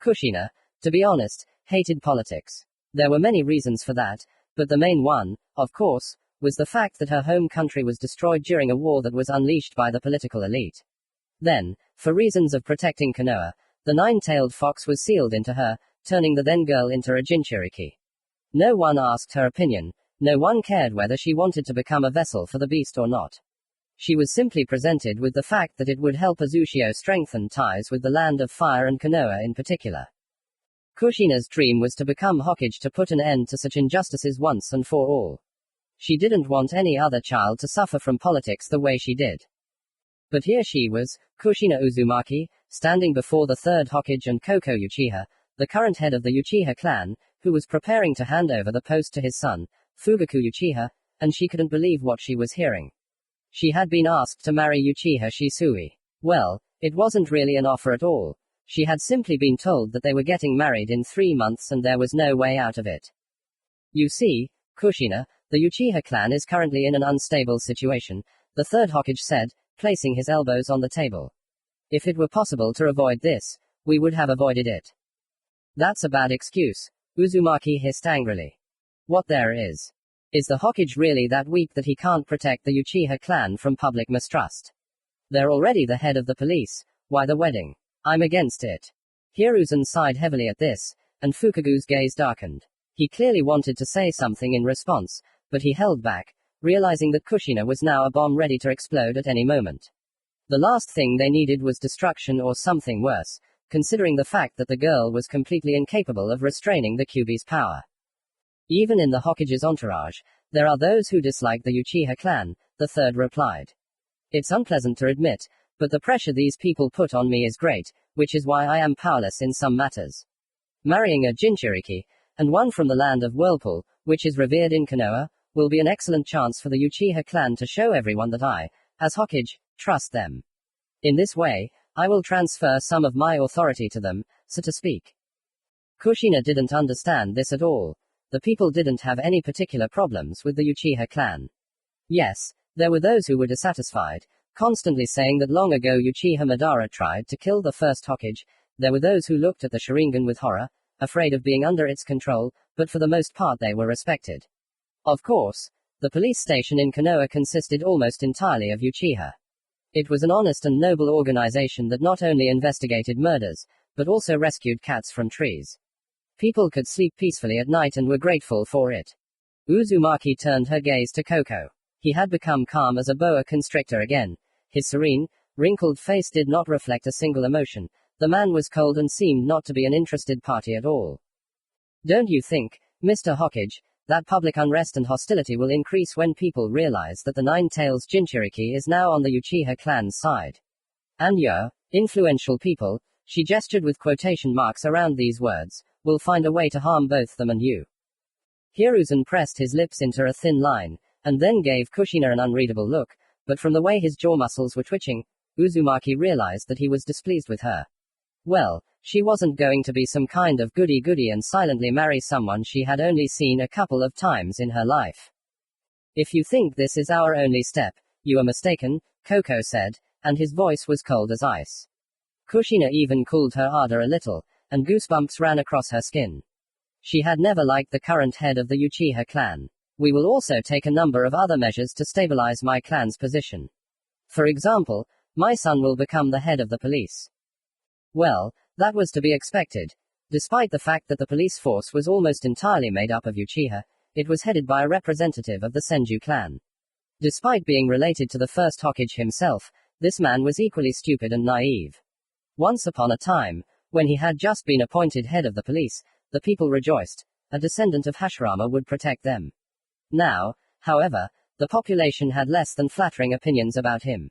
Kushina, to be honest, hated politics. There were many reasons for that, but the main one, of course, was the fact that her home country was destroyed during a war that was unleashed by the political elite. Then, for reasons of protecting Konoha, the nine-tailed fox was sealed into her, turning the then girl into a Jinchuriki. No one asked her opinion, no one cared whether she wanted to become a vessel for the beast or not. She was simply presented with the fact that it would help Azushio strengthen ties with the land of fire and Konoha in particular. Kushina's dream was to become Hokage to put an end to such injustices once and for all. She didn't want any other child to suffer from politics the way she did. But here she was, Kushina Uzumaki, standing before the third Hokage and Koko Uchiha, the current head of the Uchiha clan, who was preparing to hand over the post to his son, Fugaku Uchiha, and she couldn't believe what she was hearing. She had been asked to marry Uchiha Shisui. Well, it wasn't really an offer at all. She had simply been told that they were getting married in 3 months and there was no way out of it. You see, Kushina, the Uchiha clan is currently in an unstable situation, the third Hokage said, placing his elbows on the table. If it were possible to avoid this, we would have avoided it. That's a bad excuse, Uzumaki hissed angrily. What there is the Hokage really that weak that he can't protect the Uchiha clan from public mistrust? They're already the head of the police, why the wedding? I'm against it. Hiruzen sighed heavily at this, and Fukagu's gaze darkened. He clearly wanted to say something in response, but he held back, realizing that Kushina was now a bomb ready to explode at any moment. The last thing they needed was destruction or something worse, considering the fact that the girl was completely incapable of restraining the Kyuubi's power. Even in the Hokage's entourage, there are those who dislike the Uchiha clan, the third replied. It's unpleasant to admit, but the pressure these people put on me is great, which is why I am powerless in some matters. Marrying a Jinchuriki, and one from the land of Whirlpool, which is revered in Konoha, will be an excellent chance for the Uchiha clan to show everyone that I, as Hokage, trust them. In this way, I will transfer some of my authority to them, so to speak. Kushina didn't understand this at all. The people didn't have any particular problems with the Uchiha clan. Yes, there were those who were dissatisfied, constantly saying that long ago Uchiha Madara tried to kill the first Hokage. There were those who looked at the Sharingan with horror, afraid of being under its control, but for the most part they were respected. Of course, the police station in Konoha consisted almost entirely of Uchiha. It was an honest and noble organization that not only investigated murders, but also rescued cats from trees. People could sleep peacefully at night and were grateful for it. Uzumaki turned her gaze to Koko. He had become calm as a boa constrictor again. His serene, wrinkled face did not reflect a single emotion. The man was cold and seemed not to be an interested party at all. Don't you think, Mr. Hokage, that public unrest and hostility will increase when people realize that the Nine-Tails Jinchuriki is now on the Uchiha clan's side? And your influential people, she gestured with quotation marks around these words, will find a way to harm both them and you. Hiruzen pressed his lips into a thin line, and then gave Kushina an unreadable look, but from the way his jaw muscles were twitching, Uzumaki realized that he was displeased with her. Well, she wasn't going to be some kind of goody-goody and silently marry someone she had only seen a couple of times in her life. If you think this is our only step, you are mistaken, Koko said, and his voice was cold as ice. Kushina even cooled her ardor a little, and goosebumps ran across her skin. She had never liked the current head of the Uchiha clan. We will also take a number of other measures to stabilize my clan's position. For example, my son will become the head of the police. Well, that was to be expected. Despite the fact that the police force was almost entirely made up of Uchiha, it was headed by a representative of the Senju clan. Despite being related to the first Hokage himself, this man was equally stupid and naive. Once upon a time, when he had just been appointed head of the police, the people rejoiced. A descendant of Hashirama would protect them. Now, however, the population had less than flattering opinions about him.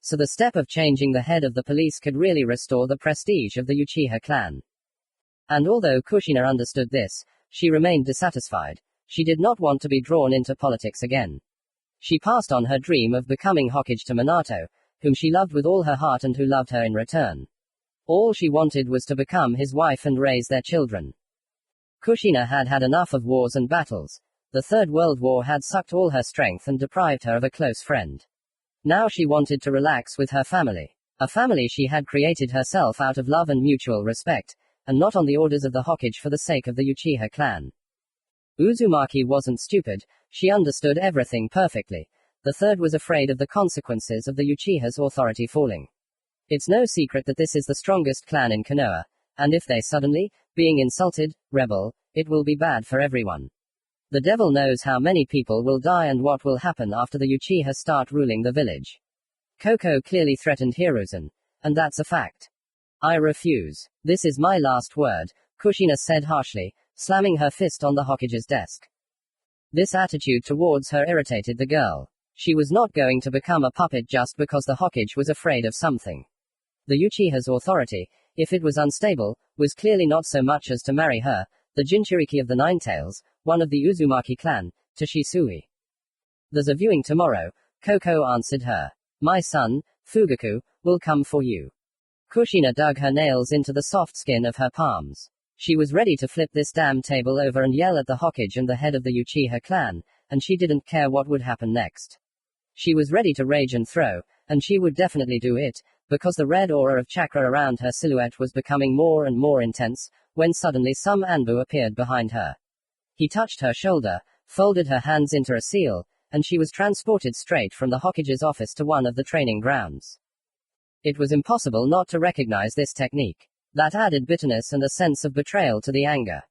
So the step of changing the head of the police could really restore the prestige of the Uchiha clan. And although Kushina understood this, she remained dissatisfied. She did not want to be drawn into politics again. She passed on her dream of becoming Hokage to Minato, whom she loved with all her heart and who loved her in return. All she wanted was to become his wife and raise their children. Kushina had had enough of wars and battles. The Third World War had sucked all her strength and deprived her of a close friend. Now she wanted to relax with her family. A family she had created herself out of love and mutual respect, and not on the orders of the Hokage for the sake of the Uchiha clan. Uzumaki wasn't stupid, she understood everything perfectly. The third was afraid of the consequences of the Uchiha's authority falling. It's no secret that this is the strongest clan in Konoha, and if they suddenly, being insulted, rebel, it will be bad for everyone. The devil knows how many people will die and what will happen after the Uchiha start ruling the village. Koko clearly threatened Hiruzen, and that's a fact. I refuse. This is my last word, Kushina said harshly, slamming her fist on the Hokage's desk. This attitude towards her irritated the girl. She was not going to become a puppet just because the Hokage was afraid of something. The Uchiha's authority, if it was unstable, was clearly not so much as to marry her, the Jinchuriki of the Ninetails, one of the Uzumaki clan, to Shisui. There's a viewing tomorrow, Koko answered her. My son, Fugaku, will come for you. Kushina dug her nails into the soft skin of her palms. She was ready to flip this damn table over and yell at the Hokage and the head of the Uchiha clan, and she didn't care what would happen next. She was ready to rage and throw, and she would definitely do it, because the red aura of chakra around her silhouette was becoming more and more intense, when suddenly some Anbu appeared behind her. He touched her shoulder, folded her hands into a seal, and she was transported straight from the Hokage's office to one of the training grounds. It was impossible not to recognize this technique. That added bitterness and a sense of betrayal to the anger.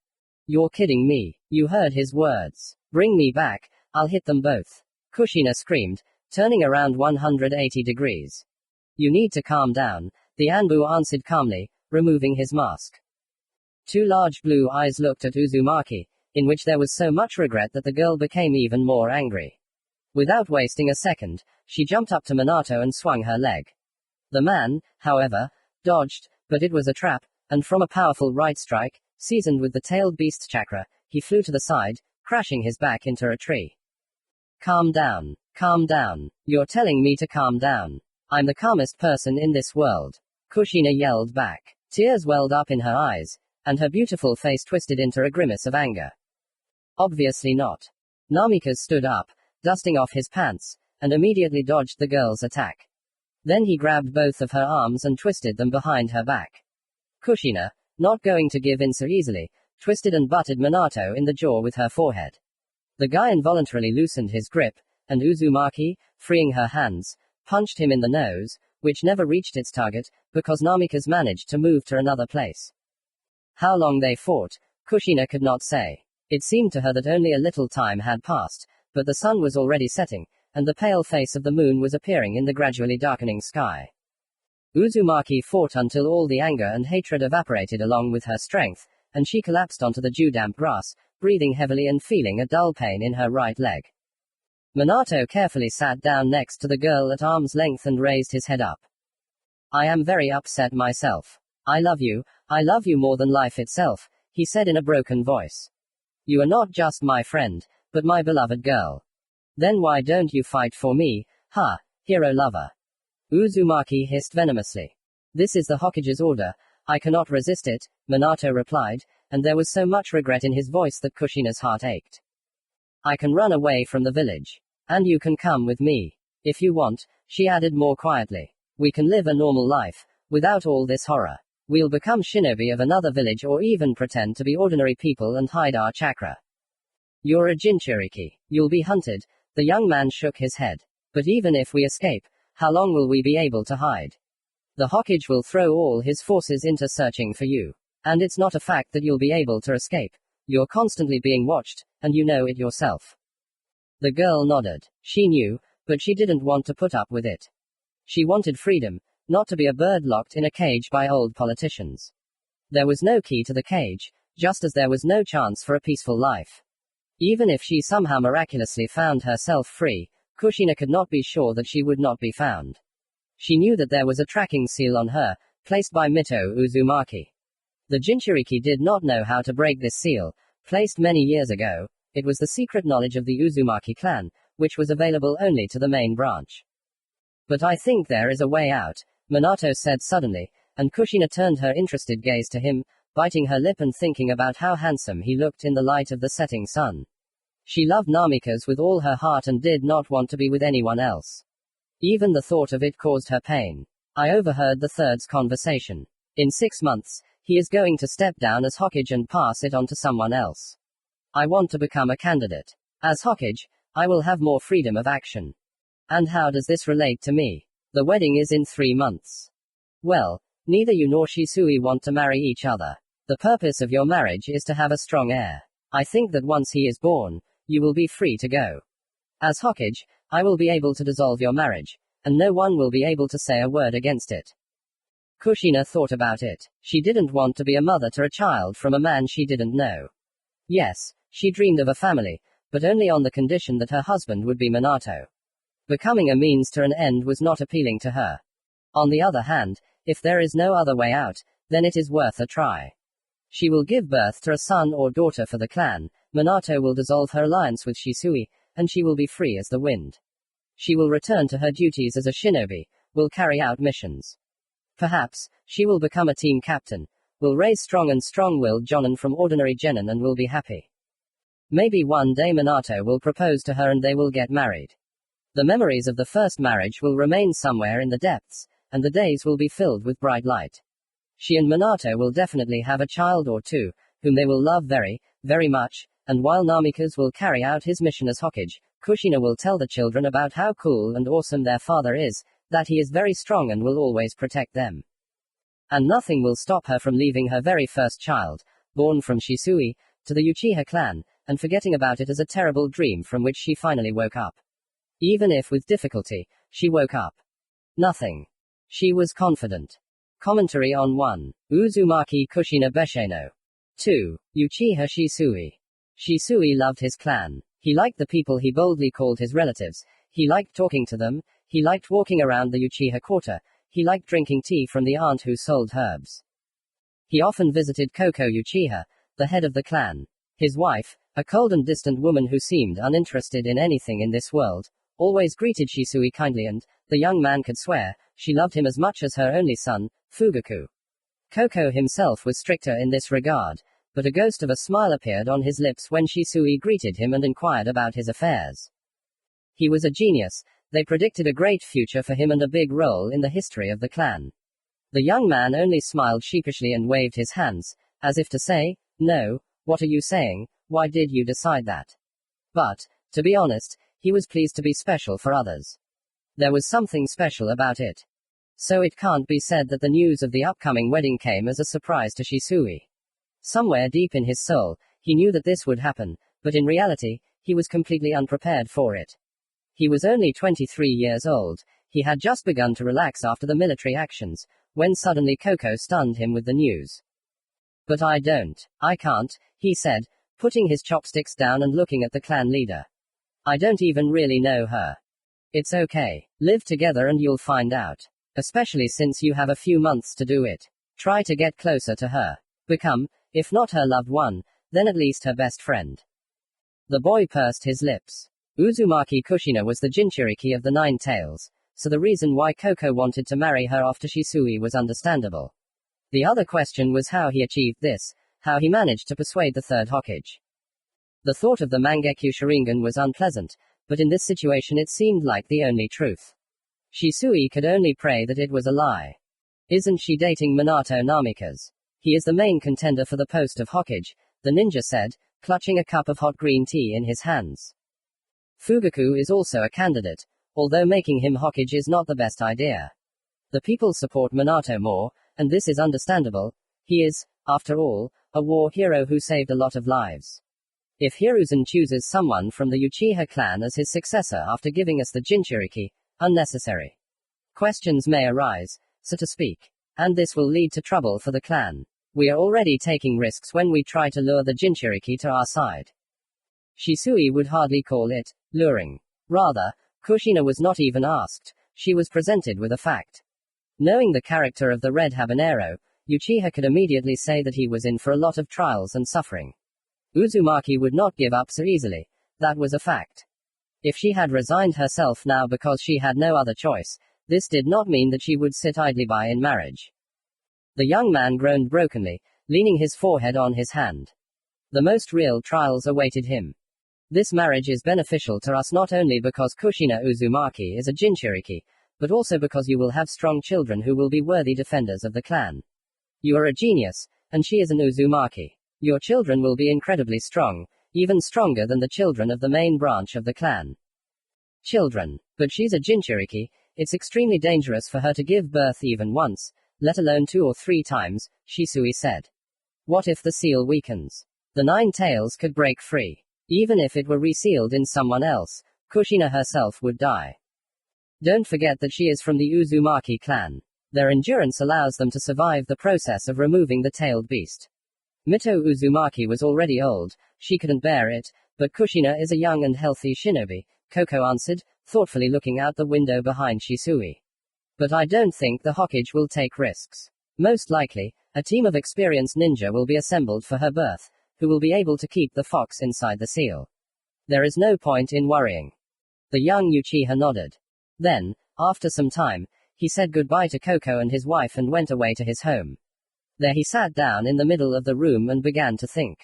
You're kidding me. You heard his words. Bring me back, I'll hit them both. Kushina screamed, turning around 180 degrees. You need to calm down, the Anbu answered calmly, removing his mask. Two large blue eyes looked at Uzumaki, in which there was so much regret that the girl became even more angry. Without wasting a second, she jumped up to Minato and swung her leg. The man, however, dodged, but it was a trap, and from a powerful right strike, seasoned with the tailed beast's chakra, he flew to the side, crashing his back into a tree. Calm down. Calm down. You're telling me to calm down. I'm the calmest person in this world. Kushina yelled back. Tears welled up in her eyes, and her beautiful face twisted into a grimace of anger. Obviously not. Namikaze stood up, dusting off his pants, and immediately dodged the girl's attack. Then he grabbed both of her arms and twisted them behind her back. Kushina, not going to give in so easily, twisted and butted Minato in the jaw with her forehead. The guy involuntarily loosened his grip, and Uzumaki, freeing her hands, punched him in the nose, which never reached its target, because Namikaze managed to move to another place. How long they fought, Kushina could not say. It seemed to her that only a little time had passed, but the sun was already setting, and the pale face of the moon was appearing in the gradually darkening sky. Uzumaki fought until all the anger and hatred evaporated along with her strength, and she collapsed onto the dew-damp grass, breathing heavily and feeling a dull pain in her right leg. Minato carefully sat down next to the girl at arm's length and raised his head up. I am very upset myself. I love you more than life itself, he said in a broken voice. You are not just my friend, but my beloved girl. Then why don't you fight for me, hero lover? Uzumaki hissed venomously. This is the Hokage's order, I cannot resist it, Minato replied, and there was so much regret in his voice that Kushina's heart ached. I can run away from the village. And you can come with me. If you want, she added more quietly. We can live a normal life, without all this horror. We'll become shinobi of another village or even pretend to be ordinary people and hide our chakra. You're a Jinchuriki. You'll be hunted. The young man shook his head. But even if we escape, how long will we be able to hide? The Hokage will throw all his forces into searching for you. And it's not a fact that you'll be able to escape. You're constantly being watched, and you know it yourself. The girl nodded. She knew, but she didn't want to put up with it. She wanted freedom, not to be a bird locked in a cage by old politicians. There was no key to the cage, just as there was no chance for a peaceful life. Even if she somehow miraculously found herself free, Kushina could not be sure that she would not be found. She knew that there was a tracking seal on her, placed by Mito Uzumaki. The Jinchuriki did not know how to break this seal, placed many years ago. It was the secret knowledge of the Uzumaki clan, which was available only to the main branch. But I think there is a way out, Minato said suddenly, and Kushina turned her interested gaze to him, biting her lip and thinking about how handsome he looked in the light of the setting sun. She loved Namikaze with all her heart and did not want to be with anyone else. Even the thought of it caused her pain. I overheard the third's conversation. In 6 months, He is going to step down as Hokage and pass it on to someone else. I want to become a candidate. As Hokage, I will have more freedom of action. And how does this relate to me? The wedding is in 3 months. Well, neither you nor Shisui want to marry each other. The purpose of your marriage is to have a strong heir. I think that once he is born, you will be free to go. As Hokage, I will be able to dissolve your marriage, and no one will be able to say a word against it. Kushina thought about it. She didn't want to be a mother to a child from a man she didn't know. Yes, she dreamed of a family, but only on the condition that her husband would be Minato. Becoming a means to an end was not appealing to her. On the other hand, if there is no other way out, then it is worth a try. She will give birth to a son or daughter for the clan, Minato will dissolve her alliance with Shisui, and she will be free as the wind. She will return to her duties as a shinobi, will carry out missions. Perhaps, she will become a team captain, will raise strong and strong-willed jonin from ordinary genin and will be happy. Maybe one day Minato will propose to her and they will get married. The memories of the first marriage will remain somewhere in the depths, and the days will be filled with bright light. She and Minato will definitely have a child or two, whom they will love very, very much, and while Namikaze will carry out his mission as Hokage, Kushina will tell the children about how cool and awesome their father is, that he is very strong and will always protect them. And nothing will stop her from leaving her very first child, born from Shisui, to the Uchiha clan, and forgetting about it as a terrible dream from which she finally woke up. Even if with difficulty, she woke up. Nothing. She was confident. Commentary on 1. Uzumaki Kushina Besheno. 2. Uchiha Shisui. Shisui loved his clan. He liked the people he boldly called his relatives, he liked talking to them, he liked walking around the Uchiha quarter, he liked drinking tea from the aunt who sold herbs. He often visited Koko Uchiha, the head of the clan. His wife, a cold and distant woman who seemed uninterested in anything in this world, always greeted Shisui kindly and, the young man could swear, she loved him as much as her only son, Fugaku. Koko himself was stricter in this regard, but a ghost of a smile appeared on his lips when Shisui greeted him and inquired about his affairs. He was a genius, they predicted a great future for him and a big role in the history of the clan. The young man only smiled sheepishly and waved his hands, as if to say, "No, what are you saying, why did you decide that?" But, to be honest, he was pleased to be special for others. There was something special about it. So it can't be said that the news of the upcoming wedding came as a surprise to Shisui. Somewhere deep in his soul, he knew that this would happen, but in reality, he was completely unprepared for it. He was only 23 years old, he had just begun to relax after the military actions, when suddenly Koko stunned him with the news. "But I can't," he said, putting his chopsticks down and looking at the clan leader. "I don't even really know her." "It's okay. Live together and you'll find out. Especially since you have a few months to do it. Try to get closer to her. Become, if not her loved one, then at least her best friend." The boy pursed his lips. Uzumaki Kushina was the Jinchuriki of the Nine Tails, so the reason why Koko wanted to marry her off to Shisui was understandable. The other question was how he achieved this, how he managed to persuade the third Hokage. The thought of the Mangekyo Sharingan was unpleasant, but in this situation it seemed like the only truth. Shisui could only pray that it was a lie. "Isn't she dating Minato Namikaze? He is the main contender for the post of Hokage," the ninja said, clutching a cup of hot green tea in his hands. "Fugaku is also a candidate, although making him Hokage is not the best idea. The people support Minato more, and this is understandable. He is, after all, a war hero who saved a lot of lives. If Hiruzen chooses someone from the Uchiha clan as his successor after giving us the Jinchuriki, unnecessary questions may arise, so to speak. And this will lead to trouble for the clan. We are already taking risks when we try to lure the Jinchuriki to our side." Shisui would hardly call it luring. Rather, Kushina was not even asked, she was presented with a fact. Knowing the character of the Red Habanero, Uchiha could immediately say that he was in for a lot of trials and suffering. Uzumaki would not give up so easily, that was a fact. If she had resigned herself now because she had no other choice, this did not mean that she would sit idly by in marriage. The young man groaned brokenly, leaning his forehead on his hand. The most real trials awaited him. This marriage is beneficial to us not only because Kushina Uzumaki is a Jinchuriki, but also because you will have strong children who will be worthy defenders of the clan. You are a genius, And she is an Uzumaki. Your children will be incredibly strong, even stronger than the children of the main branch of the clan. Children. But she's a Jinchuriki, it's extremely dangerous for her to give birth even once, let alone 2 or 3 times, Shisui said. What if the seal weakens? The 9 tails could break free. Even if it were resealed in someone else, Kushina herself would die. Don't forget that she is from the Uzumaki clan. Their endurance allows them to survive the process of removing the tailed beast. Mito Uzumaki was already old, she couldn't bear it, but Kushina is a young and healthy shinobi, Koko answered, thoughtfully looking out the window behind Shisui. But I don't think the Hokage will take risks. Most likely, a team of experienced ninja will be assembled for her birth, who will be able to keep the fox inside the seal. There is no point in worrying. The young Uchiha nodded. Then, after some time, he said goodbye to Koko and his wife and went away to his home. There he sat down in the middle of the room and began to think.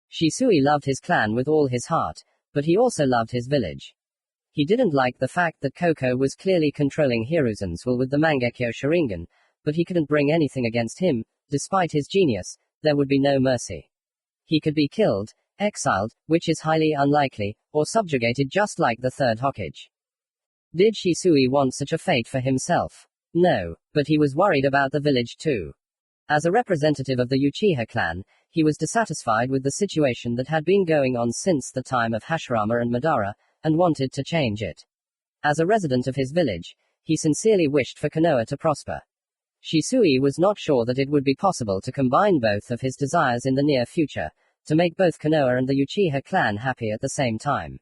Shisui loved his clan with all his heart, but he also loved his village. He didn't like the fact that Koko was clearly controlling Hiruzen's will with the Mangekyo Sharingan, but he couldn't bring anything against him. Despite his genius, there would be no mercy. He could be killed, exiled, which is highly unlikely, or subjugated just like the third Hokage. Did Shisui want such a fate for himself? No, but he was worried about the village too. As a representative of the Uchiha clan, he was dissatisfied with the situation that had been going on since the time of Hashirama and Madara, and wanted to change it. As a resident of his village, he sincerely wished for Konoha to prosper. Shisui was not sure that it would be possible to combine both of his desires in the near future, to make both Konoha and the Uchiha clan happy at the same time.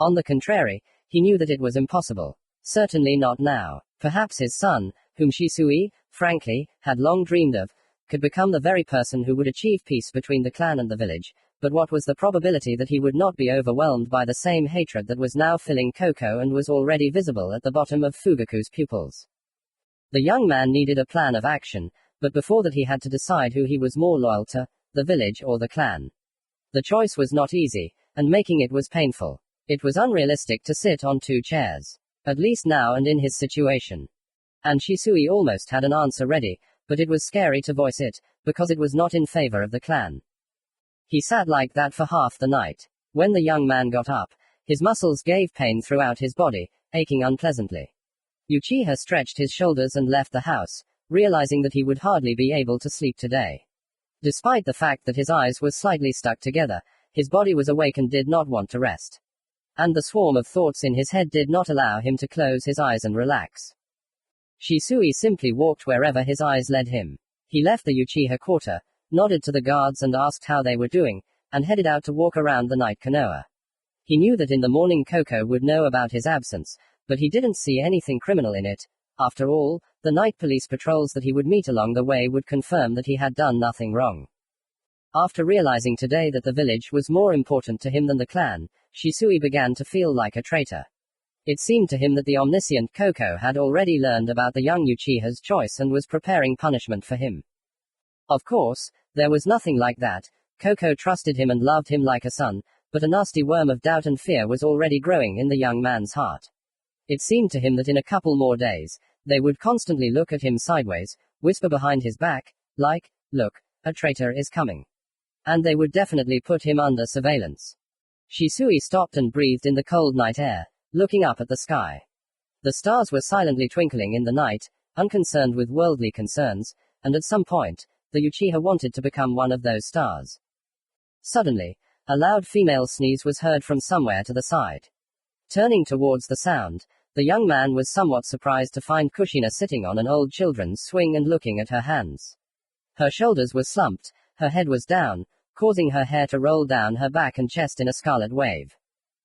On the contrary, he knew that it was impossible. Certainly not now. Perhaps his son, whom Shisui, frankly, had long dreamed of, could become the very person who would achieve peace between the clan and the village, but what was the probability that he would not be overwhelmed by the same hatred that was now filling Koko and was already visible at the bottom of Fugaku's pupils? The young man needed a plan of action, but before that he had to decide who he was more loyal to, the village or the clan. The choice was not easy, and making it was painful. It was unrealistic to sit on 2 chairs. At least now and in his situation. And Shisui almost had an answer ready, but it was scary to voice it, because it was not in favor of the clan. He sat like that for half the night. When the young man got up, his muscles gave pain throughout his body, aching unpleasantly. Uchiha stretched his shoulders and left the house, realizing that he would hardly be able to sleep today. Despite the fact that his eyes were slightly stuck together, his body was awake and did not want to rest. And the swarm of thoughts in his head did not allow him to close his eyes and relax. Shisui simply walked wherever his eyes led him. He left the Uchiha quarter, nodded to the guards and asked how they were doing, and headed out to walk around the night Konoha. He knew that in the morning Koko would know about his absence, but he didn't see anything criminal in it. After all, the night police patrols that he would meet along the way would confirm that he had done nothing wrong. After realizing today that the village was more important to him than the clan, Shisui began to feel like a traitor. It seemed to him that the omniscient Koko had already learned about the young Uchiha's choice and was preparing punishment for him. Of course, there was nothing like that. Koko trusted him and loved him like a son, but a nasty worm of doubt and fear was already growing in the young man's heart. It seemed to him that in a couple more days, they would constantly look at him sideways, whisper behind his back, like, "Look, a traitor is coming." And they would definitely put him under surveillance. Shisui stopped and breathed in the cold night air, looking up at the sky. The stars were silently twinkling in the night, unconcerned with worldly concerns, and at some point, the Uchiha wanted to become one of those stars. Suddenly, a loud female sneeze was heard from somewhere to the side. Turning towards the sound, the young man was somewhat surprised to find Kushina sitting on an old children's swing and looking at her hands. Her shoulders were slumped, her head was down, causing her hair to roll down her back and chest in a scarlet wave.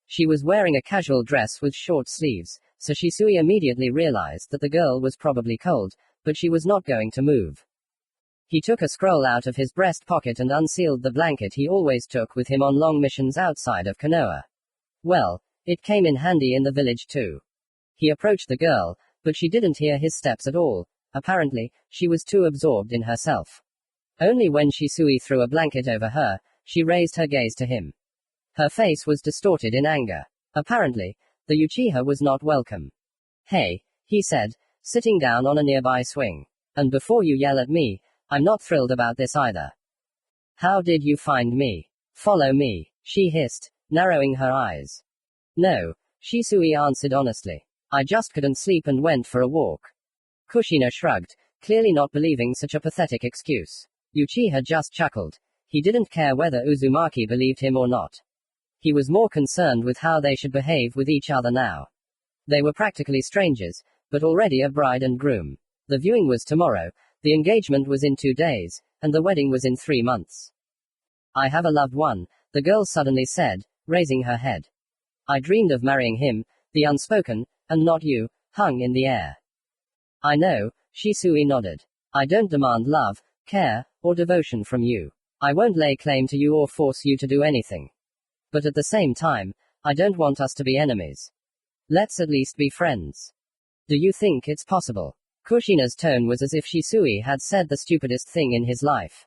She was wearing a casual dress with short sleeves, so Shisui immediately realized that the girl was probably cold, but she was not going to move. He took a scroll out of his breast pocket and unsealed the blanket he always took with him on long missions outside of Konoha. Well, it came in handy in the village too. He approached the girl, but she didn't hear his steps at all. Apparently, she was too absorbed in herself. Only when Shisui threw a blanket over her, she raised her gaze to him. Her face was distorted in anger. Apparently, the Uchiha was not welcome. "Hey," he said, sitting down on a nearby swing. "And before you yell at me, I'm not thrilled about this either. How did you find me? Follow me, she hissed, narrowing her eyes. No, Shisui answered honestly. I just couldn't sleep and went for a walk. Kushina shrugged, clearly not believing such a pathetic excuse. Uchiha just chuckled. He didn't care whether Uzumaki believed him or not. He was more concerned with how they should behave with each other now. They were practically strangers, but already a bride and groom. The viewing was tomorrow, the engagement was in 2 days, and the wedding was in 3 months. I have a loved one, the girl suddenly said, raising her head. I dreamed of marrying him, the unspoken, and not you, hung in the air. I know, Shisui nodded. I don't demand love, care, or devotion from you. I won't lay claim to you or force you to do anything. But at the same time, I don't want us to be enemies. Let's at least be friends. Do you think it's possible? Kushina's tone was as if Shisui had said the stupidest thing in his life.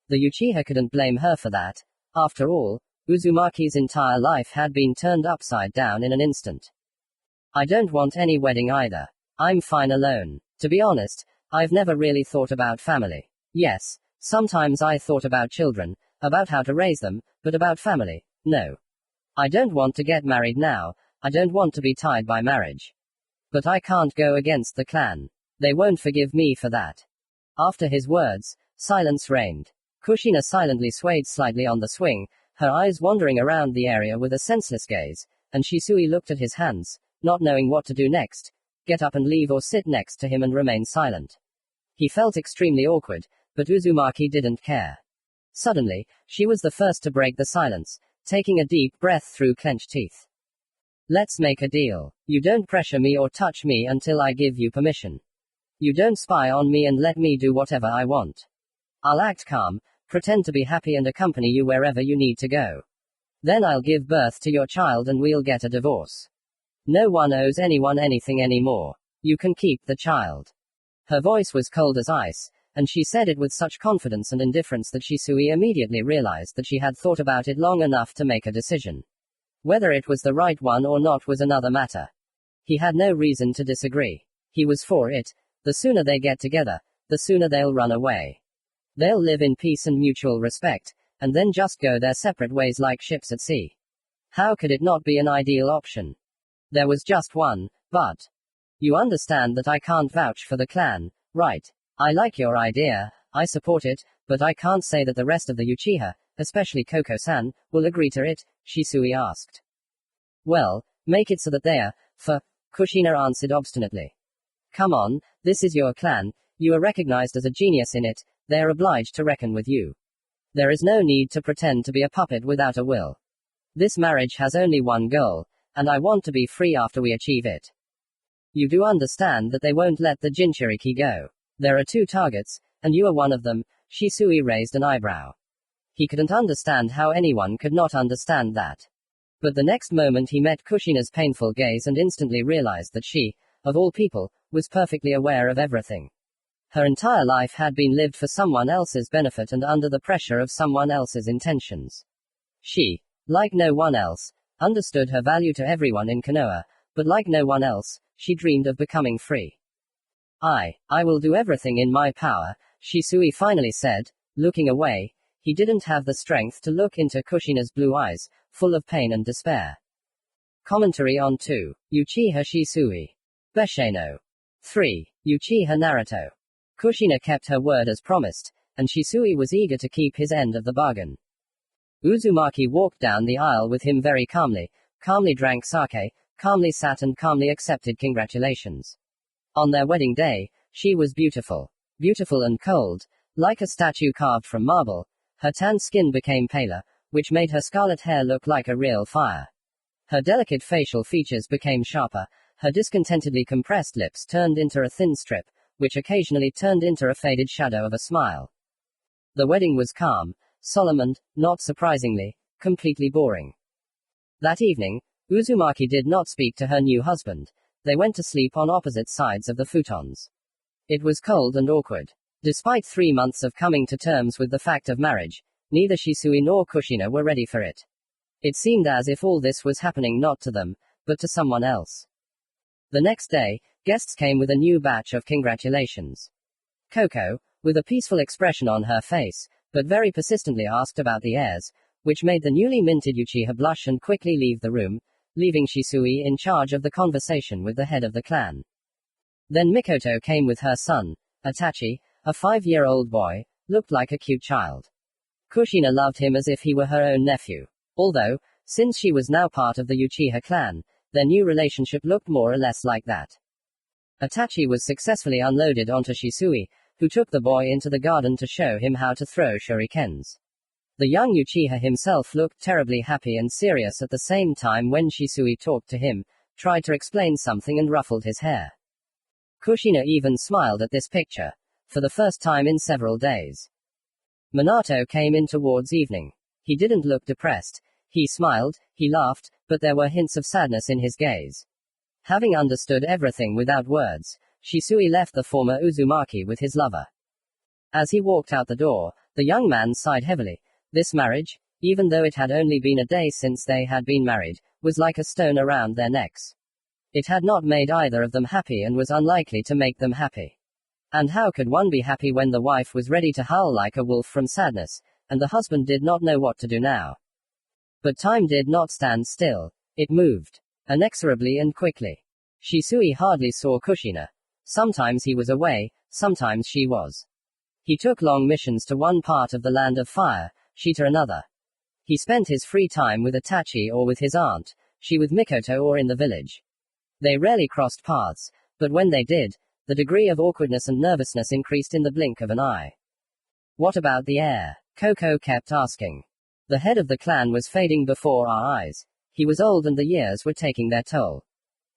The Uchiha couldn't blame her for that. After all, Uzumaki's entire life had been turned upside down in an instant. I don't want any wedding either. I'm fine alone. To be honest, I've never really thought about family. Yes, sometimes I thought about children, about how to raise them, but about family, no. I don't want to get married now, I don't want to be tied by marriage. But I can't go against the clan. They won't forgive me for that. After his words, silence reigned. Kushina silently swayed slightly on the swing, her eyes wandering around the area with a senseless gaze, and Shisui looked at his hands, not knowing what to do next, get up and leave or sit next to him and remain silent. He felt extremely awkward, but Uzumaki didn't care. Suddenly, she was the first to break the silence, taking a deep breath through clenched teeth. Let's make a deal. You don't pressure me or touch me until I give you permission. You don't spy on me and let me do whatever I want. I'll act calm, pretend to be happy and accompany you wherever you need to go. Then I'll give birth to your child and we'll get a divorce. No one owes anyone anything anymore. You can keep the child. Her voice was cold as ice, and she said it with such confidence and indifference that Shisui immediately realized that she had thought about it long enough to make a decision. Whether it was the right one or not was another matter. He had no reason to disagree. He was for it. The sooner they get together, the sooner they'll run away. They'll live in peace and mutual respect, and then just go their separate ways like ships at sea. How could it not be an ideal option? There was just one, but. You understand that I can't vouch for the clan, right? I like your idea, I support it, but I can't say that the rest of the Uchiha, especially Koko-san, will agree to it, Shisui asked. Well, make it so that they are, Kushina answered obstinately. Come on, this is your clan, you are recognized as a genius in it, they are obliged to reckon with you. There is no need to pretend to be a puppet without a will. This marriage has only one goal, and I want to be free after we achieve it. You do understand that they won't let the Jinchuriki go. There are 2 targets, and you are one of them, Shisui raised an eyebrow. He couldn't understand how anyone could not understand that. But the next moment he met Kushina's painful gaze and instantly realized that she, of all people, was perfectly aware of everything. Her entire life had been lived for someone else's benefit and under the pressure of someone else's intentions. She, like no one else, understood her value to everyone in Konoha, but like no one else, she dreamed of becoming free. I will do everything in my power, Shisui finally said, looking away. He didn't have the strength to look into Kushina's blue eyes, full of pain and despair. Commentary on 2. Uchiha Shisui. Besheno. 3. Uchiha Naruto. Kushina kept her word as promised, and Shisui was eager to keep his end of the bargain. Uzumaki walked down the aisle with him very calmly drank sake, calmly sat and calmly accepted congratulations. On their wedding day, she was beautiful. Beautiful and cold, like a statue carved from marble. Her tan skin became paler, which made her scarlet hair look like a real fire. Her delicate facial features became sharper, her discontentedly compressed lips turned into a thin strip, which occasionally turned into a faded shadow of a smile. The wedding was calm, solemn and, not surprisingly, completely boring. That evening, Uzumaki did not speak to her new husband. They went to sleep on opposite sides of the futons. It was cold and awkward. Despite 3 months of coming to terms with the fact of marriage, neither Shisui nor Kushina were ready for it. It seemed as if all this was happening not to them, but to someone else. The next day, guests came with a new batch of congratulations. Koko, with a peaceful expression on her face, but very persistently asked about the heirs, which made the newly minted Uchiha blush and quickly leave the room, leaving Shisui in charge of the conversation with the head of the clan. Then Mikoto came with her son, Itachi, a 5-year-old boy, looked like a cute child. Kushina loved him as if he were her own nephew. Although, since she was now part of the Uchiha clan, their new relationship looked more or less like that. Itachi was successfully unloaded onto Shisui, who took the boy into the garden to show him how to throw shurikens. The young Uchiha himself looked terribly happy and serious at the same time when Shisui talked to him, tried to explain something and ruffled his hair. Kushina even smiled at this picture, for the first time in several days. Minato came in towards evening. He didn't look depressed, he smiled, he laughed, but there were hints of sadness in his gaze. Having understood everything without words, Shisui left the former Uzumaki with his lover. As he walked out the door, the young man sighed heavily. This marriage, even though it had only been a day since they had been married, was like a stone around their necks. It had not made either of them happy and was unlikely to make them happy. And how could one be happy when the wife was ready to howl like a wolf from sadness, and the husband did not know what to do now? But time did not stand still. It moved. Inexorably and quickly. Shisui hardly saw Kushina. Sometimes he was away, sometimes she was. He took long missions to one part of the land of fire, she to another. He spent his free time with Itachi or with his aunt, she with Mikoto or in the village. They rarely crossed paths, but when they did, the degree of awkwardness and nervousness increased in the blink of an eye. What about the heir? Koko kept asking. The head of the clan was fading before our eyes. He was old and the years were taking their toll.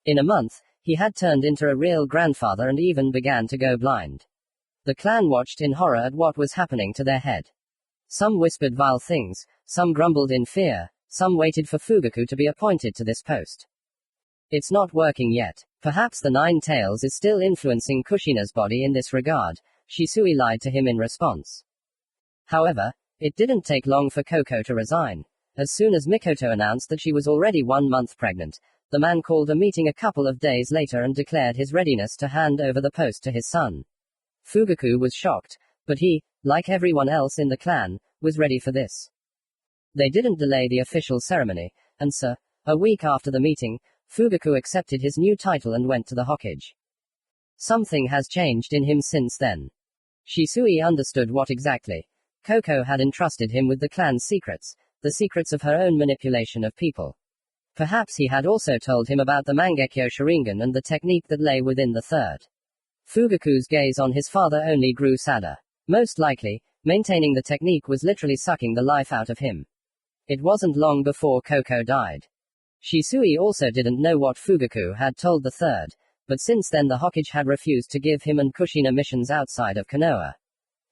In a month, he had turned into a real grandfather and even began to go blind. The clan watched in horror at what was happening to their head. Some whispered vile things, some grumbled in fear, some waited for Fugaku to be appointed to this post. It's not working yet. Perhaps the Nine Tails is still influencing Kushina's body in this regard, Shisui lied to him in response. However, it didn't take long for Koko to resign. As soon as Mikoto announced that she was already 1 month pregnant, the man called a meeting a couple of days later and declared his readiness to hand over the post to his son. Fugaku was shocked, but he, like everyone else in the clan, was ready for this. They didn't delay the official ceremony, and so, a week after the meeting, Fugaku accepted his new title and went to the Hokage. Something has changed in him since then. Shisui understood what exactly. Koko had entrusted him with the clan's secrets, the secrets of her own manipulation of people. Perhaps he had also told him about the Mangekyo Sharingan and the technique that lay within the third. Fugaku's gaze on his father only grew sadder. Most likely, maintaining the technique was literally sucking the life out of him. It wasn't long before Koko died. Shisui also didn't know what Fugaku had told the third, but since then the Hokage had refused to give him and Kushina missions outside of Konoha.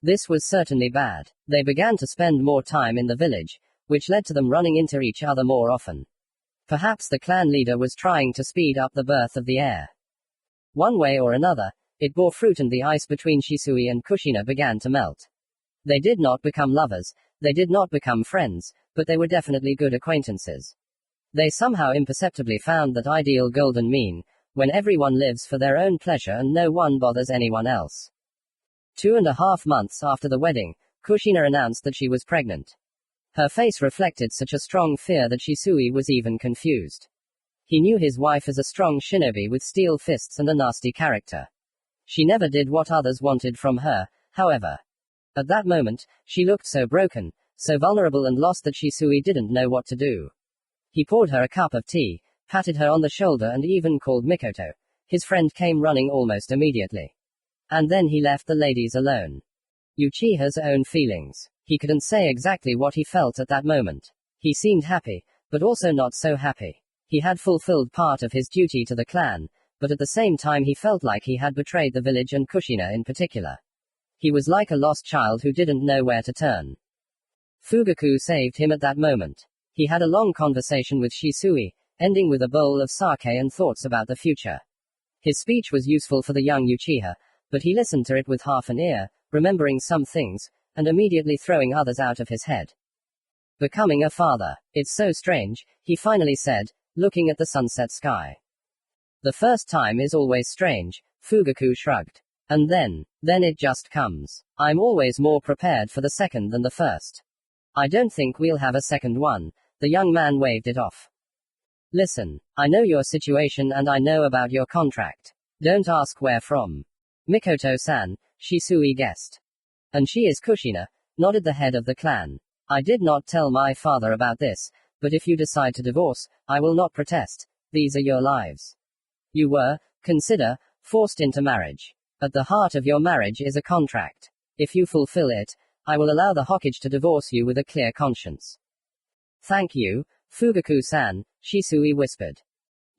This was certainly bad. They began to spend more time in the village, which led to them running into each other more often. Perhaps the clan leader was trying to speed up the birth of the heir. One way or another, it bore fruit and the ice between Shisui and Kushina began to melt. They did not become lovers, they did not become friends, but they were definitely good acquaintances. They somehow imperceptibly found that ideal golden mean, when everyone lives for their own pleasure and no one bothers anyone else. 2.5 months after the wedding, Kushina announced that she was pregnant. Her face reflected such a strong fear that Shisui was even confused. He knew his wife as a strong shinobi with steel fists and a nasty character. She never did what others wanted from her, however. At that moment, she looked so broken, so vulnerable and lost that Shisui didn't know what to do. He poured her a cup of tea, patted her on the shoulder and even called Mikoto. His friend came running almost immediately. And then he left the ladies alone. Uchiha's own feelings. He couldn't say exactly what he felt at that moment. He seemed happy, but also not so happy. He had fulfilled part of his duty to the clan, but at the same time he felt like he had betrayed the village and Kushina in particular. He was like a lost child who didn't know where to turn. Fugaku saved him at that moment. He had a long conversation with Shisui, ending with a bowl of sake and thoughts about the future. His speech was useful for the young Uchiha, but he listened to it with half an ear, remembering some things, and immediately throwing others out of his head. Becoming a father. It's so strange, he finally said, looking at the sunset sky. The first time is always strange, Fugaku shrugged. And then it just comes. I'm always more prepared for the second than the first. I don't think we'll have a second one. The young man waved it off. Listen, I know your situation and I know about your contract. Don't ask where from. Mikoto-san, Shisui guessed. And she is Kushina, nodded the head of the clan. I did not tell my father about this, but if you decide to divorce, I will not protest. These are your lives. You were, consider, forced into marriage. At the heart of your marriage is a contract. If you fulfill it, I will allow the Hokage to divorce you with a clear conscience. Thank you, Fugaku-san, Shisui whispered.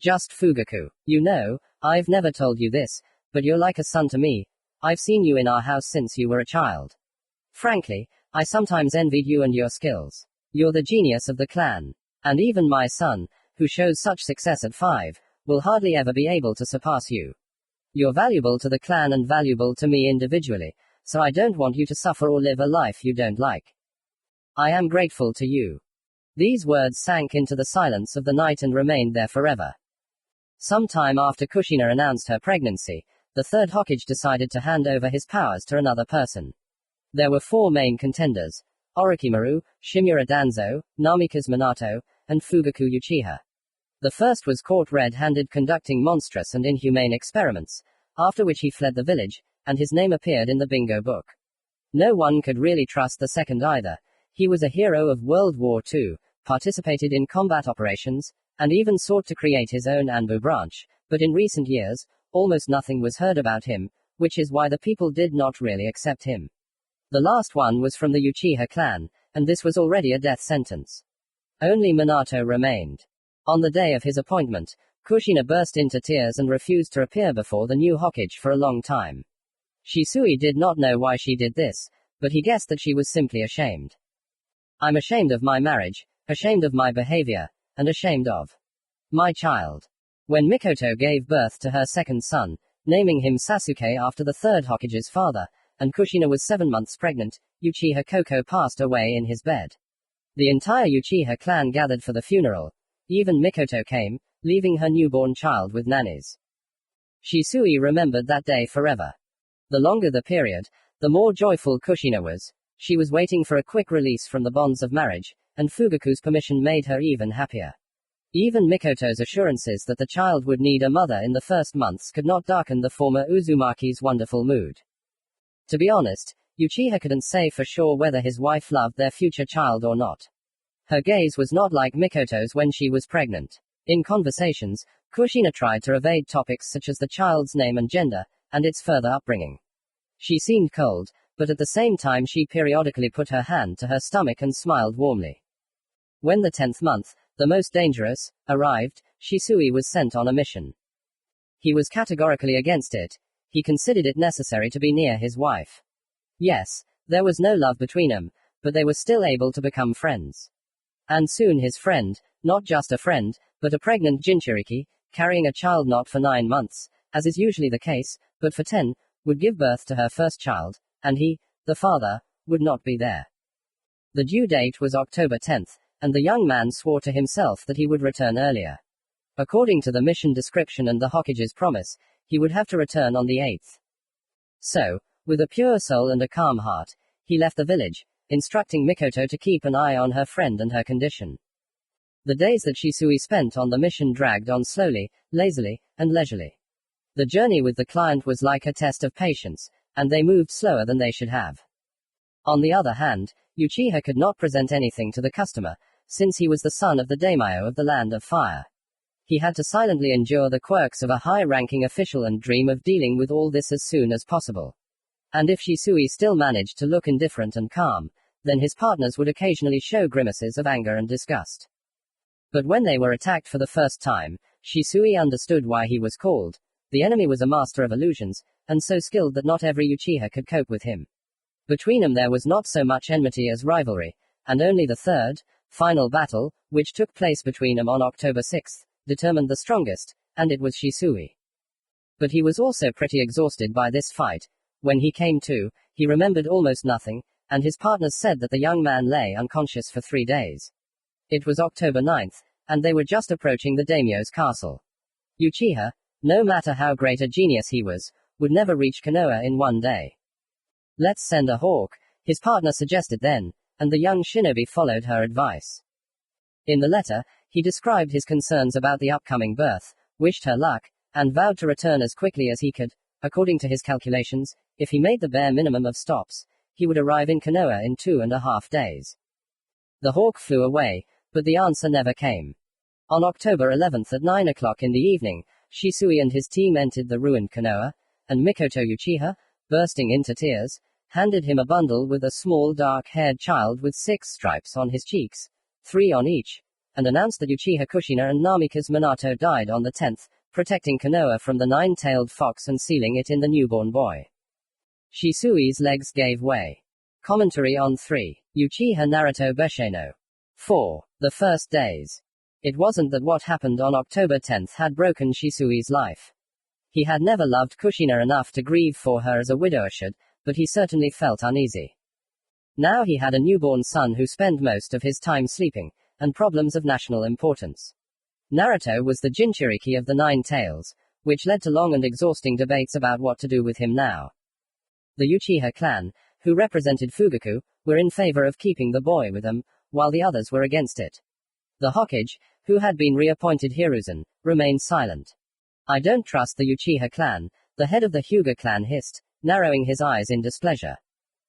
Just Fugaku. You know, I've never told you this, but you're like a son to me. I've seen you in our house since you were a child. Frankly, I sometimes envied you and your skills. You're the genius of the clan. And even my son, who shows such success at 5, will hardly ever be able to surpass you. You're valuable to the clan and valuable to me individually, so I don't want you to suffer or live a life you don't like. I am grateful to you. These words sank into the silence of the night and remained there forever. Some time after Kushina announced her pregnancy, the third Hokage decided to hand over his powers to another person. There were 4 main contenders: Orochimaru, Shimura Danzo, Namikaze Minato, and Fugaku Uchiha. The first was caught red-handed conducting monstrous and inhumane experiments, after which he fled the village, and his name appeared in the bingo book. No one could really trust the second either. He was a hero of World War II, participated in combat operations, and even sought to create his own Anbu branch, but in recent years, almost nothing was heard about him, which is why the people did not really accept him. The last one was from the Uchiha clan, and this was already a death sentence. Only Minato remained. On the day of his appointment, Kushina burst into tears and refused to appear before the new Hokage for a long time. Shisui did not know why she did this, but he guessed that she was simply ashamed. I'm ashamed of my marriage, ashamed of my behavior, and ashamed of my child. When Mikoto gave birth to her second son, naming him Sasuke after the third Hokage's father, and Kushina was 7 months pregnant, Uchiha Koko passed away in his bed. The entire Uchiha clan gathered for the funeral. Even Mikoto came, leaving her newborn child with nannies. Shisui remembered that day forever. The longer the period, the more joyful Kushina was. She was waiting for a quick release from the bonds of marriage, and Fugaku's permission made her even happier. Even Mikoto's assurances that the child would need a mother in the first months could not darken the former Uzumaki's wonderful mood. To be honest, Uchiha couldn't say for sure whether his wife loved their future child or not. Her gaze was not like Mikoto's when she was pregnant. In conversations, Kushina tried to evade topics such as the child's name and gender, and its further upbringing. She seemed cold, but at the same time she periodically put her hand to her stomach and smiled warmly. When the 10th month, the most dangerous, arrived, Shisui was sent on a mission. He was categorically against it. He considered it necessary to be near his wife. Yes, there was no love between them, but they were still able to become friends. And soon his friend, not just a friend, but a pregnant Jinchuriki, carrying a child not for 9 months, as is usually the case, but for 10, would give birth to her first child, and he, the father, would not be there. The due date was October 10th, and the young man swore to himself that he would return earlier. According to the mission description and the Hokage's promise, he would have to return on the 8th. So, with a pure soul and a calm heart, he left the village, instructing Mikoto to keep an eye on her friend and her condition. The days that Shisui spent on the mission dragged on slowly, lazily, and leisurely. The journey with the client was like a test of patience, and they moved slower than they should have. On the other hand, Uchiha could not present anything to the customer, since he was the son of the daimyo of the Land of Fire. He had to silently endure the quirks of a high-ranking official and dream of dealing with all this as soon as possible. And if Shisui still managed to look indifferent and calm, then his partners would occasionally show grimaces of anger and disgust. But when they were attacked for the first time, Shisui understood why he was called. The enemy was a master of illusions, and so skilled that not every Uchiha could cope with him. Between them there was not so much enmity as rivalry, and only the third, final battle, which took place between them on October 6th, determined the strongest, and it was Shisui. But he was also pretty exhausted by this fight. When he came to, he remembered almost nothing, and his partners said that the young man lay unconscious for 3 days. It was October 9th, and they were just approaching the daimyo's castle. Uchiha, no matter how great a genius he was, would never reach Konoha in 1 day. Let's send a hawk, his partner suggested then, and the young shinobi followed her advice. In the letter, he described his concerns about the upcoming birth, wished her luck, and vowed to return as quickly as he could. According to his calculations, if he made the bare minimum of stops, he would arrive in Konoha in 2.5 days. The hawk flew away, but the answer never came. On October 11th at 9 o'clock in the evening, Shisui and his team entered the ruined Konoha, and Mikoto Uchiha, bursting into tears, handed him a bundle with a small dark-haired child with 6 stripes on his cheeks, 3 on each, and announced that Uchiha Kushina and Namikaze Minato died on the 10th, protecting Konoha from the 9-tailed fox and sealing it in the newborn boy. Shisui's legs gave way. Commentary on 3. Uchiha Naruto Bushido. 4. The first days. It wasn't that what happened on October 10th had broken Shisui's life. He had never loved Kushina enough to grieve for her as a widower should, but he certainly felt uneasy. Now he had a newborn son who spent most of his time sleeping, and problems of national importance. Naruto was the Jinchuriki of the 9 tails, which led to long and exhausting debates about what to do with him now. The Uchiha clan, who represented Fugaku, were in favor of keeping the boy with them, while the others were against it. The Hokage, who had been reappointed Hiruzen, remained silent. I don't trust the Uchiha clan, the head of the Hyuga clan hissed, narrowing his eyes in displeasure.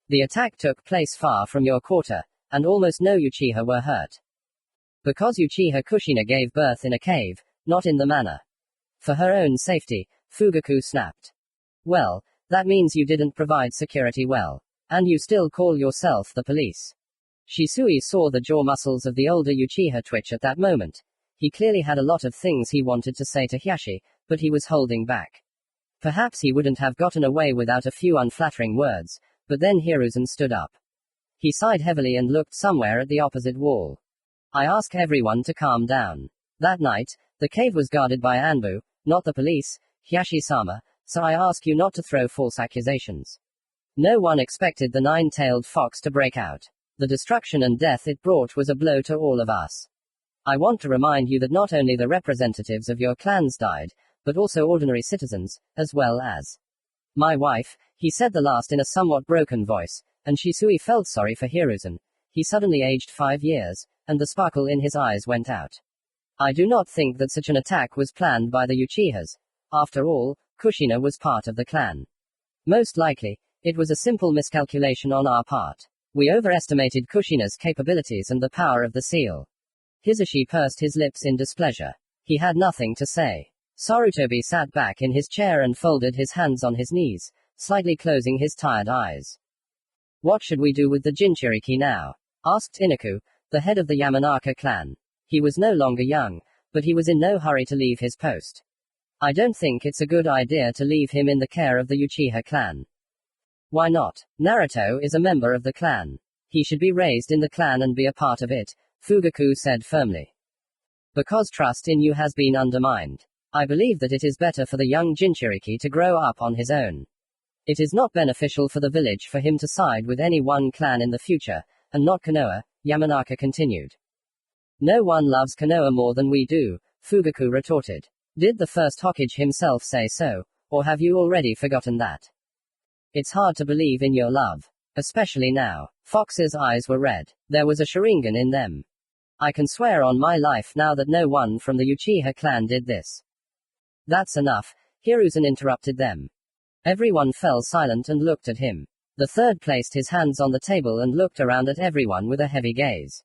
The attack took place far from your quarter, and almost no Uchiha were hurt. Because Uchiha Kushina gave birth in a cave, not in the manor. For her own safety, Fugaku snapped. Well, that means you didn't provide security well. And you still call yourself the police. Shisui saw the jaw muscles of the older Uchiha twitch at that moment. He clearly had a lot of things he wanted to say to Hiashi, but he was holding back. Perhaps he wouldn't have gotten away without a few unflattering words, but then Hiruzen stood up. He sighed heavily and looked somewhere at the opposite wall. I ask everyone to calm down. That night, the cave was guarded by Anbu, not the police, Hiashi-sama, so I ask you not to throw false accusations. No one expected the 9-tailed fox to break out. The destruction and death it brought was a blow to all of us. I want to remind you that not only the representatives of your clans died, but also ordinary citizens, as well as my wife. He said the last in a somewhat broken voice, and Shisui felt sorry for Hiruzen. He suddenly aged 5 years, and the sparkle in his eyes went out. I do not think that such an attack was planned by the Uchihas. After all, Kushina was part of the clan. Most likely, it was a simple miscalculation on our part. We overestimated Kushina's capabilities and the power of the seal. Hisashi pursed his lips in displeasure. He had nothing to say. Sarutobi sat back in his chair and folded his hands on his knees, slightly closing his tired eyes. What should we do with the Jinchuriki now? Asked Inaku, the head of the Yamanaka clan. He was no longer young, but he was in no hurry to leave his post. I don't think it's a good idea to leave him in the care of the Uchiha clan. Why not? Naruto is a member of the clan. He should be raised in the clan and be a part of it, Fugaku said firmly. Because trust in you has been undermined. I believe that it is better for the young Jinchuriki to grow up on his own. It is not beneficial for the village for him to side with any one clan in the future, and not Konoha, Yamanaka continued. No one loves Konoha more than we do, Fugaku retorted. Did the first Hokage himself say so, or have you already forgotten that? It's hard to believe in your love. Especially now. Fox's eyes were red. There was a Sharingan in them. I can swear on my life now that no one from the Uchiha clan did this. That's enough, Hiruzen interrupted them. Everyone fell silent and looked at him. The third placed his hands on the table and looked around at everyone with a heavy gaze.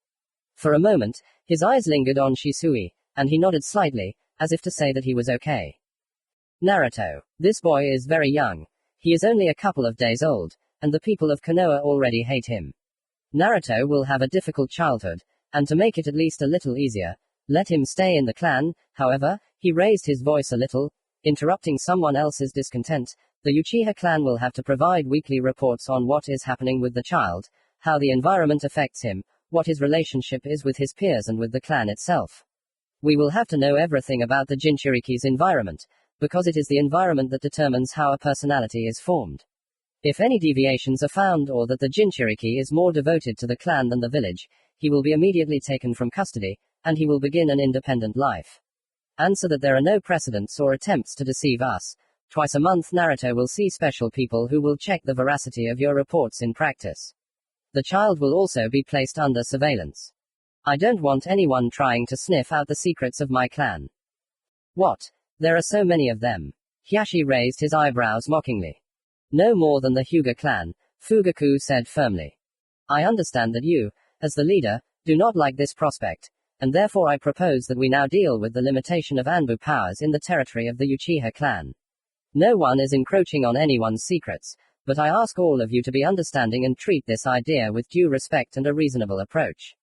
For a moment, his eyes lingered on Shisui, and he nodded slightly, as if to say that he was okay. Naruto. This boy is very young. He is only a couple of days old, and the people of Konoha already hate him. Naruto will have a difficult childhood, and to make it at least a little easier, let him stay in the clan. However, he raised his voice a little, interrupting someone else's discontent. The Uchiha clan will have to provide weekly reports on what is happening with the child, how the environment affects him, what his relationship is with his peers and with the clan itself. We will have to know everything about the Jinchuriki's environment, because it is the environment that determines how a personality is formed. If any deviations are found or that the Jinchuriki is more devoted to the clan than the village, he will be immediately taken from custody, and he will begin an independent life. And so that there are no precedents or attempts to deceive us, Twice a month, Naruto will see special people who will check the veracity of your reports in practice. The child will also be placed under surveillance. I don't want anyone trying to sniff out the secrets of my clan. What? There are so many of them. Hiashi raised his eyebrows mockingly. No more than the Hyuga clan, Fugaku said firmly. I understand that you, as the leader, do not like this prospect, and therefore I propose that we now deal with the limitation of Anbu powers in the territory of the Uchiha clan. No one is encroaching on anyone's secrets, but I ask all of you to be understanding and treat this idea with due respect and a reasonable approach.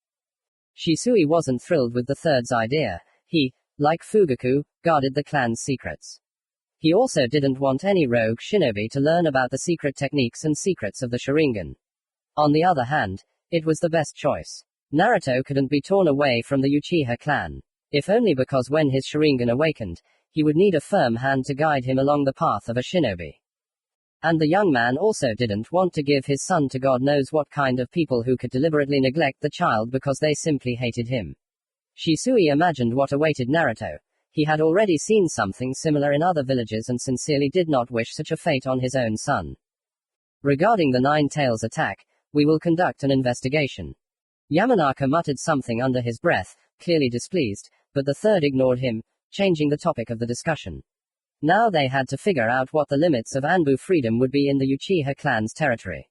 Shisui wasn't thrilled with the third's idea. He, like Fugaku, guarded the clan's secrets. He also didn't want any rogue shinobi to learn about the secret techniques and secrets of the Sharingan. On the other hand, it was the best choice. Naruto couldn't be torn away from the Uchiha clan. If only because when his Sharingan awakened, he would need a firm hand to guide him along the path of a shinobi. And the young man also didn't want to give his son to God knows what kind of people who could deliberately neglect the child because they simply hated him. Shisui imagined what awaited Naruto. He had already seen something similar in other villages and sincerely did not wish such a fate on his own son. Regarding the Nine Tails attack, we will conduct an investigation. Yamanaka muttered something under his breath, clearly displeased, but the third ignored him, changing the topic of the discussion. Now they had to figure out what the limits of Anbu freedom would be in the Uchiha clan's territory.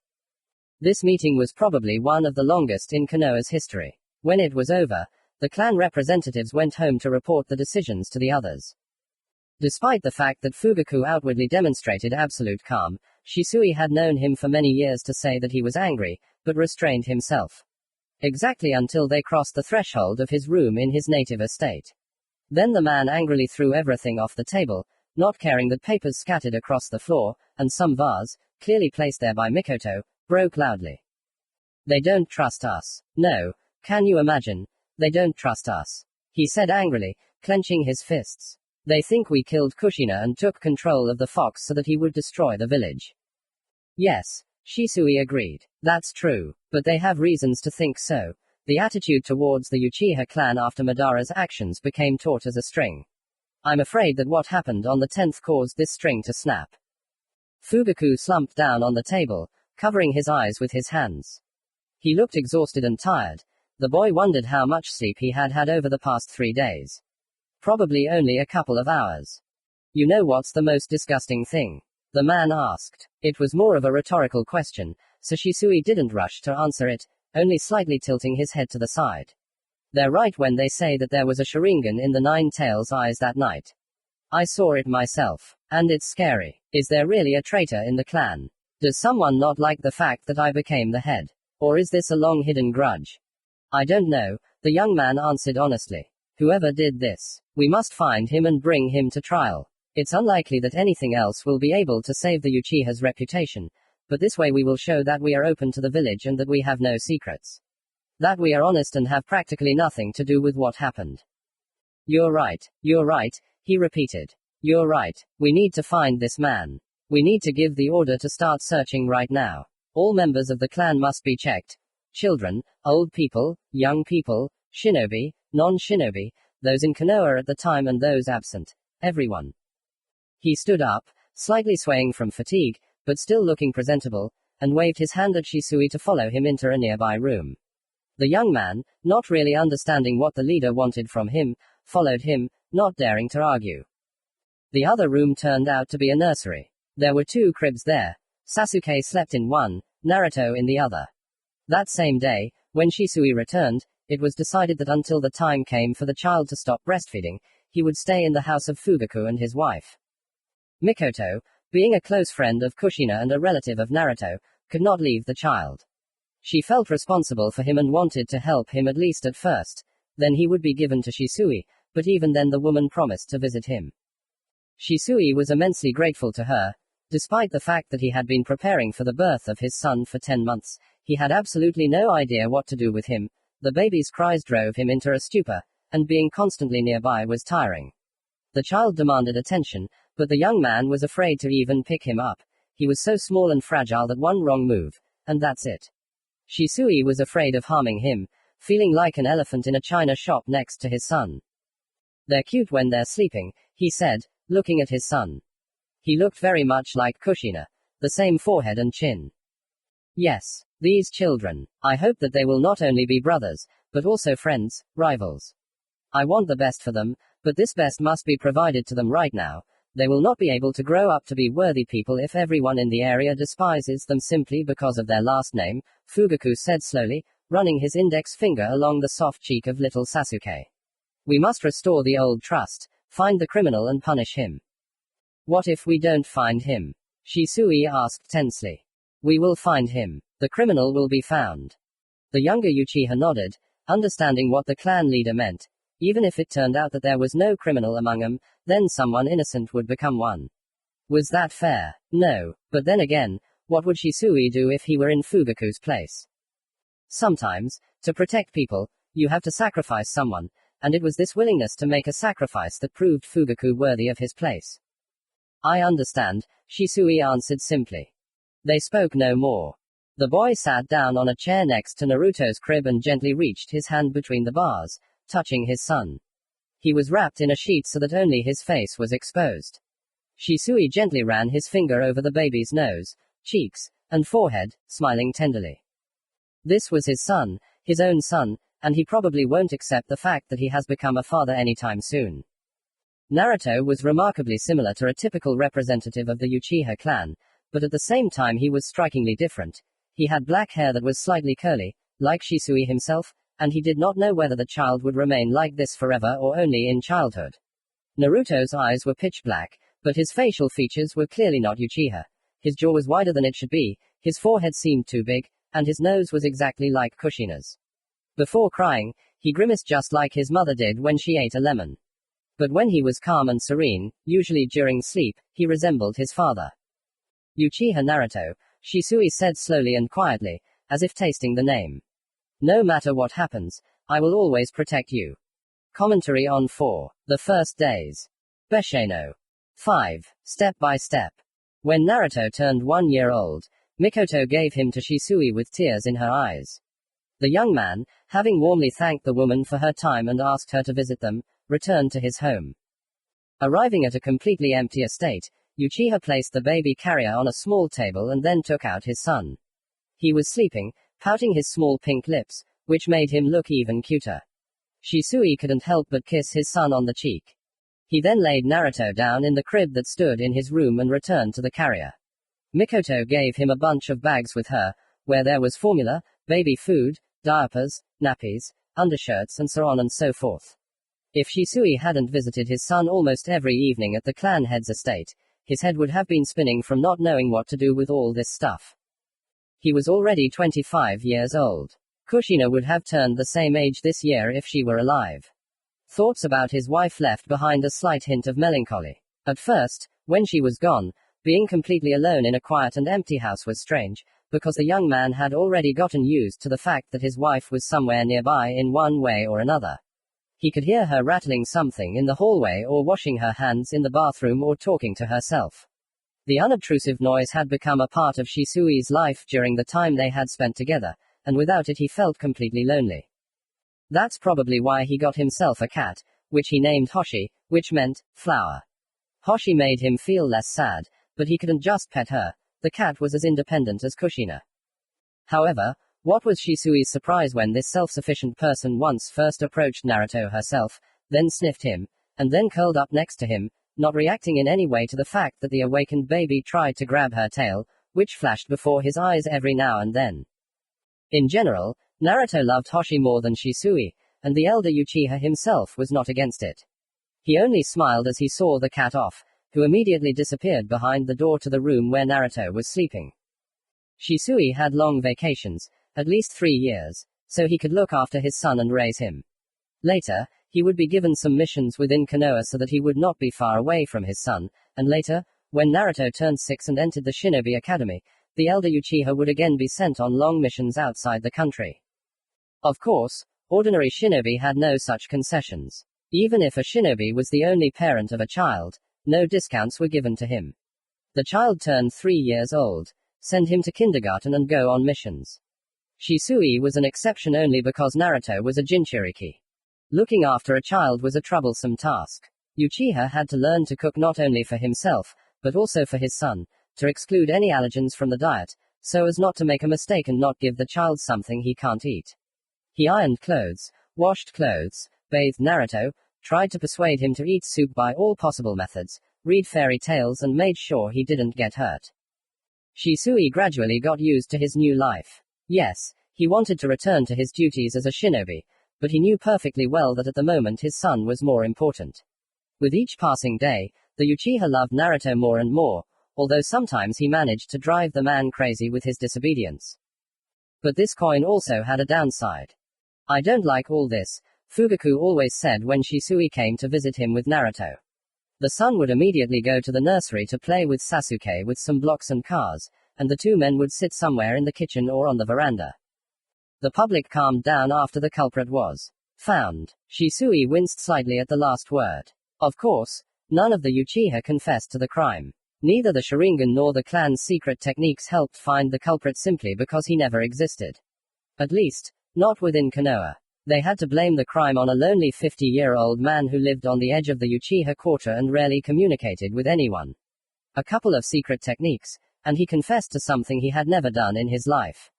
This meeting was probably one of the longest in Konoha's history. When it was over, the clan representatives went home to report the decisions to the others. Despite the fact that Fugaku outwardly demonstrated absolute calm, Shisui had known him for many years to say that he was angry, but restrained himself. Exactly until they crossed the threshold of his room in his native estate. Then the man angrily threw everything off the table, not caring that papers scattered across the floor, and some vase, clearly placed there by Mikoto, broke loudly. They don't trust us. No, can you imagine? They don't trust us. He said angrily, clenching his fists. They think we killed Kushina and took control of the fox so that he would destroy the village. Yes, Shisui agreed. That's true, but they have reasons to think so. The attitude towards the Uchiha clan after Madara's actions became taut as a string. I'm afraid that what happened on the 10th caused this string to snap. Fugaku slumped down on the table, covering his eyes with his hands. He looked exhausted and tired. The boy wondered how much sleep he had had over the past 3 days. Probably only a couple of hours. You know what's the most disgusting thing? The man asked. It was more of a rhetorical question, so Shisui didn't rush to answer it, only slightly tilting his head to the side. They're right when they say that there was a Sharingan in the Nine Tails' eyes that night. I saw it myself. And it's scary. Is there really a traitor in the clan? Does someone not like the fact that I became the head? Or is this a long-hidden grudge? I don't know, the young man answered honestly. Whoever did this, we must find him and bring him to trial. It's unlikely that anything else will be able to save the Uchiha's reputation, but this way we will show that we are open to the village and that we have no secrets. That we are honest and have practically nothing to do with what happened. You're right, he repeated. You're right, we need to find this man. We need to give the order to start searching right now. All members of the clan must be checked. Children, old people, young people, shinobi, non-shinobi, those in Konoha at the time and those absent. Everyone. He stood up, slightly swaying from fatigue, but still looking presentable, and waved his hand at Shisui to follow him into a nearby room. The young man, not really understanding what the leader wanted from him, followed him, not daring to argue. The other room turned out to be a nursery. There were 2 cribs there. Sasuke slept in one, Naruto in the other. That same day, when Shisui returned, it was decided that until the time came for the child to stop breastfeeding, he would stay in the house of Fugaku and his wife. Mikoto, being a close friend of Kushina and a relative of Naruto, could not leave the child. She felt responsible for him and wanted to help him at least at first. Then he would be given to Shisui, but even then the woman promised to visit him. Shisui was immensely grateful to her. Despite the fact that he had been preparing for the birth of his son for 10 months, he had absolutely no idea what to do with him. The baby's cries drove him into a stupor, and being constantly nearby was tiring. The child demanded attention, but the young man was afraid to even pick him up. He was so small and fragile that one wrong move, and that's it. Shisui was afraid of harming him, feeling like an elephant in a china shop next to his son. They're cute when they're sleeping, he said, looking at his son. He looked very much like Kushina, the same forehead and chin. Yes, these children. I hope that they will not only be brothers, but also friends, rivals. I want the best for them, but this best must be provided to them right now. They will not be able to grow up to be worthy people if everyone in the area despises them simply because of their last name, Fugaku said slowly, running his index finger along the soft cheek of little Sasuke. We must restore the old trust, find the criminal and punish him. What if we don't find him? Shisui asked tensely. We will find him. The criminal will be found. The younger Uchiha nodded, understanding what the clan leader meant. Even if it turned out that there was no criminal among them, then someone innocent would become one. Was that fair? No. But then again, what would Shisui do if he were in Fugaku's place? Sometimes, to protect people, you have to sacrifice someone, and it was this willingness to make a sacrifice that proved Fugaku worthy of his place. I understand, Shisui answered simply. They spoke no more. The boy sat down on a chair next to Naruto's crib and gently reached his hand between the bars, touching his son. He was wrapped in a sheet so that only his face was exposed. Shisui gently ran his finger over the baby's nose, cheeks, and forehead, smiling tenderly. This was his son, his own son, and he probably won't accept the fact that he has become a father anytime soon. Naruto was remarkably similar to a typical representative of the Uchiha clan, but at the same time he was strikingly different. He had black hair that was slightly curly, like Shisui himself, and he did not know whether the child would remain like this forever or only in childhood. Naruto's eyes were pitch black, but his facial features were clearly not Uchiha. His jaw was wider than it should be, his forehead seemed too big, and his nose was exactly like Kushina's. Before crying, he grimaced just like his mother did when she ate a lemon. But when he was calm and serene, usually during sleep, he resembled his father. Uchiha Naruto, Shisui said slowly and quietly, as if tasting the name. No matter what happens, I will always protect you. Commentary on 4. The First Days. Besheno. 5. Step by Step. When Naruto turned 1 year old, Mikoto gave him to Shisui with tears in her eyes. The young man, having warmly thanked the woman for her time and asked her to visit them, returned to his home. Arriving at a completely empty estate, Uchiha placed the baby carrier on a small table and then took out his son. He was sleeping, pouting his small pink lips, which made him look even cuter. Shisui couldn't help but kiss his son on the cheek. He then laid Naruto down in the crib that stood in his room and returned to the carrier. Mikoto gave him a bunch of bags with her, where there was formula, baby food, diapers, nappies, undershirts and so on and so forth. If Shisui hadn't visited his son almost every evening at the clan head's estate, his head would have been spinning from not knowing what to do with all this stuff. He was already 25 years old. Kushina would have turned the same age this year if she were alive. Thoughts about his wife left behind a slight hint of melancholy. At first, when she was gone, being completely alone in a quiet and empty house was strange, because the young man had already gotten used to the fact that his wife was somewhere nearby in one way or another. He could hear her rattling something in the hallway or washing her hands in the bathroom or talking to herself. The unobtrusive noise had become a part of Shisui's life during the time they had spent together, and without it he felt completely lonely. That's probably why he got himself a cat, which he named Hoshi, which meant flower. Hoshi made him feel less sad, but he couldn't just pet her. The cat was as independent as Kushina. However, what was Shisui's surprise when this self-sufficient person once first approached Naruto herself, then sniffed him, and then curled up next to him, not reacting in any way to the fact that the awakened baby tried to grab her tail, which flashed before his eyes every now and then. In general, Naruto loved Hoshi more than Shisui, and the elder Uchiha himself was not against it. He only smiled as he saw the cat off, who immediately disappeared behind the door to the room where Naruto was sleeping. Shisui had long vacations, at least 3 years, so he could look after his son and raise him. Later, he would be given some missions within Konoha so that he would not be far away from his son, and later, when Naruto turned 6 and entered the Shinobi Academy, the elder Uchiha would again be sent on long missions outside the country. Of course, ordinary shinobi had no such concessions. Even if a shinobi was the only parent of a child, no discounts were given to him. The child turned 3 years old, send him to kindergarten and go on missions. Shisui was an exception only because Naruto was a Jinchuriki. Looking after a child was a troublesome task. Uchiha had to learn to cook not only for himself, but also for his son, to exclude any allergens from the diet, so as not to make a mistake and not give the child something he can't eat. He ironed clothes, washed clothes, bathed Naruto, tried to persuade him to eat soup by all possible methods, read fairy tales, and made sure he didn't get hurt. Shisui gradually got used to his new life. Yes, he wanted to return to his duties as a shinobi, but he knew perfectly well that at the moment his son was more important. With each passing day, the Uchiha loved Naruto more and more, although sometimes he managed to drive the man crazy with his disobedience. But this coin also had a downside. "I don't like all this," Fugaku always said when Shisui came to visit him with Naruto. The son would immediately go to the nursery to play with Sasuke with some blocks and cars, and the two men would sit somewhere in the kitchen or on the veranda. The public calmed down after the culprit was found. Shisui winced slightly at the last word. Of course, none of the Uchiha confessed to the crime. Neither the Sharingan nor the clan's secret techniques helped find the culprit simply because he never existed. At least, not within Konoha. They had to blame the crime on a lonely 50-year-old man who lived on the edge of the Uchiha quarter and rarely communicated with anyone. A couple of secret techniques, and he confessed to something he had never done in his life.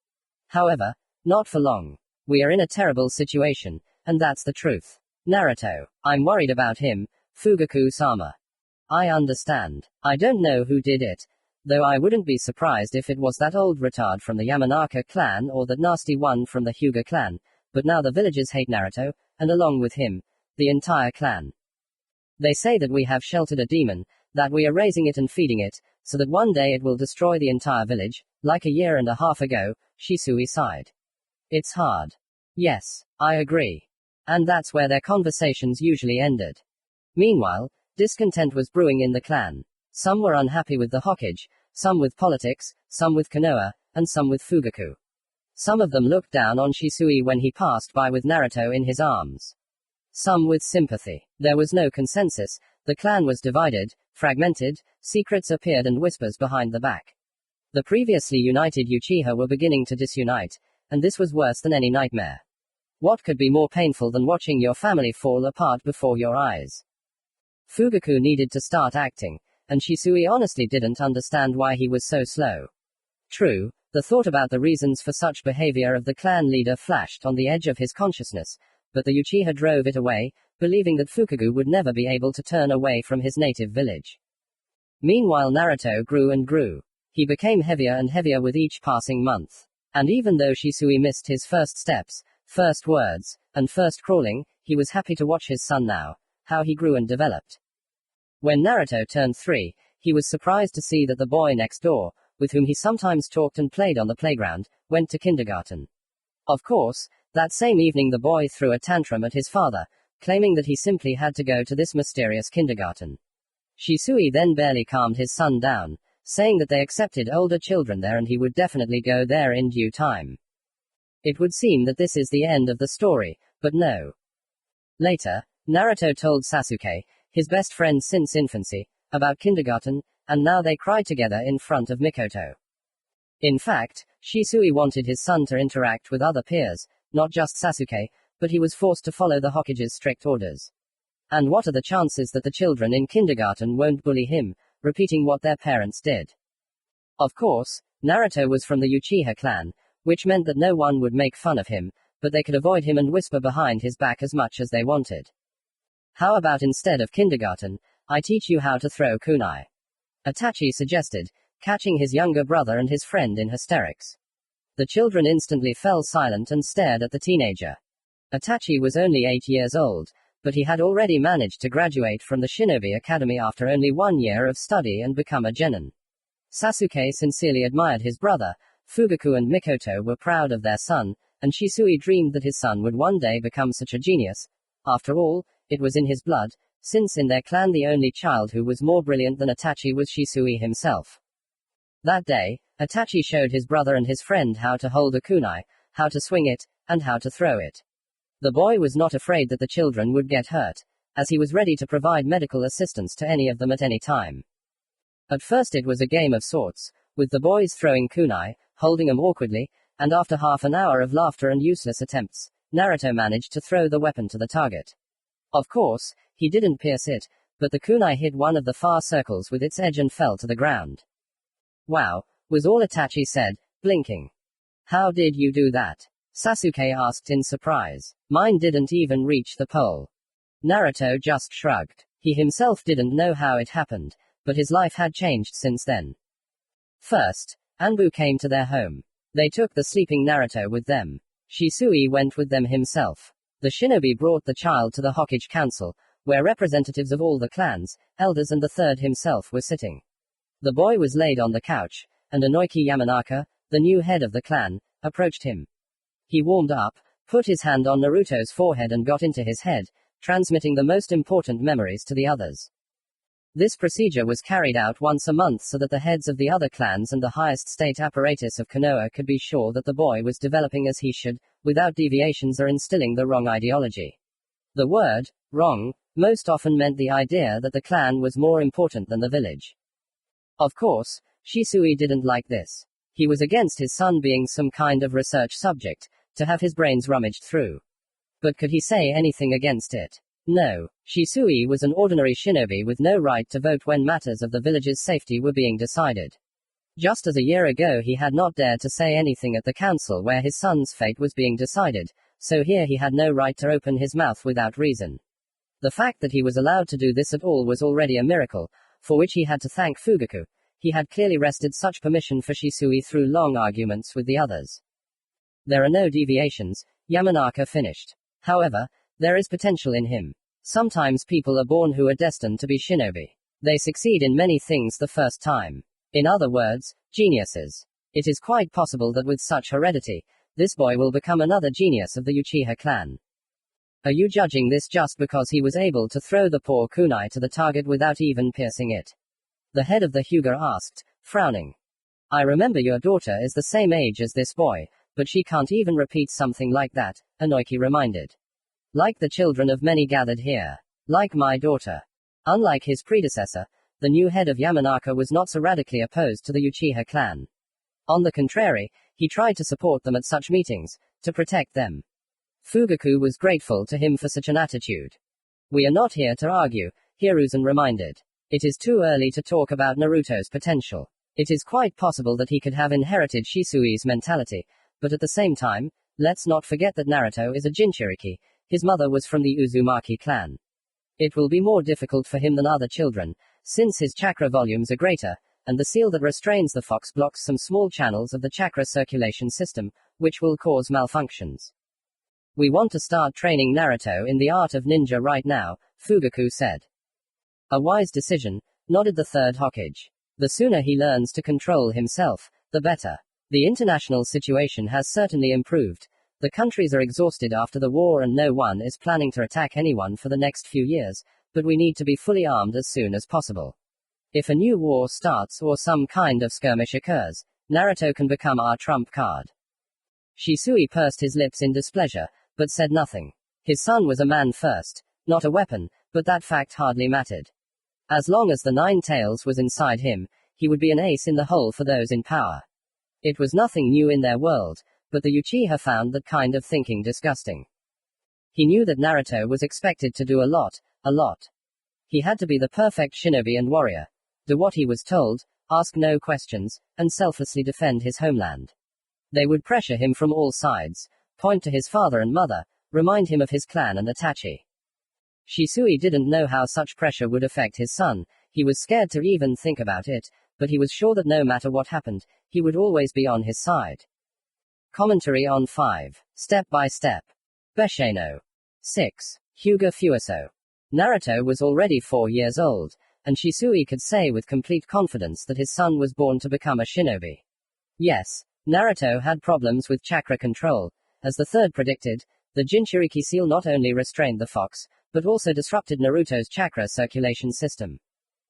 However, not for long. "We are in a terrible situation, and that's the truth. Naruto. I'm worried about him, Fugaku-sama. I understand. I don't know who did it, though I wouldn't be surprised if it was that old retard from the Yamanaka clan or that nasty one from the Hyuga clan, but now the villagers hate Naruto, and along with him, the entire clan. They say that we have sheltered a demon, that we are raising it and feeding it, so that one day it will destroy the entire village, like a year and a half ago." Shisui sighed. "It's hard. Yes, I agree." And that's where their conversations usually ended. Meanwhile, discontent was brewing in the clan. Some were unhappy with the Hokage, some with politics, some with Konoha, and some with Fugaku. Some of them looked down on Shisui when he passed by with Naruto in his arms. Some with sympathy. There was no consensus, the clan was divided, fragmented, secrets appeared and whispers behind the back. The previously united Uchiha were beginning to disunite, and this was worse than any nightmare. What could be more painful than watching your family fall apart before your eyes? Fugaku needed to start acting, and Shisui honestly didn't understand why he was so slow. True, the thought about the reasons for such behavior of the clan leader flashed on the edge of his consciousness, but the Uchiha drove it away, believing that Fugaku would never be able to turn away from his native village. Meanwhile, Naruto grew and grew. He became heavier and heavier with each passing month. And even though Shisui missed his first steps, first words, and first crawling, he was happy to watch his son now, how he grew and developed. When Naruto turned 3, he was surprised to see that the boy next door, with whom he sometimes talked and played on the playground, went to kindergarten. Of course, that same evening the boy threw a tantrum at his father, claiming that he simply had to go to this mysterious kindergarten. Shisui then barely calmed his son down, saying that they accepted older children there and he would definitely go there in due time. It would seem that this is the end of the story, but no. Later, Naruto told Sasuke, his best friend since infancy, about kindergarten, and now they cried together in front of Mikoto. In fact, Shisui wanted his son to interact with other peers, not just Sasuke, but he was forced to follow the Hokage's strict orders. And what are the chances that the children in kindergarten won't bully him, repeating what their parents did? Of course, Naruto was from the Uchiha clan, which meant that no one would make fun of him, but they could avoid him and whisper behind his back as much as they wanted. "How about instead of kindergarten, I teach you how to throw kunai?" Itachi suggested, catching his younger brother and his friend in hysterics. The children instantly fell silent and stared at the teenager. Itachi was only 8 years old, but he had already managed to graduate from the Shinobi Academy after only 1 year of study and become a genin. Sasuke sincerely admired his brother, Fugaku and Mikoto were proud of their son, and Shisui dreamed that his son would one day become such a genius. After all, it was in his blood, since in their clan the only child who was more brilliant than Itachi was Shisui himself. That day, Itachi showed his brother and his friend how to hold a kunai, how to swing it, and how to throw it. The boy was not afraid that the children would get hurt, as he was ready to provide medical assistance to any of them at any time. At first it was a game of sorts, with the boys throwing kunai, holding them awkwardly, and after half an hour of laughter and useless attempts, Naruto managed to throw the weapon to the target. Of course, he didn't pierce it, But the kunai hit one of the far circles with its edge and fell to the ground. Wow, was all Itachi said, blinking. How did you do that? Sasuke asked in surprise. Mine didn't even reach the pole. Naruto just shrugged. He himself didn't know how it happened, but his life had changed since then. First, Anbu came to their home. They took the sleeping Naruto with them. Shisui went with them himself. The shinobi brought the child to the Hokage Council, where representatives of all the clans, elders and the third himself were sitting. The boy was laid on the couch, and Inoki Yamanaka, the new head of the clan, approached him. He warmed up, put his hand on Naruto's forehead and got into his head, transmitting the most important memories to the others. This procedure was carried out once a month so that the heads of the other clans and the highest state apparatus of Konoha could be sure that the boy was developing as he should, without deviations or instilling the wrong ideology. The word, wrong, most often meant the idea that the clan was more important than the village. Of course, Shisui didn't like this. He was against his son being some kind of research subject, to have his brains rummaged through. But could he say anything against it? No. Shisui was an ordinary shinobi with no right to vote when matters of the village's safety were being decided. Just as a year ago he had not dared to say anything at the council where his son's fate was being decided, so here he had no right to open his mouth without reason. The fact that he was allowed to do this at all was already a miracle, for which he had to thank Fugaku. He had clearly wrested such permission for Shisui through long arguments with the others. There are no deviations, Yamanaka finished. However, there is potential in him. Sometimes people are born who are destined to be shinobi. They succeed in many things the first time. In other words, geniuses. It is quite possible that with such heredity, this boy will become another genius of the Uchiha clan. Are you judging this just because he was able to throw the poor kunai to the target without even piercing it? The head of the Hyuga asked, frowning. I remember your daughter is the same age as this boy, but she can't even repeat something like that, Inoki reminded. Like the children of many gathered here. Like my daughter. Unlike his predecessor, the new head of Yamanaka was not so radically opposed to the Uchiha clan. On the contrary, he tried to support them at such meetings, to protect them. Fugaku was grateful to him for such an attitude. We are not here to argue, Hiruzen reminded. It is too early to talk about Naruto's potential. It is quite possible that he could have inherited Shisui's mentality, but at the same time, let's not forget that Naruto is a Jinchuriki. His mother was from the Uzumaki clan. It will be more difficult for him than other children, since his chakra volumes are greater, and the seal that restrains the fox blocks some small channels of the chakra circulation system, which will cause malfunctions. We want to start training Naruto in the art of ninja right now, Fugaku said. A wise decision, nodded the third Hokage. The sooner he learns to control himself, the better. The international situation has certainly improved. The countries are exhausted after the war and no one is planning to attack anyone for the next few years, but we need to be fully armed as soon as possible. If a new war starts or some kind of skirmish occurs, Naruto can become our trump card. Shisui pursed his lips in displeasure, but said nothing. His son was a man first, not a weapon, but that fact hardly mattered. As long as the nine tails was inside him, he would be an ace in the hole for those in power. It was nothing new in their world, but the Uchiha found that kind of thinking disgusting. He knew that Naruto was expected to do a lot. He had to be the perfect shinobi and warrior. Do what he was told, ask no questions, and selflessly defend his homeland. They would pressure him from all sides, point to his father and mother, remind him of his clan and Itachi. Shisui didn't know how such pressure would affect his son. He was scared to even think about it, but he was sure that no matter what happened, he would always be on his side. Commentary on 5. Step by Step. Besheno. 6. Hyuga Fueso. Naruto was already 4 years old, and Shisui could say with complete confidence that his son was born to become a shinobi. Yes, Naruto had problems with chakra control. As the third predicted, the Jinchuriki seal not only restrained the fox, but also disrupted Naruto's chakra circulation system.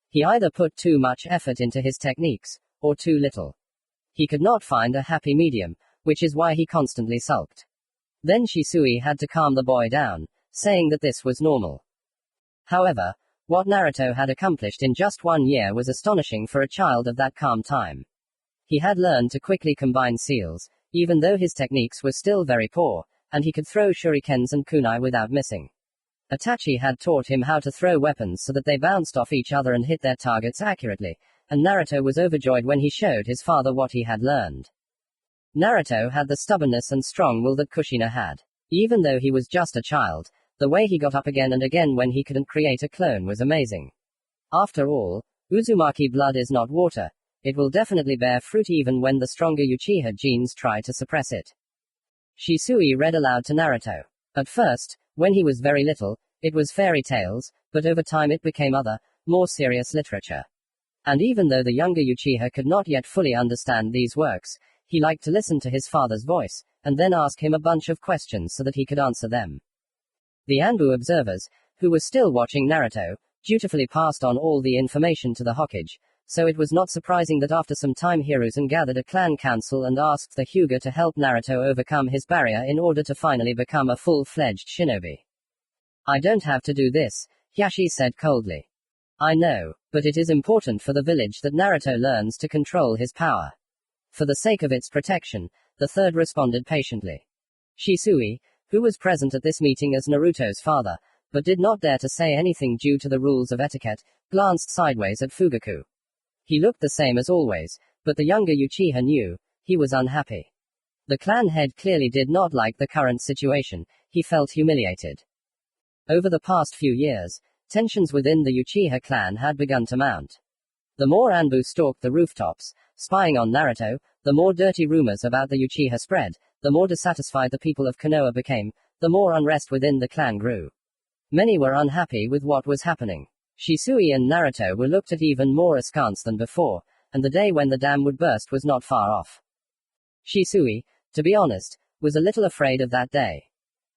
He either put too much effort into his techniques, or too little. He could not find a happy medium, which is why he constantly sulked. Then Shisui had to calm the boy down, saying that this was normal. However, what Naruto had accomplished in just 1 year was astonishing for a child of that calm time. He had learned to quickly combine seals, even though his techniques were still very poor, and he could throw shurikens and kunai without missing. Itachi had taught him how to throw weapons so that they bounced off each other and hit their targets accurately, and Naruto was overjoyed when he showed his father what he had learned. Naruto had the stubbornness and strong will that Kushina had. Even though he was just a child, the way he got up again and again when he couldn't create a clone was amazing. After all, Uzumaki blood is not water. It will definitely bear fruit even when the stronger Uchiha genes try to suppress it. Shisui read aloud to Naruto. At first, when he was very little, it was fairy tales, but over time it became other, more serious literature. And even though the younger Uchiha could not yet fully understand these works, he liked to listen to his father's voice, and then ask him a bunch of questions so that he could answer them. The Anbu observers, who were still watching Naruto, dutifully passed on all the information to the Hokage, so it was not surprising that after some time Hiruzen gathered a clan council and asked the Hyuga to help Naruto overcome his barrier in order to finally become a full-fledged shinobi. I don't have to do this, Hyashi said coldly. I know, but it is important for the village that Naruto learns to control his power. For the sake of its protection, the third responded patiently. Shisui, who was present at this meeting as Naruto's father, but did not dare to say anything due to the rules of etiquette, glanced sideways at Fugaku. He looked the same as always, but the younger Uchiha knew, he was unhappy. The clan head clearly did not like the current situation, he felt humiliated. Over the past few years, tensions within the Uchiha clan had begun to mount. The more Anbu stalked the rooftops, spying on Naruto, the more dirty rumors about the Uchiha spread, the more dissatisfied the people of Konoha became, the more unrest within the clan grew. Many were unhappy with what was happening. Shisui and Naruto were looked at even more askance than before, and the day when the dam would burst was not far off. Shisui, to be honest, was a little afraid of that day.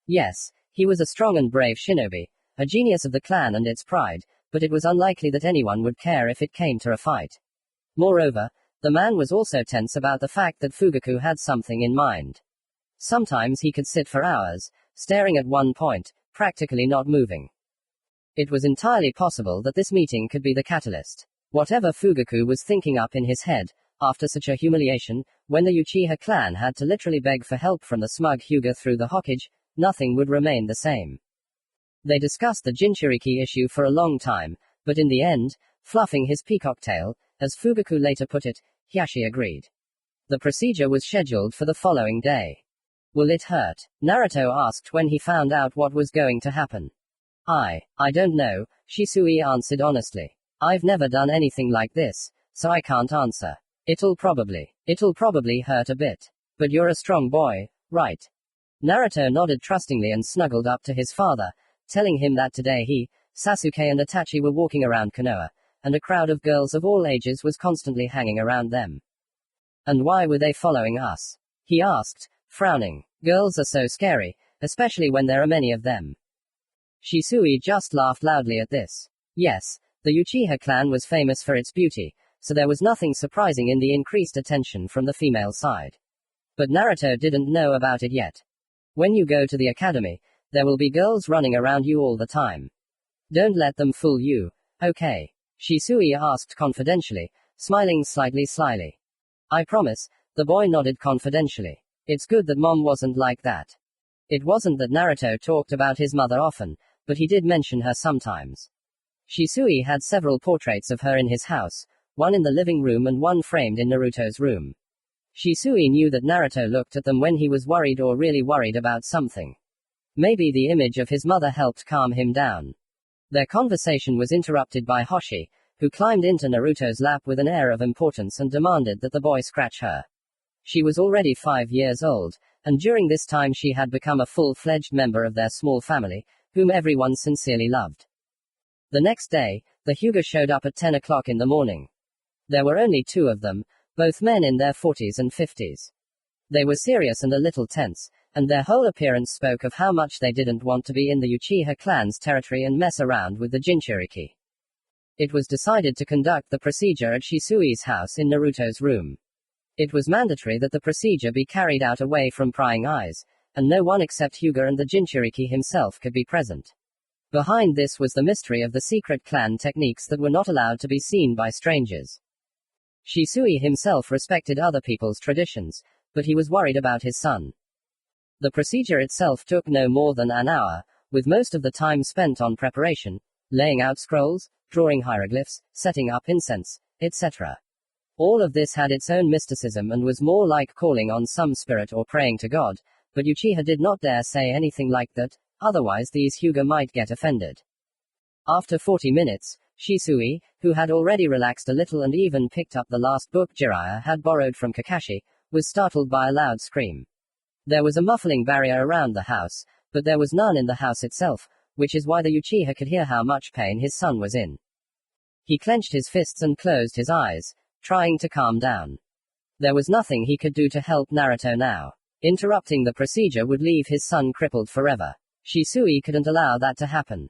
Yes, he was a strong and brave shinobi, a genius of the clan and its pride, but it was unlikely that anyone would care if it came to a fight. Moreover, the man was also tense about the fact that Fugaku had something in mind. Sometimes he could sit for hours, staring at one point, practically not moving. It was entirely possible that this meeting could be the catalyst. Whatever Fugaku was thinking up in his head, after such a humiliation, when the Uchiha clan had to literally beg for help from the smug Hyuga through the Hokage, nothing would remain the same. They discussed the Jinchuriki issue for a long time, but in the end, fluffing his peacock tail, as Fugaku later put it, Hyashi agreed. The procedure was scheduled for the following day. Will it hurt? Naruto asked when he found out what was going to happen. I don't know, Shisui answered honestly. I've never done anything like this, so I can't answer. It'll probably hurt a bit. But you're a strong boy, right? Naruto nodded trustingly and snuggled up to his father, telling him that today he, Sasuke and Itachi were walking around Konoha, and a crowd of girls of all ages was constantly hanging around them. And why were they following us? He asked, frowning. Girls are so scary, especially when there are many of them. Shisui just laughed loudly at this. Yes, the Uchiha clan was famous for its beauty, so there was nothing surprising in the increased attention from the female side. But Naruto didn't know about it yet. When you go to the academy, there will be girls running around you all the time. Don't let them fool you, okay? Shisui asked confidentially, smiling slightly slyly. I promise, the boy nodded confidentially. It's good that mom wasn't like that. It wasn't that Naruto talked about his mother often, but he did mention her sometimes. Shisui had several portraits of her in his house, one in the living room and one framed in Naruto's room. Shisui knew that Naruto looked at them when he was worried or really worried about something. Maybe the image of his mother helped calm him down. Their conversation was interrupted by Hoshi, who climbed into Naruto's lap with an air of importance and demanded that the boy scratch her. She was already 5 years old, and during this time she had become a full-fledged member of their small family, whom everyone sincerely loved. The next day, the Hyuga showed up at 10 o'clock in the morning. There were only 2 of them, both men in their 40s and 50s. They were serious and a little tense, and their whole appearance spoke of how much they didn't want to be in the Uchiha clan's territory and mess around with the Jinchuriki. It was decided to conduct the procedure at Shisui's house in Naruto's room. It was mandatory that the procedure be carried out away from prying eyes, and no one except Hyuga and the Jinchuriki himself could be present. Behind this was the mystery of the secret clan techniques that were not allowed to be seen by strangers. Shisui himself respected other people's traditions, but he was worried about his son. The procedure itself took no more than an hour, with most of the time spent on preparation, laying out scrolls, drawing hieroglyphs, setting up incense, etc. All of this had its own mysticism and was more like calling on some spirit or praying to God, but Uchiha did not dare say anything like that, otherwise these Hyuga might get offended. After 40 minutes, Shisui, who had already relaxed a little and even picked up the last book Jiraiya had borrowed from Kakashi, was startled by a loud scream. There was a muffling barrier around the house, but there was none in the house itself, which is why the Uchiha could hear how much pain his son was in. He clenched his fists and closed his eyes, trying to calm down. There was nothing he could do to help Naruto now. Interrupting the procedure would leave his son crippled forever. Shisui couldn't allow that to happen.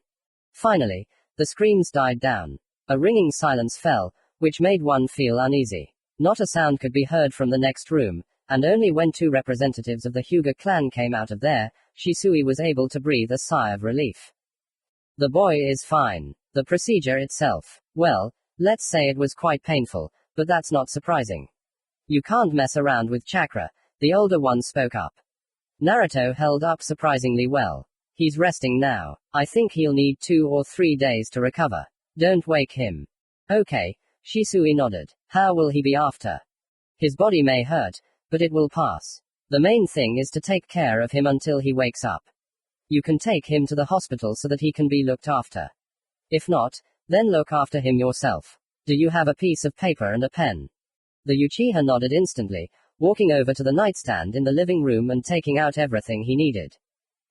Finally, the screams died down. A ringing silence fell, which made one feel uneasy. Not a sound could be heard from the next room, and only when 2 representatives of the Hyuga clan came out of there, Shisui was able to breathe a sigh of relief. The boy is fine. The procedure itself, well, let's say it was quite painful, but that's not surprising. You can't mess around with chakra, the older one spoke up. Naruto held up surprisingly well. He's resting now. I think he'll need 2 or 3 days to recover. Don't wake him. Okay, Shisui nodded. How will he be after? His body may hurt, but it will pass. The main thing is to take care of him until he wakes up. You can take him to the hospital so that he can be looked after. If not, then look after him yourself. Do you have a piece of paper and a pen? The Uchiha nodded instantly, walking over to the nightstand in the living room and taking out everything he needed.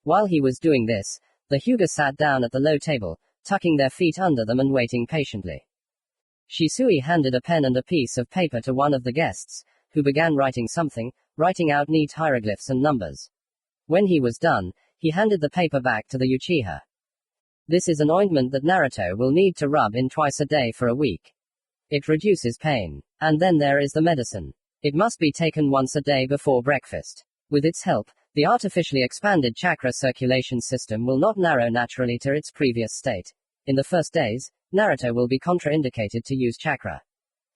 While he was doing this, the Hyuga sat down at the low table, tucking their feet under them and waiting patiently. Shisui handed a pen and a piece of paper to one of the guests, who began writing something, writing out neat hieroglyphs and numbers. When he was done, he handed the paper back to the Uchiha. This is an ointment that Naruto will need to rub in twice a day for a week. It reduces pain. And then there is the medicine. It must be taken once a day before breakfast. With its help, the artificially expanded chakra circulation system will not narrow naturally to its previous state. In the first days, Naruto will be contraindicated to use chakra.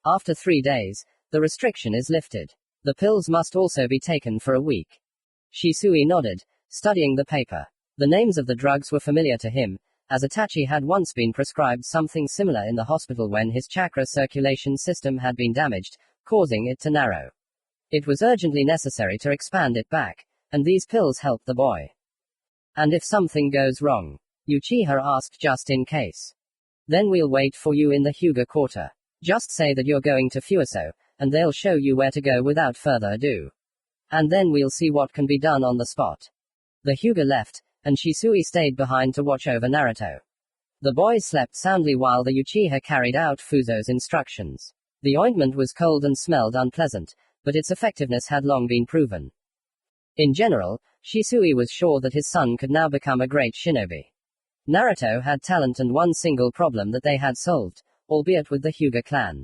After 3 days, the restriction is lifted. The pills must also be taken for a week. Shisui nodded, studying the paper. The names of the drugs were familiar to him, as Itachi had once been prescribed something similar in the hospital when his chakra circulation system had been damaged, causing it to narrow. It was urgently necessary to expand it back, and these pills helped the boy. And if something goes wrong? Uchiha asked just in case. Then we'll wait for you in the Hyuga quarter. Just say that you're going to Fuso, and they'll show you where to go without further ado. And then we'll see what can be done on the spot. The Hyuga left, and Shisui stayed behind to watch over Naruto. The boys slept soundly while the Uchiha carried out Fuso's instructions. The ointment was cold and smelled unpleasant, but its effectiveness had long been proven. In general, Shisui was sure that his son could now become a great shinobi. Naruto had talent and one single problem that they had solved, albeit with the Hyuga clan.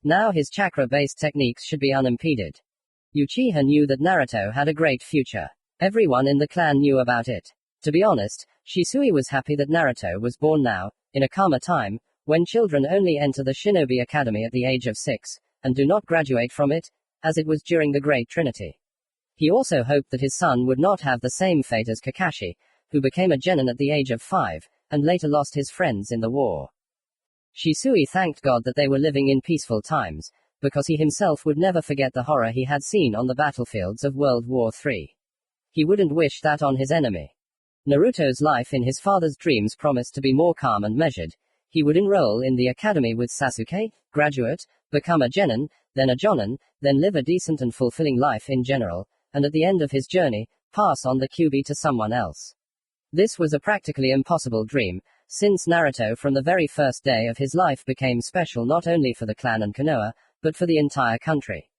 Now his chakra-based techniques should be unimpeded. Uchiha knew that Naruto had a great future. Everyone in the clan knew about it. To be honest, Shisui was happy that Naruto was born now, in a calmer time, when children only enter the Shinobi Academy at the age of 6, and do not graduate from it, as it was during the Great Trinity. He also hoped that his son would not have the same fate as Kakashi, who became a genin at the age of 5, and later lost his friends in the war. Shisui thanked God that they were living in peaceful times, because he himself would never forget the horror he had seen on the battlefields of World War III. He wouldn't wish that on his enemy. Naruto's life in his father's dreams promised to be more calm and measured. He would enroll in the academy with Sasuke, graduate, become a genin, then a jonin, then live a decent and fulfilling life in general, and at the end of his journey, pass on the kyubi to someone else. This was a practically impossible dream, since Naruto from the very first day of his life became special not only for the clan and Konoha, but for the entire country.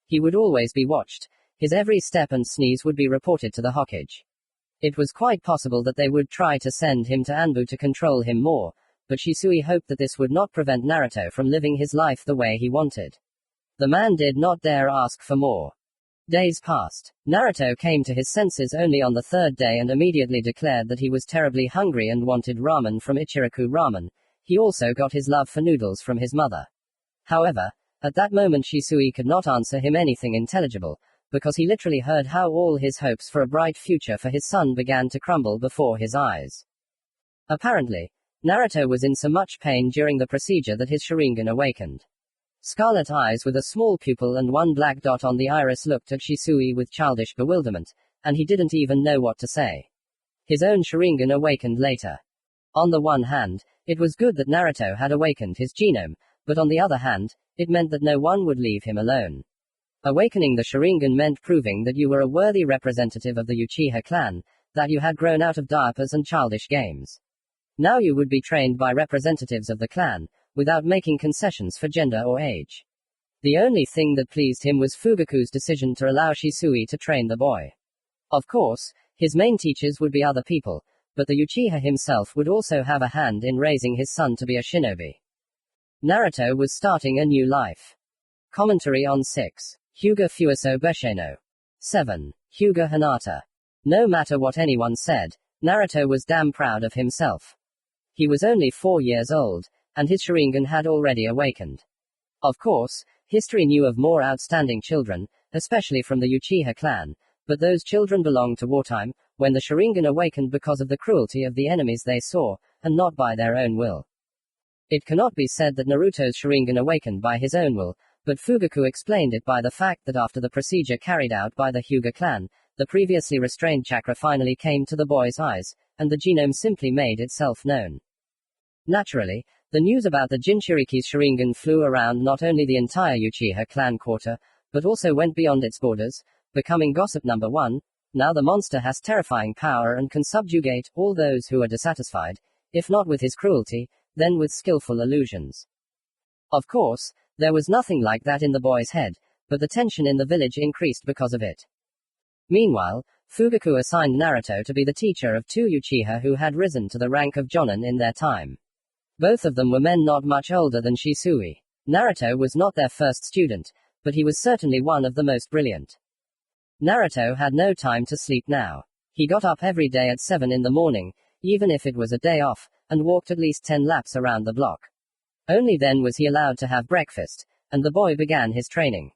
He would always be watched. His every step and sneeze would be reported to the Hokage. It was quite possible that they would try to send him to Anbu to control him more, but Shisui hoped that this would not prevent Naruto from living his life the way he wanted. The man did not dare ask for more. Days passed. Naruto came to his senses only on the 3rd day and immediately declared that he was terribly hungry and wanted ramen from Ichiraku Ramen. He also got his love for noodles from his mother. However, at that moment Shisui could not answer him anything intelligible, because he literally heard how all his hopes for a bright future for his son began to crumble before his eyes. Apparently, Naruto was in so much pain during the procedure that his Sharingan awakened. Scarlet eyes with a small pupil and one black dot on the iris looked at Shisui with childish bewilderment, and he didn't even know what to say. His own Sharingan awakened later. On the one hand, it was good that Naruto had awakened his genome, but on the other hand, it meant that no one would leave him alone. Awakening the Sharingan meant proving that you were a worthy representative of the Uchiha clan, that you had grown out of diapers and childish games. Now you would be trained by representatives of the clan, without making concessions for gender or age. The only thing that pleased him was Fugaku's decision to allow Shisui to train the boy. Of course, his main teachers would be other people, but the Uchiha himself would also have a hand in raising his son to be a shinobi. Naruto was starting a new life. Commentary on 6. Hyuga Fuiso Besheno. 7. Hyuga Hinata. No matter what anyone said, Naruto was damn proud of himself. He was only 4 years old, and his Sharingan had already awakened. Of course, history knew of more outstanding children, especially from the Uchiha clan, but those children belonged to wartime, when the Sharingan awakened because of the cruelty of the enemies they saw, and not by their own will. It cannot be said that Naruto's Sharingan awakened by his own will, but Fugaku explained it by the fact that after the procedure carried out by the Hyuga clan, the previously restrained chakra finally came to the boy's eyes, and the genome simply made itself known. Naturally, the news about the Jinchuriki's Sharingan flew around not only the entire Uchiha clan quarter, but also went beyond its borders, becoming gossip number 1. Now the monster has terrifying power and can subjugate all those who are dissatisfied, if not with his cruelty, then with skillful illusions. Of course, there was nothing like that in the boy's head, but the tension in the village increased because of it. Meanwhile, Fugaku assigned Naruto to be the teacher of 2 Uchiha who had risen to the rank of Jonin in their time. Both of them were men not much older than Shisui. Naruto was not their first student, but he was certainly one of the most brilliant. Naruto had no time to sleep now. He got up every day at 7 in the morning, even if it was a day off, and walked at least 10 laps around the block. Only then was he allowed to have breakfast, and the boy began his training.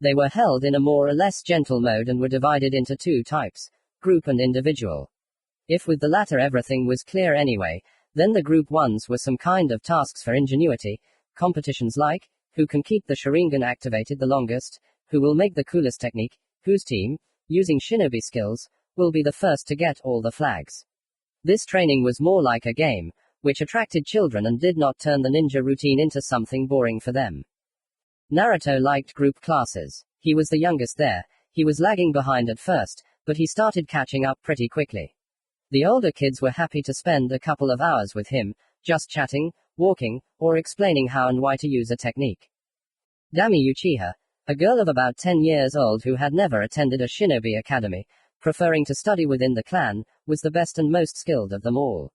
They were held in a more or less gentle mode and were divided into 2 types, group and individual. If with the latter everything was clear anyway, then the group ones were some kind of tasks for ingenuity, competitions like, who can keep the Sharingan activated the longest, who will make the coolest technique, whose team, using shinobi skills, will be the first to get all the flags. This training was more like a game, which attracted children and did not turn the ninja routine into something boring for them. Naruto liked group classes. He was the youngest there, he was lagging behind at first, but he started catching up pretty quickly. The older kids were happy to spend a couple of hours with him, just chatting, walking, or explaining how and why to use a technique. Dami Uchiha, a girl of about 10 years old who had never attended a shinobi academy, preferring to study within the clan, was the best and most skilled of them all.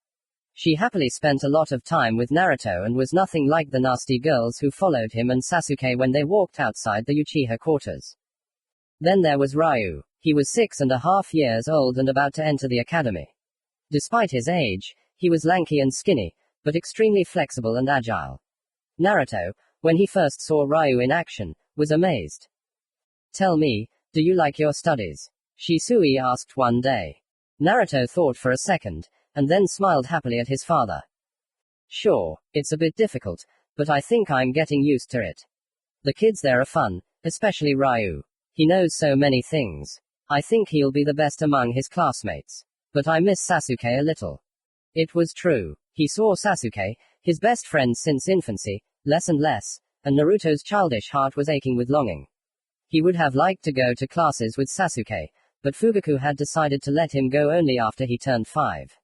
She happily spent a lot of time with Naruto and was nothing like the nasty girls who followed him and Sasuke when they walked outside the Uchiha quarters. Then there was Ryu. He was 6.5 years old and about to enter the academy. Despite his age, he was lanky and skinny, but extremely flexible and agile. Naruto, when he first saw Ryu in action, was amazed. "Tell me, do you like your studies?" Shisui asked one day. Naruto thought for a second, and then smiled happily at his father. "Sure, it's a bit difficult, but I think I'm getting used to it. The kids there are fun, especially Ryu. He knows so many things. I think he'll be the best among his classmates. But I miss Sasuke a little." It was true. He saw Sasuke, his best friend since infancy, less and less, and Naruto's childish heart was aching with longing. He would have liked to go to classes with Sasuke, but Fugaku had decided to let him go only after he turned 5.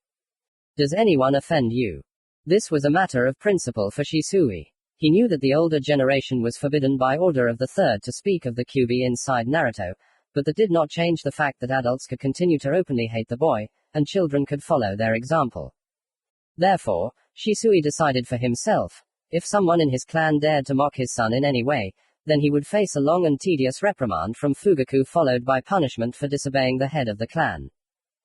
"Does anyone offend you?" This was a matter of principle for Shisui. He knew that the older generation was forbidden by order of the third to speak of the QB inside Naruto, but that did not change the fact that adults could continue to openly hate the boy, and children could follow their example. Therefore, Shisui decided for himself, if someone in his clan dared to mock his son in any way, then he would face a long and tedious reprimand from Fugaku followed by punishment for disobeying the head of the clan.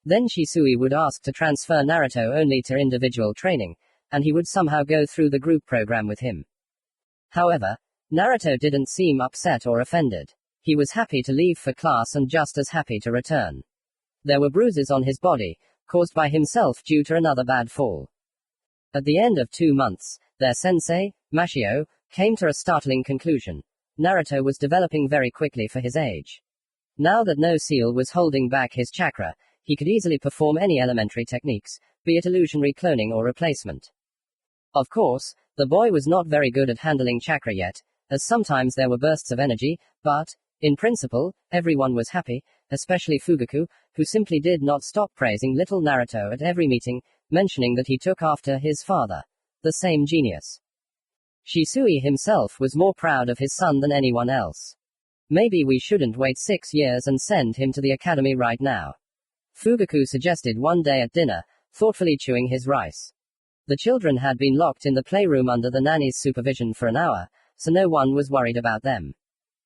Then Shisui would ask to transfer Naruto only to individual training, and he would somehow go through the group program with him. However, Naruto didn't seem upset or offended. He was happy to leave for class and just as happy to return. There were bruises on his body, caused by himself due to another bad fall. At the end of 2 months, their sensei, Mashio, came to a startling conclusion. Naruto was developing very quickly for his age. Now that no seal was holding back his chakra, he could easily perform any elementary techniques, be it illusionary cloning or replacement. Of course, the boy was not very good at handling chakra yet, as sometimes there were bursts of energy, but, in principle, everyone was happy, especially Fugaku, who simply did not stop praising little Naruto at every meeting, mentioning that he took after his father. The same genius. Shisui himself was more proud of his son than anyone else. Maybe we shouldn't wait 6 years and send him to the academy right now. Fugaku suggested one day at dinner, thoughtfully chewing his rice. The children had been locked in the playroom under the nanny's supervision for an hour, so no one was worried about them.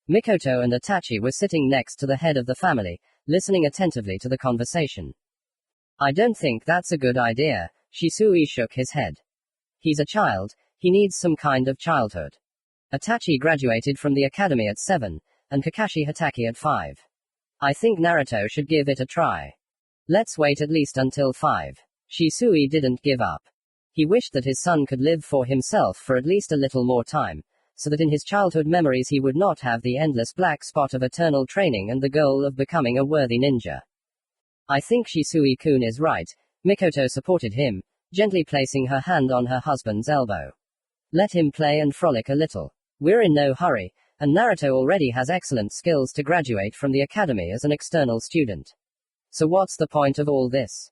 Mikoto and Itachi were sitting next to the head of the family, listening attentively to the conversation. I don't think that's a good idea, Shisui shook his head. He's a child, he needs some kind of childhood. Itachi graduated from the academy at 7, and Kakashi Hatake at 5. I think Naruto should give it a try. Let's wait at least until 5. Shisui didn't give up. He wished that his son could live for himself for at least a little more time, so that in his childhood memories he would not have the endless black spot of eternal training and the goal of becoming a worthy ninja. I think Shisui-kun is right, Mikoto supported him, gently placing her hand on her husband's elbow. Let him play and frolic a little. We're in no hurry, and Naruto already has excellent skills to graduate from the academy as an external student. So what's the point of all this?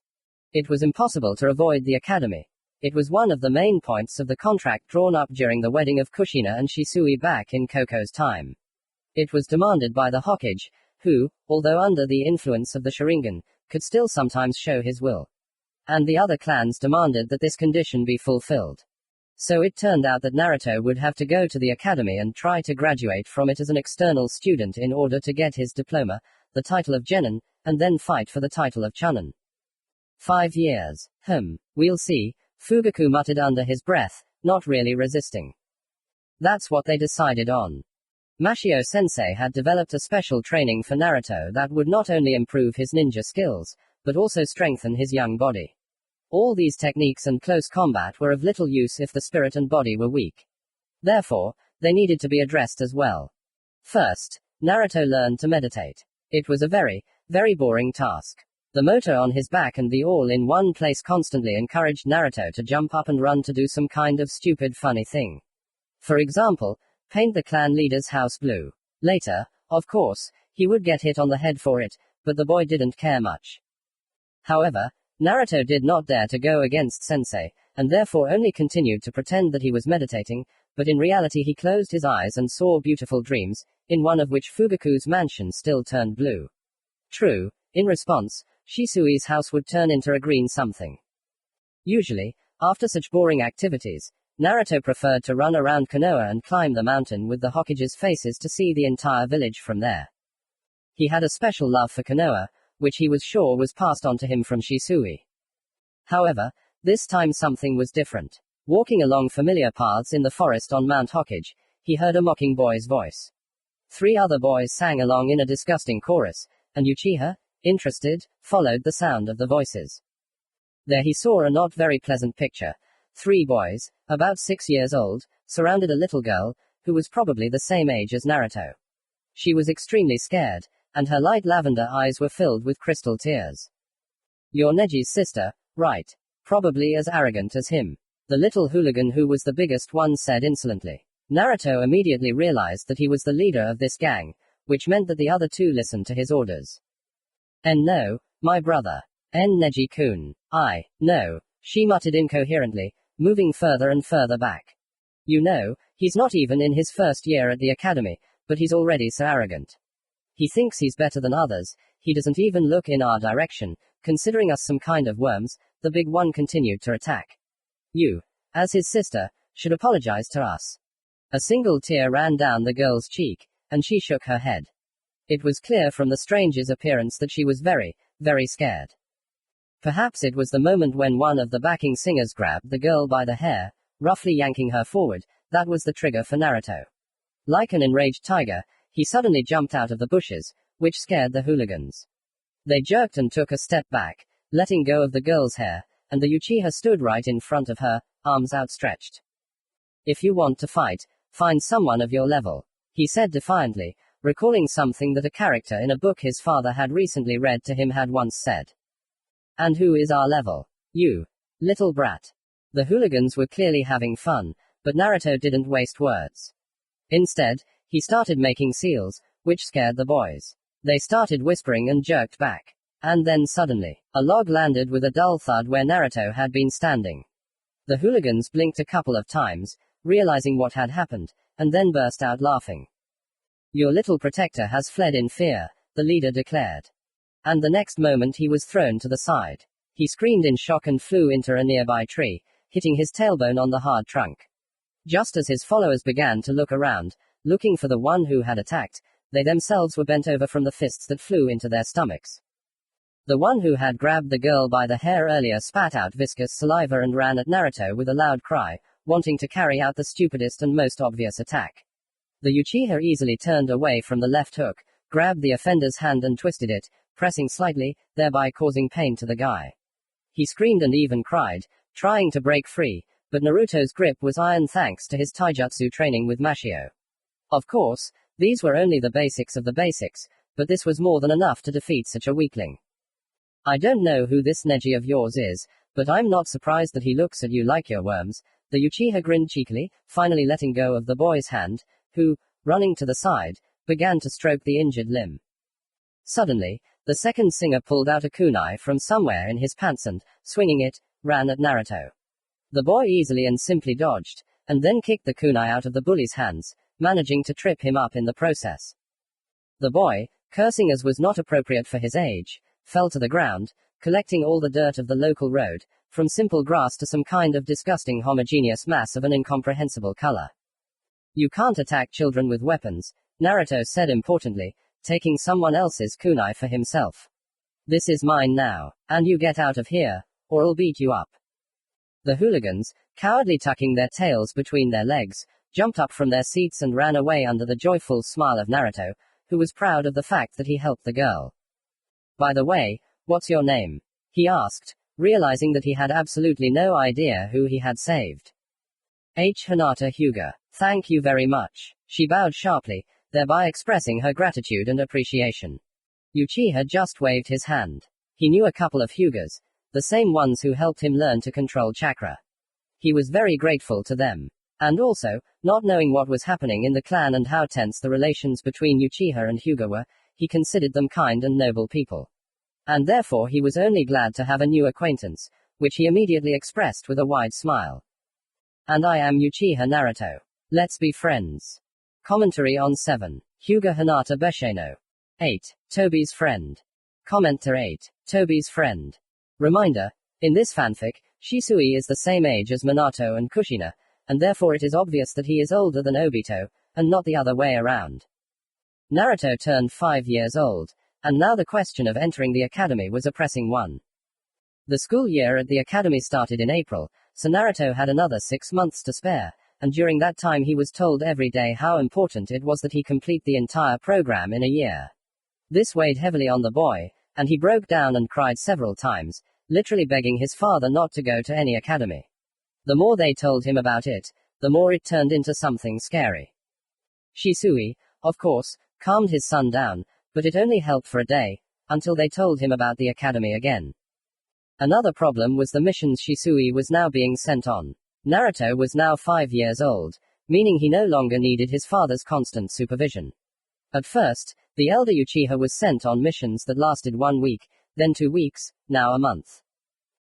It was impossible to avoid the academy. It was one of the main points of the contract drawn up during the wedding of Kushina and Shisui back in Koko's time. It was demanded by the Hokage, who, although under the influence of the Sharingan, could still sometimes show his will. And the other clans demanded that this condition be fulfilled. So it turned out that Naruto would have to go to the academy and try to graduate from it as an external student in order to get his diploma, the title of Genin, and then fight for the title of Chunin. 5 years. We'll see, Fugaku muttered under his breath, not really resisting. That's what they decided on. Mashio-sensei had developed a special training for Naruto that would not only improve his ninja skills, but also strengthen his young body. All these techniques and close combat were of little use if the spirit and body were weak. Therefore, they needed to be addressed as well. First, Naruto learned to meditate. It was a very, very boring task. The motor on his back and the all in one place constantly encouraged Naruto to jump up and run to do some kind of stupid funny thing. For example, paint the clan leader's house blue. Later, of course, he would get hit on the head for it, but the boy didn't care much. However, Naruto did not dare to go against Sensei, and therefore only continued to pretend that he was meditating, but in reality he closed his eyes and saw beautiful dreams, in one of which Fugaku's mansion still turned blue. True, in response, Shisui's house would turn into a green something. Usually, after such boring activities, Naruto preferred to run around Konoha and climb the mountain with the Hokage's faces to see the entire village from there. He had a special love for Konoha, which he was sure was passed on to him from Shisui. However, this time something was different. Walking along familiar paths in the forest on Mount Hokage, he heard a mocking boy's voice. 3 other boys sang along in a disgusting chorus, and Uchiha, interested, followed the sound of the voices. There he saw a not very pleasant picture. 3 boys, about 6 years old, surrounded a little girl, who was probably the same age as Naruto. She was extremely scared, and her light lavender eyes were filled with crystal tears. You're Neji's sister, right? Probably as arrogant as him. The little hooligan who was the biggest one said insolently. Naruto immediately realized that he was the leader of this gang, which meant that the other 2 listened to his orders. No, my brother. Neji-kun. No, she muttered incoherently, moving further and further back. You know, he's not even in his first year at the academy, but he's already so arrogant. He thinks he's better than others, he doesn't even look in our direction, considering us some kind of worms. The big one continued to attack. You, as his sister, should apologize to us. A single tear ran down the girl's cheek, and she shook her head. It was clear from the stranger's appearance that she was very, very scared. Perhaps it was the moment when one of the backing singers grabbed the girl by the hair, roughly yanking her forward, that was the trigger for Naruto. Like an enraged tiger, he suddenly jumped out of the bushes, which scared the hooligans. They jerked and took a step back, letting go of the girl's hair, and the Uchiha stood right in front of her, arms outstretched. "If you want to fight, find someone of your level," he said defiantly, recalling something that a character in a book his father had recently read to him had once said. "And who is our level? You. Little brat." The hooligans were clearly having fun, but Naruto didn't waste words. Instead, he started making seals, which scared the boys. They started whispering and jerked back. And then suddenly, a log landed with a dull thud where Naruto had been standing. The hooligans blinked a couple of times, realizing what had happened, and then burst out laughing. "Your little protector has fled in fear," the leader declared. And the next moment he was thrown to the side. He screamed in shock and flew into a nearby tree, hitting his tailbone on the hard trunk. Just as his followers began to look around, looking for the one who had attacked, they themselves were bent over from the fists that flew into their stomachs. The one who had grabbed the girl by the hair earlier spat out viscous saliva and ran at Naruto with a loud cry, wanting to carry out the stupidest and most obvious attack. The Uchiha easily turned away from the left hook, grabbed the offender's hand and twisted it, pressing slightly, thereby causing pain to the guy. He screamed and even cried, trying to break free, but Naruto's grip was iron thanks to his taijutsu training with Mashio. Of course, these were only the basics of the basics, but this was more than enough to defeat such a weakling. "I don't know who this Neji of yours is, but I'm not surprised that he looks at you like you're worms." The Uchiha grinned cheekily, finally letting go of the boy's hand, who, running to the side, began to stroke the injured limb. Suddenly, the second singer pulled out a kunai from somewhere in his pants and, swinging it, ran at Naruto. The boy easily and simply dodged, and then kicked the kunai out of the bully's hands, managing to trip him up in the process. The boy, cursing as was not appropriate for his age, fell to the ground, collecting all the dirt of the local road, from simple grass to some kind of disgusting homogeneous mass of an incomprehensible color. "You can't attack children with weapons," Naruto said importantly, taking someone else's kunai for himself. "This is mine now, and you get out of here, or I'll beat you up." The hooligans, cowardly tucking their tails between their legs, jumped up from their seats and ran away under the joyful smile of Naruto, who was proud of the fact that he helped the girl. "By the way, what's your name?" he asked, realizing that he had absolutely no idea who he had saved. "Hinata Hyuga. Thank you very much." She bowed sharply, thereby expressing her gratitude and appreciation. Uchiha just waved his hand. He knew a couple of Hyugas, the same ones who helped him learn to control chakra. He was very grateful to them. And also, not knowing what was happening in the clan and how tense the relations between Uchiha and Hyuga were, he considered them kind and noble people. And therefore he was only glad to have a new acquaintance, which he immediately expressed with a wide smile. "And I am Uchiha Naruto. Let's be friends." Commentary on 7. Hyuga Hinata Besheno. 8. Toby's friend. Commenter 8. Toby's friend. Reminder, in this fanfic, Shisui is the same age as Minato and Kushina, and therefore it is obvious that he is older than Obito, and not the other way around. Naruto turned 5 years old, and now the question of entering the academy was a pressing one. The school year at the academy started in April, so Naruto had another 6 months to spare, and during that time he was told every day how important it was that he complete the entire program in a year. This weighed heavily on the boy, and he broke down and cried several times, literally begging his father not to go to any academy. The more they told him about it, the more it turned into something scary. Shisui, of course, calmed his son down, but it only helped for a day, until they told him about the academy again. Another problem was the missions Shisui was now being sent on. Naruto was now 5 years old, meaning he no longer needed his father's constant supervision. At first, the elder Uchiha was sent on missions that lasted 1 week, then 2 weeks, now a month.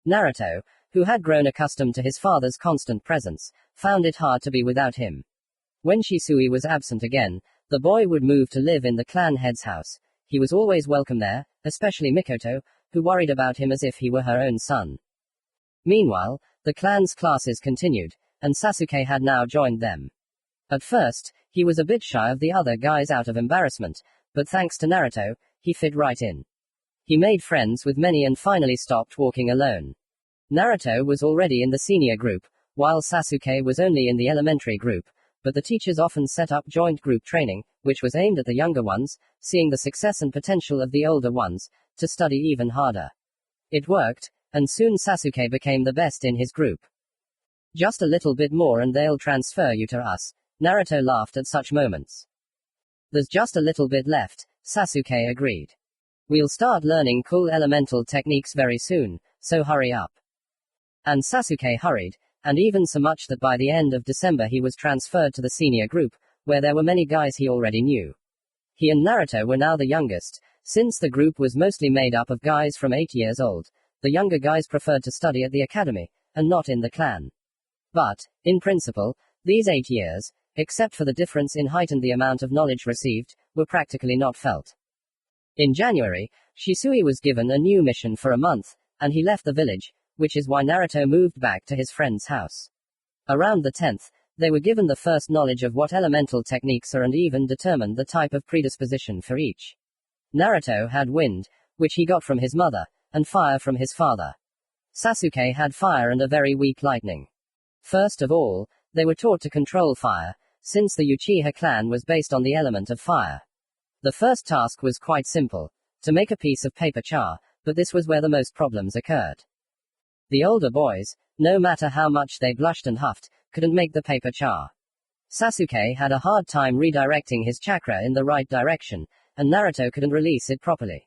Naruto, who had grown accustomed to his father's constant presence, found it hard to be without him. When Shisui was absent again, the boy would move to live in the clan head's house. He was always welcome there, especially Mikoto, who worried about him as if he were her own son. Meanwhile, the clan's classes continued, and Sasuke had now joined them. At first, he was a bit shy of the other guys out of embarrassment, but thanks to Naruto, he fit right in. He made friends with many and finally stopped walking alone. Naruto was already in the senior group, while Sasuke was only in the elementary group, but the teachers often set up joint group training, which was aimed at the younger ones, seeing the success and potential of the older ones, to study even harder. It worked, and soon Sasuke became the best in his group. Just a little bit more and they'll transfer you to us. Naruto laughed at such moments. There's just a little bit left, Sasuke agreed. We'll start learning cool elemental techniques very soon, so hurry up. And Sasuke hurried, and even so much that by the end of December he was transferred to the senior group, where there were many guys he already knew. He and Naruto were now the youngest, since the group was mostly made up of guys from 8 years old. The younger guys preferred to study at the academy, and not in the clan. But, in principle, these 8 years, except for the difference in height and the amount of knowledge received, were practically not felt. In January, Shisui was given a new mission for a month, and he left the village, which is why Naruto moved back to his friend's house. Around the 10th, they were given the first knowledge of what elemental techniques are and even determined the type of predisposition for each. Naruto had wind, which he got from his mother, and fire from his father. Sasuke had fire and a very weak lightning. First of all, they were taught to control fire, since the Uchiha clan was based on the element of fire. The first task was quite simple, to make a piece of paper char, but this was where the most problems occurred. The older boys, no matter how much they blushed and huffed, couldn't make the paper char. Sasuke had a hard time redirecting his chakra in the right direction, and Naruto couldn't release it properly.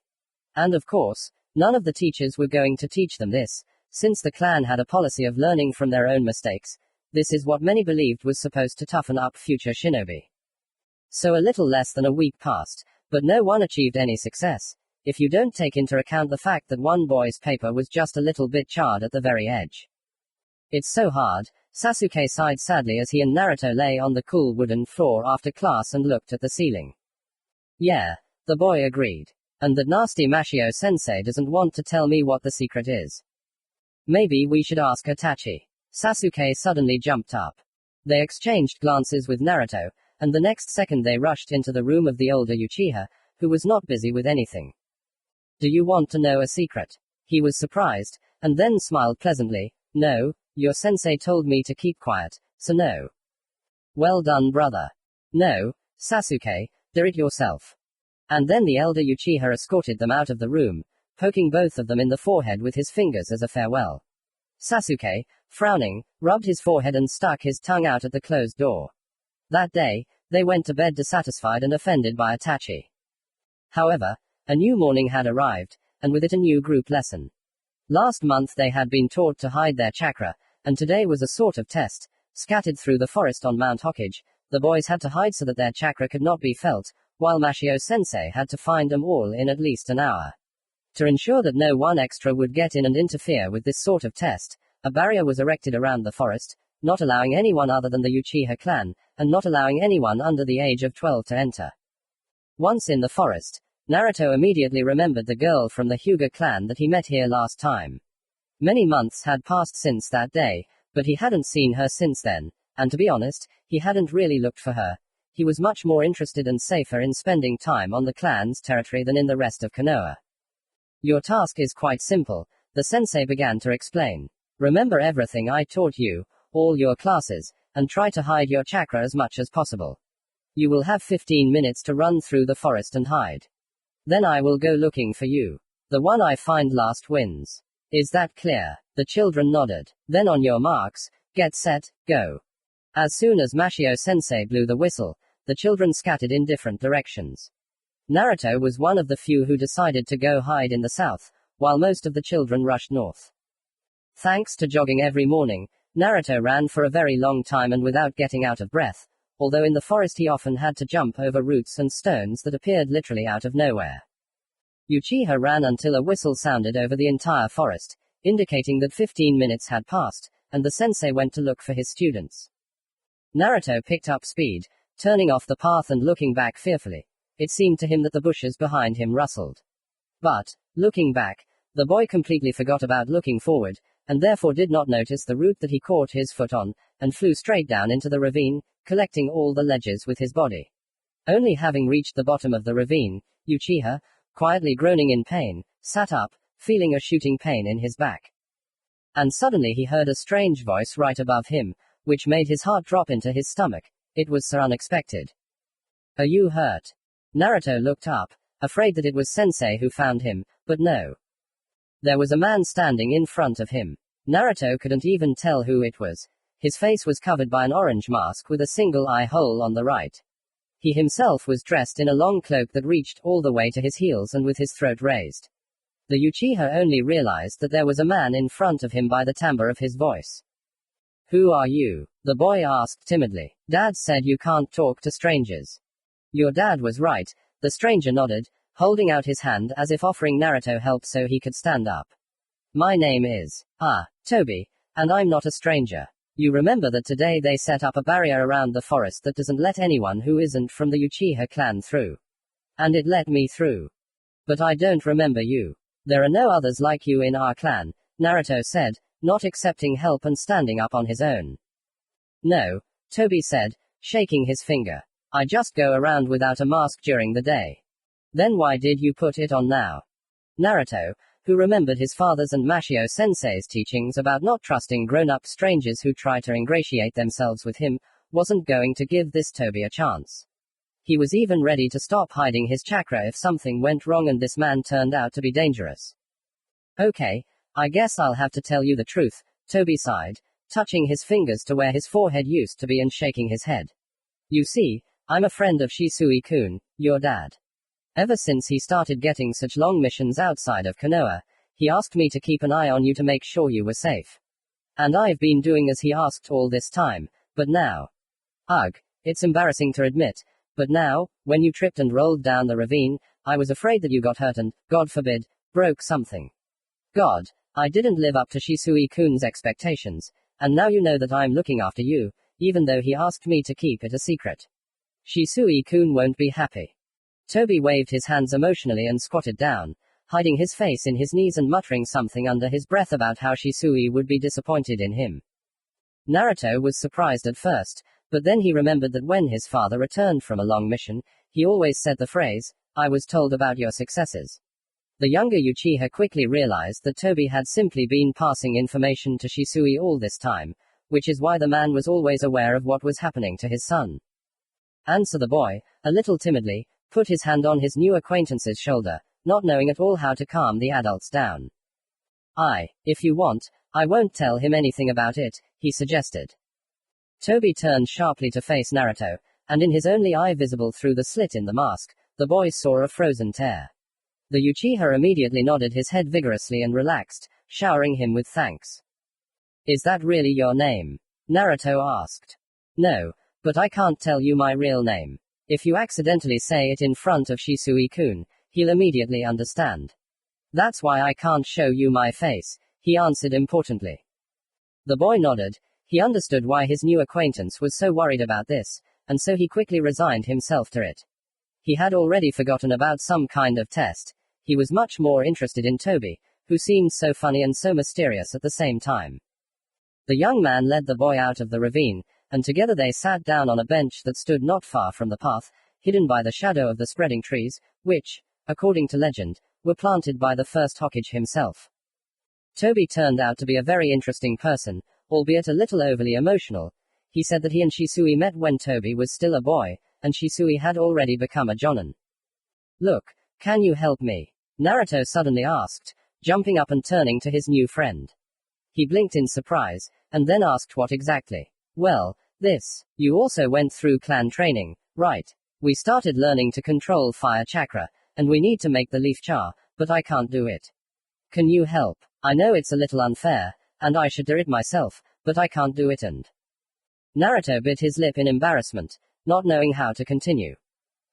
And of course, none of the teachers were going to teach them this, since the clan had a policy of learning from their own mistakes. This is what many believed was supposed to toughen up future shinobi. So a little less than a week passed, but no one achieved any success, if you don't take into account the fact that one boy's paper was just a little bit charred at the very edge. It's so hard, Sasuke sighed sadly as he and Naruto lay on the cool wooden floor after class and looked at the ceiling. Yeah, the boy agreed. And that nasty Mashio sensei doesn't want to tell me what the secret is. Maybe we should ask Itachi. Sasuke suddenly jumped up. They exchanged glances with Naruto, and the next second they rushed into the room of the older Uchiha, who was not busy with anything. Do you want to know a secret? He was surprised, and then smiled pleasantly. No, your sensei told me to keep quiet, so no. Well done, brother. No, Sasuke, do it yourself. And then the elder Uchiha escorted them out of the room, poking both of them in the forehead with his fingers as a farewell. Sasuke, frowning, rubbed his forehead and stuck his tongue out at the closed door. That day, they went to bed dissatisfied and offended by Itachi. However, a new morning had arrived, and with it a new group lesson. Last month they had been taught to hide their chakra, and today was a sort of test. Scattered through the forest on Mount Hokage, the boys had to hide so that their chakra could not be felt, while Mashio sensei had to find them all in at least an hour. To ensure that no one extra would get in and interfere with this sort of test, a barrier was erected around the forest, not allowing anyone other than the Uchiha clan, and not allowing anyone under the age of 12 to enter. Once in the forest, Naruto immediately remembered the girl from the Hyuga clan that he met here last time. Many months had passed since that day, but he hadn't seen her since then, and to be honest, he hadn't really looked for her. He was much more interested and safer in spending time on the clan's territory than in the rest of Konoha. Your task is quite simple, the sensei began to explain. Remember everything I taught you, all your classes, and try to hide your chakra as much as possible. You will have 15 minutes to run through the forest and hide. Then I will go looking for you. The one I find last wins. Is that clear? The children nodded. Then on your marks, get set, go. As soon as Mashio sensei blew the whistle, the children scattered in different directions. Naruto was one of the few who decided to go hide in the south, while most of the children rushed north. Thanks to jogging every morning, Naruto ran for a very long time and without getting out of breath, although in the forest he often had to jump over roots and stones that appeared literally out of nowhere. Uchiha ran until a whistle sounded over the entire forest, indicating that 15 minutes had passed, and the sensei went to look for his students. Naruto picked up speed, turning off the path and looking back fearfully. It seemed to him that the bushes behind him rustled. But, looking back, the boy completely forgot about looking forward, and therefore did not notice the root that he caught his foot on, and flew straight down into the ravine, collecting all the ledges with his body. Only having reached the bottom of the ravine, Uchiha, quietly groaning in pain, sat up, feeling a shooting pain in his back. And suddenly he heard a strange voice right above him, which made his heart drop into his stomach. It was so unexpected. Are you hurt? Naruto looked up, afraid that it was Sensei who found him, but no. There was a man standing in front of him. Naruto couldn't even tell who it was. His face was covered by an orange mask with a single eye hole on the right. He himself was dressed in a long cloak that reached all the way to his heels and with his throat raised. The Uchiha only realized that there was a man in front of him by the timbre of his voice. Who are you? The boy asked timidly. Dad said you can't talk to strangers. Your dad was right, the stranger nodded, holding out his hand as if offering Naruto help so he could stand up. My name is, Toby, and I'm not a stranger. You remember that today they set up a barrier around the forest that doesn't let anyone who isn't from the Uchiha clan through. And it let me through. But I don't remember you. There are no others like you in our clan, Naruto said, not accepting help and standing up on his own. No, Toby said, shaking his finger. I just go around without a mask during the day. Then why did you put it on now? Naruto, who remembered his father's and Mashio Sensei's teachings about not trusting grown-up strangers who try to ingratiate themselves with him, wasn't going to give this Toby a chance. He was even ready to stop hiding his chakra if something went wrong and this man turned out to be dangerous. Okay, I guess I'll have to tell you the truth, Toby sighed, touching his fingers to where his forehead used to be and shaking his head. You see, I'm a friend of Shisui-kun, your dad. Ever since he started getting such long missions outside of Konoha, he asked me to keep an eye on you to make sure you were safe. And I've been doing as he asked all this time, but now. Ugh, it's embarrassing to admit, but now, when you tripped and rolled down the ravine, I was afraid that you got hurt and, God forbid, broke something. God, I didn't live up to Shisui-kun's expectations, and now you know that I'm looking after you, even though he asked me to keep it a secret. Shisui-kun won't be happy. Toby waved his hands emotionally and squatted down, hiding his face in his knees and muttering something under his breath about how Shisui would be disappointed in him. Naruto was surprised at first, but then he remembered that when his father returned from a long mission, he always said the phrase, I was told about your successes. The younger Uchiha quickly realized that Toby had simply been passing information to Shisui all this time, which is why the man was always aware of what was happening to his son. And so the boy, a little timidly, put his hand on his new acquaintance's shoulder, not knowing at all how to calm the adults down. If you want, I won't tell him anything about it, he suggested. Toby turned sharply to face Naruto, and in his only eye visible through the slit in the mask, the boy saw a frozen tear. The Uchiha immediately nodded his head vigorously and relaxed, showering him with thanks. Is that really your name? Naruto asked. No, but I can't tell you my real name. If you accidentally say it in front of Shisui-kun, he'll immediately understand. That's why I can't show you my face, he answered importantly. The boy nodded. He understood why his new acquaintance was so worried about this, and so he quickly resigned himself to it. He had already forgotten about some kind of test. He was much more interested in Toby, who seemed so funny and so mysterious at the same time. The young man led the boy out of the ravine, and together they sat down on a bench that stood not far from the path, hidden by the shadow of the spreading trees, which, according to legend, were planted by the first Hokage himself. Toby turned out to be a very interesting person, albeit a little overly emotional. He said that he and Shisui met when Toby was still a boy, and Shisui had already become a jonin. Look, can you help me? Naruto suddenly asked, jumping up and turning to his new friend. He blinked in surprise, and then asked what exactly. Well, this. You also went through clan training, right? We started learning to control fire chakra, and we need to make the leaf char, but I can't do it. Can you help? I know it's a little unfair, and I should do it myself, but I can't do it and... Naruto bit his lip in embarrassment, not knowing how to continue.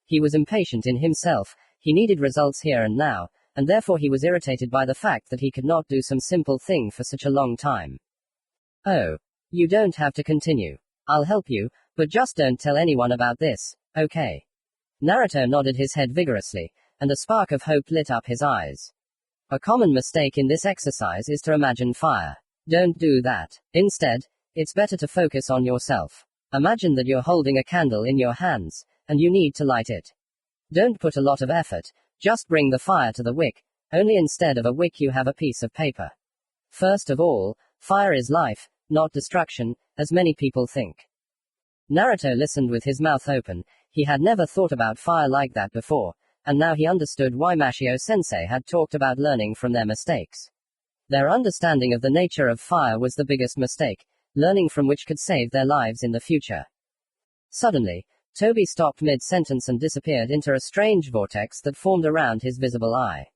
He was impatient in himself, he needed results here and now, and therefore he was irritated by the fact that he could not do some simple thing for such a long time. Oh. You don't have to continue. I'll help you, but just don't tell anyone about this, okay? Naruto nodded his head vigorously, and a spark of hope lit up his eyes. A common mistake in this exercise is to imagine fire. Don't do that. Instead, it's better to focus on yourself. Imagine that you're holding a candle in your hands, and you need to light it. Don't put a lot of effort, just bring the fire to the wick, only instead of a wick you have a piece of paper. First of all, fire is life, not destruction, as many people think. Naruto listened with his mouth open. He had never thought about fire like that before, and now he understood why Mashio-sensei had talked about learning from their mistakes. Their understanding of the nature of fire was the biggest mistake, learning from which could save their lives in the future. Suddenly, Toby stopped mid-sentence and disappeared into a strange vortex that formed around his visible eye.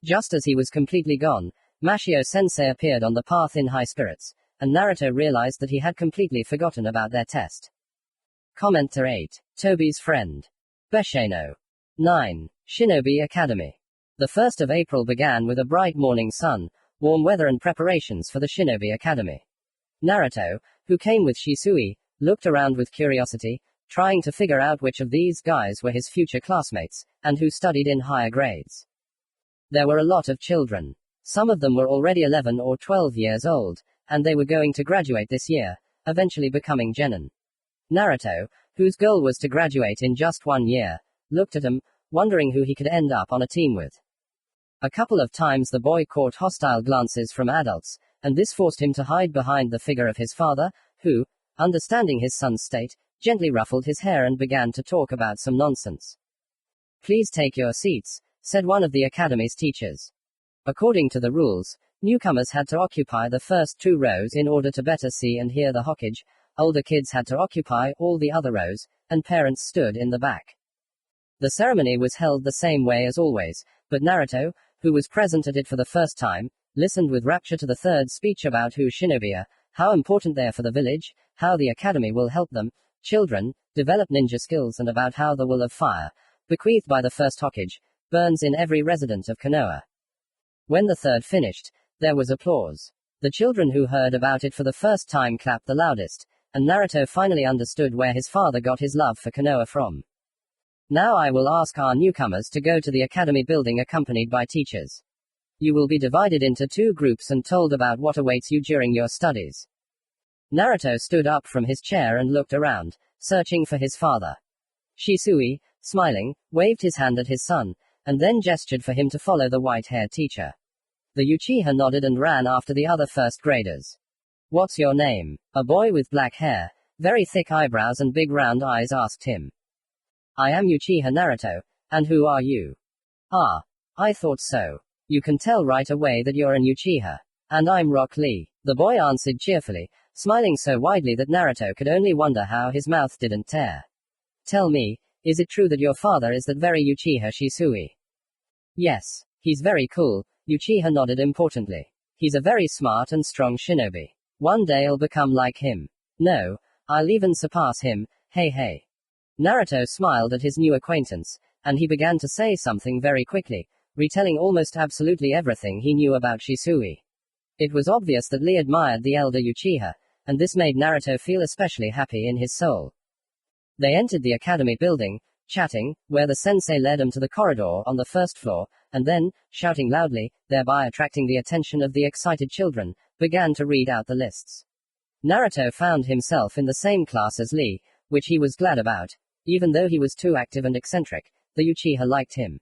Just as he was completely gone, Mashio-sensei appeared on the path in high spirits, and Naruto realized that he had completely forgotten about their test. Commenter 8. Toby's friend. Besheno. 9. Shinobi Academy. The 1st of April began with a bright morning sun, warm weather and preparations for the Shinobi Academy. Naruto, who came with Shisui, looked around with curiosity, trying to figure out which of these guys were his future classmates, and who studied in higher grades. There were a lot of children. Some of them were already 11 or 12 years old, and they were going to graduate this year, eventually becoming genin. Naruto, whose goal was to graduate in just 1 year, looked at him, wondering who he could end up on a team with. A couple of times the boy caught hostile glances from adults, and this forced him to hide behind the figure of his father, who, understanding his son's state, gently ruffled his hair and began to talk about some nonsense. "Please take your seats," said one of the academy's teachers. According to the rules, newcomers had to occupy the first 2 rows in order to better see and hear the Hokage, older kids had to occupy all the other rows, and parents stood in the back. The ceremony was held the same way as always, but Naruto, who was present at it for the first time, listened with rapture to the third speech about who shinobi are, how important they are for the village, how the academy will help them, children, develop ninja skills, and about how the will of fire, bequeathed by the first Hokage, burns in every resident of Konoha. When the third finished, there was applause. The children who heard about it for the first time clapped the loudest, and Naruto finally understood where his father got his love for Konoha from. Now I will ask our newcomers to go to the academy building accompanied by teachers. You will be divided into 2 groups and told about what awaits you during your studies. Naruto stood up from his chair and looked around, searching for his father. Shisui, smiling, waved his hand at his son, and then gestured for him to follow the white-haired teacher. The Uchiha nodded and ran after the other first graders. "What's your name?" A boy with black hair, very thick eyebrows and big round eyes asked him. "I am Uchiha Naruto, and who are you?" "Ah, I thought so. You can tell right away that you're an Uchiha. And I'm Rock Lee," the boy answered cheerfully, smiling so widely that Naruto could only wonder how his mouth didn't tear. "Tell me, is it true that your father is that very Uchiha Shisui?" "Yes, he's very cool," Uchiha nodded importantly. "He's a very smart and strong shinobi. One day I'll become like him. No, I'll even surpass him, hey. Naruto smiled at his new acquaintance, and he began to say something very quickly, retelling almost absolutely everything he knew about Shisui. It was obvious that Lee admired the elder Uchiha, and this made Naruto feel especially happy in his soul. They entered the academy building, chatting, where the sensei led them to the corridor on the first floor, and then, shouting loudly, thereby attracting the attention of the excited children, began to read out the lists. Naruto found himself in the same class as Lee, which he was glad about. Even though he was too active and eccentric, the Uchiha liked him.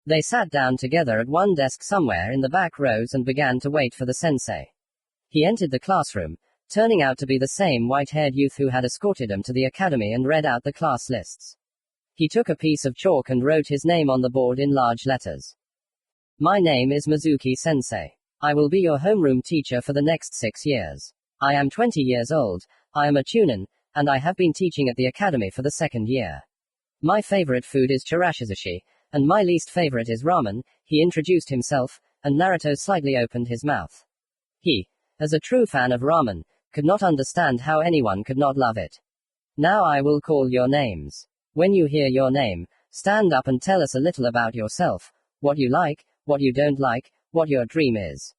They sat down together at one desk somewhere in the back rows and began to wait for the sensei. He entered the classroom, turning out to be the same white-haired youth who had escorted him to the academy, and read out the class lists. He took a piece of chalk and wrote his name on the board in large letters. "My name is Mizuki-sensei. I will be your homeroom teacher for the next 6 years. I am 20 years old, I am a chunin, and I have been teaching at the academy for the 2nd year. My favorite food is chirashizushi, and my least favorite is ramen." He introduced himself, and Naruto slightly opened his mouth. He, as a true fan of ramen, could not understand how anyone could not love it. "Now I will call your names. When you hear your name, stand up and tell us a little about yourself, what you like, what you don't like, what your dream is.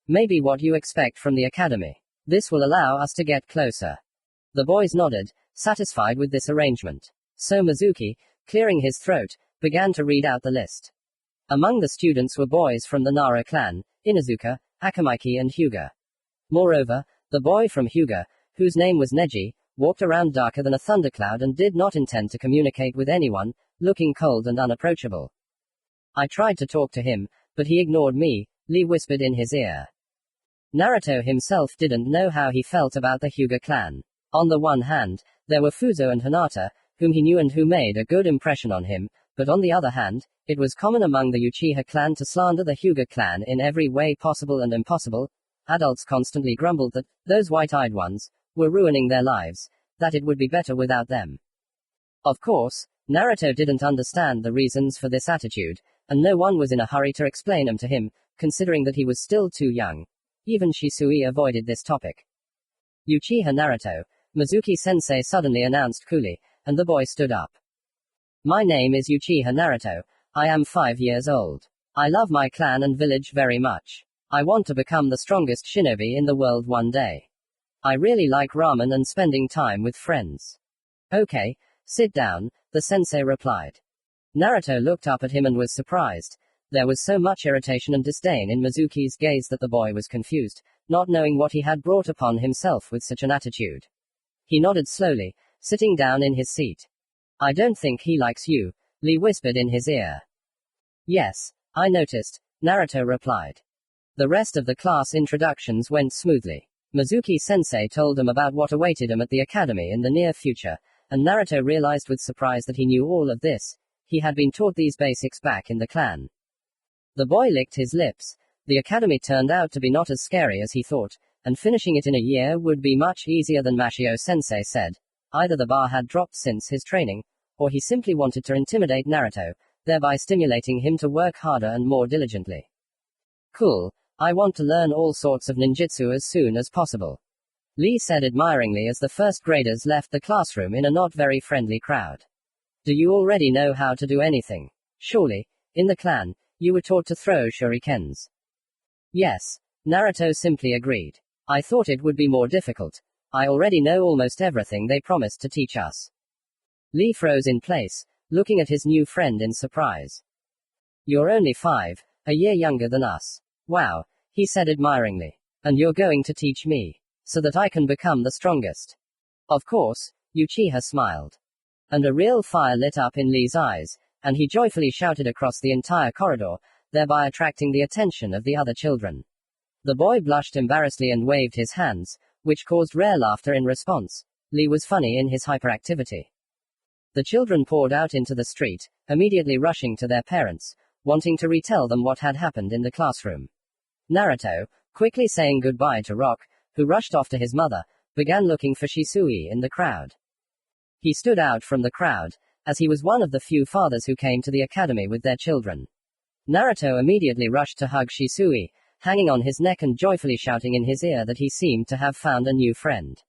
Maybe what you expect from the academy. This will allow us to get closer." The boys nodded, satisfied with this arrangement. So Mizuki, clearing his throat, began to read out the list. Among the students were boys from the Nara clan, Inuzuka, Akamiki and Hyuga. Moreover, the boy from Hyuga, whose name was Neji, walked around darker than a thundercloud and did not intend to communicate with anyone, looking cold and unapproachable. "I tried to talk to him, but he ignored me," Lee whispered in his ear. Naruto himself didn't know how he felt about the Hyuga clan. On the one hand, there were Fuzo and Hinata, whom he knew and who made a good impression on him, but on the other hand, it was common among the Uchiha clan to slander the Hyuga clan in every way possible and impossible. Adults constantly grumbled that those white-eyed ones were ruining their lives, that it would be better without them. Of course, Naruto didn't understand the reasons for this attitude, and no one was in a hurry to explain them to him, considering that he was still too young. Even Shisui avoided this topic. Uchiha Naruto, Mizuki-sensei suddenly announced coolly, and the boy stood up. My name is Uchiha Naruto. I am 5 years old. I love my clan and village very much. I want to become the strongest shinobi in the world one day. I really like ramen and spending time with friends. Okay, sit down, the sensei replied. Naruto looked up at him and was surprised. There was so much irritation and disdain in Mizuki's gaze that the boy was confused, not knowing what he had brought upon himself with such an attitude. He nodded slowly, sitting down in his seat. I don't think he likes you, Lee whispered in his ear. Yes, I noticed, Naruto replied. The rest of the class introductions went smoothly. Mizuki-sensei told him about what awaited him at the academy in the near future, and Naruto realized with surprise that he knew all of this. He had been taught these basics back in the clan. The boy licked his lips. The academy turned out to be not as scary as he thought, and finishing it in a year would be much easier than Mashio-sensei said. Either the bar had dropped since his training, or he simply wanted to intimidate Naruto, thereby stimulating him to work harder and more diligently. Cool, I want to learn all sorts of ninjutsu as soon as possible, Lee said admiringly as the first graders left the classroom in a not very friendly crowd. Do you already know how to do anything? Surely, in the clan, you were taught to throw shurikens. Yes, Naruto simply agreed. I thought it would be more difficult. I already know almost everything they promised to teach us. Lee froze in place, looking at his new friend in surprise. You're only 5, a year younger than us. Wow, he said admiringly. And you're going to teach me, so that I can become the strongest. Of course, Uchiha smiled. And a real fire lit up in Lee's eyes, and he joyfully shouted across the entire corridor, thereby attracting the attention of the other children. The boy blushed embarrassedly and waved his hands, which caused rare laughter in response. Lee was funny in his hyperactivity. The children poured out into the street, immediately rushing to their parents, wanting to retell them what had happened in the classroom. Naruto, quickly saying goodbye to Rock, who rushed off to his mother, began looking for Shisui in the crowd. He stood out from the crowd, as he was one of the few fathers who came to the academy with their children. Naruto immediately rushed to hug Shisui, hanging on his neck and joyfully shouting in his ear that he seemed to have found a new friend.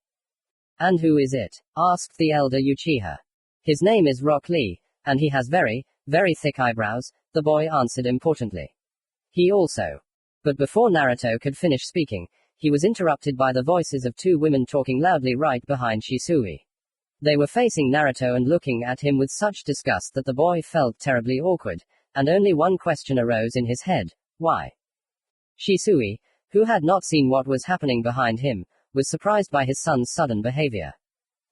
And who is it? Asked the elder Uchiha. His name is Rock Lee, and he has very, very thick eyebrows, the boy answered importantly. He also. But before Naruto could finish speaking, he was interrupted by the voices of 2 women talking loudly right behind Shisui. They were facing Naruto and looking at him with such disgust that the boy felt terribly awkward, and only one question arose in his head: why? Shisui, who had not seen what was happening behind him, was surprised by his son's sudden behavior.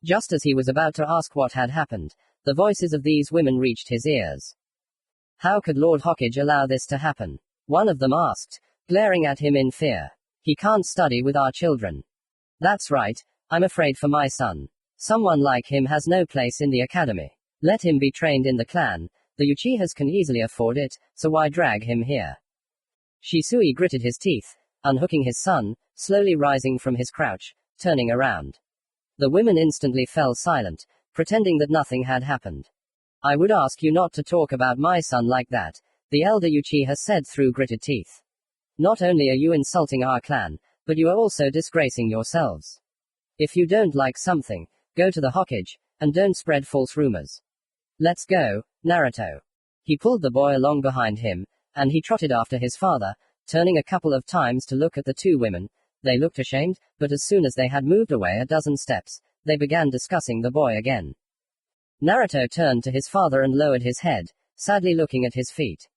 Just as he was about to ask what had happened, the voices of these women reached his ears. How could Lord Hokage allow this to happen? One of them asked, glaring at him in fear. He can't study with our children. That's right, I'm afraid for my son. Someone like him has no place in the academy. Let him be trained in the clan. The Uchihas can easily afford it, so why drag him here? Shisui gritted his teeth, unhooking his son, slowly rising from his crouch, turning around. The women instantly fell silent, pretending that nothing had happened. I would ask you not to talk about my son like that, the elder Uchiha said through gritted teeth. Not only are you insulting our clan, but you are also disgracing yourselves. If you don't like something, go to the Hokage, and don't spread false rumors. Let's go, Naruto. He pulled the boy along behind him, and he trotted after his father, turning a couple of times to look at the 2 women. They looked ashamed, but as soon as they had moved away a dozen steps, they began discussing the boy again. Naruto turned to his father and lowered his head, sadly looking at his feet.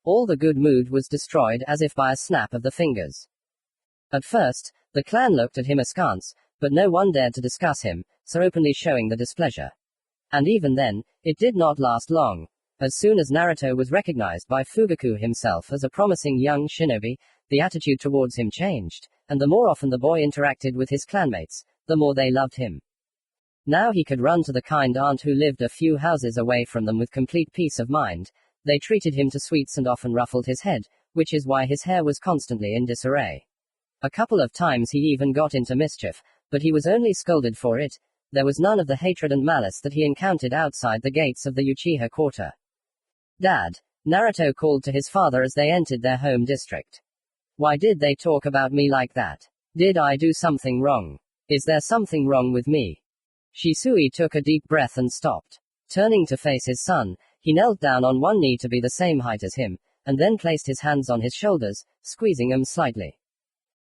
All the good mood was destroyed as if by a snap of the fingers. At first, the clan looked at him askance, but no one dared to discuss him, so openly showing the displeasure. And even then, it did not last long. As soon as Naruto was recognized by Fugaku himself as a promising young shinobi, the attitude towards him changed, and the more often the boy interacted with his clanmates, the more they loved him. Now he could run to the kind aunt who lived a few houses away from them with complete peace of mind. They treated him to sweets and often ruffled his head, which is why his hair was constantly in disarray. A couple of times he even got into mischief, but he was only scolded for it. There was none of the hatred and malice that he encountered outside the gates of the Uchiha quarter. Dad, Naruto called to his father as they entered their home district. Why did they talk about me like that? Did I do something wrong? Is there something wrong with me? Shisui took a deep breath and stopped. Turning to face his son, he knelt down on one knee to be the same height as him, and then placed his hands on his shoulders, squeezing them slightly.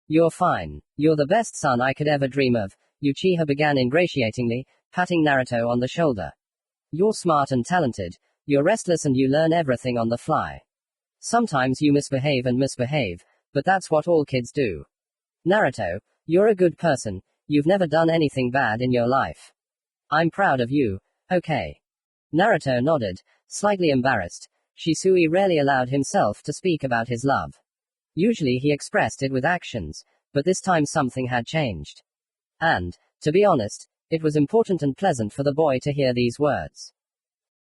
You're fine. You're the best son I could ever dream of, Uchiha began ingratiatingly, patting Naruto on the shoulder. You're smart and talented, you're restless and you learn everything on the fly. Sometimes you misbehave, but that's what all kids do. Naruto, you're a good person, you've never done anything bad in your life. I'm proud of you, okay? Naruto nodded, slightly embarrassed. Shisui rarely allowed himself to speak about his love. Usually he expressed it with actions, but this time something had changed. And, to be honest, it was important and pleasant for the boy to hear these words.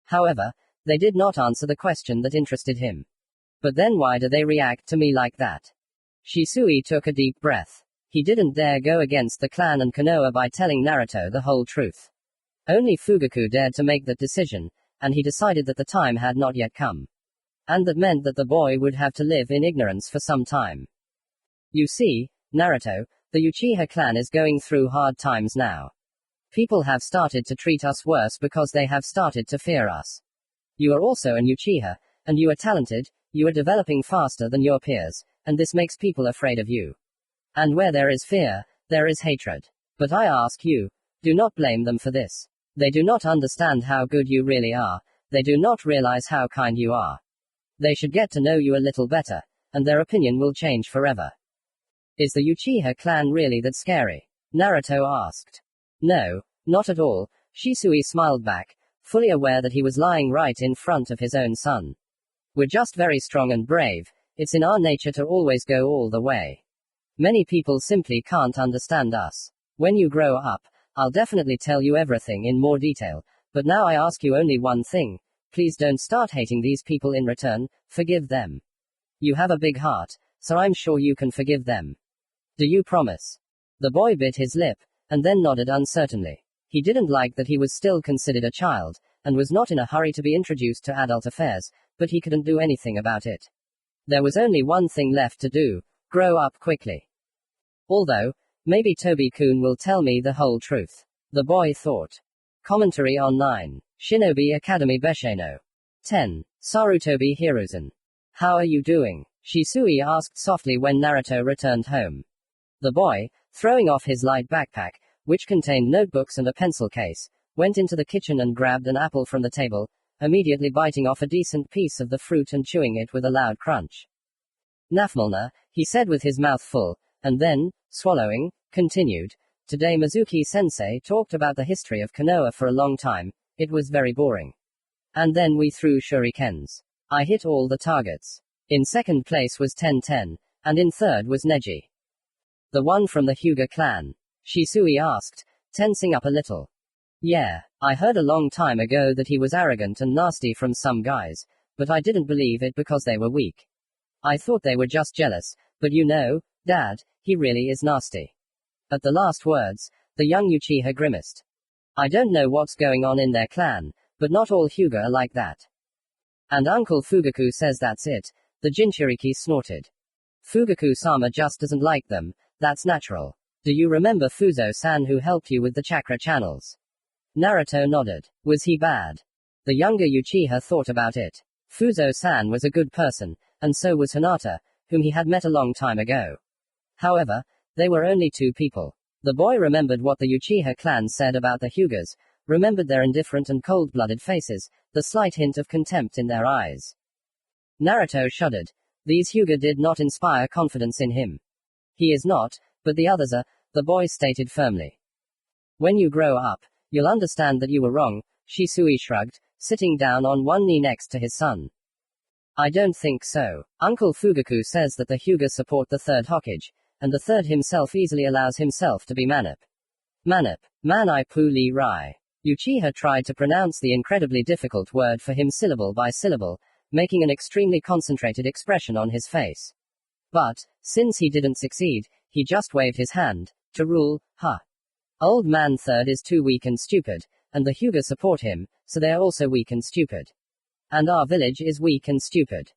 However, they did not answer the question that interested him. But then why do they react to me like that? Shisui took a deep breath. He didn't dare go against the clan and Konoha by telling Naruto the whole truth. Only Fugaku dared to make that decision, and he decided that the time had not yet come. And that meant that the boy would have to live in ignorance for some time. You see, Naruto, the Uchiha clan is going through hard times now. People have started to treat us worse because they have started to fear us. You are also an Uchiha, and you are talented, you are developing faster than your peers, and this makes people afraid of you. And where there is fear, there is hatred. But I ask you, do not blame them for this. They do not understand how good you really are, they do not realize how kind you are. They should get to know you a little better, and their opinion will change forever. Is the Uchiha clan really that scary? Naruto asked. No, not at all, Shisui smiled back, fully aware that he was lying right in front of his own son. We're just very strong and brave, it's in our nature to always go all the way. Many people simply can't understand us. When you grow up, I'll definitely tell you everything in more detail, but now I ask you only one thing. Please don't start hating these people in return, forgive them. You have a big heart, so I'm sure you can forgive them. Do you promise? The boy bit his lip, and then nodded uncertainly. He didn't like that he was still considered a child, and was not in a hurry to be introduced to adult affairs, but he couldn't do anything about it. There was only one thing left to do, grow up quickly. Although, maybe Tobi-kun will tell me the whole truth. The boy thought. Commentary on 9. Shinobi Academy Besheno. 10. Sarutobi Hiruzen. How are you doing? Shisui asked softly when Naruto returned home. The boy, throwing off his light backpack, which contained notebooks and a pencil case, went into the kitchen and grabbed an apple from the table, immediately biting off a decent piece of the fruit and chewing it with a loud crunch. Nafmulna, he said with his mouth full, and then, swallowing, continued. Today Mizuki-sensei talked about the history of Konoha for a long time, it was very boring. And then we threw shurikens. I hit all the targets. In second place was Ten-Ten, and in third was Neji. The one from the Hyuga clan? Shisui asked, tensing up a little. Yeah, I heard a long time ago that he was arrogant and nasty from some guys, but I didn't believe it because they were weak. I thought they were just jealous, but you know, Dad, he really is nasty. At the last words, the young Uchiha grimaced. I don't know what's going on in their clan, but not all Hyuga are like that. And Uncle Fugaku says that's it, the Jinchuriki snorted. Fugaku-sama just doesn't like them, that's natural. Do you remember Fuzo-san who helped you with the chakra channels? Naruto nodded. Was he bad? The younger Uchiha thought about it. Fuzo-san was a good person, and so was Hinata, whom he had met a long time ago. However, they were only two people. The boy remembered what the Uchiha clan said about the Hyugas, remembered their indifferent and cold-blooded faces, the slight hint of contempt in their eyes. Naruto shuddered. These Hyuga did not inspire confidence in him. He is not, but the others are, the boy stated firmly. When you grow up, you'll understand that you were wrong, Shisui shrugged, sitting down on one knee next to his son. I don't think so. Uncle Fugaku says that the Hyuga support the third Hokage, and the third himself easily allows himself to be manip. Manip. Manai pu li rai. Uchiha tried to pronounce the incredibly difficult word for him syllable by syllable, making an extremely concentrated expression on his face. But, since he didn't succeed, he just waved his hand, to rule, huh. Old man third is too weak and stupid, and the Hyuga support him, so they're also weak and stupid. And our village is weak and stupid.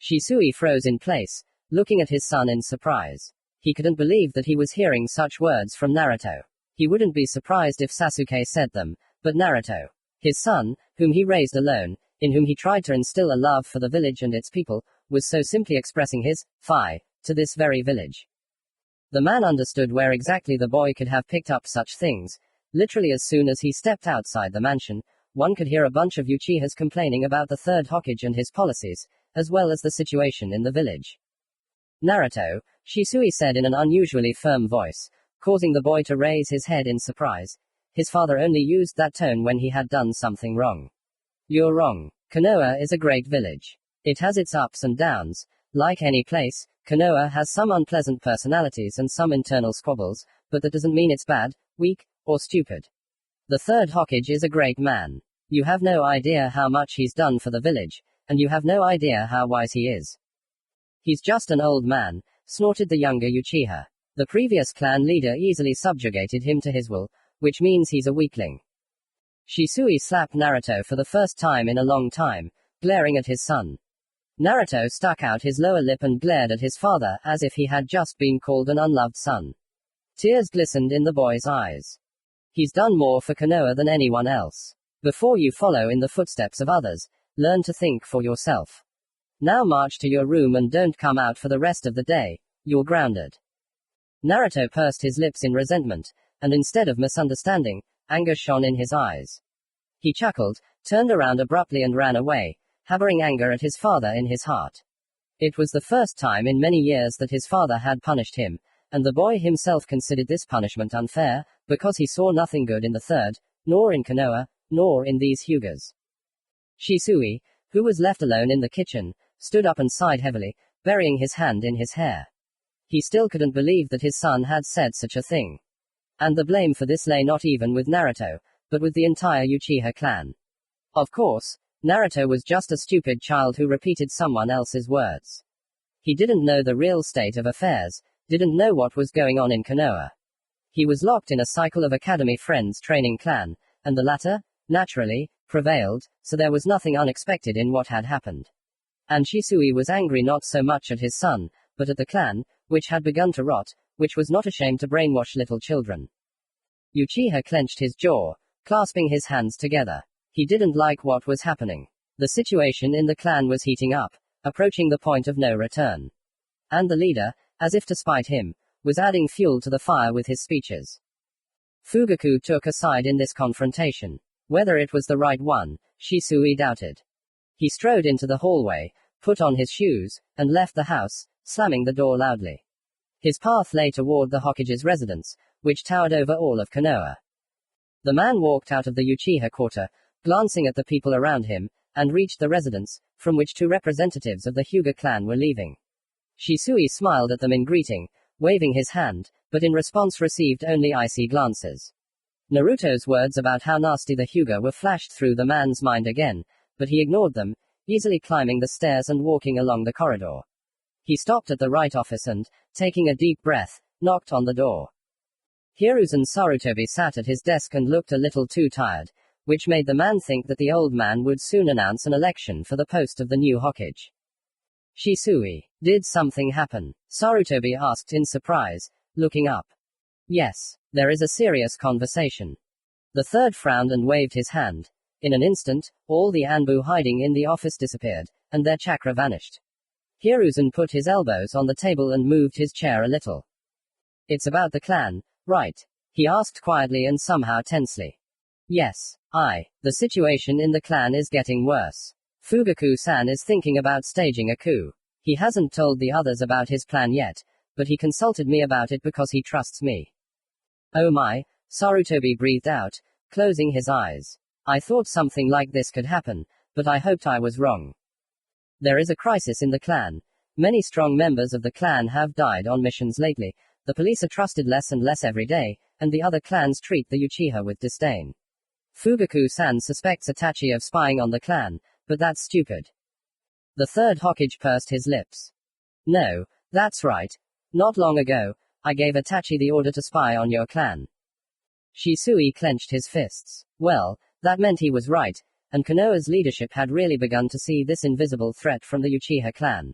Shisui froze in place, looking at his son in surprise. He couldn't believe that he was hearing such words from Naruto. He wouldn't be surprised if Sasuke said them, but Naruto, his son, whom he raised alone, in whom he tried to instill a love for the village and its people, was so simply expressing his fi to this very village. The man understood where exactly the boy could have picked up such things. Literally as soon as he stepped outside the mansion, one could hear a bunch of Uchihas complaining about the third Hokage and his policies, as well as the situation in the village. Naruto, Shisui said in an unusually firm voice, causing the boy to raise his head in surprise. His father only used that tone when he had done something wrong. You're wrong. Konoha is a great village. It has its ups and downs. Like any place, Konoha has some unpleasant personalities and some internal squabbles, but that doesn't mean it's bad, weak, or stupid. The third Hokage is a great man. You have no idea how much he's done for the village, and you have no idea how wise he is. He's just an old man, snorted the younger Uchiha. The previous clan leader easily subjugated him to his will, which means he's a weakling. Shisui slapped Naruto for the first time in a long time, glaring at his son. Naruto stuck out his lower lip and glared at his father as if he had just been called an unloved son. Tears glistened in the boy's eyes. He's done more for Konoha than anyone else. Before you follow in the footsteps of others, learn to think for yourself. Now march to your room and don't come out for the rest of the day, you're grounded. Naruto pursed his lips in resentment, and instead of misunderstanding, anger shone in his eyes. He chuckled, turned around abruptly and ran away, harboring anger at his father in his heart. It was the first time in many years that his father had punished him, and the boy himself considered this punishment unfair, because he saw nothing good in the third, nor in Konoha, nor in these Hyugas. Shisui, who was left alone in the kitchen, stood up and sighed heavily, burying his hand in his hair. He still couldn't believe that his son had said such a thing. And the blame for this lay not even with Naruto, but with the entire Uchiha clan. Of course, Naruto was just a stupid child who repeated someone else's words. He didn't know the real state of affairs, didn't know what was going on in Konoha. He was locked in a cycle of academy friends training clan, and the latter, naturally, prevailed, so there was nothing unexpected in what had happened. And Shisui was angry not so much at his son, but at the clan, which had begun to rot, which was not ashamed to brainwash little children. Uchiha clenched his jaw, clasping his hands together. He didn't like what was happening. The situation in the clan was heating up, approaching the point of no return. And the leader, as if to spite him, was adding fuel to the fire with his speeches. Fugaku took a side in this confrontation. Whether it was the right one, Shisui doubted. He strode into the hallway, put on his shoes, and left the house, slamming the door loudly. His path lay toward the Hokage's residence, which towered over all of Konoha. The man walked out of the Uchiha quarter, glancing at the people around him, and reached the residence, from which two representatives of the Hyuga clan were leaving. Shisui smiled at them in greeting, waving his hand, but in response received only icy glances. Naruto's words about how nasty the Hyuga were flashed through the man's mind again, but he ignored them, easily climbing the stairs and walking along the corridor. He stopped at the right office and, taking a deep breath, knocked on the door. Hiruzen Sarutobi sat at his desk and looked a little too tired, which made the man think that the old man would soon announce an election for the post of the new Hokage. Shisui, did something happen? Sarutobi asked in surprise, looking up. Yes, there is a serious conversation. The third frowned and waved his hand. In an instant, all the Anbu hiding in the office disappeared, and their chakra vanished. Hiruzen put his elbows on the table and moved his chair a little. It's about the clan, right? He asked quietly and somehow tensely. Yes, the situation in the clan is getting worse. Fugaku-san is thinking about staging a coup. He hasn't told the others about his plan yet, but he consulted me about it because he trusts me. Oh my, Sarutobi breathed out, closing his eyes. I thought something like this could happen, but I hoped I was wrong. There is a crisis in the clan. Many strong members of the clan have died on missions lately. The police are trusted less and less every day, and the other clans treat the Uchiha with disdain. Fugaku-san suspects Itachi of spying on the clan, but that's stupid. The third Hokage pursed his lips. No, that's right. Not long ago, I gave Itachi the order to spy on your clan. Shisui clenched his fists. Well, that meant he was right, and Konoha's leadership had really begun to see this invisible threat from the Uchiha clan.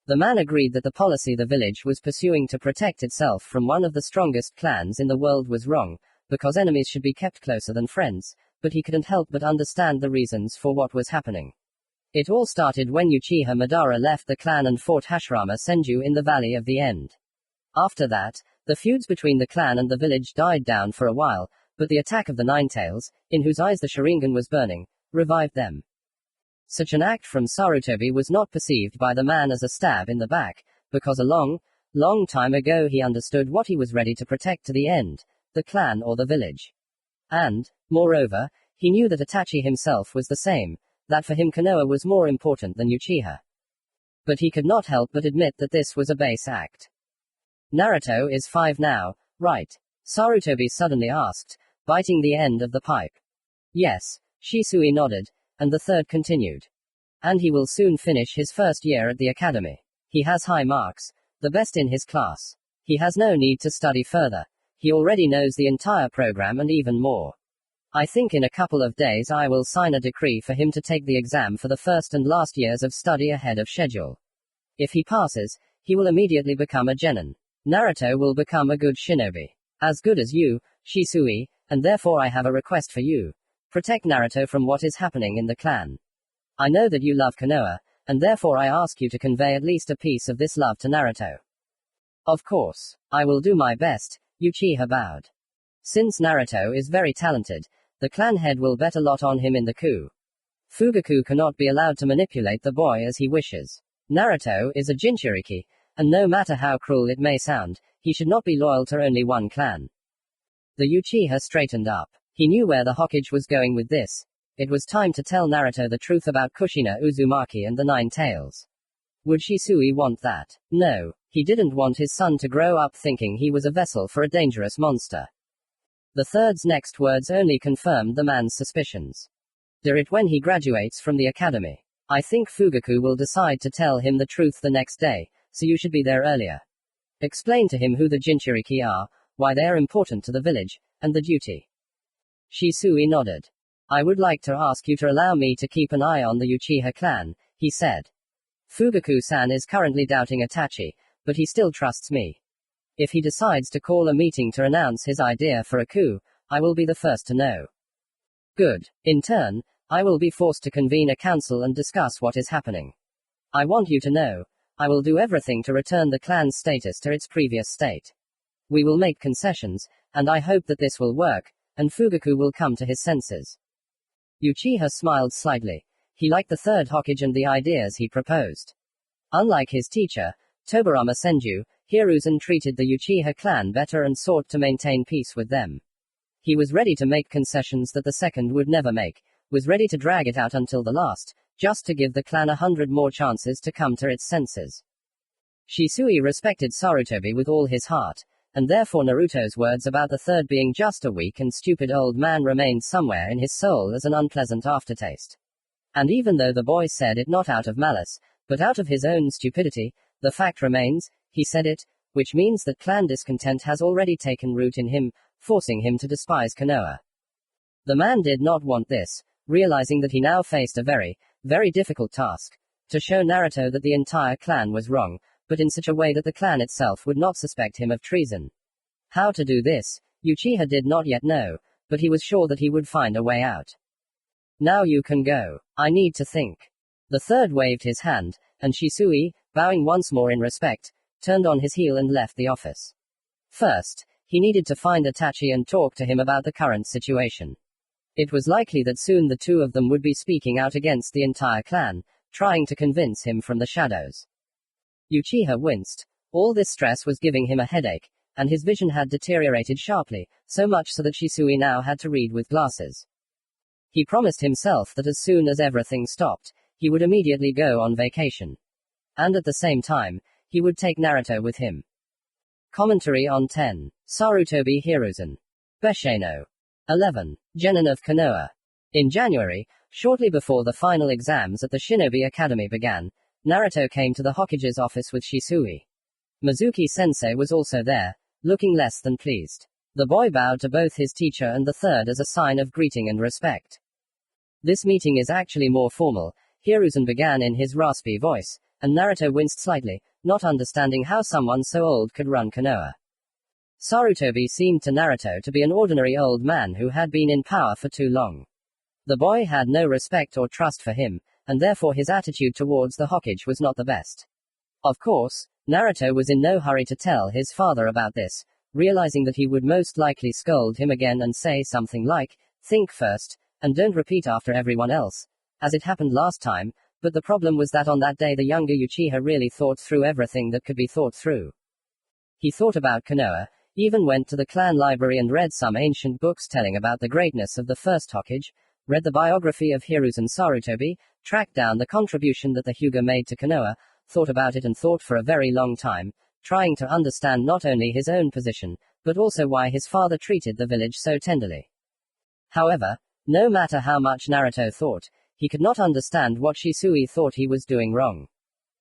The man agreed that the policy the village was pursuing to protect itself from one of the strongest clans in the world was wrong, because enemies should be kept closer than friends, but he couldn't help but understand the reasons for what was happening. It all started when Uchiha Madara left the clan and fought Hashirama Senju in the Valley of the End. After that, the feuds between the clan and the village died down for a while, but the attack of the Ninetales, in whose eyes the Sharingan was burning, revived them. Such an act from Sarutobi was not perceived by the man as a stab in the back, because a long time ago he understood what he was ready to protect to the end, the clan or the village. And, moreover, he knew that Itachi himself was the same, that for him Konoha was more important than Uchiha. But he could not help but admit that this was a base act. Naruto is 5 now, right? Sarutobi suddenly asked, biting the end of the pipe. Yes, Shisui nodded, and the third continued. And he will soon finish his first year at the academy. He has high marks, the best in his class. He has no need to study further. He already knows the entire program and even more. I think in a couple of days I will sign a decree for him to take the exam for the first and last years of study ahead of schedule. If he passes, he will immediately become a genin. Naruto will become a good shinobi. As good as you, Shisui, and therefore I have a request for you. Protect Naruto from what is happening in the clan. I know that you love Konoha, and therefore I ask you to convey at least a piece of this love to Naruto. Of course, I will do my best, Uchiha bowed. Since Naruto is very talented, the clan head will bet a lot on him in the coup. Fugaku cannot be allowed to manipulate the boy as he wishes. Naruto is a Jinchuriki, and no matter how cruel it may sound, he should not be loyal to only one clan. The Uchiha straightened up. He knew where the Hokage was going with this. It was time to tell Naruto the truth about Kushina Uzumaki and the Nine Tails. Would Shisui want that? No, he didn't want his son to grow up thinking he was a vessel for a dangerous monster. The third's next words only confirmed the man's suspicions. Do it when he graduates from the academy. I think Fugaku will decide to tell him the truth the next day, so you should be there earlier. Explain to him who the Jinchuriki are, why they are important to the village, and the duty. Shisui nodded. I would like to ask you to allow me to keep an eye on the Uchiha clan, he said. Fugaku-san is currently doubting Itachi, but he still trusts me. If he decides to call a meeting to announce his idea for a coup, I will be the first to know. Good. In turn, I will be forced to convene a council and discuss what is happening. I want you to know, I will do everything to return the clan's status to its previous state. We will make concessions, and I hope that this will work, and Fugaku will come to his senses. Uchiha smiled slightly. He liked the third Hokage and the ideas he proposed. Unlike his teacher, Tobirama Senju, Hiruzen treated the Uchiha clan better and sought to maintain peace with them. He was ready to make concessions that the second would never make, was ready to drag it out until the last, just to give the clan 100 more chances to come to its senses. Shisui respected Sarutobi with all his heart, and therefore Naruto's words about the third being just a weak and stupid old man remained somewhere in his soul as an unpleasant aftertaste. And even though the boy said it not out of malice, but out of his own stupidity, the fact remains, he said it, which means that clan discontent has already taken root in him, forcing him to despise Konoha. The man did not want this, realizing that he now faced a very, very difficult task. To show Naruto that the entire clan was wrong, but in such a way that the clan itself would not suspect him of treason. How to do this, Uchiha did not yet know, but he was sure that he would find a way out. Now you can go. I need to think. The third waved his hand, and Shisui, bowing once more in respect, turned on his heel and left the office. First, he needed to find Itachi and talk to him about the current situation. It was likely that soon the two of them would be speaking out against the entire clan, trying to convince him from the shadows. Uchiha winced. All this stress was giving him a headache, and his vision had deteriorated sharply, so much so that Shisui now had to read with glasses. He promised himself that as soon as everything stopped, he would immediately go on vacation. And at the same time, he would take Naruto with him. Commentary on 10. Sarutobi Hiruzen. Besheno. 11. Genin of Konoha. In January, shortly before the final exams at the Shinobi Academy began, Naruto came to the Hokage's office with Shisui. Mizuki-sensei was also there, looking less than pleased. The boy bowed to both his teacher and the third as a sign of greeting and respect. This meeting is actually more formal, Hiruzen began in his raspy voice, and Naruto winced slightly, not understanding how someone so old could run Konoha. Sarutobi seemed to Naruto to be an ordinary old man who had been in power for too long. The boy had no respect or trust for him, and therefore his attitude towards the Hokage was not the best. Of course, Naruto was in no hurry to tell his father about this, realizing that he would most likely scold him again and say something like, "Think first, and don't repeat after everyone else," as it happened last time, but the problem was that on that day the younger Uchiha really thought through everything that could be thought through. He thought about Konoha, even went to the clan library and read some ancient books telling about the greatness of the first Hokage, read the biography of Hiruzen Sarutobi, tracked down the contribution that the Hyuga made to Konoha, thought about it and thought for a very long time, trying to understand not only his own position, but also why his father treated the village so tenderly. However, no matter how much Naruto thought, he could not understand what Shisui thought he was doing wrong.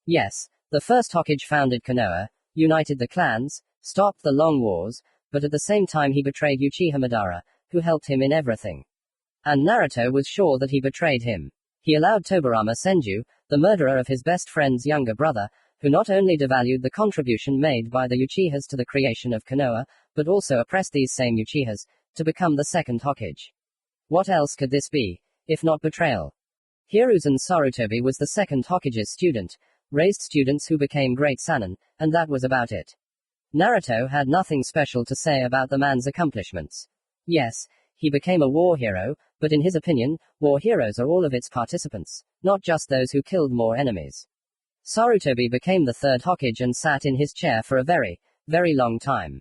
Yes, the first Hokage founded Konoha, united the clans, stopped the long wars, but at the same time he betrayed Uchiha Madara, who helped him in everything. And Naruto was sure that he betrayed him. He allowed Tobirama Senju, the murderer of his best friend's younger brother, who not only devalued the contribution made by the Uchihas to the creation of Konoha, but also oppressed these same Uchihas, to become the second Hokage. What else could this be, if not betrayal? Hiruzen Sarutobi was the second Hokage's student, raised students who became great Sannin, and that was about it. Naruto had nothing special to say about the man's accomplishments. Yes, he became a war hero, but in his opinion, war heroes are all of its participants, not just those who killed more enemies. Sarutobi became the third Hokage and sat in his chair for a very, very long time.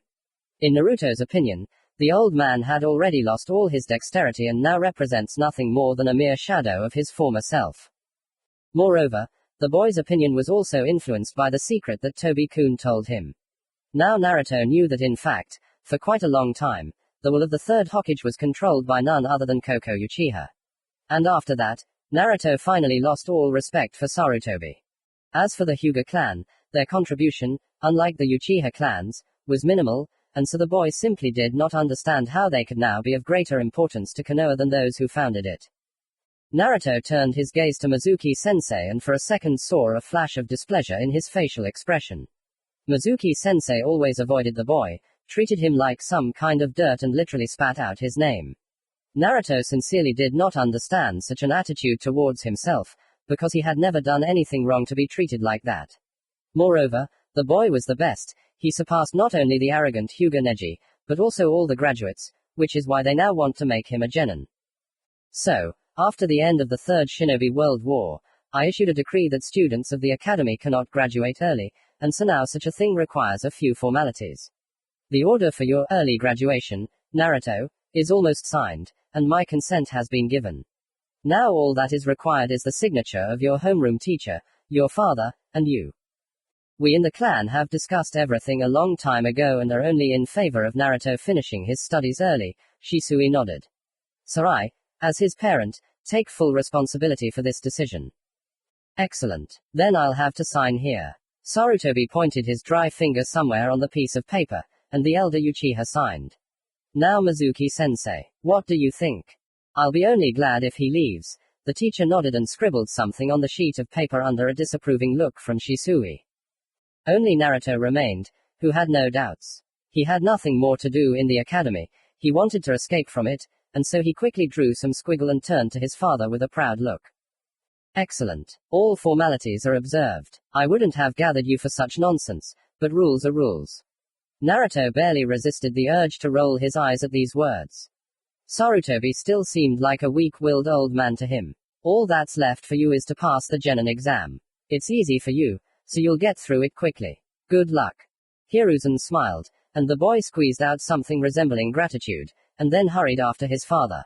In Naruto's opinion, the old man had already lost all his dexterity and now represents nothing more than a mere shadow of his former self. Moreover, the boy's opinion was also influenced by the secret that Tobi-kun told him. Now Naruto knew that in fact, for quite a long time, the will of the third Hokage was controlled by none other than Koko Uchiha. And after that, Naruto finally lost all respect for Sarutobi. As for the Hyuga clan, their contribution, unlike the Uchiha clans, was minimal, and so the boy simply did not understand how they could now be of greater importance to Konoha than those who founded it. Naruto turned his gaze to Mizuki-sensei and for a second saw a flash of displeasure in his facial expression. Mizuki-sensei always avoided the boy, treated him like some kind of dirt and literally spat out his name. Naruto sincerely did not understand such an attitude towards himself, because he had never done anything wrong to be treated like that. Moreover, the boy was the best, he surpassed not only the arrogant Hyuga Neji, but also all the graduates, which is why they now want to make him a genin. So, after the end of the Third Shinobi World War, I issued a decree that students of the academy cannot graduate early, and so now such a thing requires a few formalities. The order for your early graduation, Naruto, is almost signed, and my consent has been given. Now all that is required is the signature of your homeroom teacher, your father, and you. We in the clan have discussed everything a long time ago and are only in favor of Naruto finishing his studies early, Shisui nodded. So I, as his parent, take full responsibility for this decision. Excellent. Then I'll have to sign here. Sarutobi pointed his dry finger somewhere on the piece of paper, and the elder Uchiha signed. Now Mizuki-sensei, what do you think? I'll be only glad if he leaves. The teacher nodded and scribbled something on the sheet of paper under a disapproving look from Shisui. Only Naruto remained, who had no doubts. He had nothing more to do in the academy, he wanted to escape from it, and so he quickly drew some squiggle and turned to his father with a proud look. Excellent. All formalities are observed. I wouldn't have gathered you for such nonsense, but rules are rules. Naruto barely resisted the urge to roll his eyes at these words. Sarutobi still seemed like a weak-willed old man to him. All that's left for you is to pass the genin exam. It's easy for you, so you'll get through it quickly. Good luck. Hiruzen smiled, and the boy squeezed out something resembling gratitude, and then hurried after his father.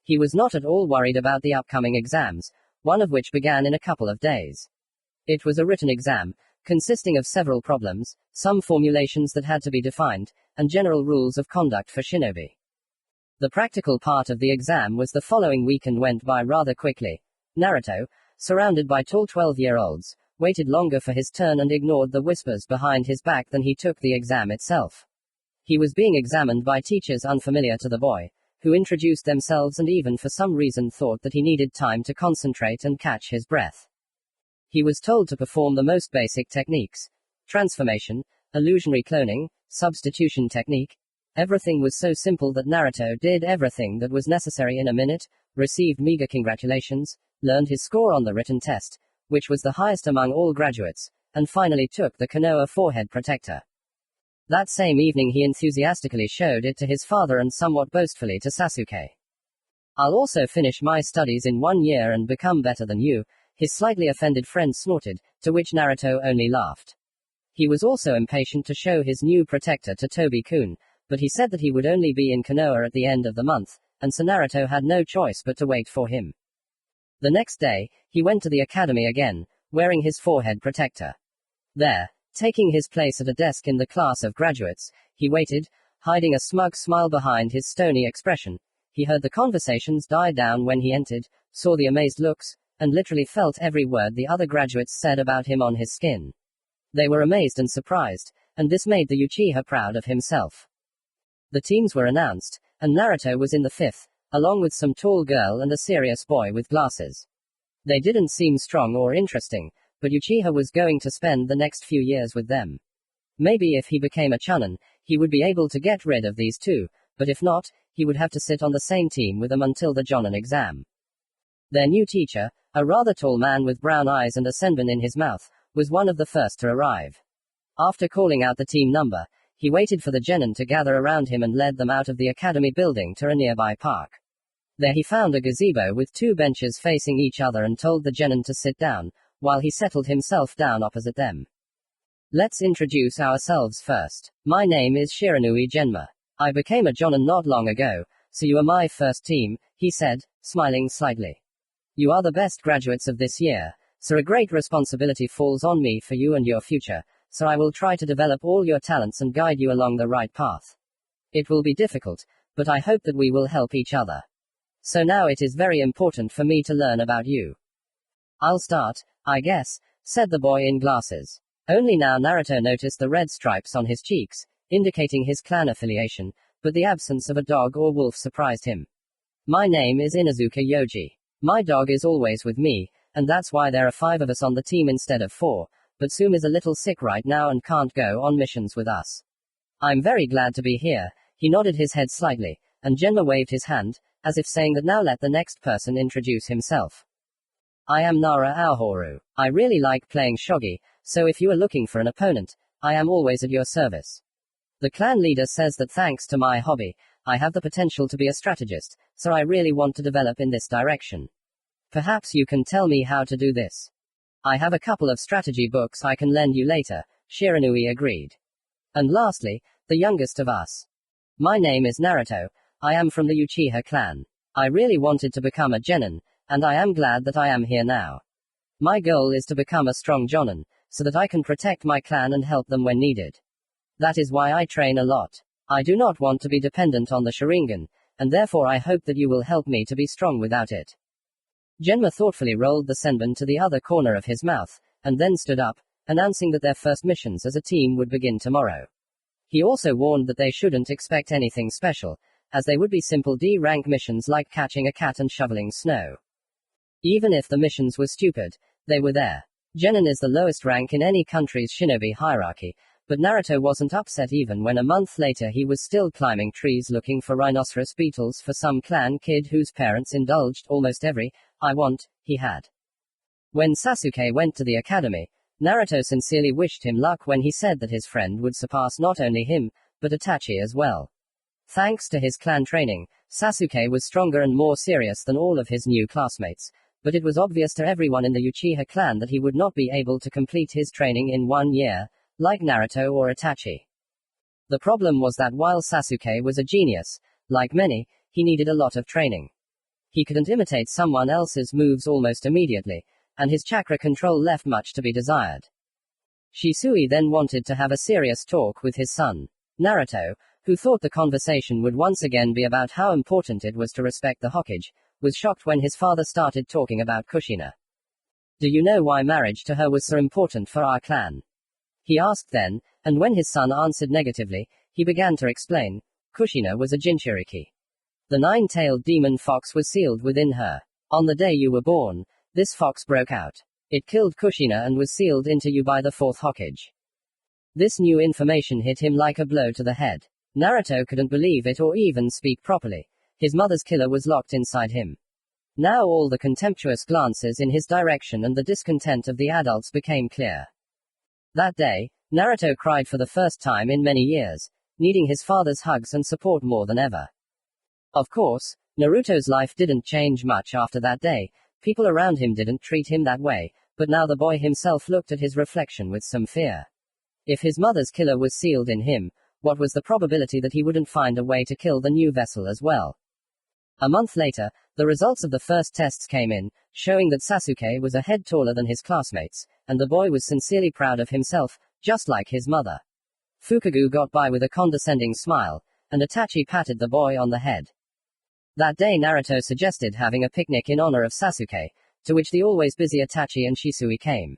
He was not at all worried about the upcoming exams, one of which began in a couple of days. It was a written exam, consisting of several problems, some formulations that had to be defined, and general rules of conduct for shinobi. The practical part of the exam was the following week and went by rather quickly. Naruto, surrounded by tall 12-year-olds, waited longer for his turn and ignored the whispers behind his back than he took the exam itself. He was being examined by teachers unfamiliar to the boy, who introduced themselves and even for some reason thought that he needed time to concentrate and catch his breath. He was told to perform the most basic techniques: transformation, illusionary cloning, substitution technique. Everything was so simple that Naruto did everything that was necessary in a minute, received meager congratulations, learned his score on the written test, which was the highest among all graduates, and finally took the Konoha forehead protector. That same evening he enthusiastically showed it to his father and somewhat boastfully to Sasuke. "I'll also finish my studies in 1 year and become better than you," his slightly offended friend snorted, to which Naruto only laughed. He was also impatient to show his new protector to Tobi-kun, but he said that he would only be in Konoha at the end of the month, and so Naruto had no choice but to wait for him. The next day, he went to the academy again, wearing his forehead protector. There, taking his place at a desk in the class of graduates, he waited, hiding a smug smile behind his stony expression. He heard the conversations die down when he entered, saw the amazed looks, and literally felt every word the other graduates said about him on his skin. They were amazed and surprised, and this made the Uchiha proud of himself. The teams were announced, and Naruto was in the fifth, along with some tall girl and a serious boy with glasses. They didn't seem strong or interesting, but Uchiha was going to spend the next few years with them. Maybe if he became a Chunin, he would be able to get rid of these two, but if not, he would have to sit on the same team with them until the Jonin exam. Their new teacher, a rather tall man with brown eyes and a senbon in his mouth, was one of the first to arrive. After calling out the team number, he waited for the genin to gather around him and led them out of the academy building to a nearby park. There he found a gazebo with 2 benches facing each other and told the genin to sit down, while he settled himself down opposite them. "Let's introduce ourselves first. My name is Shiranui Genma. I became a jonin not long ago, so you are my first team," he said, smiling slightly. "You are the best graduates of this year, so a great responsibility falls on me for you and your future, so I will try to develop all your talents and guide you along the right path. It will be difficult, but I hope that we will help each other. So now it is very important for me to learn about you." "I'll start, I guess," said the boy in glasses. Only now Naruto noticed the red stripes on his cheeks, indicating his clan affiliation, but the absence of a dog or wolf surprised him. "My name is Inuzuka Yoji. My dog is always with me, and that's why there are 5 of us on the team instead of 4. But Sum is a little sick right now and can't go on missions with us. I'm very glad to be here." He nodded his head slightly, and Genma waved his hand, as if saying that now let the next person introduce himself. "I am Nara Aoharu. I really like playing shogi, so if you are looking for an opponent, I am always at your service. The clan leader says that thanks to my hobby, I have the potential to be a strategist, so I really want to develop in this direction. Perhaps you can tell me how to do this. I have a couple of strategy books I can lend you later," Shiranui agreed. "And lastly, the youngest of us. My name is Naruto. I am from the Uchiha clan. I really wanted to become a genin, and I am glad that I am here now. My goal is to become a strong jonin, so that I can protect my clan and help them when needed. That is why I train a lot. I do not want to be dependent on the Sharingan, and therefore I hope that you will help me to be strong without it." Genma thoughtfully rolled the senbon to the other corner of his mouth, and then stood up, announcing that their first missions as a team would begin tomorrow. He also warned that they shouldn't expect anything special, as they would be simple D-rank missions like catching a cat and shoveling snow. Even if the missions were stupid, they were there. Genin is the lowest rank in any country's shinobi hierarchy, but Naruto wasn't upset even when a month later he was still climbing trees looking for rhinoceros beetles for some clan kid whose parents indulged almost every "I want" he had. When Sasuke went to the academy, Naruto sincerely wished him luck when he said that his friend would surpass not only him, but Itachi as well. Thanks to his clan training, Sasuke was stronger and more serious than all of his new classmates, but it was obvious to everyone in the Uchiha clan that he would not be able to complete his training in 1 year, like Naruto or Itachi. The problem was that while Sasuke was a genius, like many, he needed a lot of training. He couldn't imitate someone else's moves almost immediately, and his chakra control left much to be desired. Shisui then wanted to have a serious talk with his son. Naruto, who thought the conversation would once again be about how important it was to respect the Hokage, was shocked when his father started talking about Kushina. Do you know why marriage to her was so important for our clan? He asked then, and when his son answered negatively, he began to explain. Kushina was a Jinchuriki. The nine-tailed demon fox was sealed within her. On the day you were born, this fox broke out. It killed Kushina and was sealed into you by the fourth Hokage. This new information hit him like a blow to the head. Naruto couldn't believe it or even speak properly. His mother's killer was locked inside him. Now all the contemptuous glances in his direction and the discontent of the adults became clear. That day, Naruto cried for the first time in many years, needing his father's hugs and support more than ever. Of course, Naruto's life didn't change much after that day. People around him didn't treat him that way, but now the boy himself looked at his reflection with some fear. If his mother's killer was sealed in him, what was the probability that he wouldn't find a way to kill the new vessel as well? A month later, the results of the first tests came in, showing that Sasuke was a head taller than his classmates, and the boy was sincerely proud of himself, just like his mother. Fukagu got by with a condescending smile, and Itachi patted the boy on the head. That day Naruto suggested having a picnic in honor of Sasuke, to which the always busy Itachi and Shisui came.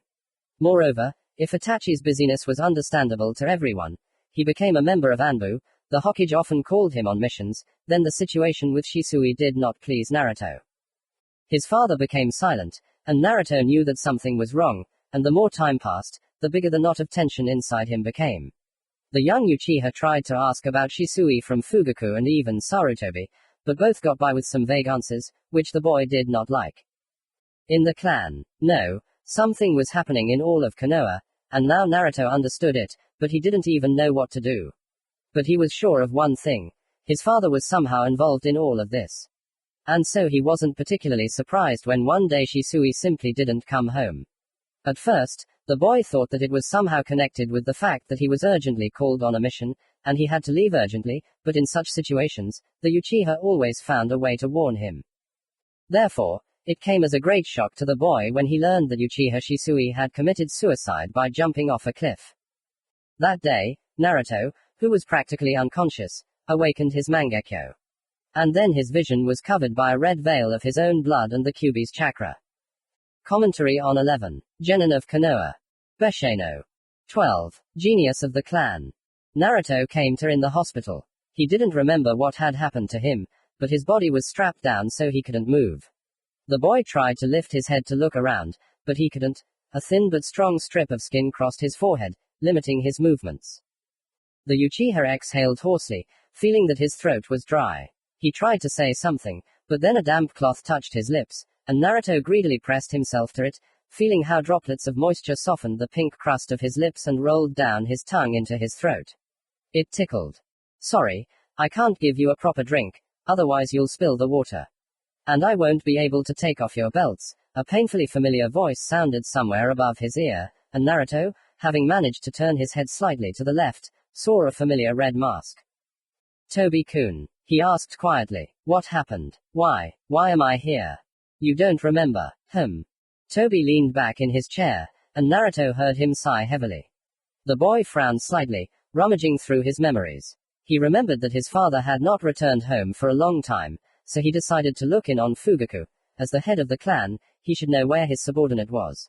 Moreover, if Itachi's busyness was understandable to everyone, he became a member of Anbu. The Hokage often called him on missions. Then the situation with Shisui did not please Naruto. His father became silent, and Naruto knew that something was wrong, and the more time passed, the bigger the knot of tension inside him became. The young Uchiha tried to ask about Shisui from Fugaku and even Sarutobi, but both got by with some vague answers, which the boy did not like. In the clan, no, something was happening in all of Konoha, and now Naruto understood it, but he didn't even know what to do. But he was sure of one thing. His father was somehow involved in all of this. And so he wasn't particularly surprised when one day Shisui simply didn't come home. At first, the boy thought that it was somehow connected with the fact that he was urgently called on a mission, and he had to leave urgently, but in such situations, the Uchiha always found a way to warn him. Therefore, it came as a great shock to the boy when he learned that Uchiha Shisui had committed suicide by jumping off a cliff. That day, Naruto, who was practically unconscious, awakened his Mangekyo. And then his vision was covered by a red veil of his own blood and the Kyuubi's chakra. Commentary on 11. Genin of Konoha. Besheno. 12. Genius of the clan. Naruto came to in the hospital. He didn't remember what had happened to him, but his body was strapped down so he couldn't move. The boy tried to lift his head to look around, but he couldn't. A thin but strong strip of skin crossed his forehead, limiting his movements. The Uchiha exhaled hoarsely, feeling that his throat was dry. He tried to say something, but then a damp cloth touched his lips, and Naruto greedily pressed himself to it, feeling how droplets of moisture softened the pink crust of his lips and rolled down his tongue into his throat. It tickled. Sorry, I can't give you a proper drink, otherwise you'll spill the water. And I won't be able to take off your belts. A painfully familiar voice sounded somewhere above his ear, and Naruto, having managed to turn his head slightly to the left, saw a familiar red mask. Tobi-kun, he asked quietly. What happened? Why am I here? You don't remember? Tobi leaned back in his chair, and Naruto heard him sigh heavily. The boy frowned slightly, rummaging through his memories. He remembered that his father had not returned home for a long time, so he decided to look in on Fugaku. As the head of the clan, he should know where his subordinate was.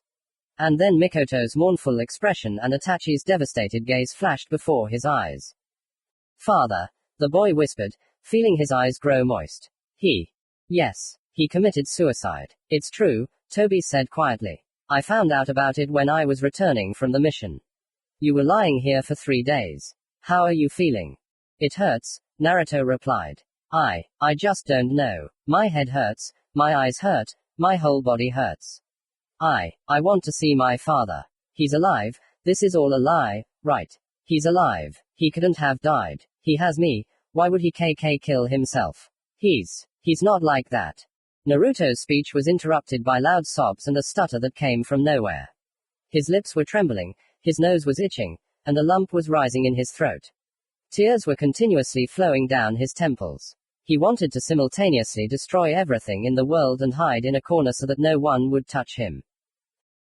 And then Mikoto's mournful expression and Itachi's devastated gaze flashed before his eyes. Father, the boy whispered, feeling his eyes grow moist. Yes, he committed suicide. It's true, Tobi said quietly. I found out about it when I was returning from the mission. You were lying here for 3 days. How are you feeling? It hurts, Naruto replied. I just don't know. My head hurts, my eyes hurt, my whole body hurts. I want to see my father. He's alive, this is all a lie, right? He's alive. He couldn't have died. He has me, why would he kill himself? He's not like that. Naruto's speech was interrupted by loud sobs and a stutter that came from nowhere. His lips were trembling, his nose was itching, and a lump was rising in his throat. Tears were continuously flowing down his temples. He wanted to simultaneously destroy everything in the world and hide in a corner so that no one would touch him.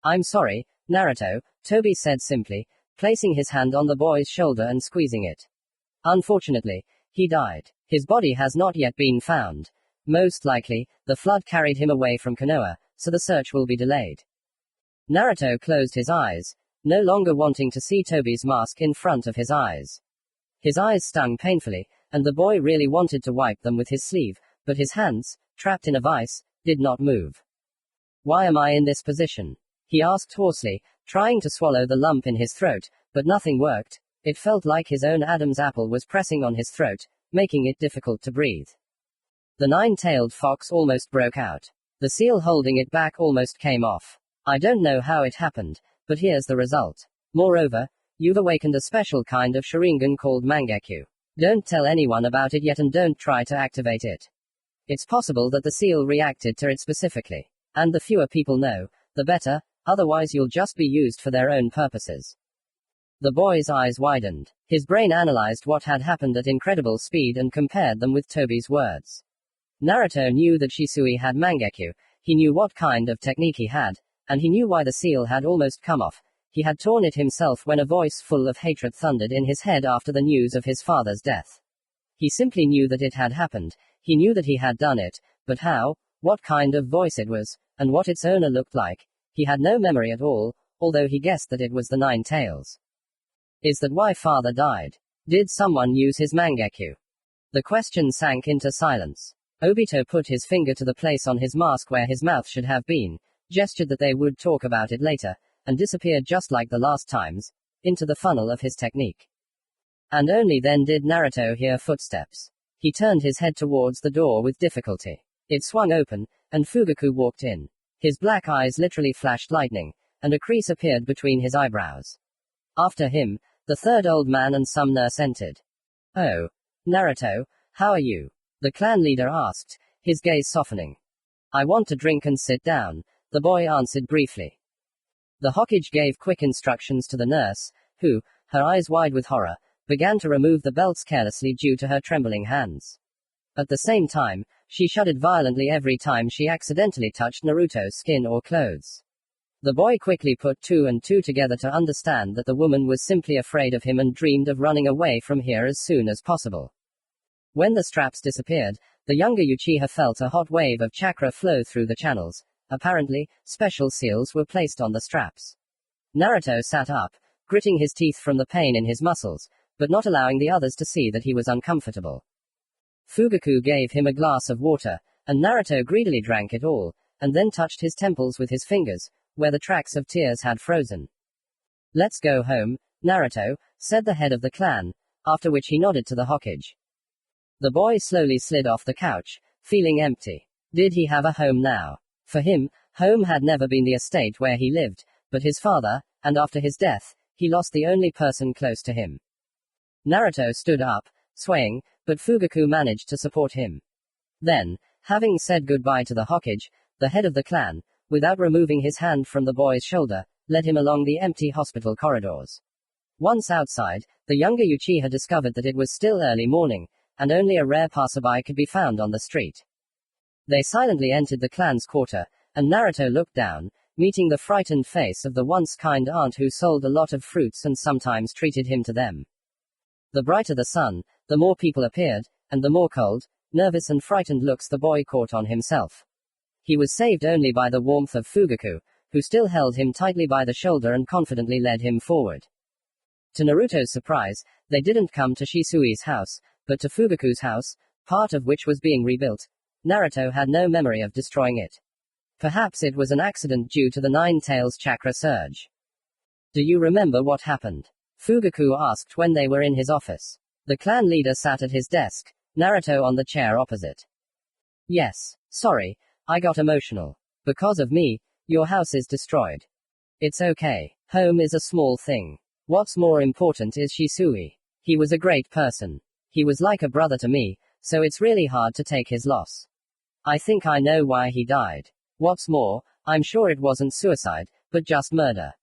I'm sorry, Naruto, Toby said simply, placing his hand on the boy's shoulder and squeezing it. Unfortunately, he died. His body has not yet been found. Most likely, the flood carried him away from Konoha, so the search will be delayed. Naruto closed his eyes, no longer wanting to see Toby's mask in front of his eyes. His eyes stung painfully, and the boy really wanted to wipe them with his sleeve, but his hands, trapped in a vice, did not move. Why am I in this position? He asked hoarsely, trying to swallow the lump in his throat, but nothing worked. It felt like his own Adam's apple was pressing on his throat, making it difficult to breathe. The nine-tailed fox almost broke out. The seal holding it back almost came off. I don't know how it happened, but here's the result. Moreover, you've awakened a special kind of Sharingan called Mangekyo. Don't tell anyone about it yet and don't try to activate it. It's possible that the seal reacted to it specifically. And the fewer people know, the better, otherwise you'll just be used for their own purposes. The boy's eyes widened. His brain analyzed what had happened at incredible speed and compared them with Toby's words. Naruto knew that Shisui had Mangekyo, he knew what kind of technique he had, and he knew why the seal had almost come off. He had torn it himself when a voice full of hatred thundered in his head after the news of his father's death. He simply knew that it had happened, he knew that he had done it, but how, what kind of voice it was, and what its owner looked like, he had no memory at all, although he guessed that it was the Nine Tails. Is that why father died? Did someone use his Mangekyo? The question sank into silence. Obito put his finger to the place on his mask where his mouth should have been, gestured that they would talk about it later, and disappeared just like the last times, into the funnel of his technique. And only then did Naruto hear footsteps. He turned his head towards the door with difficulty. It swung open, and Fugaku walked in. His black eyes literally flashed lightning, and a crease appeared between his eyebrows. After him, the third old man and some nurse entered. Oh, Naruto, how are you? The clan leader asked, his gaze softening. I want to drink and sit down, the boy answered briefly. The Hokage gave quick instructions to the nurse, who, her eyes wide with horror, began to remove the belts carelessly due to her trembling hands. At the same time, she shuddered violently every time she accidentally touched Naruto's skin or clothes. The boy quickly put two and two together to understand that the woman was simply afraid of him and dreamed of running away from here as soon as possible. When the straps disappeared, the younger Uchiha felt a hot wave of chakra flow through the channels. Apparently, special seals were placed on the straps. Naruto sat up, gritting his teeth from the pain in his muscles, but not allowing the others to see that he was uncomfortable. Fugaku gave him a glass of water, and Naruto greedily drank it all, and then touched his temples with his fingers, where the tracks of tears had frozen. Let's go home, Naruto, said the head of the clan, after which he nodded to the Hokage. The boy slowly slid off the couch, feeling empty. Did he have a home now? For him, home had never been the estate where he lived, but his father, and after his death, he lost the only person close to him. Naruto stood up, swaying, but Fugaku managed to support him. Then, having said goodbye to the Hokage, the head of the clan, without removing his hand from the boy's shoulder, led him along the empty hospital corridors. Once outside, the younger Uchiha discovered that it was still early morning, and only a rare passerby could be found on the street. They silently entered the clan's quarter, and Naruto looked down, meeting the frightened face of the once kind aunt who sold a lot of fruits and sometimes treated him to them. The brighter the sun, the more people appeared, and the more cold, nervous and frightened looks the boy caught on himself. He was saved only by the warmth of Fugaku, who still held him tightly by the shoulder and confidently led him forward. To Naruto's surprise, they didn't come to Shisui's house, but to Fugaku's house, part of which was being rebuilt. Naruto had no memory of destroying it. Perhaps it was an accident due to the Nine Tails chakra surge. Do you remember what happened? Fugaku asked when they were in his office. The clan leader sat at his desk, Naruto on the chair opposite. Yes, sorry, I got emotional. Because of me, your house is destroyed. It's okay. Home is a small thing. What's more important is Shisui. He was a great person. He was like a brother to me, so it's really hard to take his loss. I think I know why he died. What's more, I'm sure it wasn't suicide, but just murder.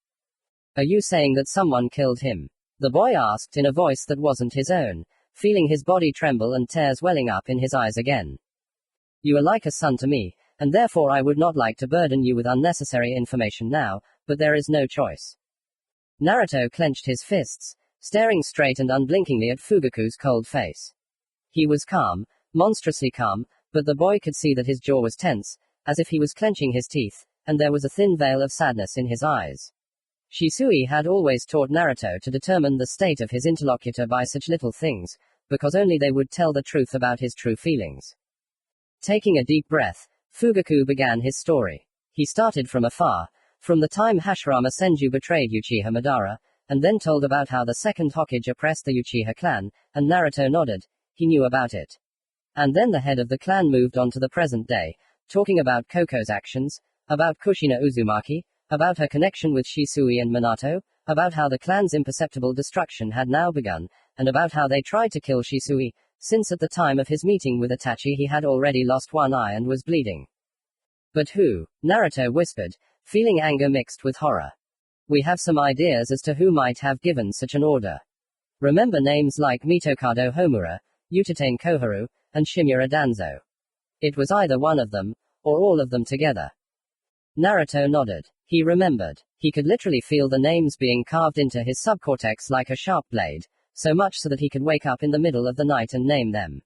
Are you saying that someone killed him? The boy asked in a voice that wasn't his own, feeling his body tremble and tears welling up in his eyes again. You are like a son to me, and therefore I would not like to burden you with unnecessary information now, but there is no choice. Naruto clenched his fists, staring straight and unblinkingly at Fugaku's cold face. He was calm, monstrously calm, but the boy could see that his jaw was tense, as if he was clenching his teeth, and there was a thin veil of sadness in his eyes. Shisui had always taught Naruto to determine the state of his interlocutor by such little things, because only they would tell the truth about his true feelings. Taking a deep breath, Fugaku began his story. He started from afar, from the time Hashirama Senju betrayed Uchiha Madara, and then told about how the second Hokage oppressed the Uchiha clan, and Naruto nodded. He knew about it. And then the head of the clan moved on to the present day, talking about Koko's actions, about Kushina Uzumaki, about her connection with Shisui and Minato, about how the clan's imperceptible destruction had now begun, and about how they tried to kill Shisui, since at the time of his meeting with Itachi he had already lost one eye and was bleeding. But who? Naruto whispered, feeling anger mixed with horror. We have some ideas as to who might have given such an order. Remember names like Mitokado Homura, Utatane Koharu, and Shimura Danzo. It was either one of them, or all of them together. Naruto nodded. He remembered. He could literally feel the names being carved into his subcortex like a sharp blade, so much so that he could wake up in the middle of the night and name them.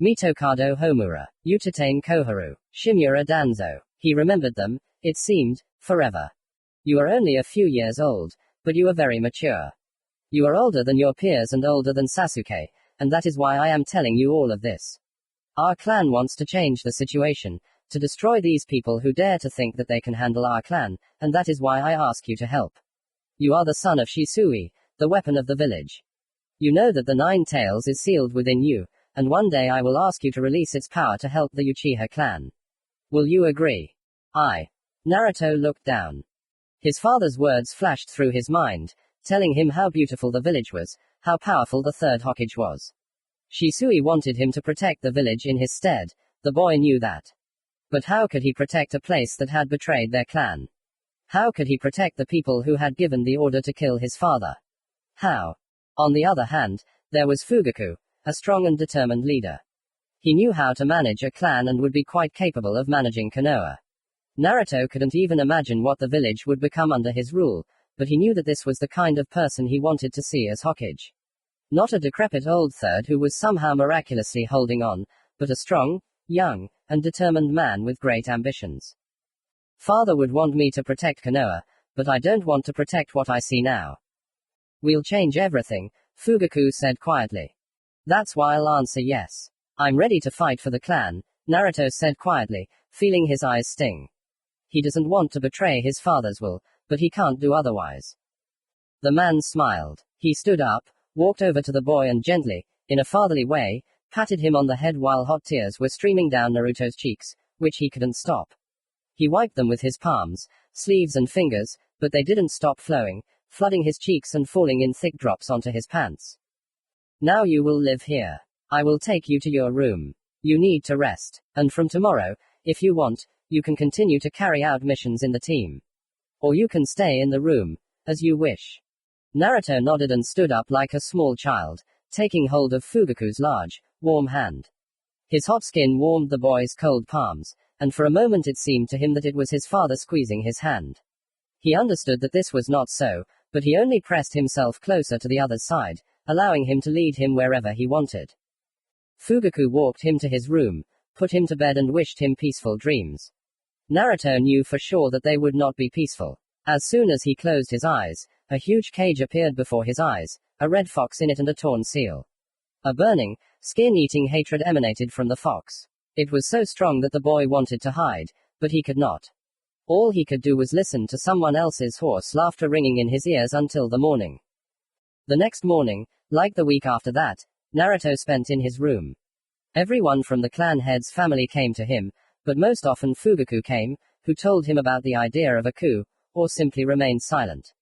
Mitokado Homura, Utatane Koharu, Shimura Danzo. He remembered them, it seemed, forever. You are only a few years old, but you are very mature. You are older than your peers and older than Sasuke, and that is why I am telling you all of this. Our clan wants to change the situation, to destroy these people who dare to think that they can handle our clan, and that is why I ask you to help. You are the son of Shisui, the weapon of the village. You know that the Nine Tails is sealed within you, and one day I will ask you to release its power to help the Uchiha clan. Will you agree? Naruto looked down. His father's words flashed through his mind, telling him how beautiful the village was, how powerful the third Hokage was. Shisui wanted him to protect the village in his stead, the boy knew that. But how could he protect a place that had betrayed their clan? How could he protect the people who had given the order to kill his father? How? On the other hand, there was Fugaku, a strong and determined leader. He knew how to manage a clan and would be quite capable of managing Konoha. Naruto couldn't even imagine what the village would become under his rule, but he knew that this was the kind of person he wanted to see as Hokage. Not a decrepit old third who was somehow miraculously holding on, but a strong, young, and determined man with great ambitions. Father would want me to protect Konoha, but I don't want to protect what I see now. We'll change everything, Fugaku said quietly. That's why I'll answer yes. I'm ready to fight for the clan, Naruto said quietly, feeling his eyes sting. He doesn't want to betray his father's will, but he can't do otherwise. The man smiled. He stood up, walked over to the boy and gently, in a fatherly way, patted him on the head while hot tears were streaming down Naruto's cheeks, which he couldn't stop. He wiped them with his palms, sleeves and fingers, but they didn't stop flowing, flooding his cheeks and falling in thick drops onto his pants. Now you will live here. I will take you to your room. You need to rest, and from tomorrow, if you want, you can continue to carry out missions in the team. Or you can stay in the room, as you wish. Naruto nodded and stood up like a small child, taking hold of Fugaku's large, warm hand. His hot skin warmed the boy's cold palms, and for a moment it seemed to him that it was his father squeezing his hand. He understood that this was not so, but he only pressed himself closer to the other's side, allowing him to lead him wherever he wanted. Fugaku walked him to his room, put him to bed and wished him peaceful dreams. Naruto knew for sure that they would not be peaceful. As soon as he closed his eyes, a huge cage appeared before his eyes, a red fox in it and a torn seal. A burning, skin-eating hatred emanated from the fox. It was so strong that the boy wanted to hide, but he could not. All he could do was listen to someone else's hoarse laughter ringing in his ears until the morning. The next morning, like the week after that, Naruto spent in his room. Everyone from the clan head's family came to him, but most often Fugaku came, who told him about the idea of a coup, or simply remained silent.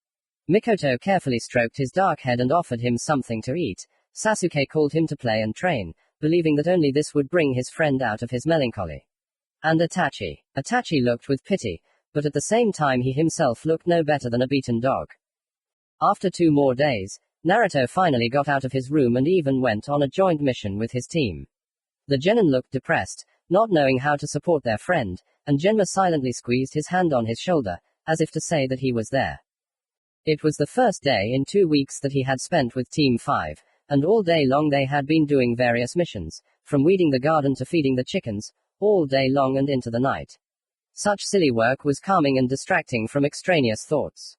Mikoto carefully stroked his dark head and offered him something to eat. Sasuke called him to play and train, believing that only this would bring his friend out of his melancholy. And Itachi looked with pity, but at the same time he himself looked no better than a beaten dog. After 2 more days, Naruto finally got out of his room and even went on a joint mission with his team. The genin looked depressed, not knowing how to support their friend, and Genma silently squeezed his hand on his shoulder, as if to say that he was there. It was the first day in 2 weeks that he had spent with Team 5, and all day long they had been doing various missions, from weeding the garden to feeding the chickens, all day long and into the night. Such silly work was calming and distracting from extraneous thoughts.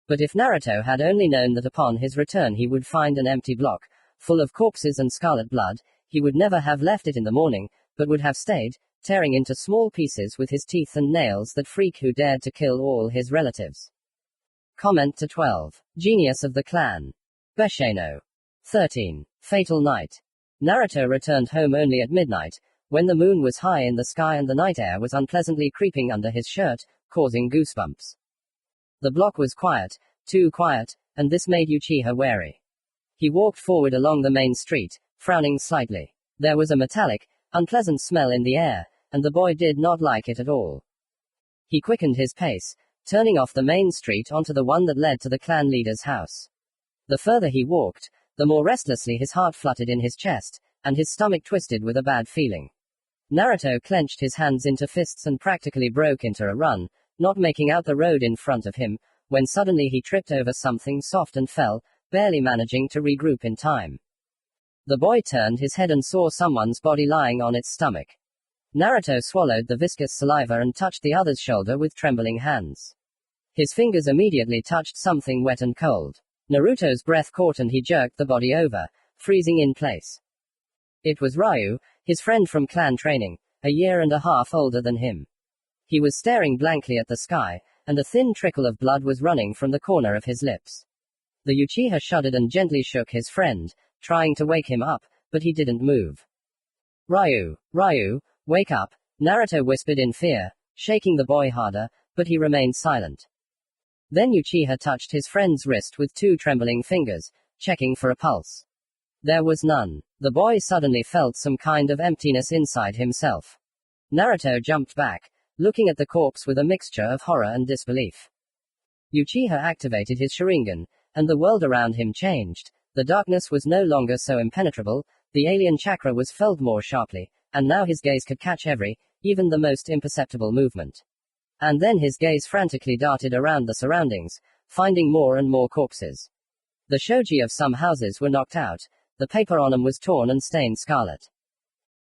But if Naruto had only known that upon his return he would find an empty block, full of corpses and scarlet blood, he would never have left it in the morning, but would have stayed, tearing into small pieces with his teeth and nails that freak who dared to kill all his relatives. Comment to 12. Genius of the clan. Besheno. 13. Fatal night. Naruto returned home only at midnight, when the moon was high in the sky and the night air was unpleasantly creeping under his shirt, causing goosebumps. The block was quiet, too quiet, and this made Uchiha wary. He walked forward along the main street, frowning slightly. There was a metallic, unpleasant smell in the air, and the boy did not like it at all. He quickened his pace, turning off the main street onto the one that led to the clan leader's house. The further he walked, the more restlessly his heart fluttered in his chest, and his stomach twisted with a bad feeling. Naruto clenched his hands into fists and practically broke into a run, not making out the road in front of him, when suddenly he tripped over something soft and fell, barely managing to regroup in time. The boy turned his head and saw someone's body lying on its stomach. Naruto swallowed the viscous saliva and touched the other's shoulder with trembling hands. His fingers immediately touched something wet and cold. Naruto's breath caught and he jerked the body over, freezing in place. It was Ryu, his friend from clan training, a year and a half older than him. He was staring blankly at the sky, and a thin trickle of blood was running from the corner of his lips. The Uchiha shuddered and gently shook his friend, trying to wake him up, but he didn't move. Ryu, wake up, Naruto whispered in fear, shaking the boy harder, but he remained silent. Then Uchiha touched his friend's wrist with 2 trembling fingers, checking for a pulse. There was none. The boy suddenly felt some kind of emptiness inside himself. Naruto jumped back, looking at the corpse with a mixture of horror and disbelief. Uchiha activated his Sharingan, and the world around him changed. The darkness was no longer so impenetrable, the alien chakra was felt more sharply, and now his gaze could catch every, even the most imperceptible movement. And then his gaze frantically darted around the surroundings, finding more and more corpses. The shoji of some houses were knocked out, the paper on them was torn and stained scarlet.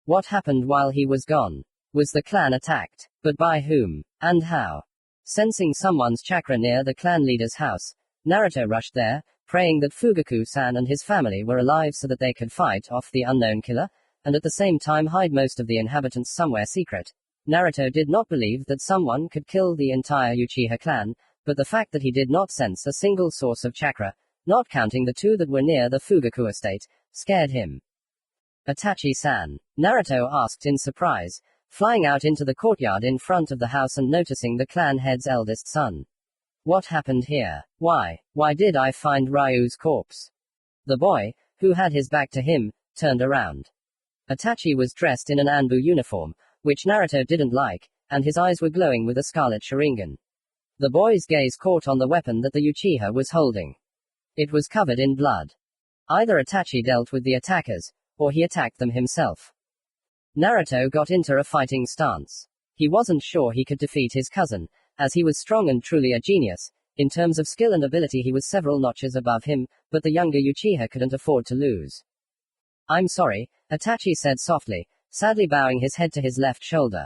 What happened while he was gone? Was the clan attacked? But by whom? And how? Sensing someone's chakra near the clan leader's house, Naruto rushed there, praying that Fugaku-san and his family were alive so that they could fight off the unknown killer, and at the same time hide most of the inhabitants somewhere secret. Naruto did not believe that someone could kill the entire Uchiha clan, but the fact that he did not sense a single source of chakra, not counting the 2 that were near the Fugaku estate, scared him. Itachi-san? Naruto asked in surprise, flying out into the courtyard in front of the house and noticing the clan head's eldest son. What happened here? Why did I find Ryu's corpse? The boy, who had his back to him, turned around. Itachi was dressed in an Anbu uniform, which Naruto didn't like, and his eyes were glowing with a scarlet Sharingan. The boy's gaze caught on the weapon that the Uchiha was holding. It was covered in blood. Either Itachi dealt with the attackers, or he attacked them himself. Naruto got into a fighting stance. He wasn't sure he could defeat his cousin, as he was strong and truly a genius. In terms of skill and ability he was several notches above him, but the younger Uchiha couldn't afford to lose. I'm sorry, Itachi said softly, sadly bowing his head to his left shoulder.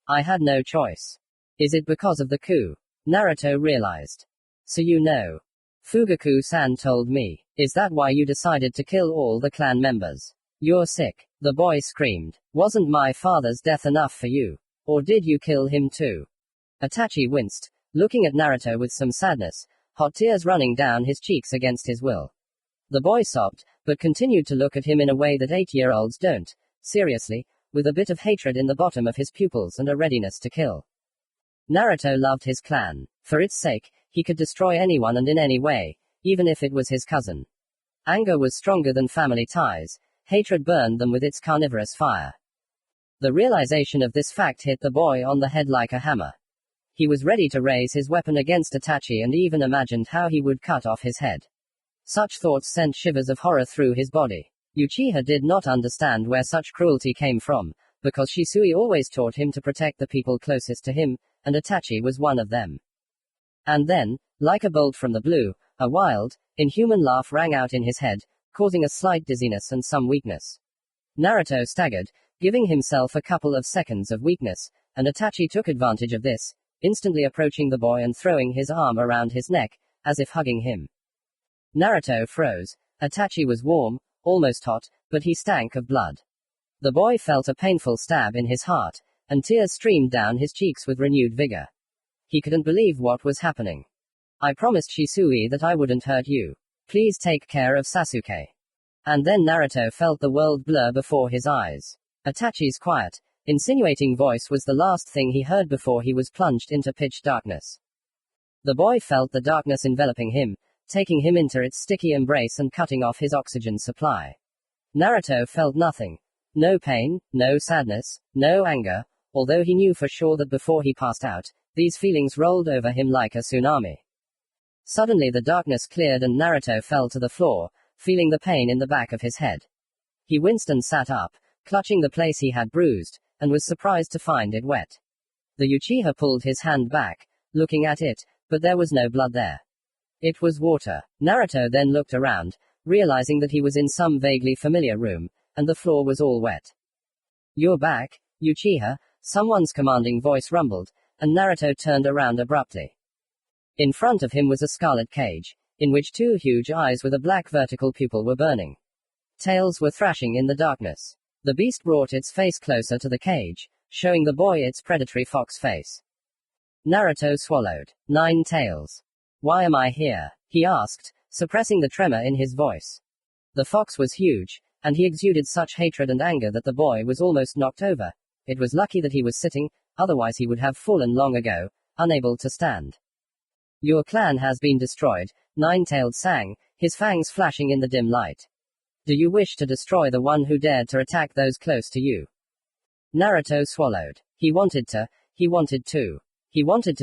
I had no choice. Is it because of the coup? Naruto realized. So you know. Fugaku-san told me. Is that why you decided to kill all the clan members? You're sick. The boy screamed. Wasn't my father's death enough for you? Or did you kill him too? Itachi winced, looking at Naruto with some sadness, hot tears running down his cheeks against his will. The boy sobbed, but continued to look at him in a way that 8-year-olds don't, seriously, with a bit of hatred in the bottom of his pupils and a readiness to kill. Naruto loved his clan. For its sake, he could destroy anyone and in any way, even if it was his cousin. Anger was stronger than family ties, hatred burned them with its carnivorous fire. The realization of this fact hit the boy on the head like a hammer. He was ready to raise his weapon against Itachi and even imagined how he would cut off his head. Such thoughts sent shivers of horror through his body. Uchiha did not understand where such cruelty came from, because Shisui always taught him to protect the people closest to him, and Itachi was one of them. And then, like a bolt from the blue, A wild, inhuman laugh rang out in his head, causing a slight dizziness and some weakness. Naruto staggered, giving himself a couple of seconds of weakness, and Itachi took advantage of this, instantly approaching the boy and throwing his arm around his neck, as if hugging him. Naruto froze. Itachi was warm, almost hot, but he stank of blood. The boy felt a painful stab in his heart, and tears streamed down his cheeks with renewed vigor. He couldn't believe what was happening. I promised Shisui that I wouldn't hurt you. Please take care of Sasuke. And then Naruto felt the world blur before his eyes. Itachi's quiet, insinuating voice was the last thing he heard before he was plunged into pitch darkness. The boy felt the darkness enveloping him, taking him into its sticky embrace and cutting off his oxygen supply. Naruto felt nothing. No pain, no sadness, no anger, although he knew for sure that before he passed out, these feelings rolled over him like a tsunami. Suddenly the darkness cleared and Naruto fell to the floor, feeling the pain in the back of his head. He winced and sat up, clutching the place he had bruised, and was surprised to find it wet. The Uchiha pulled his hand back, looking at it, but there was no blood there. It was water. Naruto then looked around, realizing that he was in some vaguely familiar room, and the floor was all wet. "You're back, Uchiha," someone's commanding voice rumbled, and Naruto turned around abruptly. In front of him was a scarlet cage, in which two huge eyes with a black vertical pupil were burning. Tails were thrashing in the darkness. The beast brought its face closer to the cage, showing the boy its predatory fox face. Naruto swallowed. 9 tails. "Why am I here?" he asked, suppressing the tremor in his voice. The fox was huge, and he exuded such hatred and anger that the boy was almost knocked over. It was lucky that he was sitting, otherwise he would have fallen long ago, unable to stand. "Your clan has been destroyed," Nine-Tailed sang, his fangs flashing in the dim light. "Do you wish to destroy the one who dared to attack those close to you?" Naruto swallowed. He wanted to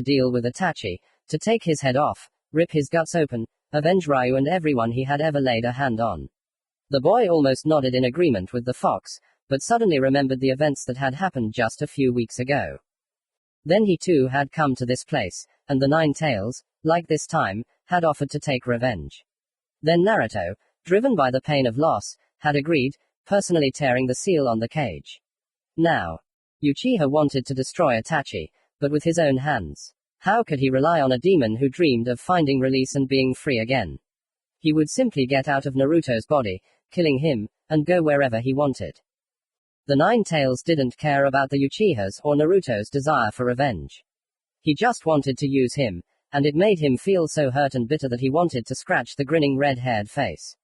deal with Itachi, to take his head off, rip his guts open, avenge Ryu and everyone he had ever laid a hand on. The boy almost nodded in agreement with the fox, but suddenly remembered the events that had happened just a few weeks ago. Then he too had come to this place, and the 9 tails, like this time, had offered to take revenge. Then Naruto, driven by the pain of loss, had agreed, personally tearing the seal on the cage. Now, Uchiha wanted to destroy Itachi, but with his own hands. How could he rely on a demon who dreamed of finding release and being free again? He would simply get out of Naruto's body, killing him, and go wherever he wanted. The 9 tails didn't care about the Uchiha's or Naruto's desire for revenge. He just wanted to use him, and it made him feel so hurt and bitter that he wanted to scratch the grinning red-haired face.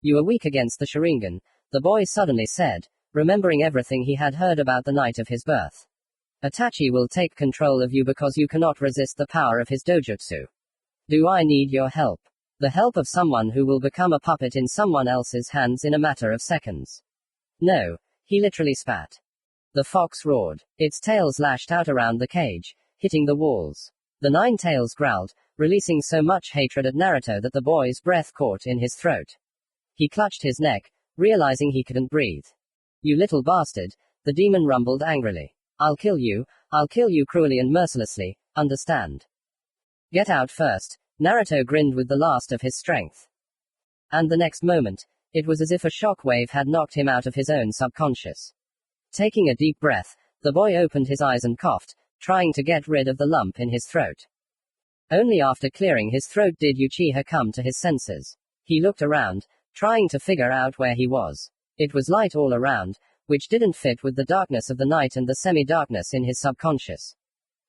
"You are weak against the Sharingan," the boy suddenly said, remembering everything he had heard about the night of his birth. "Itachi will take control of you because you cannot resist the power of his dojutsu. Do I need your help? The help of someone who will become a puppet in someone else's hands in a matter of seconds?" "No," he literally spat. The fox roared. Its tails lashed out around the cage, hitting the walls. The 9 tails growled, releasing so much hatred at Naruto that the boy's breath caught in his throat. He clutched his neck, realizing he couldn't breathe. "You little bastard," the demon rumbled angrily. I'll kill you cruelly and mercilessly, understand?" "Get out first," Naruto grinned with the last of his strength. And the next moment, it was as if a shock wave had knocked him out of his own subconscious. Taking a deep breath, the boy opened his eyes and coughed, trying to get rid of the lump in his throat. Only after clearing his throat did Uchiha come to his senses. He looked around, trying to figure out where he was. It was light all around, which didn't fit with the darkness of the night and the semi-darkness in his subconscious.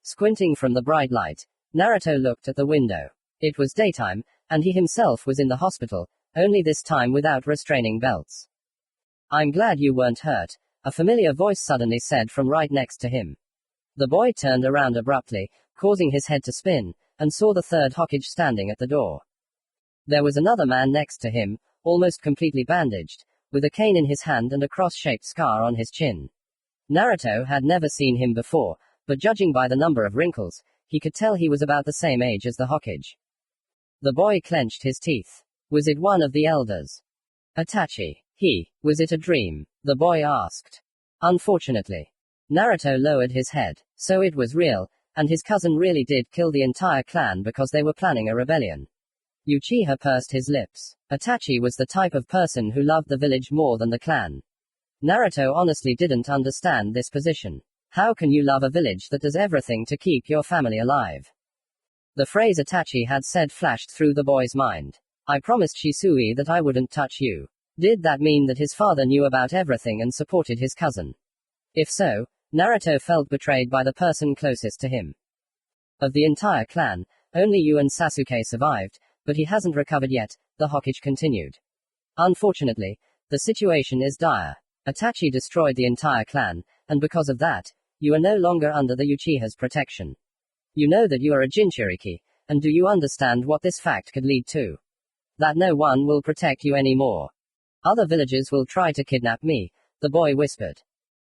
Squinting from the bright light, Naruto looked at the window. It was daytime, and he himself was in the hospital, only this time without restraining belts. "I'm glad you weren't hurt," a familiar voice suddenly said from right next to him. The boy turned around abruptly, causing his head to spin, and saw the third Hokage standing at the door. There was another man next to him, almost completely bandaged, with a cane in his hand and a cross-shaped scar on his chin. Naruto had never seen him before, but judging by the number of wrinkles, he could tell he was about the same age as the Hokage. The boy clenched his teeth. Was it one of the elders? Itachi. Was it a dream? The boy asked. Unfortunately. Naruto lowered his head. So it was real, and his cousin really did kill the entire clan because they were planning a rebellion. Uchiha pursed his lips. Itachi was the type of person who loved the village more than the clan. Naruto honestly didn't understand this position. How can you love a village that does everything to keep your family alive? The phrase Itachi had said flashed through the boy's mind. I promised Shisui that I wouldn't touch you. Did that mean that his father knew about everything and supported his cousin? If so, Naruto felt betrayed by the person closest to him. Of the entire clan, only you and Sasuke survived, but he hasn't recovered yet, the Hokage continued. Unfortunately, the situation is dire. Itachi destroyed the entire clan, and because of that, you are no longer under the Uchiha's protection. You know that you are a Jinchuriki, and do you understand what this fact could lead to? That no one will protect you anymore. Other villagers will try to kidnap me, the boy whispered.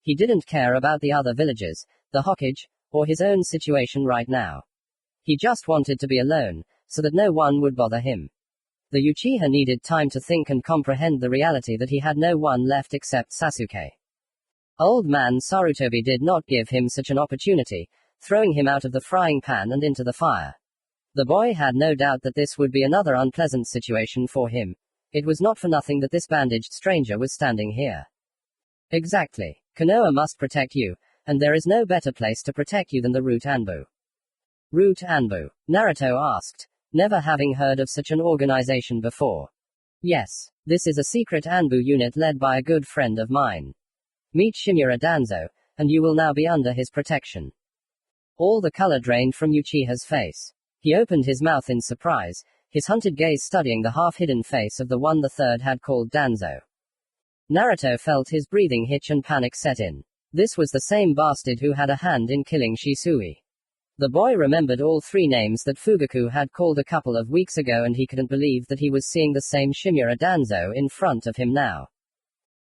He didn't care about the other villagers, the Hokage, or his own situation right now. He just wanted to be alone, so that no one would bother him. The Uchiha needed time to think and comprehend the reality that he had no one left except Sasuke. Old man Sarutobi did not give him such an opportunity, throwing him out of the frying pan and into the fire. The boy had no doubt that this would be another unpleasant situation for him. It was not for nothing that this bandaged stranger was standing here. Exactly. Konoha must protect you, and there is no better place to protect you than the Root Anbu. Root Anbu? Naruto asked, never having heard of such an organization before. Yes, this is a secret Anbu unit led by a good friend of mine. Meet Shimura Danzo, and you will now be under his protection. All the color drained from Uchiha's face. He opened his mouth in surprise, his hunted gaze studying the half-hidden face of the one the third had called Danzo. Naruto felt his breathing hitch and panic set in. This was the same bastard who had a hand in killing Shisui. The boy remembered all three names that Fugaku had called a couple of weeks ago, and he couldn't believe that he was seeing the same Shimura Danzo in front of him now.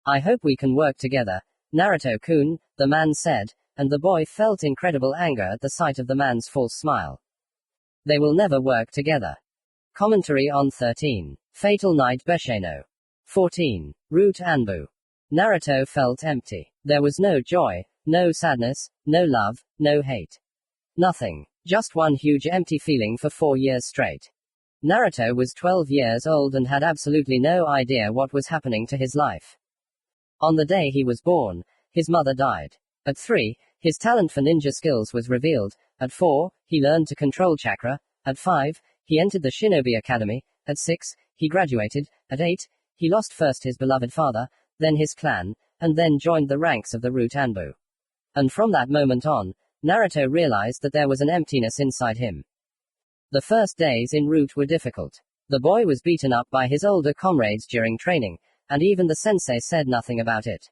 I hope we can work together, Naruto-kun, the man said, and the boy felt incredible anger at the sight of the man's false smile. They will never work together. Commentary on 13. Fatal Night Besheno. 14. Root Anbu. Naruto felt empty. There was no joy, no sadness, no love, no hate. Nothing. Just one huge empty feeling for 4 years straight. Naruto was 12 years old and had absolutely no idea what was happening to his life. On the day he was born, his mother died. At 3, his talent for ninja skills was revealed. At 4, he learned to control chakra. At 5, he entered the Shinobi Academy. At 6, he graduated. At 8, he lost first his beloved father, then his clan, and then joined the ranks of the Root Anbu. And from that moment on, Naruto realized that there was an emptiness inside him. The first days in Root were difficult. The boy was beaten up by his older comrades during training, and even the sensei said nothing about it.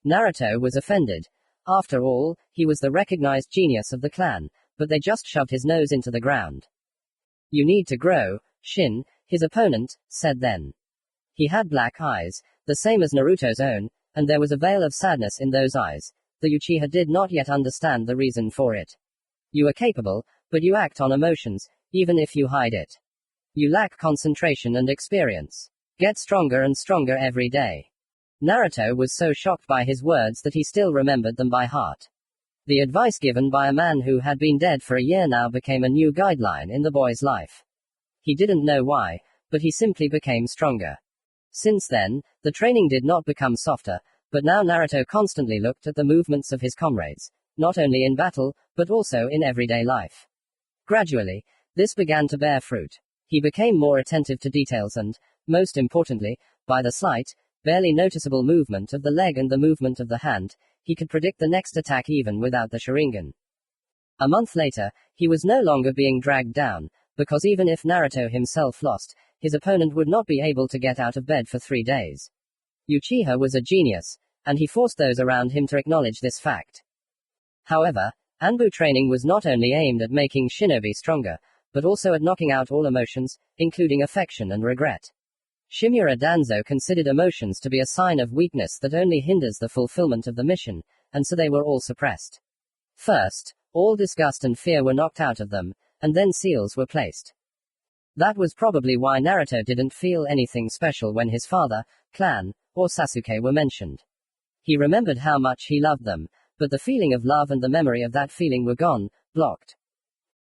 Naruto was offended. After all, he was the recognized genius of the clan, but they just shoved his nose into the ground. You need to grow, Shin, his opponent, said then. He had black eyes, the same as Naruto's own, and there was a veil of sadness in those eyes. The Uchiha did not yet understand the reason for it. You are capable, but you act on emotions, even if you hide it. You lack concentration and experience. Get stronger and stronger every day. Naruto was so shocked by his words that he still remembered them by heart. The advice given by a man who had been dead for a year now became a new guideline in the boy's life. He didn't know why, but he simply became stronger. Since then, the training did not become softer, but now Naruto constantly looked at the movements of his comrades, not only in battle, but also in everyday life. Gradually, this began to bear fruit. He became more attentive to details and, most importantly, by the slight, barely noticeable movement of the leg and the movement of the hand, he could predict the next attack even without the Sharingan. A month later, he was no longer being dragged down, because even if Naruto himself lost, his opponent would not be able to get out of bed for 3 days. Uchiha was a genius, and he forced those around him to acknowledge this fact. However, Anbu training was not only aimed at making shinobi stronger, but also at knocking out all emotions, including affection and regret. Shimura Danzo considered emotions to be a sign of weakness that only hinders the fulfillment of the mission, and so they were all suppressed. First, all disgust and fear were knocked out of them, and then seals were placed. That was probably why Naruto didn't feel anything special when his father, clan, or Sasuke were mentioned. He remembered how much he loved them, but the feeling of love and the memory of that feeling were gone, blocked.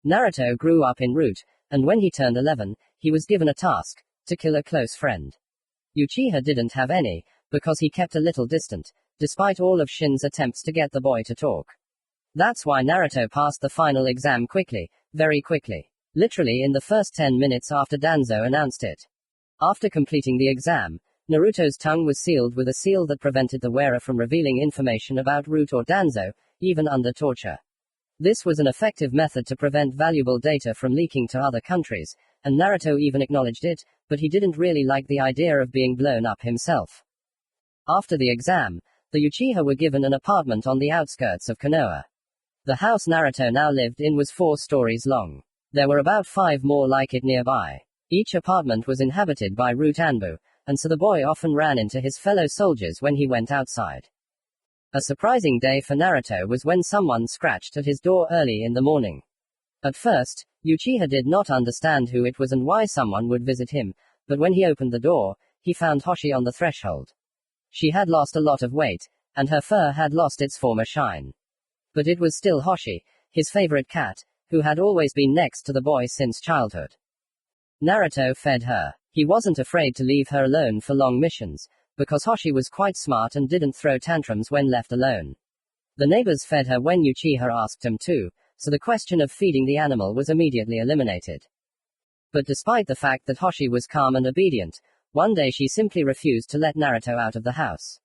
Naruto grew up in Root, and when he turned 11, he was given a task to kill a close friend. Uchiha didn't have any, because he kept a little distant, despite all of Shin's attempts to get the boy to talk. That's why Naruto passed the final exam quickly, very quickly. Literally in the first 10 minutes after Danzo announced it. After completing the exam, Naruto's tongue was sealed with a seal that prevented the wearer from revealing information about Root or Danzo, even under torture. This was an effective method to prevent valuable data from leaking to other countries, and Naruto even acknowledged it, but he didn't really like the idea of being blown up himself. After the exam, the Uchiha were given an apartment on the outskirts of Konoha. The house Naruto now lived in was 4 stories long. There were about 5 more like it nearby. Each apartment was inhabited by Root Anbu, and so the boy often ran into his fellow soldiers when he went outside. A surprising day for Naruto was when someone scratched at his door early in the morning. At first, Uchiha did not understand who it was and why someone would visit him, but when he opened the door, he found Hoshi on the threshold. She had lost a lot of weight, and her fur had lost its former shine. But it was still Hoshi, his favorite cat, who had always been next to the boy since childhood. Naruto fed her. He wasn't afraid to leave her alone for long missions, because Hoshi was quite smart and didn't throw tantrums when left alone. The neighbors fed her when Uchiha asked them to, so the question of feeding the animal was immediately eliminated. But despite the fact that Hoshi was calm and obedient, one day she simply refused to let Naruto out of the house.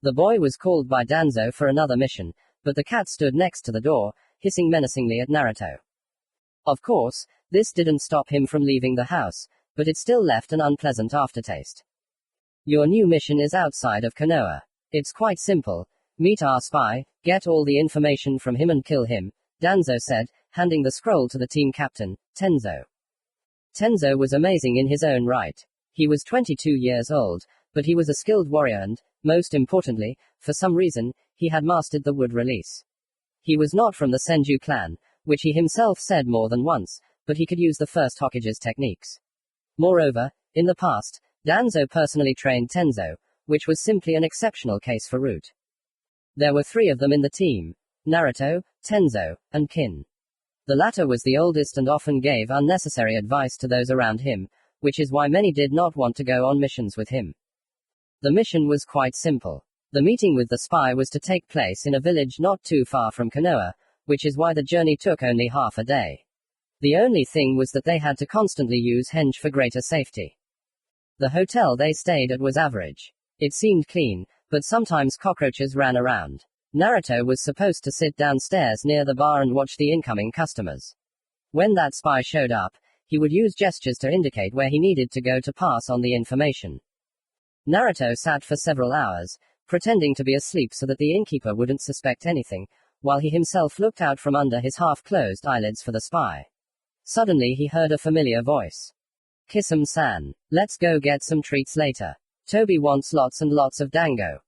The boy was called by Danzo for another mission, but the cat stood next to the door, hissing menacingly at Naruto. Of course, this didn't stop him from leaving the house, but it still left an unpleasant aftertaste. Your new mission is outside of Konoha. It's quite simple. Meet our spy, get all the information from him and kill him, Danzo said, handing the scroll to the team captain, Tenzo. Tenzo was amazing in his own right. He was 22 years old, but he was a skilled warrior and, most importantly, for some reason, he had mastered the wood release. He was not from the Senju clan, which he himself said more than once, but he could use the first Hokage's techniques. Moreover, in the past, Danzo personally trained Tenzo, which was simply an exceptional case for Root. There were 3 of them in the team: Naruto, Tenzo, and Kin. The latter was the oldest and often gave unnecessary advice to those around him, which is why many did not want to go on missions with him. The mission was quite simple. The meeting with the spy was to take place in a village not too far from Konoha, which is why the journey took only half a day. The only thing was that they had to constantly use henge for greater safety. The hotel they stayed at was average. It seemed clean, but sometimes cockroaches ran around. Naruto was supposed to sit downstairs near the bar and watch the incoming customers. When that spy showed up, he would use gestures to indicate where he needed to go to pass on the information. Naruto sat for several hours, pretending to be asleep so that the innkeeper wouldn't suspect anything, while he himself looked out from under his half-closed eyelids for the spy. Suddenly he heard a familiar voice. Kisame-san. Let's go get some treats later. Toby wants lots and lots of dango.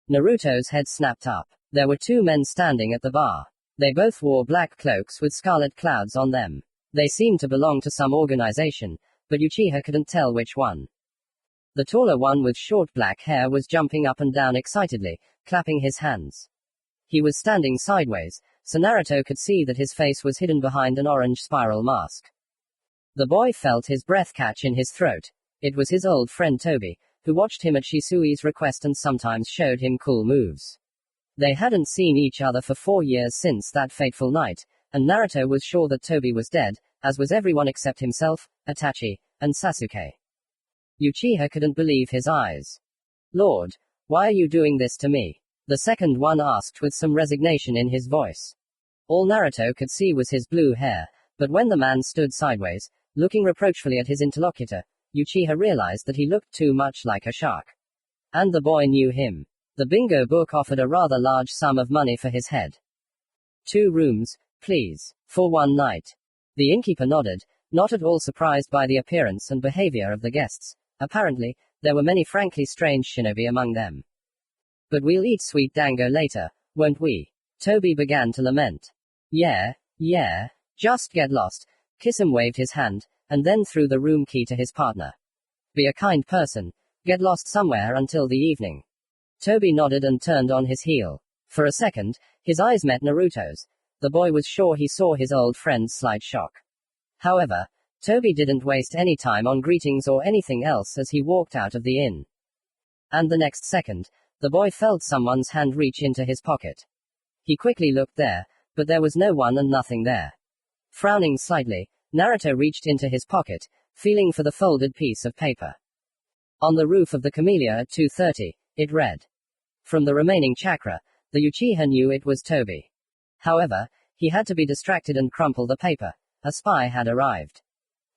Naruto's head snapped up. There were 2 men standing at the bar. They both wore black cloaks with scarlet clouds on them. They seemed to belong to some organization, but Uchiha couldn't tell which one. The taller one with short black hair was jumping up and down excitedly, clapping his hands. He was standing sideways, so Naruto could see that his face was hidden behind an orange spiral mask. The boy felt his breath catch in his throat. It was his old friend Toby, who watched him at Shisui's request and sometimes showed him cool moves. They hadn't seen each other for 4 years since that fateful night, and Naruto was sure that Toby was dead, as was everyone except himself, Itachi, and Sasuke. Uchiha couldn't believe his eyes. Lord, why are you doing this to me? The second one asked with some resignation in his voice. All Naruto could see was his blue hair, but when the man stood sideways, looking reproachfully at his interlocutor, Uchiha realized that he looked too much like a shark. And the boy knew him. The bingo book offered a rather large sum of money for his head. 2 rooms, please, for 1 night. The innkeeper nodded, not at all surprised by the appearance and behavior of the guests. Apparently, there were many frankly strange shinobi among them. But we'll eat sweet dango later, won't we? Toby began to lament. Yeah, just get lost. Kisame waved his hand, and then threw the room key to his partner. Be a kind person. Get lost somewhere until the evening. Toby nodded and turned on his heel. For a second, his eyes met Naruto's. The boy was sure he saw his old friend's slight shock. However, Toby didn't waste any time on greetings or anything else as he walked out of the inn. And the next second, the boy felt someone's hand reach into his pocket. He quickly looked there, but there was no one and nothing there. Frowning slightly, Naruto reached into his pocket, feeling for the folded piece of paper. On the roof of the camellia at 2:30, it read. From the remaining chakra, the Uchiha knew it was Toby. However, he had to be distracted and crumple the paper. A spy had arrived.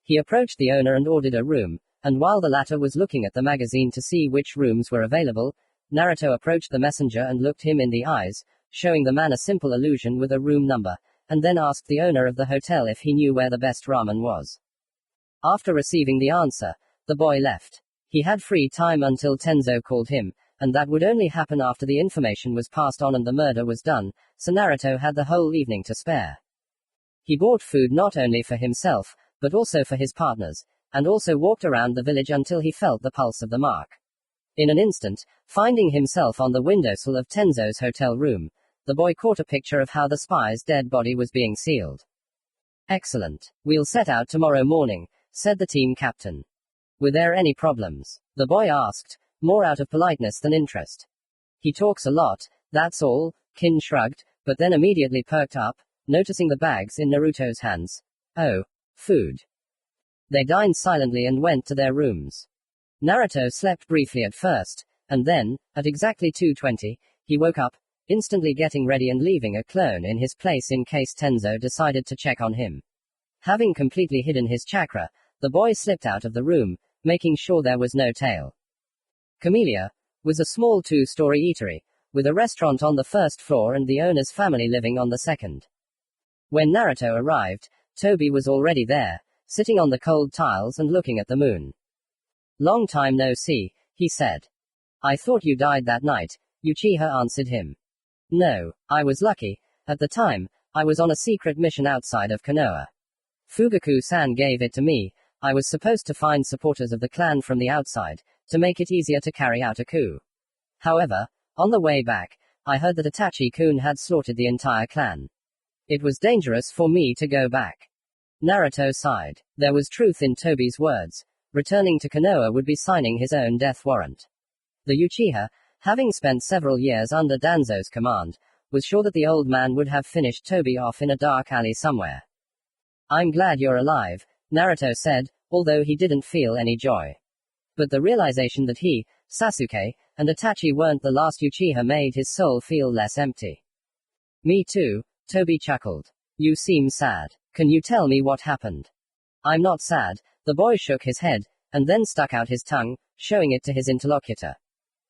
He approached the owner and ordered a room, and while the latter was looking at the magazine to see which rooms were available, Naruto approached the messenger and looked him in the eyes, showing the man a simple illusion with a room number, and then asked the owner of the hotel if he knew where the best ramen was. After receiving the answer, the boy left. He had free time until Tenzo called him, and that would only happen after the information was passed on and the murder was done, so Naruto had the whole evening to spare. He bought food not only for himself, but also for his partners, and also walked around the village until he felt the pulse of the mark. In an instant, finding himself on the windowsill of Tenzo's hotel room, the boy caught a picture of how the spy's dead body was being sealed. Excellent. We'll set out tomorrow morning, said the team captain. Were there any problems? The boy asked, more out of politeness than interest. He talks a lot, that's all, Kin shrugged, but then immediately perked up, noticing the bags in Naruto's hands. Oh, food. They dined silently and went to their rooms. Naruto slept briefly at first, and then, at exactly 2:20, he woke up, instantly getting ready and leaving a clone in his place in case Tenzo decided to check on him. Having completely hidden his chakra, the boy slipped out of the room, making sure there was no tail. Camellia was a small 2-story eatery, with a restaurant on the first floor and the owner's family living on the second. When Naruto arrived, Toby was already there, sitting on the cold tiles and looking at the moon. Long time no see, he said. I thought you died that night, Uchiha answered him. No, I was lucky. At the time, I was on a secret mission outside of Konoha. Fugaku-san gave it to me. I was supposed to find supporters of the clan from the outside, to make it easier to carry out a coup. However, on the way back, I heard that Itachi-kun had slaughtered the entire clan. It was dangerous for me to go back. Naruto sighed. There was truth in Toby's words. Returning to Konoha would be signing his own death warrant. The Uchiha, having spent several years under Danzo's command, was sure that the old man would have finished Toby off in a dark alley somewhere. I'm glad you're alive, Naruto said, although he didn't feel any joy. But the realization that he, Sasuke, and Itachi weren't the last Uchiha made his soul feel less empty. Me too, Toby chuckled. You seem sad. Can you tell me what happened? I'm not sad, the boy shook his head, and then stuck out his tongue, showing it to his interlocutor.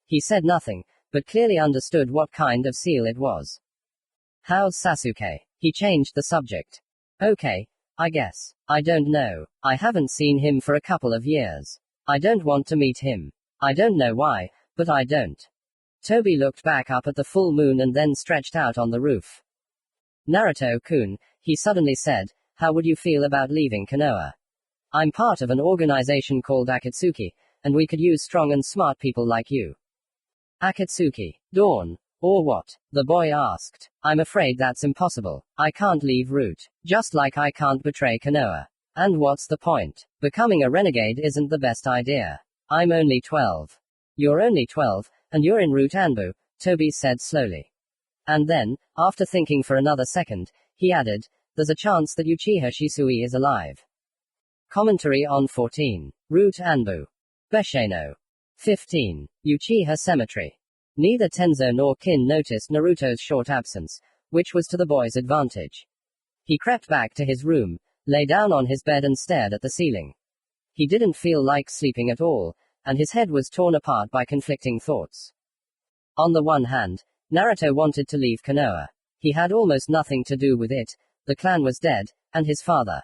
He said nothing, but clearly understood what kind of seal it was. How's Sasuke? He changed the subject. Okay, I guess. I don't know. I haven't seen him for a couple of years. I don't want to meet him. I don't know why, but I don't. Toby looked back up at the full moon and then stretched out on the roof. Naruto-kun, he suddenly said, how would you feel about leaving Konoha? I'm part of an organization called Akatsuki, and we could use strong and smart people like you. Akatsuki. Dawn. Or what? The boy asked. I'm afraid that's impossible. I can't leave Root. Just like I can't betray Konoha. And what's the point? Becoming a renegade isn't the best idea. I'm only 12. You're only 12, and you're in Root Anbu, Toby said slowly. And then, after thinking for another second, he added, there's a chance that Uchiha Shisui is alive. Commentary on 14. Root Anbu. Besheno. 15. Uchiha Cemetery. Neither Tenzo nor Kin noticed Naruto's short absence, which was to the boy's advantage. He crept back to his room, lay down on his bed and stared at the ceiling. He didn't feel like sleeping at all, and his head was torn apart by conflicting thoughts. On the one hand, Naruto wanted to leave Konoha. He had almost nothing to do with it, the clan was dead, and his father.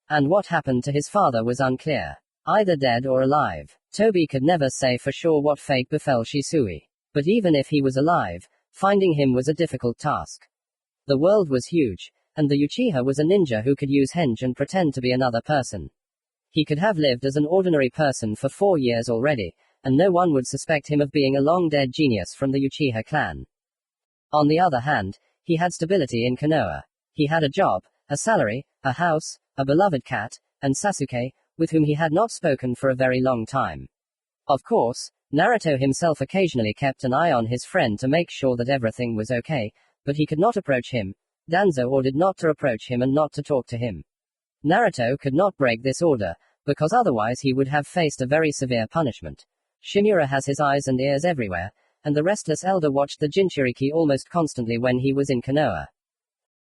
And what happened to his father was unclear. Either dead or alive. Toby could never say for sure what fate befell Shisui. But even if he was alive, finding him was a difficult task. The world was huge, and the Uchiha was a ninja who could use henge and pretend to be another person. He could have lived as an ordinary person for 4 years already, and no one would suspect him of being a long-dead genius from the Uchiha clan. On the other hand, he had stability in Konoha. He had a job, a salary, a house, a beloved cat, and Sasuke, with whom he had not spoken for a very long time. Of course, Naruto himself occasionally kept an eye on his friend to make sure that everything was okay, but he could not approach him. Danzo ordered not to approach him and not to talk to him. Naruto could not break this order, because otherwise he would have faced a very severe punishment. Shimura has his eyes and ears everywhere, and the restless elder watched the Jinchuriki almost constantly when he was in Konoha.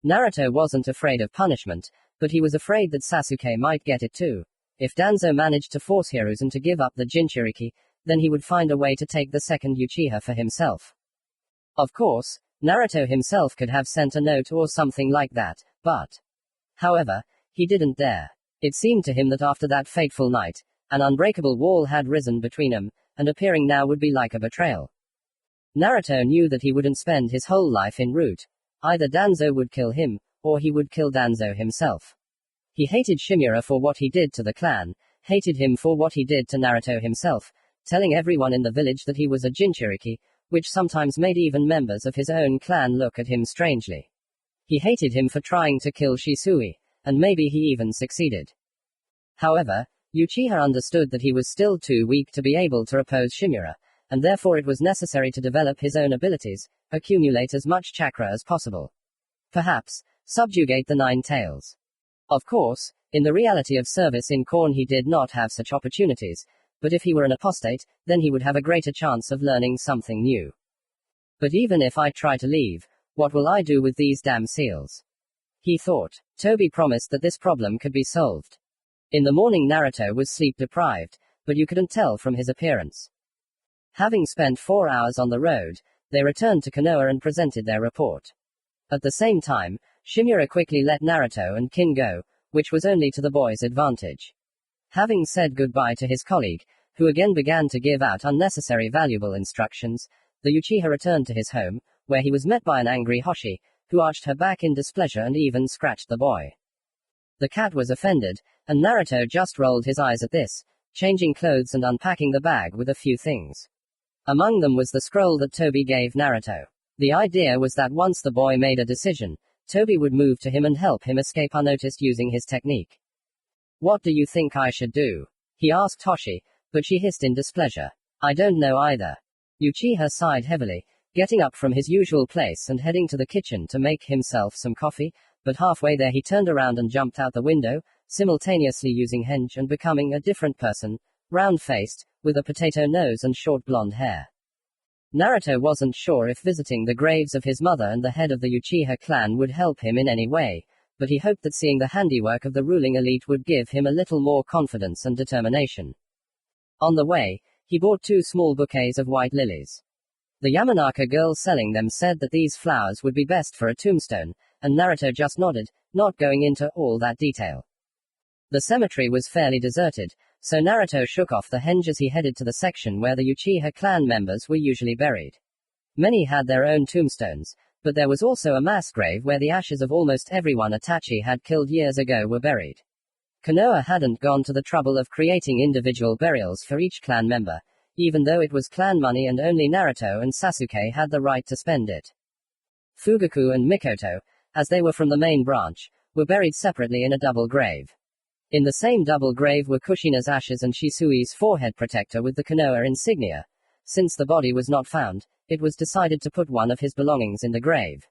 Naruto wasn't afraid of punishment, but he was afraid that Sasuke might get it too. If Danzo managed to force Hiruzen to give up the Jinchuriki, then he would find a way to take the second Uchiha for himself. Of course, Naruto himself could have sent a note or something like that, but however, he didn't dare. It seemed to him that after that fateful night, an unbreakable wall had risen between them, and appearing now would be like a betrayal. Naruto knew that he wouldn't spend his whole life en route. Either Danzo would kill him, or he would kill Danzo himself. He hated Shimura for what he did to the clan, hated him for what he did to Naruto himself, telling everyone in the village that he was a Jinchuriki, which sometimes made even members of his own clan look at him strangely. He hated him for trying to kill Shisui, and maybe he even succeeded. However, Uchiha understood that he was still too weak to be able to oppose Shimura, and therefore it was necessary to develop his own abilities, accumulate as much chakra as possible. Perhaps, subjugate the Nine Tails. Of course, in the reality of service in Khorne he did not have such opportunities, but if he were an apostate, then he would have a greater chance of learning something new. But even if I try to leave, what will I do with these damn seals? He thought. Toby promised that this problem could be solved. In the morning Naruto was sleep deprived, but you couldn't tell from his appearance. Having spent 4 hours on the road, they returned to Konoha and presented their report. At the same time, Shimura quickly let Naruto and Kin go, which was only to the boy's advantage. Having said goodbye to his colleague, who again began to give out unnecessary valuable instructions, the Uchiha returned to his home, where he was met by an angry Hoshi, who arched her back in displeasure and even scratched the boy. The cat was offended, and Naruto just rolled his eyes at this, changing clothes and unpacking the bag with a few things. Among them was the scroll that Toby gave Naruto. The idea was that once the boy made a decision, Toby would move to him and help him escape unnoticed using his technique. What do you think I should do? He asked Hoshi, but she hissed in displeasure. I don't know either. Uchiha sighed heavily, getting up from his usual place and heading to the kitchen to make himself some coffee, but halfway there he turned around and jumped out the window, simultaneously using henge and becoming a different person, round-faced, with a potato nose and short blonde hair. Naruto wasn't sure if visiting the graves of his mother and the head of the Uchiha clan would help him in any way, but he hoped that seeing the handiwork of the ruling elite would give him a little more confidence and determination. On the way, he bought 2 small bouquets of white lilies. The Yamanaka girl selling them said that these flowers would be best for a tombstone, and Naruto just nodded, not going into all that detail. The cemetery was fairly deserted, so Naruto shook off the henge as he headed to the section where the Uchiha clan members were usually buried. Many had their own tombstones, but there was also a mass grave where the ashes of almost everyone Itachi had killed years ago were buried. Konoha hadn't gone to the trouble of creating individual burials for each clan member, even though it was clan money and only Naruto and Sasuke had the right to spend it. Fugaku and Mikoto, as they were from the main branch, were buried separately in a double grave. In the same double grave were Kushina's ashes and Shisui's forehead protector with the Konoha insignia. Since the body was not found, it was decided to put one of his belongings in the grave.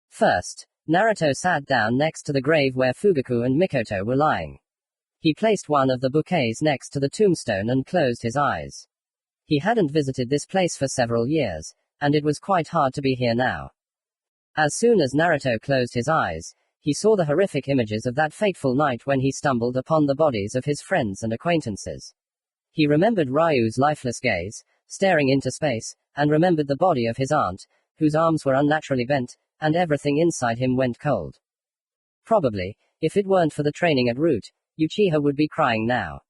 First, Naruto sat down next to the grave where Fugaku and Mikoto were lying. He placed one of the bouquets next to the tombstone and closed his eyes. He hadn't visited this place for several years, and it was quite hard to be here now. As soon as Naruto closed his eyes, he saw the horrific images of that fateful night when he stumbled upon the bodies of his friends and acquaintances. He remembered Ryu's lifeless gaze, staring into space, and remembered the body of his aunt, whose arms were unnaturally bent, and everything inside him went cold. Probably, if it weren't for the training at Root, Uchiha would be crying now.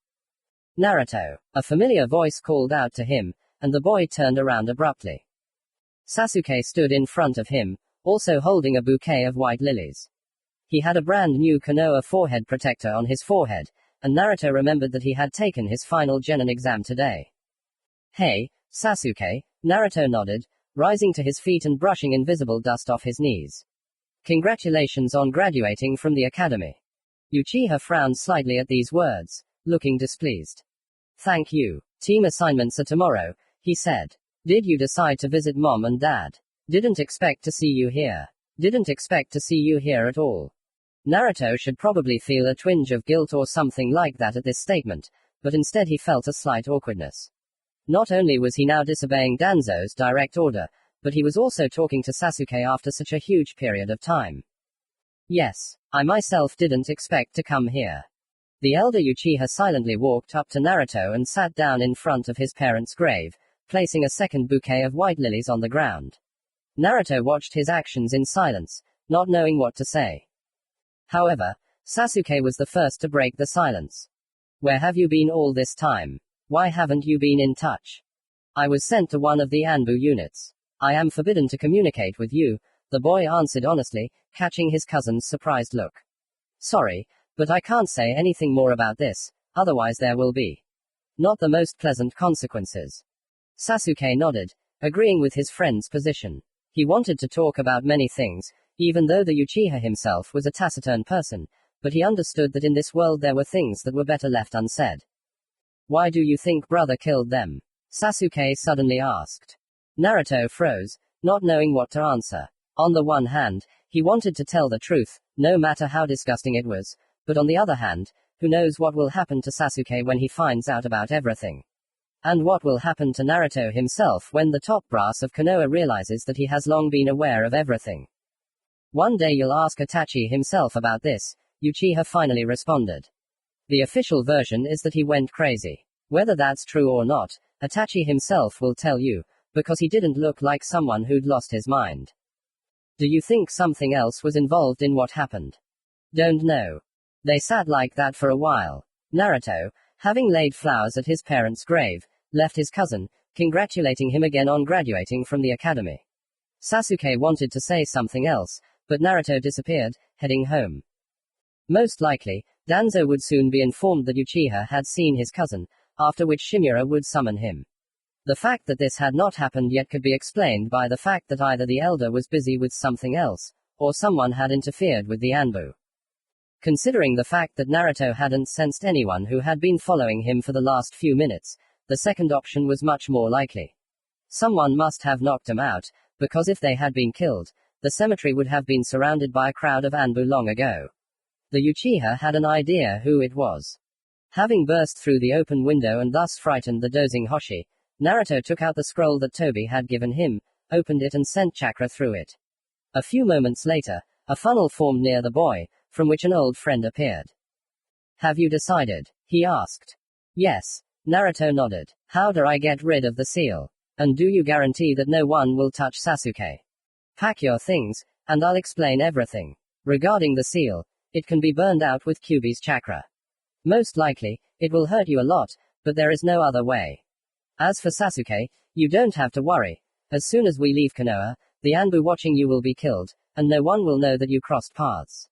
Naruto. A familiar voice called out to him, and the boy turned around abruptly. Sasuke stood in front of him, also holding a bouquet of white lilies. He had a brand new Konoha forehead protector on his forehead, and Naruto remembered that he had taken his final genin exam today. Hey, Sasuke, Naruto nodded, rising to his feet and brushing invisible dust off his knees. Congratulations on graduating from the academy. Uchiha frowned slightly at these words, looking displeased. Thank you. Team assignments are tomorrow, he said. Did you decide to visit mom and dad? Didn't expect to see you here. Didn't expect to see you here at all. Naruto should probably feel a twinge of guilt or something like that at this statement, but instead he felt a slight awkwardness. Not only was he now disobeying Danzo's direct order, but he was also talking to Sasuke after such a huge period of time. Yes, I myself didn't expect to come here. The elder Uchiha silently walked up to Naruto and sat down in front of his parents' grave, placing a second bouquet of white lilies on the ground. Naruto watched his actions in silence, not knowing what to say. However, Sasuke was the first to break the silence. Where have you been all this time? Why haven't you been in touch? I was sent to one of the Anbu units. I am forbidden to communicate with you, the boy answered honestly, catching his cousin's surprised look. Sorry, but I can't say anything more about this, otherwise there will be not the most pleasant consequences. Sasuke nodded, agreeing with his friend's position. He wanted to talk about many things, even though the Uchiha himself was a taciturn person, but he understood that in this world there were things that were better left unsaid. Why do you think brother killed them? Sasuke suddenly asked. Naruto froze, not knowing what to answer. On the one hand, he wanted to tell the truth, no matter how disgusting it was, but on the other hand, who knows what will happen to Sasuke when he finds out about everything? And what will happen to Naruto himself when the top brass of Konoha realizes that he has long been aware of everything? One day you'll ask Itachi himself about this, Uchiha finally responded. The official version is that he went crazy. Whether that's true or not, Itachi himself will tell you, because he didn't look like someone who'd lost his mind. Do you think something else was involved in what happened? Don't know. They sat like that for a while. Naruto, having laid flowers at his parents' grave, left his cousin, congratulating him again on graduating from the academy. Sasuke wanted to say something else, but Naruto disappeared, heading home. Most likely, Danzo would soon be informed that Uchiha had seen his cousin, after which Shimura would summon him. The fact that this had not happened yet could be explained by the fact that either the elder was busy with something else, or someone had interfered with the Anbu. Considering the fact that Naruto hadn't sensed anyone who had been following him for the last few minutes, the second option was much more likely. Someone must have knocked him out, because if they had been killed, the cemetery would have been surrounded by a crowd of Anbu long ago. The Uchiha had an idea who it was. Having burst through the open window and thus frightened the dozing Hoshi, Naruto took out the scroll that Tobi had given him, opened it and sent chakra through it. A few moments later, a funnel formed near the boy, from which an old friend appeared. Have you decided? He asked. Yes. Naruto nodded. How do I get rid of the seal? And do you guarantee that no one will touch Sasuke? Pack your things, and I'll explain everything. Regarding the seal, it can be burned out with Kyuubi's chakra. Most likely, it will hurt you a lot, but there is no other way. As for Sasuke, you don't have to worry. As soon as we leave Konoha, the Anbu watching you will be killed, and no one will know that you crossed paths.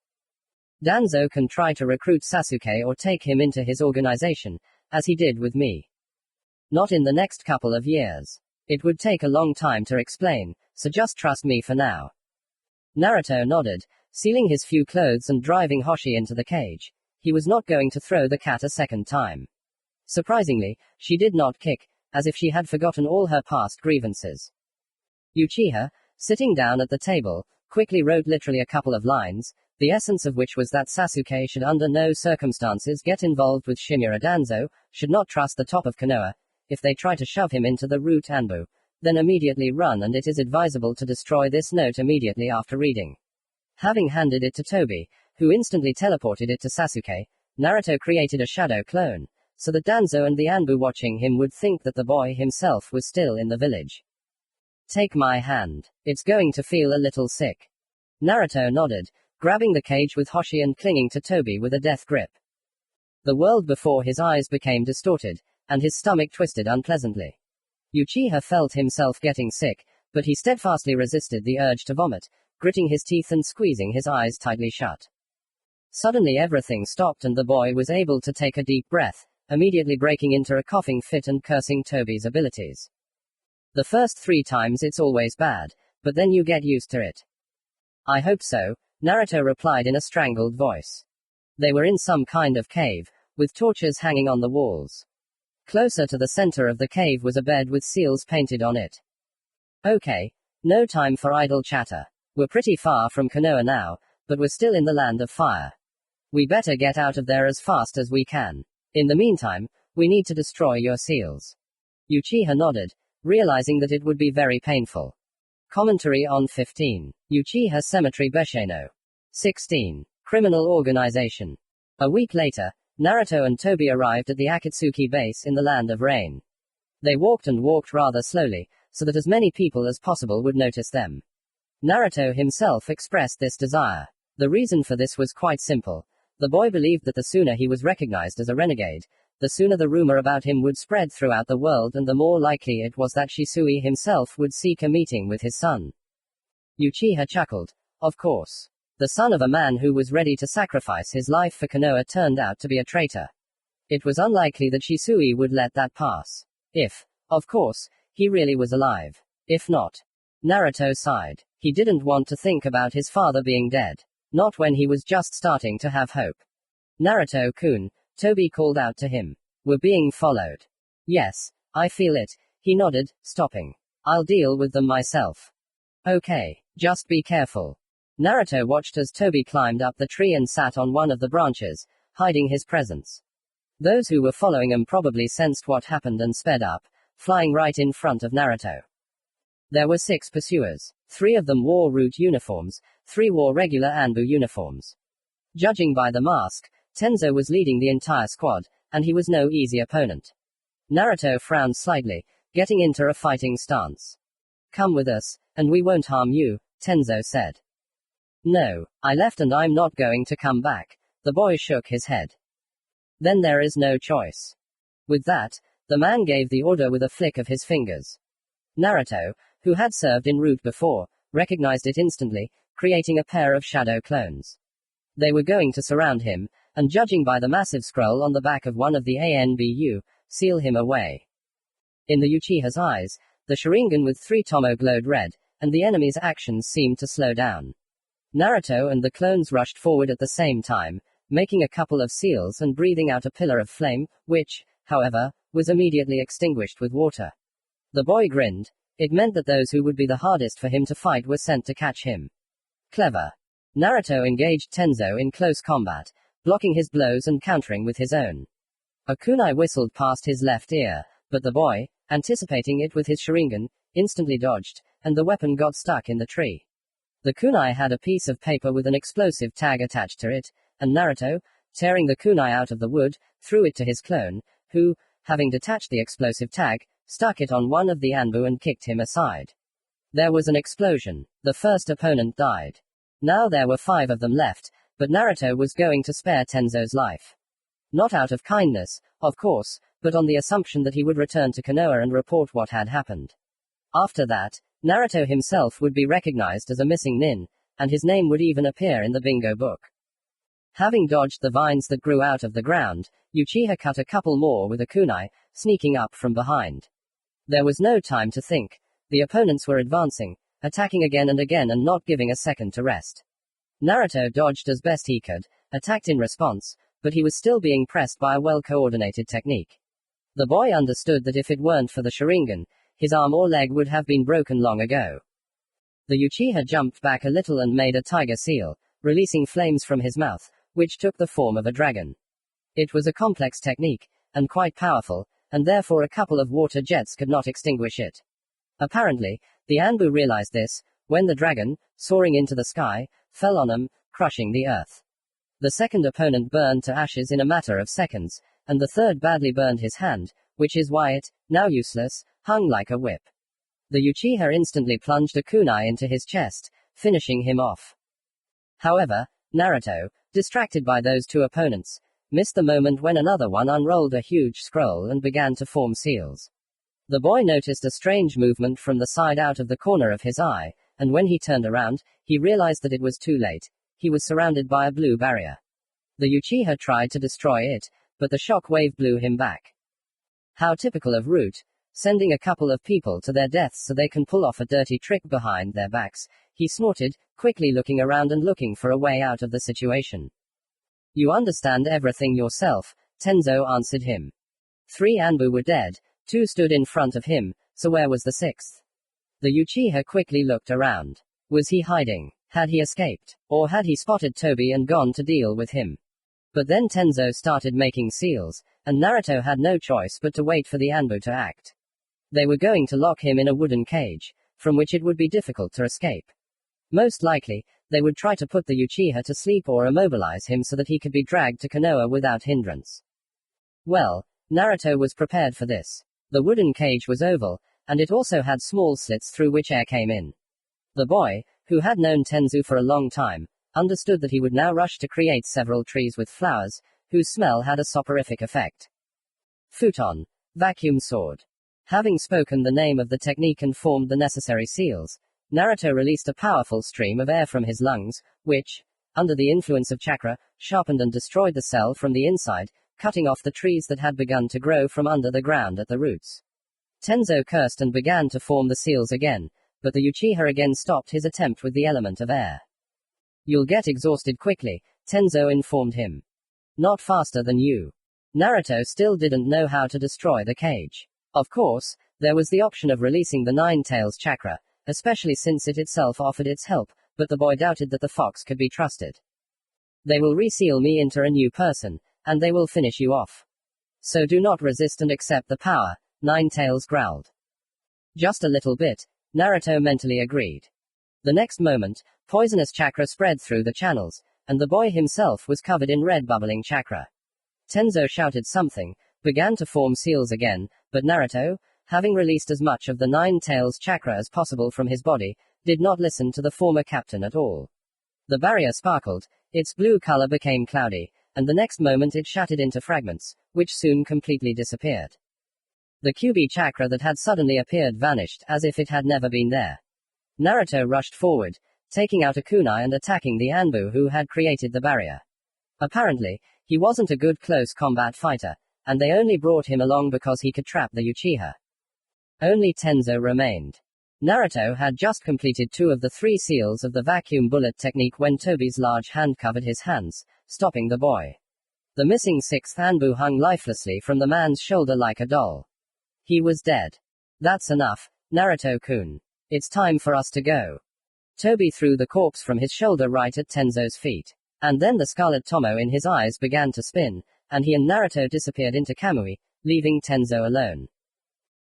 Danzo can try to recruit Sasuke or take him into his organization, as he did with me. Not in the next couple of years. It would take a long time to explain, so just trust me for now. Naruto nodded, sealing his few clothes and driving Hoshi into the cage. He was not going to throw the cat a second time. Surprisingly, she did not kick, as if she had forgotten all her past grievances. Uchiha, sitting down at the table, quickly wrote literally a couple of lines, the essence of which was that Sasuke should under no circumstances get involved with Shimura. Danzo should not trust the top of Konoha. If they try to shove him into the root Anbu, then immediately run, and it is advisable to destroy this note immediately after reading. Having handed it to Tobi, who instantly teleported it to Sasuke, Naruto created a shadow clone, so that Danzo and the Anbu watching him would think that the boy himself was still in the village. Take my hand. It's going to feel a little sick. Naruto nodded, grabbing the cage with Hoshi and clinging to Tobi with a death grip. The world before his eyes became distorted, and his stomach twisted unpleasantly. Uchiha felt himself getting sick, but he steadfastly resisted the urge to vomit, gritting his teeth and squeezing his eyes tightly shut. Suddenly everything stopped and the boy was able to take a deep breath, immediately breaking into a coughing fit and cursing Tobi's abilities. The first 3 times it's always bad, but then you get used to it. I hope so, Naruto replied in a strangled voice. They were in some kind of cave, with torches hanging on the walls. Closer to the center of the cave was a bed with seals painted on it. Okay, no time for idle chatter. We're pretty far from Konoha now, but we're still in the land of fire. We better get out of there as fast as we can. In the meantime, we need to destroy your seals. Uchiha nodded, realizing that it would be very painful. Commentary on 15. Uchiha Cemetery Besheno. 16. Criminal Organization. A week later, Naruto and Tobi arrived at the Akatsuki base in the Land of Rain. They walked and walked rather slowly, so that as many people as possible would notice them. Naruto himself expressed this desire. The reason for this was quite simple. The boy believed that the sooner he was recognized as a renegade, the sooner the rumor about him would spread throughout the world and the more likely it was that Shisui himself would seek a meeting with his son. Uchiha chuckled. Of course. The son of a man who was ready to sacrifice his life for Konoha turned out to be a traitor. It was unlikely that Shisui would let that pass. If, of course, he really was alive. If not. Naruto sighed. He didn't want to think about his father being dead. Not when he was just starting to have hope. Naruto-kun, Tobi called out to him. We're being followed. Yes, I feel it, he nodded, stopping. I'll deal with them myself. Okay, just be careful. Naruto watched as Tobi climbed up the tree and sat on one of the branches, hiding his presence. Those who were following him probably sensed what happened and sped up, flying right in front of Naruto. There were 6 pursuers. 3 of them wore root uniforms, 3 wore regular Anbu uniforms. Judging by the mask, Tenzo was leading the entire squad, and he was no easy opponent. Naruto frowned slightly, getting into a fighting stance. Come with us, and we won't harm you, Tenzo said. No, I left and I'm not going to come back. The boy shook his head. Then there is no choice. With that, the man gave the order with a flick of his fingers. Naruto, who had served in Root before, recognized it instantly, creating a pair of shadow clones. They were going to surround him, and judging by the massive scroll on the back of one of the ANBU, seal him away. In the Uchiha's eyes, the Sharingan with 3 tomo glowed red, and the enemy's actions seemed to slow down. Naruto and the clones rushed forward at the same time, making a couple of seals and breathing out a pillar of flame, which, however, was immediately extinguished with water. The boy grinned. It meant that those who would be the hardest for him to fight were sent to catch him. Clever. Naruto engaged Tenzo in close combat, blocking his blows and countering with his own. A kunai whistled past his left ear, but the boy, anticipating it with his Sharingan, instantly dodged, and the weapon got stuck in the tree. The kunai had a piece of paper with an explosive tag attached to it, and Naruto, tearing the kunai out of the wood, threw it to his clone, who, having detached the explosive tag, stuck it on one of the Anbu and kicked him aside. There was an explosion. The first opponent died. Now there were 5 of them left, but Naruto was going to spare Tenzo's life. Not out of kindness, of course, but on the assumption that he would return to Konoha and report what had happened. After that, Naruto himself would be recognized as a missing nin, and his name would even appear in the bingo book. Having dodged the vines that grew out of the ground, Uchiha cut a couple more with a kunai, sneaking up from behind. There was no time to think. The opponents were advancing, attacking again and not giving a second to rest. Naruto dodged as best he could, attacked in response, but he was still being pressed by a well-coordinated technique. The boy understood that if it weren't for the Sharingan, his arm or leg would have been broken long ago. The Uchiha jumped back a little and made a tiger seal, releasing flames from his mouth, which took the form of a dragon. It was a complex technique, and quite powerful, and therefore a couple of water jets could not extinguish it. Apparently, the Anbu realized this, when the dragon, soaring into the sky, fell on him, crushing the earth. The second opponent burned to ashes in a matter of seconds, and the third badly burned his hand, which is why it, now useless, hung like a whip. The Uchiha instantly plunged a kunai into his chest, finishing him off. However, Naruto, distracted by those 2 opponents, missed the moment when another one unrolled a huge scroll and began to form seals. The boy noticed a strange movement from the side out of the corner of his eye, and when he turned around, he realized that it was too late. He was surrounded by a blue barrier. The Uchiha tried to destroy it, but the shock wave blew him back. How typical of Root, sending a couple of people to their deaths so they can pull off a dirty trick behind their backs, he snorted, quickly looking around and looking for a way out of the situation. You understand everything yourself, Tenzo answered him. 3 Anbu were dead, 2 stood in front of him, so where was the 6th? The Uchiha quickly looked around. Was he hiding? Had he escaped? Or had he spotted Toby and gone to deal with him? But then Tenzo started making seals, and Naruto had no choice but to wait for the Anbu to act. They were going to lock him in a wooden cage, from which it would be difficult to escape. Most likely, they would try to put the Uchiha to sleep or immobilize him so that he could be dragged to Konoha without hindrance. Well, Naruto was prepared for this. The wooden cage was oval, and it also had small slits through which air came in. The boy, who had known Tenzu for a long time, understood that he would now rush to create several trees with flowers, whose smell had a soporific effect. Futon. Vacuum sword. Having spoken the name of the technique and formed the necessary seals, Naruto released a powerful stream of air from his lungs, which, under the influence of chakra, sharpened and destroyed the cell from the inside, cutting off the trees that had begun to grow from under the ground at the roots. Tenzo cursed and began to form the seals again, but the Uchiha again stopped his attempt with the element of air. You'll get exhausted quickly, Tenzo informed him. Not faster than you. Naruto still didn't know how to destroy the cage. Of course, there was the option of releasing the Nine Tails chakra, especially since it itself offered its help, but the boy doubted that the fox could be trusted. They will reseal me into a new person, and they will finish you off. So do not resist and accept the power, Nine Tails growled. Just a little bit, Naruto mentally agreed. The next moment, poisonous chakra spread through the channels, and the boy himself was covered in red bubbling chakra. Tenzo shouted something, began to form seals again, but Naruto, having released as much of the Nine Tails chakra as possible from his body, did not listen to the former captain at all. The barrier sparkled, its blue color became cloudy, and the next moment it shattered into fragments, which soon completely disappeared. The QB chakra that had suddenly appeared vanished as if it had never been there. Naruto rushed forward, taking out a kunai and attacking the Anbu who had created the barrier. Apparently, he wasn't a good close combat fighter, and they only brought him along because he could trap the Uchiha. Only Tenzo remained. Naruto had just completed 2 of the 3 seals of the vacuum bullet technique when Toby's large hand covered his hands, stopping the boy. The missing 6th Anbu hung lifelessly from the man's shoulder like a doll. He was dead. That's enough, Naruto-kun. It's time for us to go. Toby threw the corpse from his shoulder right at Tenzo's feet. And then the scarlet tomo in his eyes began to spin, and he and Naruto disappeared into Kamui, leaving Tenzo alone.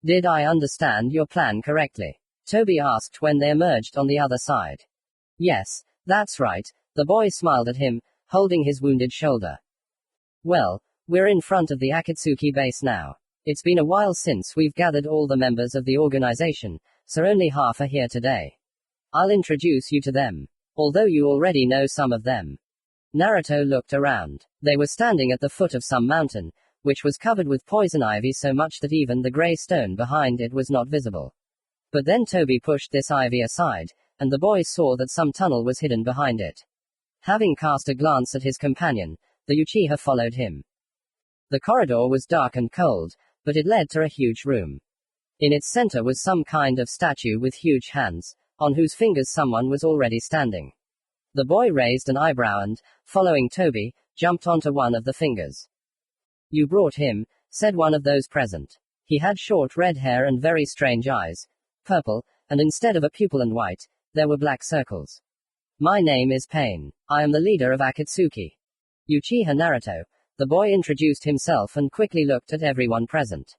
Did I understand your plan correctly? Toby asked when they emerged on the other side. Yes, that's right, the boy smiled at him, holding his wounded shoulder. Well, we're in front of the Akatsuki base now. It's been a while since we've gathered all the members of the organization, so only half are here today. I'll introduce you to them. Although you already know some of them. Naruto looked around. They were standing at the foot of some mountain, which was covered with poison ivy so much that even the gray stone behind it was not visible. But then Toby pushed this ivy aside, and the boys saw that some tunnel was hidden behind it. Having cast a glance at his companion, the Uchiha followed him. The corridor was dark and cold, but it led to a huge room. In its center was some kind of statue with huge hands, on whose fingers someone was already standing. The boy raised an eyebrow and, following Toby, jumped onto one of the fingers. You brought him, said one of those present. He had short red hair and very strange eyes, purple, and instead of a pupil and white, there were black circles. My name is Pain. I am the leader of Akatsuki. Uchiha Naruto. The boy introduced himself and quickly looked at everyone present.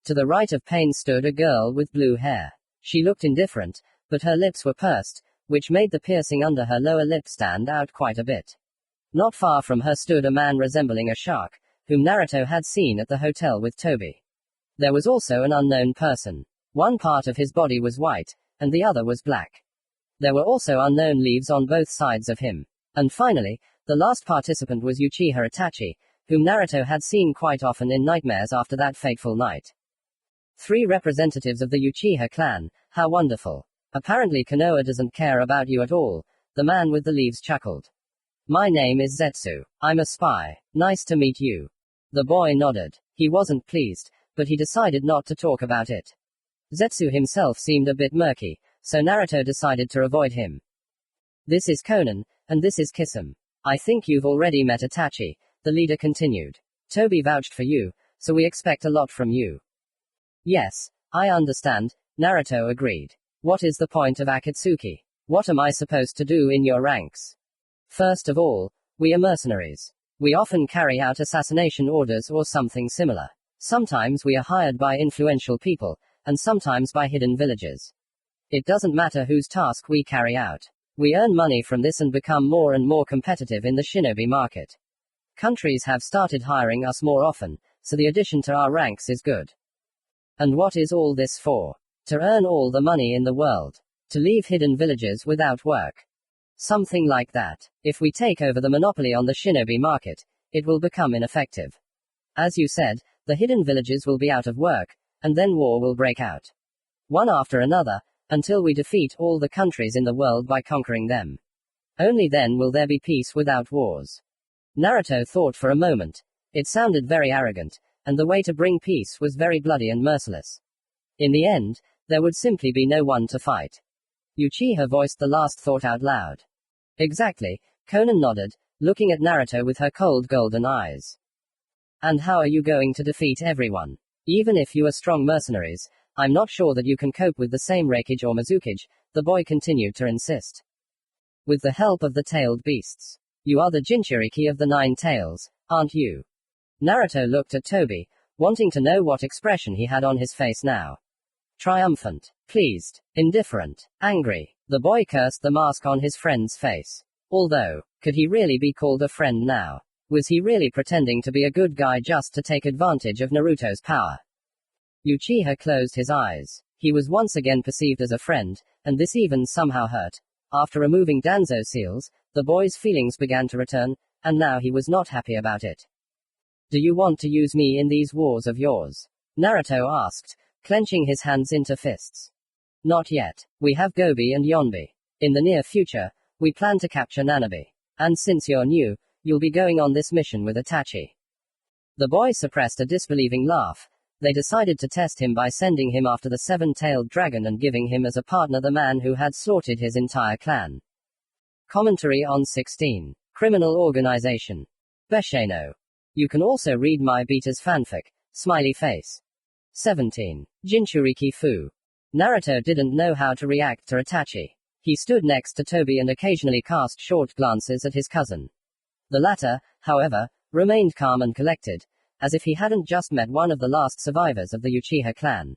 To the right of Pain stood a girl with blue hair. She looked indifferent, but her lips were pursed, which made the piercing under her lower lip stand out quite a bit. Not far from her stood a man resembling a shark, whom Naruto had seen at the hotel with Toby. There was also an unknown person. One part of his body was white, and the other was black. There were also unknown leaves on both sides of him. And finally, the last participant was Uchiha Itachi, whom Naruto had seen quite often in nightmares after that fateful night. 3 representatives of the Uchiha clan, how wonderful. Apparently Konoha doesn't care about you at all, the man with the leaves chuckled. My name is Zetsu. I'm a spy. Nice to meet you. The boy nodded. He wasn't pleased, but he decided not to talk about it. Zetsu himself seemed a bit murky, so Naruto decided to avoid him. This is Conan, and this is Kisame. I think you've already met Itachi, the leader continued. Toby vouched for you, so we expect a lot from you. Yes, I understand, Naruto agreed. What is the point of Akatsuki? What am I supposed to do in your ranks? First of all, we are mercenaries. We often carry out assassination orders or something similar. Sometimes we are hired by influential people, and sometimes by hidden villagers. It doesn't matter whose task we carry out. We earn money from this and become more and more competitive in the shinobi market. Countries have started hiring us more often, so the addition to our ranks is good. And what is all this for? To earn all the money in the world. To leave hidden villages without work. Something like that. If we take over the monopoly on the shinobi market, it will become ineffective. As you said, the hidden villages will be out of work, and then war will break out. One after another, until we defeat all the countries in the world by conquering them. Only then will there be peace without wars. Naruto thought for a moment. It sounded very arrogant, and the way to bring peace was very bloody and merciless. In the end, there would simply be no one to fight. Uchiha voiced the last thought out loud. Exactly, Konan nodded, looking at Naruto with her cold golden eyes. And how are you going to defeat everyone? Even if you are strong mercenaries, I'm not sure that you can cope with the same Reikage or Mizukage, the boy continued to insist. With the help of the tailed beasts. You are the Jinchuriki of the 9 tails, aren't you? Naruto looked at Toby, wanting to know what expression he had on his face now. Triumphant, pleased, indifferent, angry. The boy cursed the mask on his friend's face. Although, could he really be called a friend now? Was he really pretending to be a good guy just to take advantage of Naruto's power? Uchiha closed his eyes. He was once again perceived as a friend, and this even somehow hurt. After removing Danzo seals, the boy's feelings began to return, and now he was not happy about it. Do you want to use me in these wars of yours? Naruto asked, clenching his hands into fists. Not yet. We have Gobi and Yonbi. In the near future, we plan to capture Nanabe. And since you're new, you'll be going on this mission with Itachi. The boy suppressed a disbelieving laugh. They decided to test him by sending him after the 7-tailed dragon and giving him as a partner the man who had slaughtered his entire clan. Commentary on 16. Criminal Organization. Besheno. You can also read my beaters fanfic. Smiley face. 17. Jinchuriki Fu. Naruto didn't know how to react to Itachi. He stood next to Toby and occasionally cast short glances at his cousin. The latter, however, remained calm and collected, as if he hadn't just met one of the last survivors of the Uchiha clan.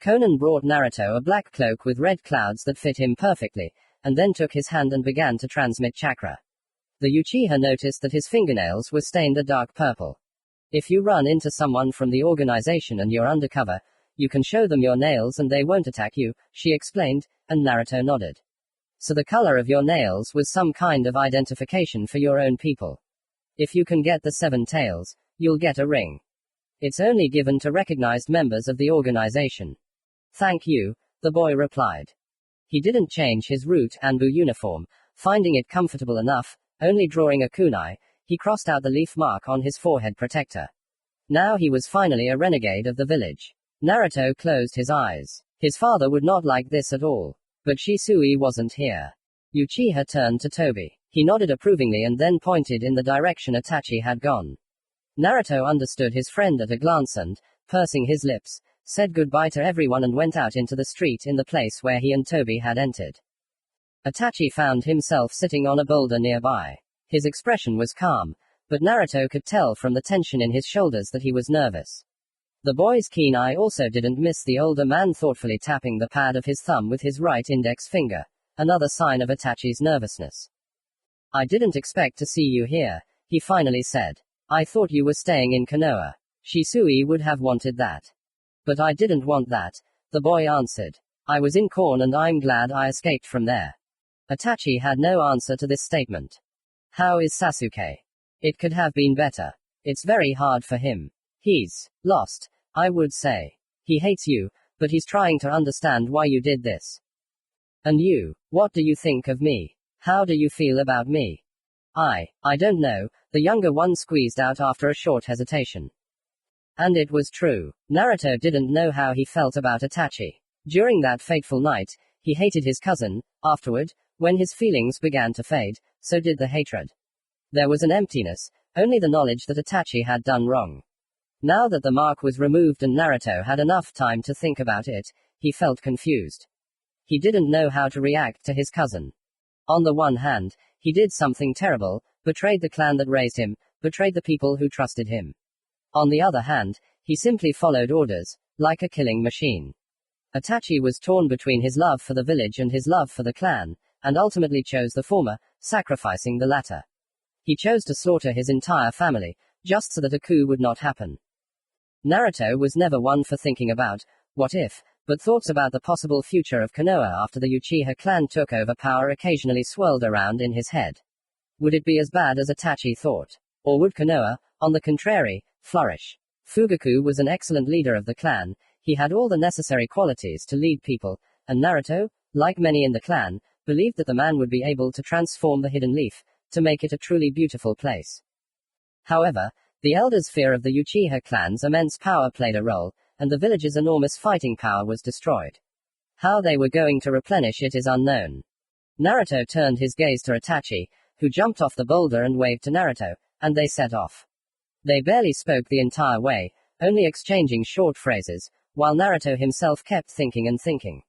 Konan brought Naruto a black cloak with red clouds that fit him perfectly, and then took his hand and began to transmit chakra. The Uchiha noticed that his fingernails were stained a dark purple. If you run into someone from the organization and you're undercover, you can show them your nails and they won't attack you, she explained, and Naruto nodded. So the color of your nails was some kind of identification for your own people. If you can get the 7 tails, you'll get a ring. It's only given to recognized members of the organization. Thank you, the boy replied. He didn't change his root Anbu uniform, finding it comfortable enough, only drawing a kunai, he crossed out the leaf mark on his forehead protector. Now he was finally a renegade of the village. Naruto closed his eyes. His father would not like this at all. But Shisui wasn't here. Uchiha turned to Toby. He nodded approvingly and then pointed in the direction Itachi had gone. Naruto understood his friend at a glance and, pursing his lips, said goodbye to everyone and went out into the street in the place where he and Toby had entered. Itachi found himself sitting on a boulder nearby. His expression was calm, but Naruto could tell from the tension in his shoulders that he was nervous. The boy's keen eye also didn't miss the older man thoughtfully tapping the pad of his thumb with his right index finger, another sign of Itachi's nervousness. I didn't expect to see you here, he finally said. I thought you were staying in Konoha. Shisui would have wanted that. But I didn't want that, the boy answered. I was in Korn and I'm glad I escaped from there. Itachi had no answer to this statement. How is Sasuke? It could have been better. It's very hard for him. He's lost, I would say. He hates you, but he's trying to understand why you did this. And you, what do you think of me? How do you feel about me? I don't know, the younger one squeezed out after a short hesitation. And it was true. Naruto didn't know how he felt about Itachi. During that fateful night, he hated his cousin. Afterward, when his feelings began to fade, so did the hatred. There was an emptiness, only the knowledge that Itachi had done wrong. Now that the mark was removed and Naruto had enough time to think about it, he felt confused. He didn't know how to react to his cousin. On the one hand, he did something terrible, betrayed the clan that raised him, betrayed the people who trusted him. On the other hand, he simply followed orders, like a killing machine. Itachi was torn between his love for the village and his love for the clan, and ultimately chose the former, sacrificing the latter. He chose to slaughter his entire family, just so that a coup would not happen. Naruto was never one for thinking about, what if, but thoughts about the possible future of Konoha after the Uchiha clan took over power occasionally swirled around in his head. Would it be as bad as Itachi thought? Or would Konoha, on the contrary, flourish? Fugaku was an excellent leader of the clan, he had all the necessary qualities to lead people, and Naruto, like many in the clan, believed that the man would be able to transform the hidden leaf, to make it a truly beautiful place. However, the elders' fear of the Uchiha clan's immense power played a role, and the village's enormous fighting power was destroyed. How they were going to replenish it is unknown. Naruto turned his gaze to Itachi, who jumped off the boulder and waved to Naruto, and they set off. They barely spoke the entire way, only exchanging short phrases, while Naruto himself kept thinking and thinking.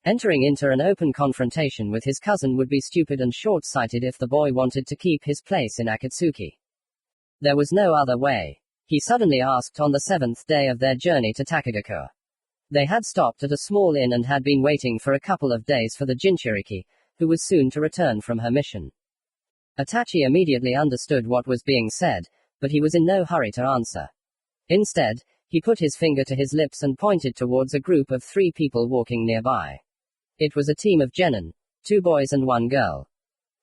Entering into an open confrontation with his cousin would be stupid and short-sighted if the boy wanted to keep his place in Akatsuki. There was no other way. He suddenly asked on the 7th day of their journey to Takagakure. They had stopped at a small inn and had been waiting for a couple of days for the Jinchuriki, who was soon to return from her mission. Itachi immediately understood what was being said, but he was in no hurry to answer. Instead, he put his finger to his lips and pointed towards a group of 3 people walking nearby. It was a team of genin, 2 boys and 1 girl.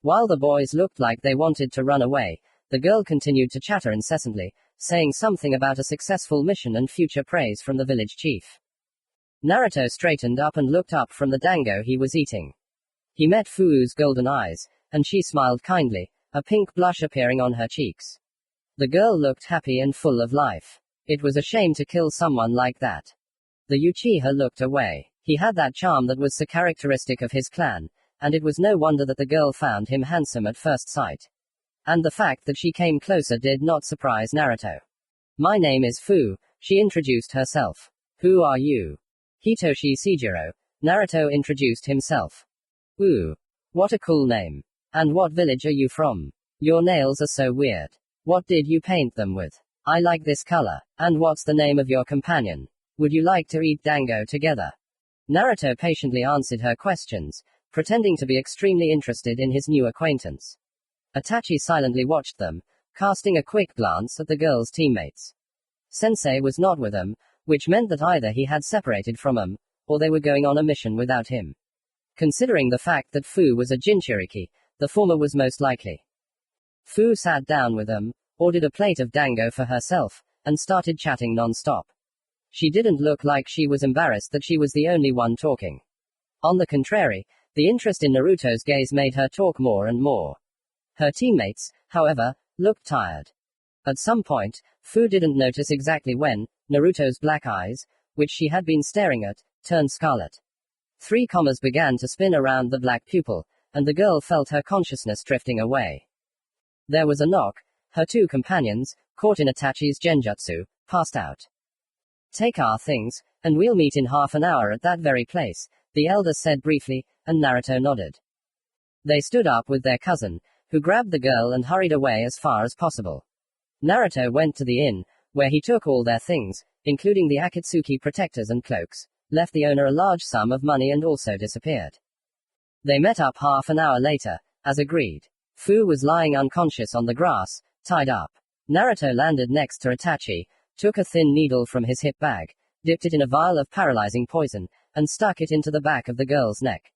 While the boys looked like they wanted to run away, the girl continued to chatter incessantly, saying something about a successful mission and future praise from the village chief. Naruto straightened up and looked up from the dango he was eating. He met Fuu's golden eyes, and she smiled kindly, a pink blush appearing on her cheeks. The girl looked happy and full of life. It was a shame to kill someone like that. The Uchiha looked away. He had that charm that was so characteristic of his clan, and it was no wonder that the girl found him handsome at first sight. And the fact that she came closer did not surprise Naruto. My name is Fu, she introduced herself. Who are you? Hitoshi Seijiro. Naruto introduced himself. Ooh. What a cool name. And what village are you from? Your nails are so weird. What did you paint them with? I like this color. And what's the name of your companion? Would you like to eat dango together? Naruto patiently answered her questions, pretending to be extremely interested in his new acquaintance. Itachi silently watched them, casting a quick glance at the girl's teammates. Sensei was not with them, which meant that either he had separated from them, or they were going on a mission without him. Considering the fact that Fu was a Jinchuriki, the former was most likely. Fu sat down with them, ordered a plate of dango for herself, and started chatting non-stop. She didn't look like she was embarrassed that she was the only one talking. On the contrary, the interest in Naruto's gaze made her talk more and more. Her teammates, however, looked tired. At some point, Fu didn't notice exactly when, Naruto's black eyes, which she had been staring at, turned scarlet. 3 commas began to spin around the black pupil, and the girl felt her consciousness drifting away. There was a knock. Her 2 companions, caught in Itachi's genjutsu, passed out. Take our things, and we'll meet in half an hour at that very place, the elder said briefly, and Naruto nodded. They stood up with their cousin, who grabbed the girl and hurried away as far as possible. Naruto went to the inn, where he took all their things, including the Akatsuki protectors and cloaks, left the owner a large sum of money and also disappeared. They met up half an hour later, as agreed. Fu was lying unconscious on the grass, tied up. Naruto landed next to Itachi, took a thin needle from his hip bag, dipped it in a vial of paralyzing poison, and stuck it into the back of the girl's neck.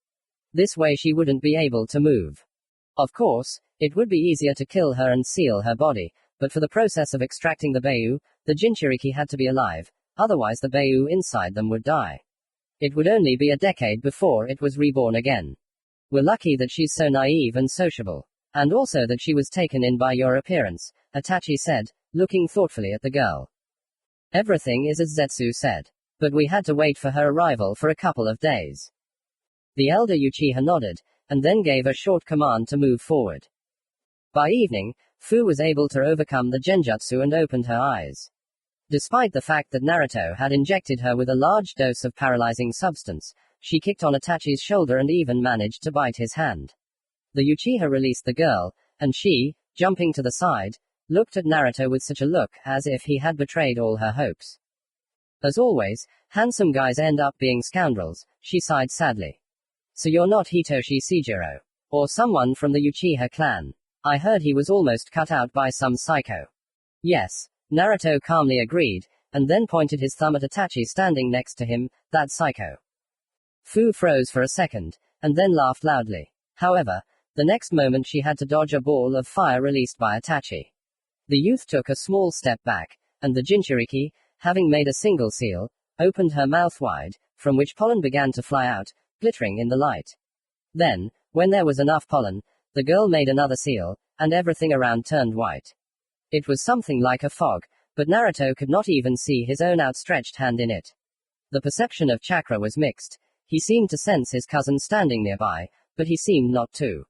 This way she wouldn't be able to move. Of course, it would be easier to kill her and seal her body, but for the process of extracting the Beiyu, the Jinchuriki had to be alive, otherwise the Beiyu inside them would die. It would only be a decade before it was reborn again. We're lucky that she's so naive and sociable. And also that she was taken in by your appearance, Itachi said, looking thoughtfully at the girl. Everything is as Zetsu said. But we had to wait for her arrival for a couple of days. The elder Uchiha nodded, and then gave a short command to move forward. By evening, Fu was able to overcome the genjutsu and opened her eyes. Despite the fact that Naruto had injected her with a large dose of paralyzing substance, she kicked on Itachi's shoulder and even managed to bite his hand. The Uchiha released the girl, and she, jumping to the side, looked at Naruto with such a look as if he had betrayed all her hopes. As always, handsome guys end up being scoundrels, she sighed sadly. So you're not Hitoshi Seijiro? Or someone from the Uchiha clan? I heard he was almost cut out by some psycho. Yes, Naruto calmly agreed, and then pointed his thumb at Itachi standing next to him, that psycho. Fu froze for a second, and then laughed loudly. However, the next moment she had to dodge a ball of fire released by Itachi. The youth took a small step back, and the Jinchuriki, having made a single seal, opened her mouth wide, from which pollen began to fly out, glittering in the light. Then, when there was enough pollen, the girl made another seal, and everything around turned white. It was something like a fog, but Naruto could not even see his own outstretched hand in it. The perception of chakra was mixed. He seemed to sense his cousin standing nearby, but he seemed not to.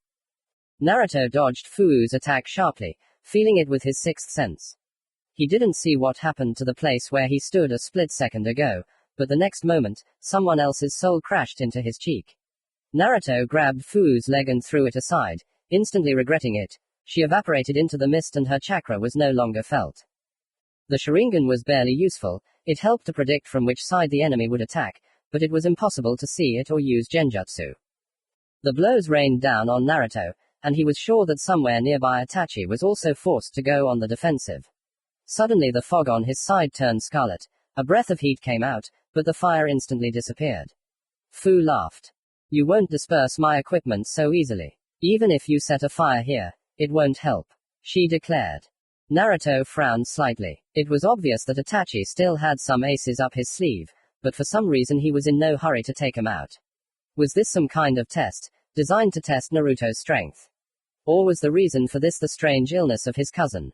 Naruto dodged Fu's attack sharply, feeling it with his sixth sense. He didn't see what happened to the place where he stood a split second ago, but the next moment, someone else's soul crashed into his cheek. Naruto grabbed Fu's leg and threw it aside, instantly regretting it. She evaporated into the mist and her chakra was no longer felt. The Sharingan was barely useful. It helped to predict from which side the enemy would attack, but it was impossible to see it or use genjutsu. The blows rained down on Naruto, and he was sure that somewhere nearby Itachi was also forced to go on the defensive. Suddenly the fog on his side turned scarlet. A breath of heat came out, but the fire instantly disappeared. Fu laughed. You won't disperse my equipment so easily. Even if you set a fire here, it won't help, she declared. Naruto frowned slightly. It was obvious that Itachi still had some aces up his sleeve, but for some reason he was in no hurry to take them out. Was this some kind of test, designed to test Naruto's strength? Or was the reason for this the strange illness of his cousin?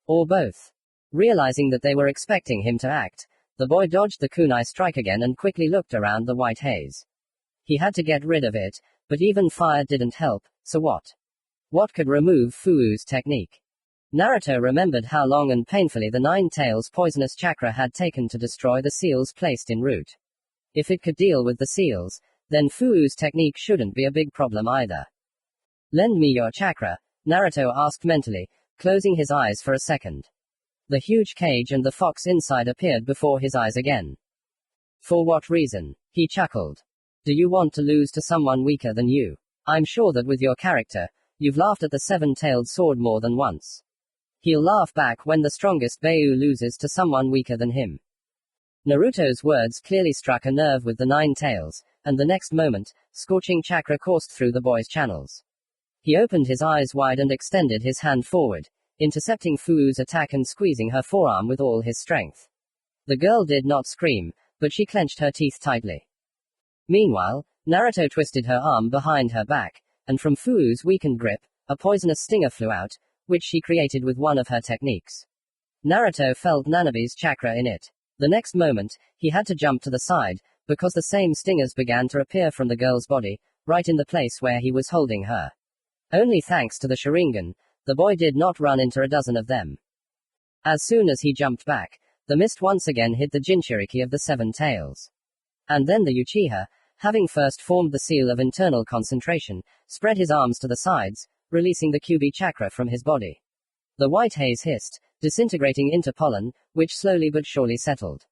Or both? Realizing that they were expecting him to act, the boy dodged the kunai strike again and quickly looked around the white haze. He had to get rid of it, but even fire didn't help, so what? What could remove Fu's technique? Naruto remembered how long and painfully the Nine Tails' poisonous chakra had taken to destroy the seals placed en route. If it could deal with the seals, then Fu's technique shouldn't be a big problem either. Lend me your chakra, Naruto asked mentally, closing his eyes for a second. The huge cage and the fox inside appeared before his eyes again. For what reason? He chuckled. Do you want to lose to someone weaker than you? I'm sure that with your character, you've laughed at the seven-tailed sword more than once. He'll laugh back when the strongest Beiyu loses to someone weaker than him. Naruto's words clearly struck a nerve with the Nine Tails, and the next moment, scorching chakra coursed through the boy's channels. He opened his eyes wide and extended his hand forward, intercepting Fu's attack and squeezing her forearm with all his strength. The girl did not scream, but she clenched her teeth tightly. Meanwhile, Naruto twisted her arm behind her back, and from Fu's weakened grip, a poisonous stinger flew out, which she created with one of her techniques. Naruto felt Nanabe's chakra in it. The next moment, he had to jump to the side, because the same stingers began to appear from the girl's body, right in the place where he was holding her. Only thanks to the Sharingan, the boy did not run into a dozen of them. As soon as he jumped back, the mist once again hid the Jinchuriki of the Seven Tails. And then the Uchiha, having first formed the seal of internal concentration, spread his arms to the sides, releasing the Kyubi chakra from his body. The white haze hissed, disintegrating into pollen, which slowly but surely settled.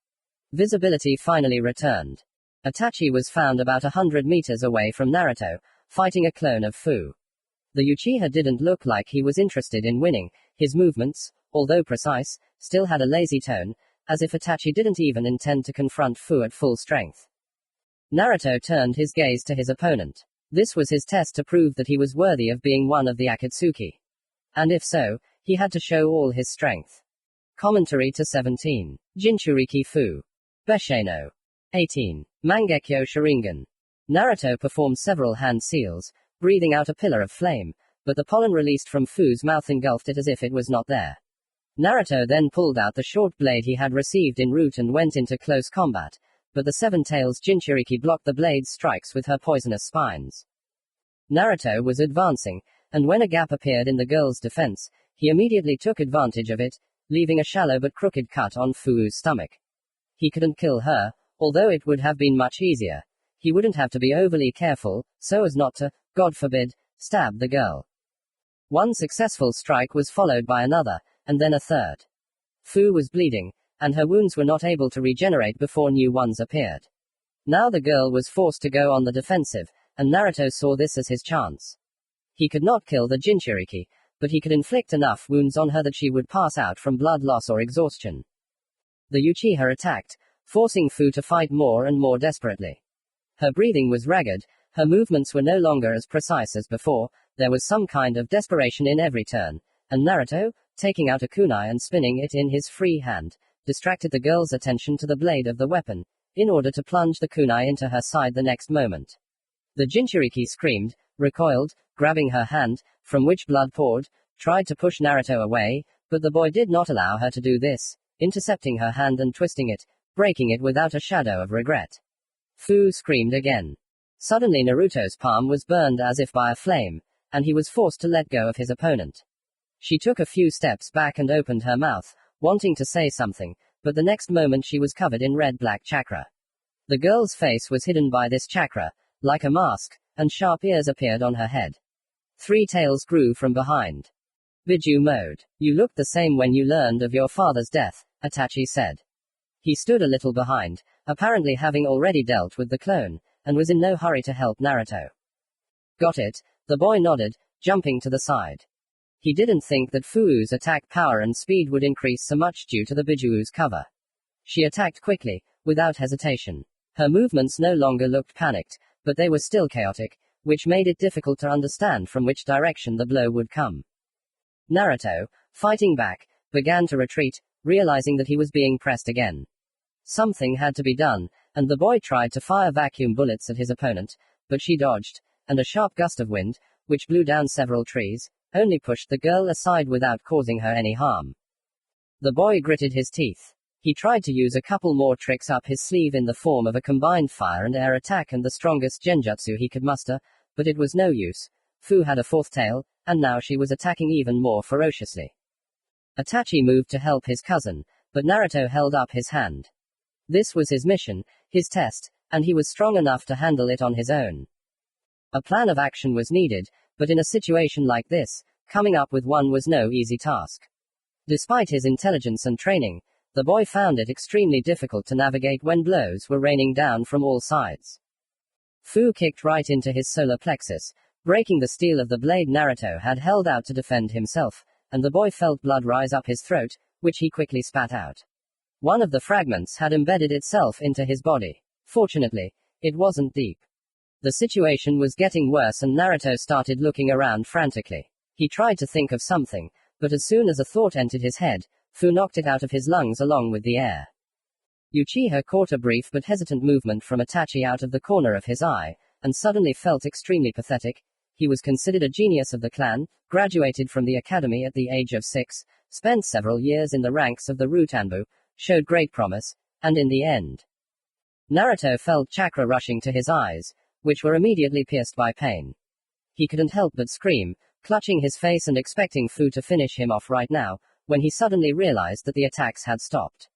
Visibility finally returned. Itachi was found about 100 meters away from Naruto, fighting a clone of Fu. The Uchiha didn't look like he was interested in winning. His movements, although precise, still had a lazy tone, as if Itachi didn't even intend to confront Fu at full strength. Naruto turned his gaze to his opponent. This was his test to prove that he was worthy of being one of the Akatsuki. And if so, he had to show all his strength. Commentary to 17. Jinchuriki Fu. Beshaino. 18. Mangekyo Sharingan. Naruto performed several hand seals, breathing out a pillar of flame, but the pollen released from Fu's mouth engulfed it as if it was not there. Naruto then pulled out the short blade he had received en route and went into close combat, but the Seven Tails Jinchuriki blocked the blade's strikes with her poisonous spines. Naruto was advancing, and when a gap appeared in the girl's defense, He immediately took advantage of it, leaving a shallow but crooked cut on Fu's stomach. He couldn't kill her, although it would have been much easier. He wouldn't have to be overly careful, so as not to, God forbid, stab the girl. One successful strike was followed by another, and then a third. Fu was bleeding, and her wounds were not able to regenerate before new ones appeared. Now the girl was forced to go on the defensive, and Naruto saw this as his chance. He could not kill the Jinchuriki, but he could inflict enough wounds on her that she would pass out from blood loss or exhaustion. The Uchiha attacked, forcing Fu to fight more and more desperately. Her breathing was ragged, her movements were no longer as precise as before, there was some kind of desperation in every turn, and Naruto, taking out a kunai and spinning it in his free hand, distracted the girl's attention to the blade of the weapon, in order to plunge the kunai into her side the next moment. The Jinchuriki screamed, recoiled, grabbing her hand, from which blood poured, tried to push Naruto away, but the boy did not allow her to do this, intercepting her hand and twisting it, breaking it without a shadow of regret. Fu screamed again. Suddenly Naruto's palm was burned as if by a flame, and he was forced to let go of his opponent. She took a few steps back and opened her mouth, wanting to say something, but the next moment she was covered in red-black chakra. The girl's face was hidden by this chakra, like a mask, and sharp ears appeared on her head. 3 tails grew from behind. Biju mode. You looked the same when you learned of your father's death, Itachi said. He stood a little behind, apparently having already dealt with the clone, and was in no hurry to help Naruto. Got it, the boy nodded, jumping to the side. He didn't think that Fu's attack power and speed would increase so much due to the Biju's cover. She attacked quickly, without hesitation. Her movements no longer looked panicked, but they were still chaotic, which made it difficult to understand from which direction the blow would come. Naruto, fighting back, began to retreat, realizing that he was being pressed again. Something had to be done, and the boy tried to fire vacuum bullets at his opponent, but she dodged, and a sharp gust of wind, which blew down several trees, only pushed the girl aside without causing her any harm. The boy gritted his teeth. He tried to use a couple more tricks up his sleeve in the form of a combined fire and air attack and the strongest genjutsu he could muster, but it was no use. Fu had a 4th tail, and now she was attacking even more ferociously. Itachi moved to help his cousin, but Naruto held up his hand. This was his mission, his test, and he was strong enough to handle it on his own. A plan of action was needed, but in a situation like this, coming up with one was no easy task. Despite his intelligence and training, the boy found it extremely difficult to navigate when blows were raining down from all sides. Fu kicked right into his solar plexus, breaking the steel of the blade Naruto had held out to defend himself, and the boy felt blood rise up his throat, which he quickly spat out. One of the fragments had embedded itself into his body. Fortunately, it wasn't deep. The situation was getting worse and Naruto started looking around frantically. He tried to think of something, but as soon as a thought entered his head, Fu knocked it out of his lungs along with the air. Uchiha caught a brief but hesitant movement from Itachi out of the corner of his eye, and suddenly felt extremely pathetic. He was considered a genius of the clan, graduated from the academy at the age of 6, spent several years in the ranks of the Rutanbu, showed great promise, and in the end. Naruto felt chakra rushing to his eyes, which were immediately pierced by pain. He couldn't help but scream, clutching his face and expecting Fu to finish him off right now, when he suddenly realized that the attacks had stopped.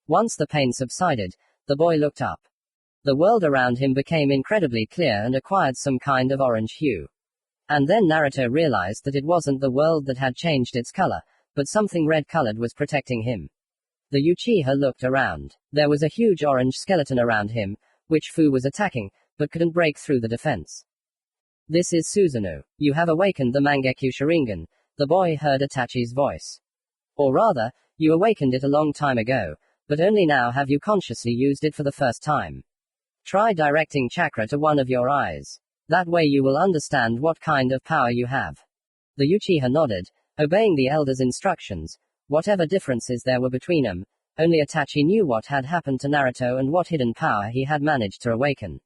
Once the pain subsided, the boy looked up. The world around him became incredibly clear and acquired some kind of orange hue. And then Naruto realized that it wasn't the world that had changed its color, but something red-colored was protecting him. The Uchiha looked around. There was a huge orange skeleton around him, which Fu was attacking, but couldn't break through the defense. This is Susanoo. You have awakened the Mangekyo Sharingan, the boy heard Itachi's voice. Or rather, you awakened it a long time ago, but only now have you consciously used it for the first time. Try directing chakra to one of your eyes. That way you will understand what kind of power you have. The Uchiha nodded, obeying the elder's instructions. Whatever differences there were between them, only Itachi knew what had happened to Naruto and what hidden power he had managed to awaken.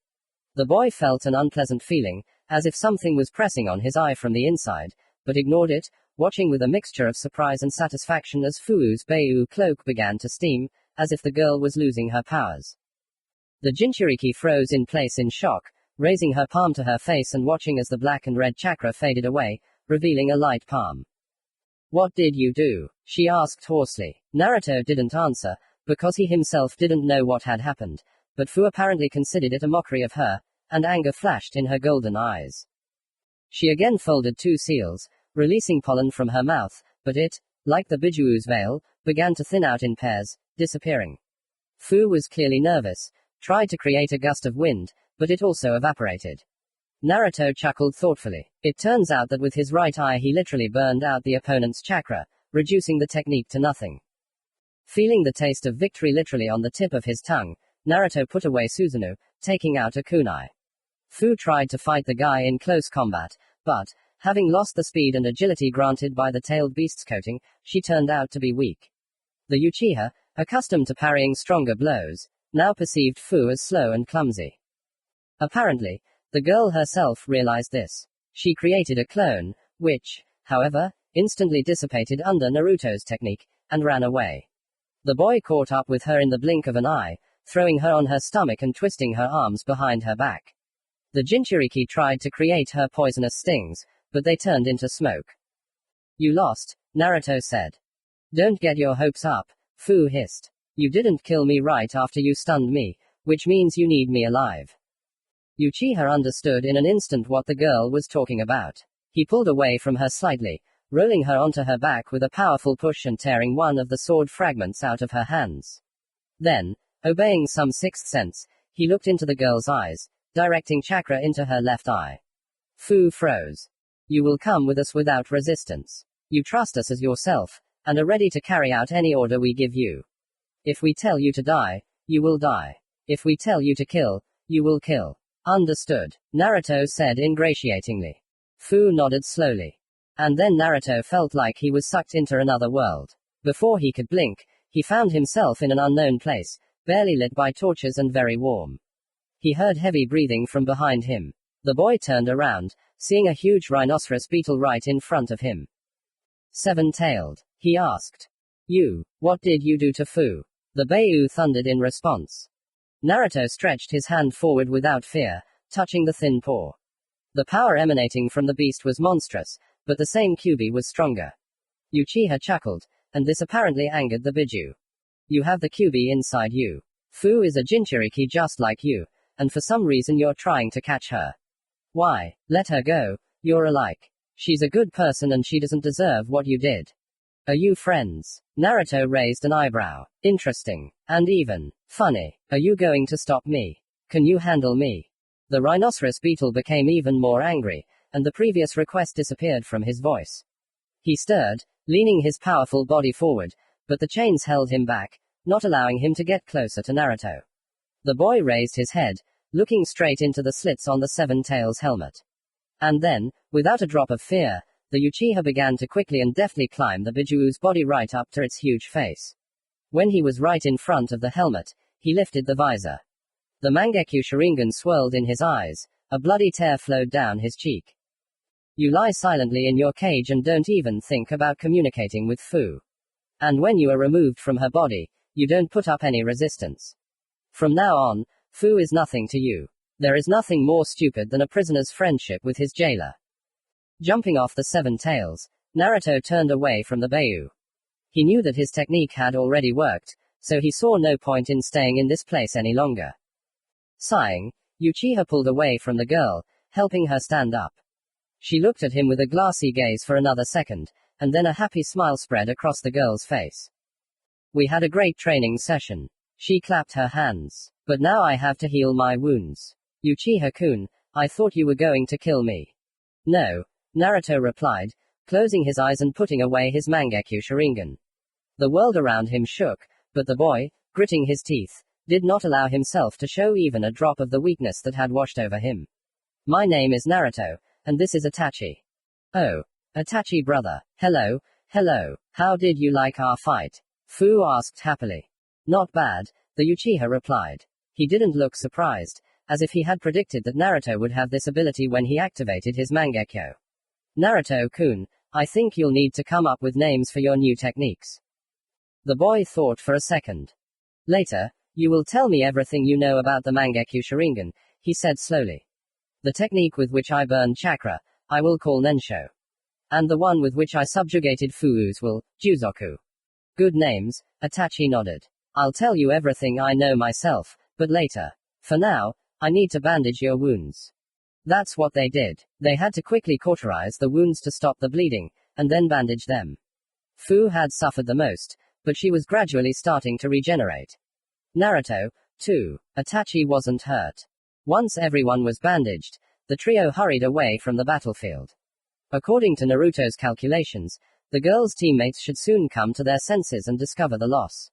The boy felt an unpleasant feeling, as if something was pressing on his eye from the inside, but ignored it, watching with a mixture of surprise and satisfaction as Fu's Beiyu cloak began to steam, as if the girl was losing her powers. The Jinchuriki froze in place in shock, raising her palm to her face and watching as the black and red chakra faded away, revealing a light palm. What did you do? She asked hoarsely. Naruto didn't answer, because he himself didn't know what had happened, but Fu apparently considered it a mockery of her, and anger flashed in her golden eyes. She again folded 2 seals, releasing pollen from her mouth, but it, like the Bijuu's veil, began to thin out in pairs, disappearing. Fu was clearly nervous, tried to create a gust of wind, but it also evaporated. Naruto chuckled thoughtfully. It turns out that with his right eye he literally burned out the opponent's chakra, reducing the technique to nothing. Feeling the taste of victory literally on the tip of his tongue, Naruto put away Susanoo, taking out a kunai. Fu tried to fight the guy in close combat, but, having lost the speed and agility granted by the tailed beast's coating, she turned out to be weak. The Uchiha, accustomed to parrying stronger blows, now perceived Fu as slow and clumsy. Apparently, the girl herself realized this. She created a clone, which, however, instantly dissipated under Naruto's technique, and ran away. The boy caught up with her in the blink of an eye, throwing her on her stomach and twisting her arms behind her back. The Jinchuriki tried to create her poisonous stings, but they turned into smoke. You lost, Naruto said. Don't get your hopes up, Fu hissed. You didn't kill me right after you stunned me, which means you need me alive. Uchiha understood in an instant what the girl was talking about. He pulled away from her slightly, rolling her onto her back with a powerful push and tearing one of the sword fragments out of her hands. Then, obeying some sixth sense, he looked into the girl's eyes, directing chakra into her left eye. Fu froze. You will come with us without resistance. You trust us as yourself, and are ready to carry out any order we give you. If we tell you to die, you will die. If we tell you to kill, you will kill. Understood, Naruto said ingratiatingly. Fu nodded slowly. And then Naruto felt like he was sucked into another world. Before he could blink, he found himself in an unknown place, barely lit by torches and very warm. He heard heavy breathing from behind him. The boy turned around, seeing a huge rhinoceros beetle right in front of him. Seven-tailed, he asked. You, what did you do to Fu? The Beiyu thundered in response. Naruto stretched his hand forward without fear, touching the thin paw. The power emanating from the beast was monstrous, but the same Kyuubi was stronger. Uchiha chuckled, and this apparently angered the Biju. You have the Kyuubi inside you. Fu is a Jinchuriki just like you, and for some reason you're trying to catch her. Why? Let her go, you're alike. She's a good person and she doesn't deserve what you did. Are you friends? Naruto raised an eyebrow. Interesting. And even funny. Are you going to stop me? Can you handle me? The rhinoceros beetle became even more angry, and the previous request disappeared from his voice. He stirred, leaning his powerful body forward, but the chains held him back, not allowing him to get closer to Naruto. The boy raised his head, looking straight into the slits on the Seven Tails helmet. And then, without a drop of fear, the Uchiha began to quickly and deftly climb the Bijuu's body right up to its huge face. When he was right in front of the helmet, he lifted the visor. The Mangekyo Sharingan swirled in his eyes, a bloody tear flowed down his cheek. You lie silently in your cage and don't even think about communicating with Fu. And when you are removed from her body, you don't put up any resistance. From now on, Fu is nothing to you. There is nothing more stupid than a prisoner's friendship with his jailer. Jumping off the Seven Tails, Naruto turned away from the Beiyu. He knew that his technique had already worked, so he saw no point in staying in this place any longer. Sighing, Uchiha pulled away from the girl, helping her stand up. She looked at him with a glassy gaze for another second, and then a happy smile spread across the girl's face. We had a great training session. She clapped her hands. But now I have to heal my wounds. Uchiha-kun, I thought you were going to kill me. No, Naruto replied, closing his eyes and putting away his Mangekyo Sharingan. The world around him shook, but the boy, gritting his teeth, did not allow himself to show even a drop of the weakness that had washed over him. My name is Naruto, and this is Itachi. Oh, Itachi brother, hello, how did you like our fight? Fu asked happily. Not bad, the Uchiha replied. He didn't look surprised, as if he had predicted that Naruto would have this ability when he activated his Mangekyo. Naruto-kun, I think you'll need to come up with names for your new techniques. The boy thought for a second. Later, you will tell me everything you know about the Mangekyo Sharingan, he said slowly. The technique with which I burn chakra, I will call Nensho. And the one with which I subjugated Fuu's will, Juzoku. Good names, Itachi nodded. I'll tell you everything I know myself, but later. For now, I need to bandage your wounds. That's what they did. They had to quickly cauterize the wounds to stop the bleeding, and then bandage them. Fu had suffered the most, but she was gradually starting to regenerate. Naruto, too. Itachi wasn't hurt. Once everyone was bandaged, the trio hurried away from the battlefield. According to Naruto's calculations, the girls' teammates should soon come to their senses and discover the loss.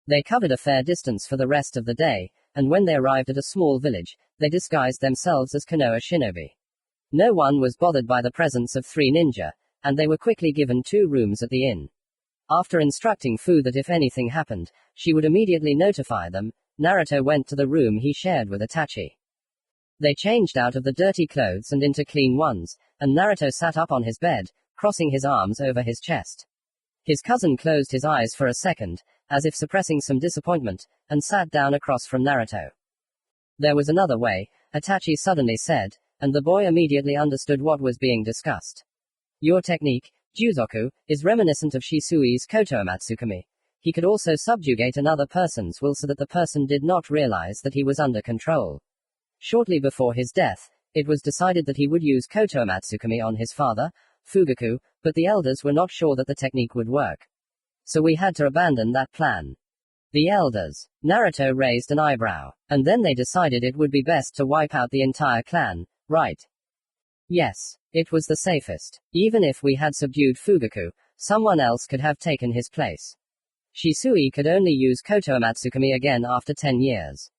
They covered a fair distance for the rest of the day, and when they arrived at a small village, they disguised themselves as Konoha shinobi. No one was bothered by the presence of 3 ninja, and they were quickly given 2 rooms at the inn. After instructing Fu that if anything happened, she would immediately notify them, Naruto went to the room he shared with Itachi. They changed out of the dirty clothes and into clean ones, and Naruto sat up on his bed, crossing his arms over his chest. His cousin closed his eyes for a second, as if suppressing some disappointment, and sat down across from Naruto. There was another way, Itachi suddenly said, and the boy immediately understood what was being discussed. Your technique, Juzoku, is reminiscent of Shisui's Kotoamatsukami. He could also subjugate another person's will so that the person did not realize that he was under control. Shortly before his death, it was decided that he would use Kotoamatsukami on his father, Fugaku, but the elders were not sure that the technique would work. So we had to abandon that plan. The elders. Naruto raised an eyebrow. And then they decided it would be best to wipe out the entire clan, right? Yes. It was the safest. Even if we had subdued Fugaku, someone else could have taken his place. Shisui could only use Kotoamatsukami again after 10 years.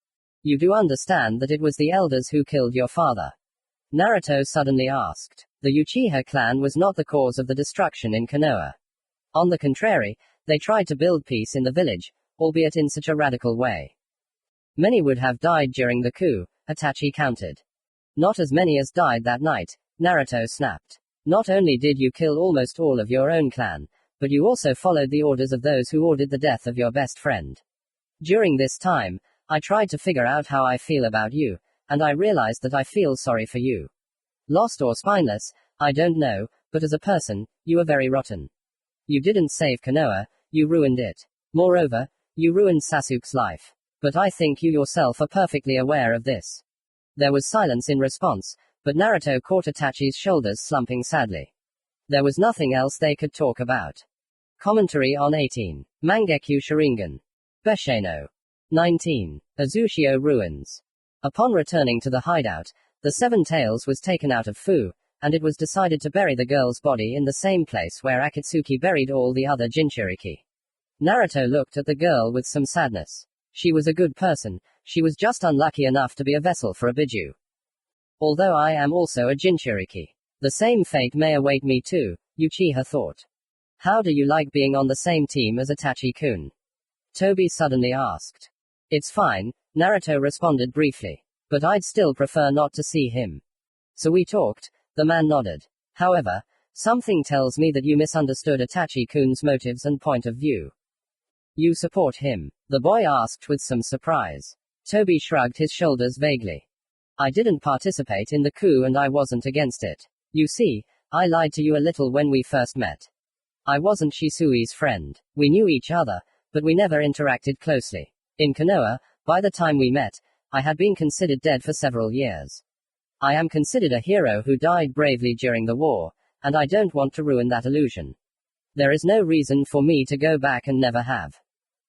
You do understand that it was the elders who killed your father? Naruto suddenly asked. The Uchiha clan was not the cause of the destruction in Konoha. On the contrary, they tried to build peace in the village, albeit in such a radical way. Many would have died during the coup, Itachi countered. Not as many as died that night, Naruto snapped. Not only did you kill almost all of your own clan, but you also followed the orders of those who ordered the death of your best friend. During this time, I tried to figure out how I feel about you, and I realized that I feel sorry for you. Lost or spineless, I don't know, but as a person, you are very rotten. You didn't save Konoha, you ruined it. Moreover, you ruined Sasuke's life. But I think you yourself are perfectly aware of this. There was silence in response, but Naruto caught Itachi's shoulders slumping sadly. There was nothing else they could talk about. Commentary on 18. Mangekyu Sharingan. Besheno. 19. Azushio Ruins. Upon returning to the hideout, the 7 tails was taken out of Fu, and it was decided to bury the girl's body in the same place where Akatsuki buried all the other Jinchuriki. Naruto looked at the girl with some sadness. She was a good person, she was just unlucky enough to be a vessel for a Biju. Although I am also a Jinchuriki. The same fate may await me too, Uchiha thought. How do you like being on the same team as Itachi-kun? Tobi suddenly asked. It's fine, Naruto responded briefly. But I'd still prefer not to see him. So we talked, the man nodded. However, something tells me that you misunderstood Itachi-kun's motives and point of view. You support him? The boy asked with some surprise. Tobi shrugged his shoulders vaguely. I didn't participate in the coup and I wasn't against it. You see, I lied to you a little when we first met. I wasn't Shisui's friend. We knew each other, but we never interacted closely. In Konoha, by the time we met, I had been considered dead for several years. I am considered a hero who died bravely during the war, and I don't want to ruin that illusion. There is no reason for me to go back and never have.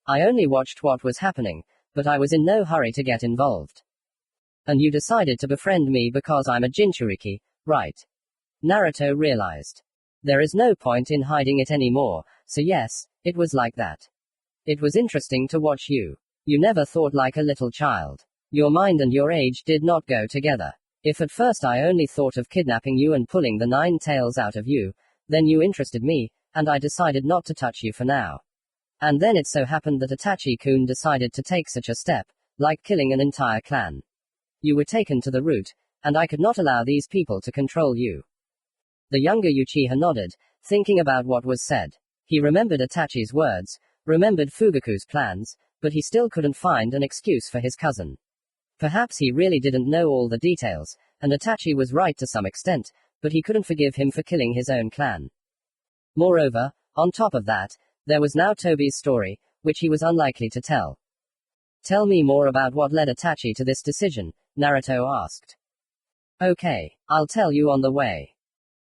I only watched what was happening, but I was in no hurry to get involved. And you decided to befriend me because I'm a Jinchuriki, right? Naruto realized. There is no point in hiding it anymore, so yes, it was like that. It was interesting to watch you. You never thought like a little child. Your mind and your age did not go together. If at first I only thought of kidnapping you and pulling the 9 tails out of you, then you interested me, and I decided not to touch you for now. And then it so happened that Itachi-kun decided to take such a step, like killing an entire clan. You were taken to the root, and I could not allow these people to control you. The younger Uchiha nodded, thinking about what was said. He remembered Itachi's words, remembered Fugaku's plans, but he still couldn't find an excuse for his cousin. Perhaps he really didn't know all the details, and Itachi was right to some extent, but he couldn't forgive him for killing his own clan. Moreover, on top of that, there was now Toby's story, which he was unlikely to tell. Tell me more about what led Itachi to this decision, Naruto asked. Okay, I'll tell you on the way.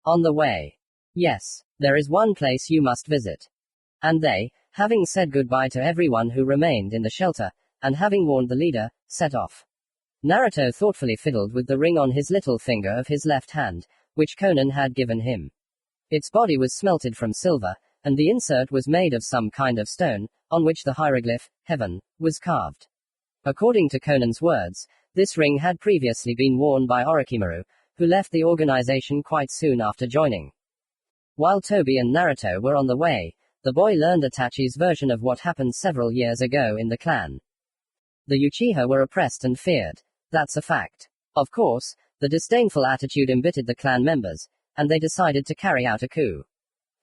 On the way. Yes, there is one place you must visit. And they, having said goodbye to everyone who remained in the shelter, and having warned the leader, set off. Naruto thoughtfully fiddled with the ring on his little finger of his left hand, which Conan had given him. Its body was smelted from silver, and the insert was made of some kind of stone, on which the hieroglyph, heaven, was carved. According to Conan's words, this ring had previously been worn by Orochimaru, who left the organization quite soon after joining. While Toby and Naruto were on the way, the boy learned Itachi's version of what happened several years ago in the clan. The Uchiha were oppressed and feared. That's a fact. Of course, the disdainful attitude embittered the clan members, and they decided to carry out a coup.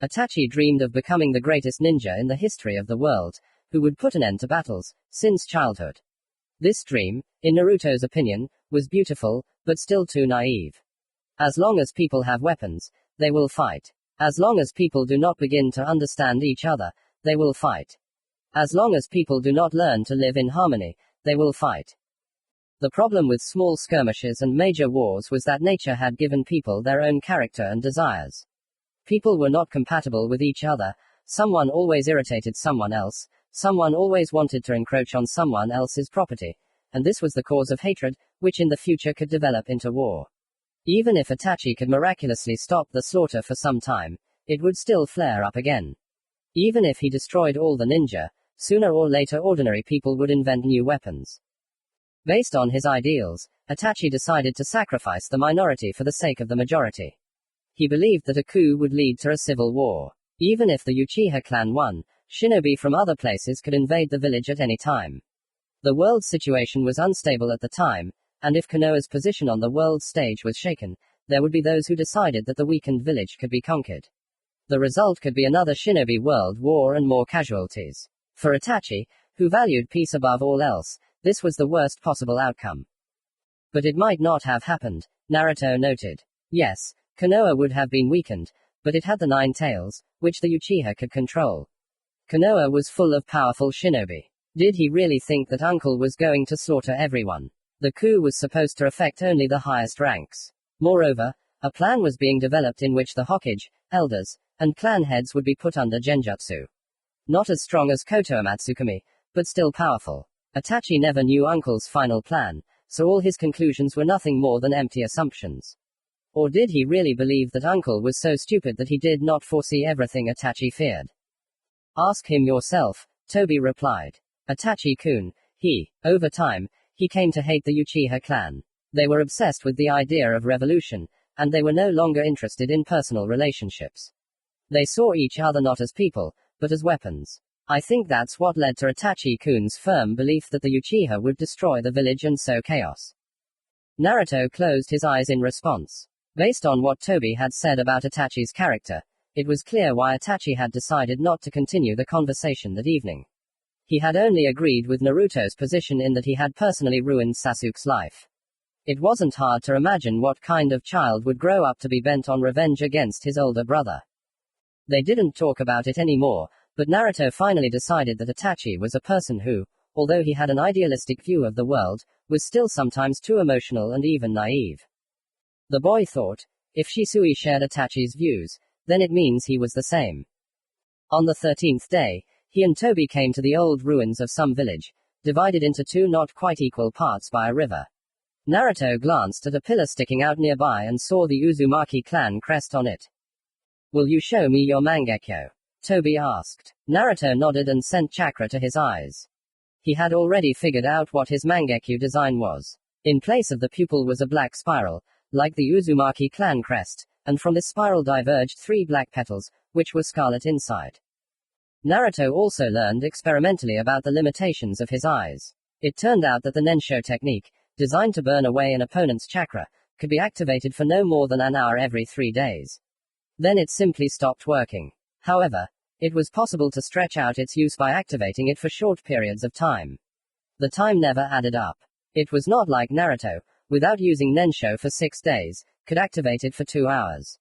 Itachi dreamed of becoming the greatest ninja in the history of the world, who would put an end to battles, since childhood. This dream, in Naruto's opinion, was beautiful, but still too naive. As long as people have weapons, they will fight. As long as people do not begin to understand each other, they will fight. As long as people do not learn to live in harmony, they will fight. The problem with small skirmishes and major wars was that nature had given people their own character and desires. People were not compatible with each other, someone always irritated someone else, someone always wanted to encroach on someone else's property, and this was the cause of hatred, which in the future could develop into war. Even if Itachi could miraculously stop the slaughter for some time, it would still flare up again. Even if he destroyed all the ninja, sooner or later ordinary people would invent new weapons. Based on his ideals, Itachi decided to sacrifice the minority for the sake of the majority. He believed that a coup would lead to a civil war. Even if the Uchiha clan won, shinobi from other places could invade the village at any time. The world's situation was unstable at the time, and if Konoha's position on the world stage was shaken, there would be those who decided that the weakened village could be conquered. The result could be another shinobi world war and more casualties. For Itachi, who valued peace above all else, this was the worst possible outcome. But it might not have happened, Naruto noted. Yes, Konoha would have been weakened, but it had the 9 tails, which the Uchiha could control. Konoha was full of powerful shinobi. Did he really think that Uncle was going to slaughter everyone? The coup was supposed to affect only the highest ranks. Moreover, a plan was being developed in which the Hokage, elders, and clan heads would be put under genjutsu. Not as strong as Kotoa Matsukami, but still powerful. Itachi never knew Uncle's final plan, so all his conclusions were nothing more than empty assumptions. Or did he really believe that Uncle was so stupid that he did not foresee everything Itachi feared? Ask him yourself, Toby replied. Itachi-kun, over time, he came to hate the Uchiha clan. They were obsessed with the idea of revolution, and they were no longer interested in personal relationships. They saw each other not as people, but as weapons. I think that's what led to Itachi-kun's firm belief that the Uchiha would destroy the village and sow chaos. Naruto closed his eyes in response. Based on what Toby had said about Itachi's character, it was clear why Itachi had decided not to continue the conversation that evening. He had only agreed with Naruto's position in that he had personally ruined Sasuke's life. It wasn't hard to imagine what kind of child would grow up to be bent on revenge against his older brother. They didn't talk about it anymore, but Naruto finally decided that Itachi was a person who, although he had an idealistic view of the world, was still sometimes too emotional and even naive. The boy thought, if Shisui shared Itachi's views, then it means he was the same. On the 13th day, he and Toby came to the old ruins of some village, divided into 2 not quite equal parts by a river. Naruto glanced at a pillar sticking out nearby and saw the Uzumaki clan crest on it. Will you show me your mangekyo? Toby asked. Naruto nodded and sent chakra to his eyes. He had already figured out what his mangekyo design was. In place of the pupil was a black spiral, like the Uzumaki clan crest, and from this spiral diverged 3 black petals, which were scarlet inside. Naruto also learned experimentally about the limitations of his eyes. It turned out that the Nensho technique, designed to burn away an opponent's chakra, could be activated for no more than an hour every 3 days. Then it simply stopped working. However, it was possible to stretch out its use by activating it for short periods of time. The time never added up. It was not like Naruto. Without using Nensho for 6 days, could activate it for 2 hours.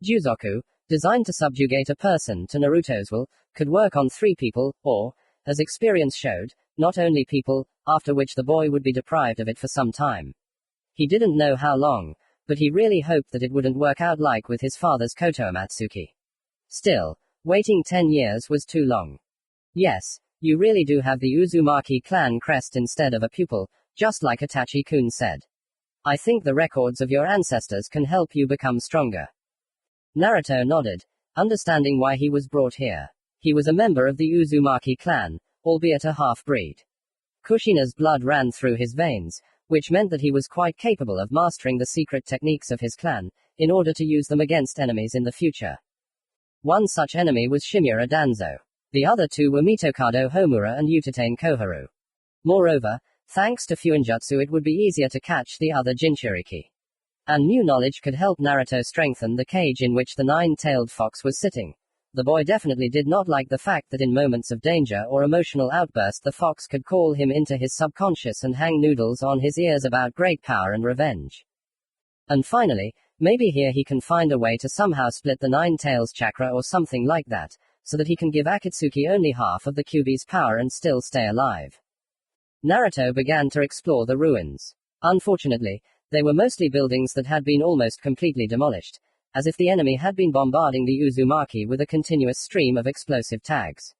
Juzoku, designed to subjugate a person to Naruto's will, could work on 3 people, or, as experience showed, not only people, after which the boy would be deprived of it for some time. He didn't know how long, but he really hoped that it wouldn't work out like with his father's Koto Amatsuki. Still, waiting 10 years was too long. Yes, you really do have the Uzumaki clan crest instead of a pupil, just like Itachi-kun said. I think the records of your ancestors can help you become stronger. Naruto nodded, understanding why he was brought here. He was a member of the Uzumaki clan, albeit a half-breed. Kushina's blood ran through his veins, which meant that he was quite capable of mastering the secret techniques of his clan, in order to use them against enemies in the future. One such enemy was Shimura Danzo. The other 2 were Mitokado Homura and Utatane Koharu. Moreover, thanks to Fuinjutsu it would be easier to catch the other Jinchuriki. And new knowledge could help Naruto strengthen the cage in which the 9-tailed fox was sitting. The boy definitely did not like the fact that in moments of danger or emotional outburst the fox could call him into his subconscious and hang noodles on his ears about great power and revenge. And finally, maybe here he can find a way to somehow split the 9 tails chakra or something like that, so that he can give Akatsuki only half of the Kyuubi's power and still stay alive. Naruto began to explore the ruins. Unfortunately, they were mostly buildings that had been almost completely demolished, as if the enemy had been bombarding the Uzumaki with a continuous stream of explosive tags.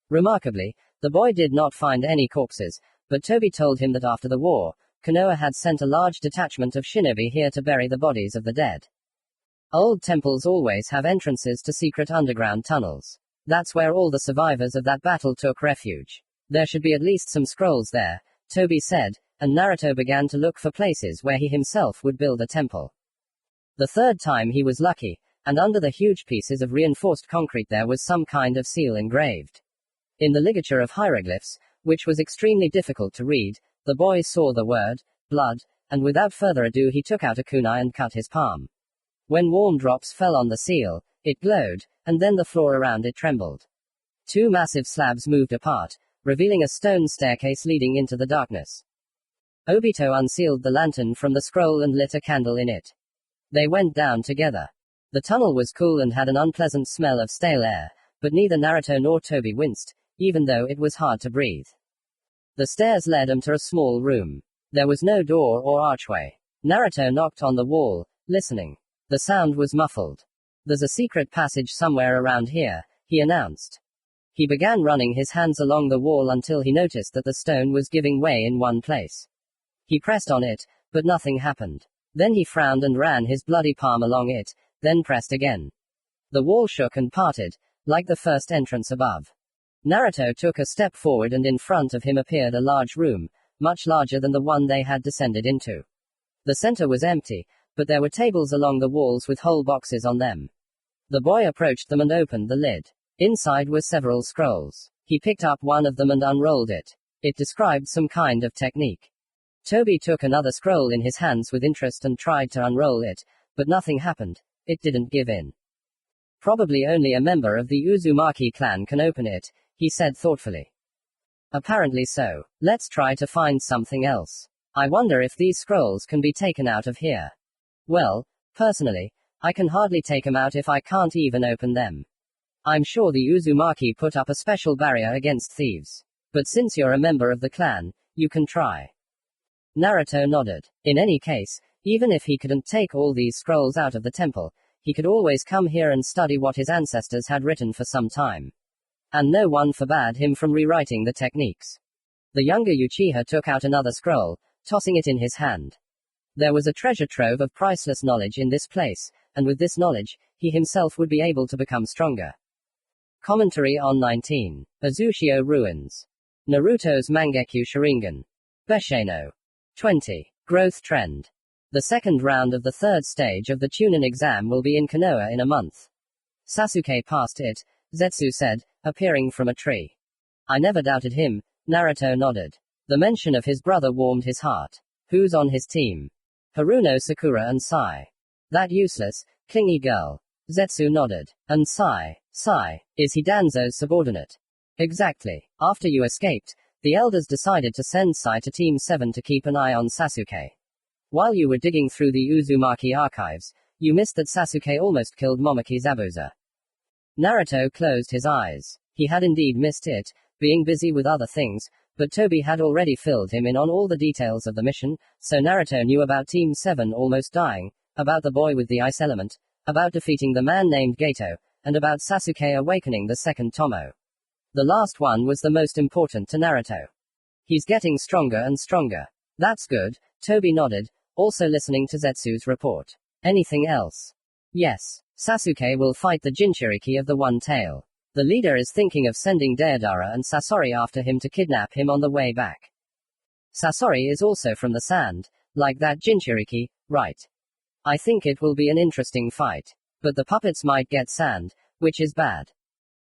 Remarkably, the boy did not find any corpses, but Toby told him that after the war, Konoha had sent a large detachment of shinobi here to bury the bodies of the dead. Old temples always have entrances to secret underground tunnels. That's where all the survivors of that battle took refuge. There should be at least some scrolls there, Toby said, and Naruto began to look for places where he himself would build a temple. The third time he was lucky, and under the huge pieces of reinforced concrete there was some kind of seal engraved. In the ligature of hieroglyphs, which was extremely difficult to read, the boy saw the word, blood, and without further ado he took out a kunai and cut his palm. When warm drops fell on the seal, it glowed, and then the floor around it trembled. 2 massive slabs moved apart, revealing a stone staircase leading into the darkness. Obito unsealed the lantern from the scroll and lit a candle in it. They went down together. The tunnel was cool and had an unpleasant smell of stale air, but neither Naruto nor Toby winced, even though it was hard to breathe. The stairs led them to a small room. There was no door or archway. Naruto knocked on the wall, listening. The sound was muffled. There's a secret passage somewhere around here, he announced. He began running his hands along the wall until he noticed that the stone was giving way in one place. He pressed on it, but nothing happened. Then he frowned and ran his bloody palm along it, then pressed again. The wall shook and parted, like the first entrance above. Naruto took a step forward and in front of him appeared a large room, much larger than the one they had descended into. The center was empty, but there were tables along the walls with whole boxes on them. The boy approached them and opened the lid. Inside were several scrolls. He picked up one of them and unrolled it. It described some kind of technique. Toby took another scroll in his hands with interest and tried to unroll it, but nothing happened. It didn't give in. Probably only a member of the Uzumaki clan can open it, he said thoughtfully. Apparently so. Let's try to find something else. I wonder if these scrolls can be taken out of here. Well, personally, I can hardly take them out if I can't even open them. I'm sure the Uzumaki put up a special barrier against thieves. But since you're a member of the clan, you can try. Naruto nodded. In any case, even if he couldn't take all these scrolls out of the temple, he could always come here and study what his ancestors had written for some time. And no one forbade him from rewriting the techniques. The younger Uchiha took out another scroll, tossing it in his hand. There was a treasure trove of priceless knowledge in this place, and with this knowledge, he himself would be able to become stronger. Commentary on 19. Azushio Ruins. Naruto's Mangekyu Sharingan. Beshaino. 20. Growth Trend. The second round of the third stage of the Chunin exam will be in Konoha in a month. Sasuke passed it, Zetsu said, appearing from a tree. I never doubted him, Naruto nodded. The mention of his brother warmed his heart. Who's on his team? Haruno Sakura and Sai. That useless, clingy girl. Zetsu nodded. And Sai, is he Danzo's subordinate? Exactly. After you escaped, the elders decided to send Sai to Team 7 to keep an eye on Sasuke. While you were digging through the Uzumaki archives, you missed that Sasuke almost killed Momoki Zabuza. Naruto closed his eyes. He had indeed missed it, being busy with other things, but Toby had already filled him in on all the details of the mission, so Naruto knew about Team 7 almost dying, about the boy with the ice element, about defeating the man named Gato, and about Sasuke awakening the second Tomo. The last one was the most important to Naruto. He's getting stronger and stronger. That's good, Toby nodded, also listening to Zetsu's report. Anything else? Yes. Sasuke will fight the Jinchuriki of the One Tail. The leader is thinking of sending Deidara and Sasori after him to kidnap him on the way back. Sasori is also from the sand, like that Jinchuriki, right? I think it will be an interesting fight. But the puppets might get sand, which is bad.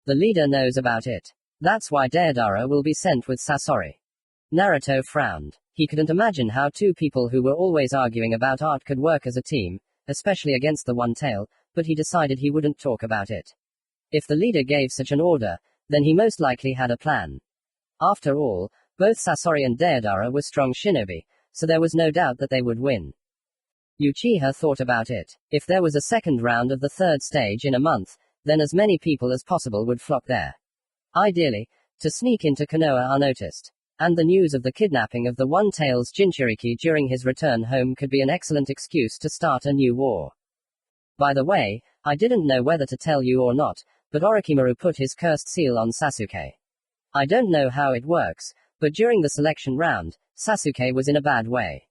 The leader knows about it. That's why Deidara will be sent with Sasori. Naruto frowned. He couldn't imagine how two people who were always arguing about art could work as a team, especially against the One Tail, but he decided he wouldn't talk about it. If the leader gave such an order, then he most likely had a plan. After all, both Sasori and Deidara were strong shinobi, so there was no doubt that they would win. Uchiha thought about it. If there was a second round of the third stage in a month, then as many people as possible would flock there. Ideally, to sneak into Konoha unnoticed. And the news of the kidnapping of the One Tail's Jinchuriki during his return home could be an excellent excuse to start a new war. By the way, I didn't know whether to tell you or not, but Orochimaru put his cursed seal on Sasuke. I don't know how it works, but during the selection round, Sasuke was in a bad way.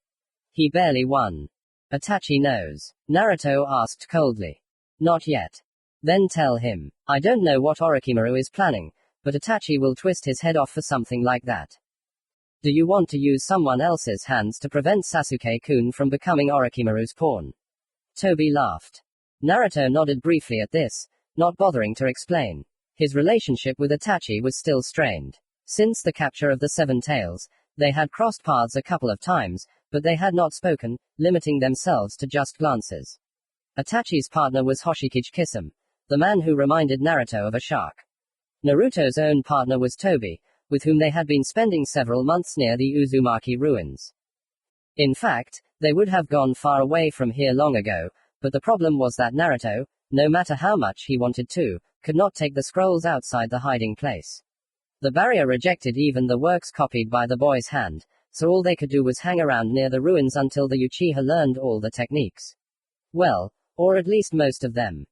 He barely won. Itachi knows. Naruto asked coldly. Not yet. Then tell him. I don't know what Orochimaru is planning, but Itachi will twist his head off for something like that. Do you want to use someone else's hands to prevent Sasuke-kun from becoming Orochimaru's pawn? Toby laughed. Naruto nodded briefly at this, not bothering to explain. His relationship with Itachi was still strained. Since the capture of the Seven Tails, they had crossed paths a couple of times, but they had not spoken, limiting themselves to just glances. Itachi's partner was Hoshikage Kisame, the man who reminded Naruto of a shark. Naruto's own partner was Toby, with whom they had been spending several months near the Uzumaki ruins. In fact, they would have gone far away from here long ago, but the problem was that Naruto, no matter how much he wanted to, could not take the scrolls outside the hiding place. The barrier rejected even the works copied by the boy's hand, so all they could do was hang around near the ruins until the Uchiha learned all the techniques. Well, or at least most of them.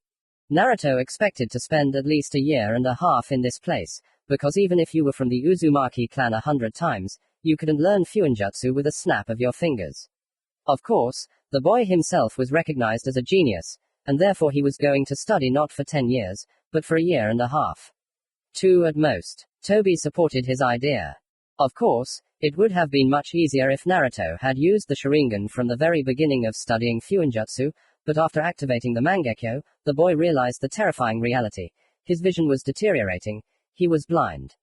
Naruto expected to spend at least a year and a half in this place, because even if you were from the Uzumaki clan 100 times, you couldn't learn Fuinjutsu with a snap of your fingers. Of course, the boy himself was recognized as a genius, and therefore he was going to study not for 10 years, but for a year and a half. 2 at most. Toby supported his idea. Of course, it would have been much easier if Naruto had used the Sharingan from the very beginning of studying Fuinjutsu, but after activating the Mangekyo, the boy realized the terrifying reality. His vision was deteriorating. He was blind.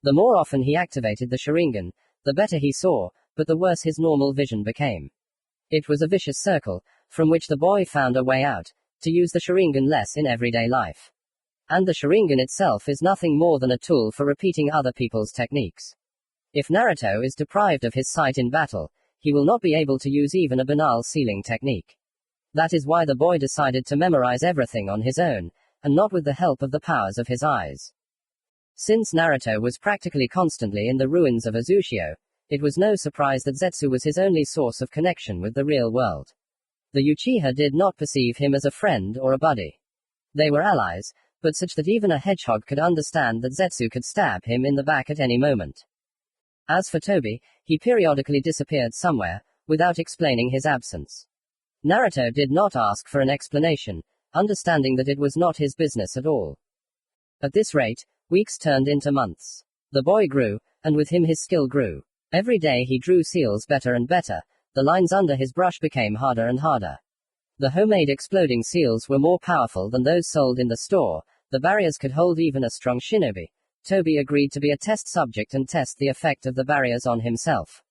The more often he activated the Sharingan, the better he saw, but the worse his normal vision became. It was a vicious circle, from which the boy found a way out, to use the Sharingan less in everyday life. And the Sharingan itself is nothing more than a tool for repeating other people's techniques. If Naruto is deprived of his sight in battle, he will not be able to use even a banal sealing technique. That is why the boy decided to memorize everything on his own, and not with the help of the powers of his eyes. Since Naruto was practically constantly in the ruins of Uzushio, it was no surprise that Zetsu was his only source of connection with the real world. The Uchiha did not perceive him as a friend or a buddy. They were allies, but such that even a hedgehog could understand that Zetsu could stab him in the back at any moment. As for Toby, he periodically disappeared somewhere, without explaining his absence. Naruto did not ask for an explanation, understanding that it was not his business at all. At this rate, weeks turned into months. The boy grew, and with him his skill grew. Every day he drew seals better and better, the lines under his brush became harder and harder. The homemade exploding seals were more powerful than those sold in the store, the barriers could hold even a strong shinobi. Toby agreed to be a test subject and test the effect of the barriers on himself.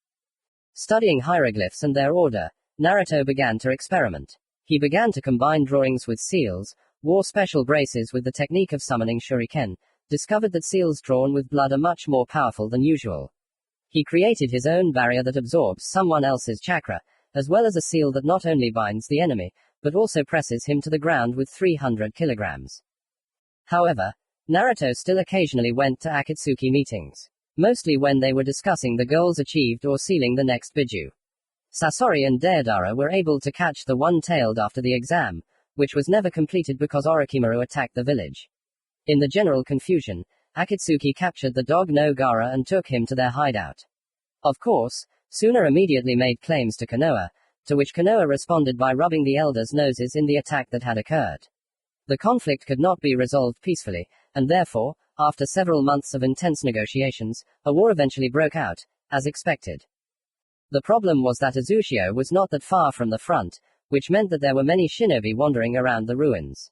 Studying hieroglyphs and their order, Naruto began to experiment. He began to combine drawings with seals, wore special braces with the technique of summoning shuriken, discovered that seals drawn with blood are much more powerful than usual. He created his own barrier that absorbs someone else's chakra, as well as a seal that not only binds the enemy, but also presses him to the ground with 300 kilograms. However, Naruto still occasionally went to Akatsuki meetings, mostly when they were discussing the goals achieved or sealing the next Biju. Sasori and Deidara were able to catch the one-tailed after the exam, which was never completed because Orochimaru attacked the village. In the general confusion, Akatsuki captured the dog Nogara and took him to their hideout. Of course, Suna immediately made claims to Konoha, to which Konoha responded by rubbing the elders' noses in the attack that had occurred. The conflict could not be resolved peacefully, and therefore, after several months of intense negotiations, a war eventually broke out, as expected. The problem was that Uzushio was not that far from the front, which meant that there were many shinobi wandering around the ruins.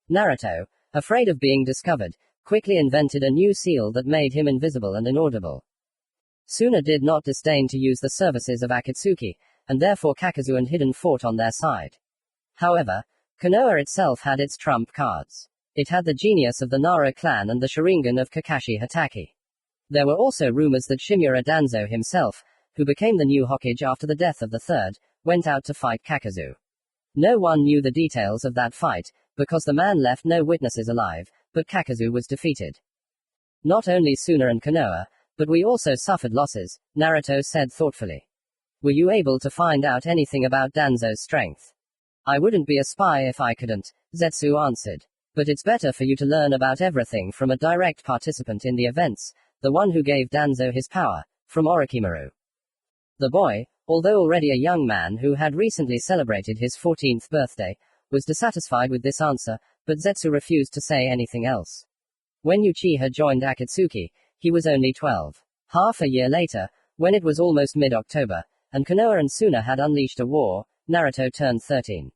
Naruto, afraid of being discovered, quickly invented a new seal that made him invisible and inaudible. Suna did not disdain to use the services of Akatsuki, and therefore Kakazu and Hidden fought on their side. However, Konoha itself had its trump cards. It had the genius of the Nara clan and the Sharingan of Kakashi Hatake. There were also rumors that Shimura Danzo himself, who became the new Hokage after the death of the third, went out to fight Kakazu. No one knew the details of that fight, because the man left no witnesses alive, but Kakazu was defeated. Not only Suna and Konoha, but we also suffered losses, Naruto said thoughtfully. Were you able to find out anything about Danzo's strength? I wouldn't be a spy if I couldn't, Zetsu answered. But it's better for you to learn about everything from a direct participant in the events, the one who gave Danzo his power, from Orochimaru. The boy, although already a young man who had recently celebrated his 14th birthday, was dissatisfied with this answer, but Zetsu refused to say anything else. When Uchiha joined Akatsuki, he was only 12. Half a year later, when it was almost mid-October, and Konoha and Suna had unleashed a war, Naruto turned 13.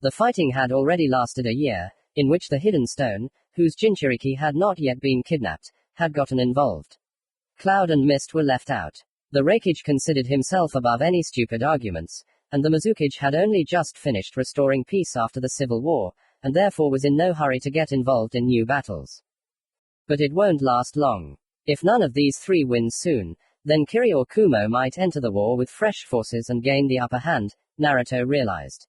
The fighting had already lasted a year, in which the Hidden Stone, whose Jinchuriki had not yet been kidnapped, had gotten involved. Cloud and Mist were left out. The Raikage considered himself above any stupid arguments, and the Mizukage had only just finished restoring peace after the Civil War, and therefore was in no hurry to get involved in new battles. But it won't last long. If none of these three wins soon, then Kiri or Kumo might enter the war with fresh forces and gain the upper hand, Naruto realized.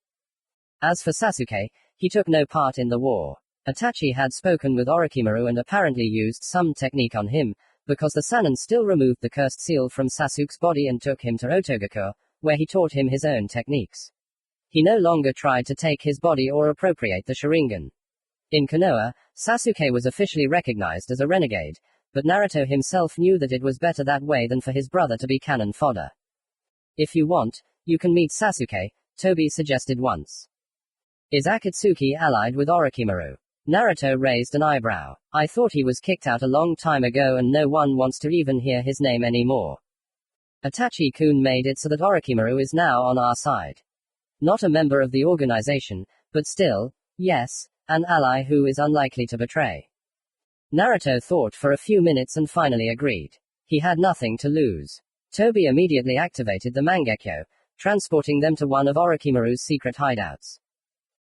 As for Sasuke, he took no part in the war. Itachi had spoken with Orochimaru and apparently used some technique on him, because the Sannin still removed the cursed seal from Sasuke's body and took him to Otogakure, where he taught him his own techniques. He no longer tried to take his body or appropriate the Sharingan. In Konoha, Sasuke was officially recognized as a renegade, but Naruto himself knew that it was better that way than for his brother to be cannon fodder. If you want, you can meet Sasuke, Tobi suggested once. Is Akatsuki allied with Orochimaru? Naruto raised an eyebrow. I thought he was kicked out a long time ago and no one wants to even hear his name anymore. Itachi-kun made it so that Orochimaru is now on our side. Not a member of the organization, but still, yes, an ally who is unlikely to betray. Naruto thought for a few minutes and finally agreed. He had nothing to lose. Tobi immediately activated the Mangekyo, transporting them to one of Orochimaru's secret hideouts.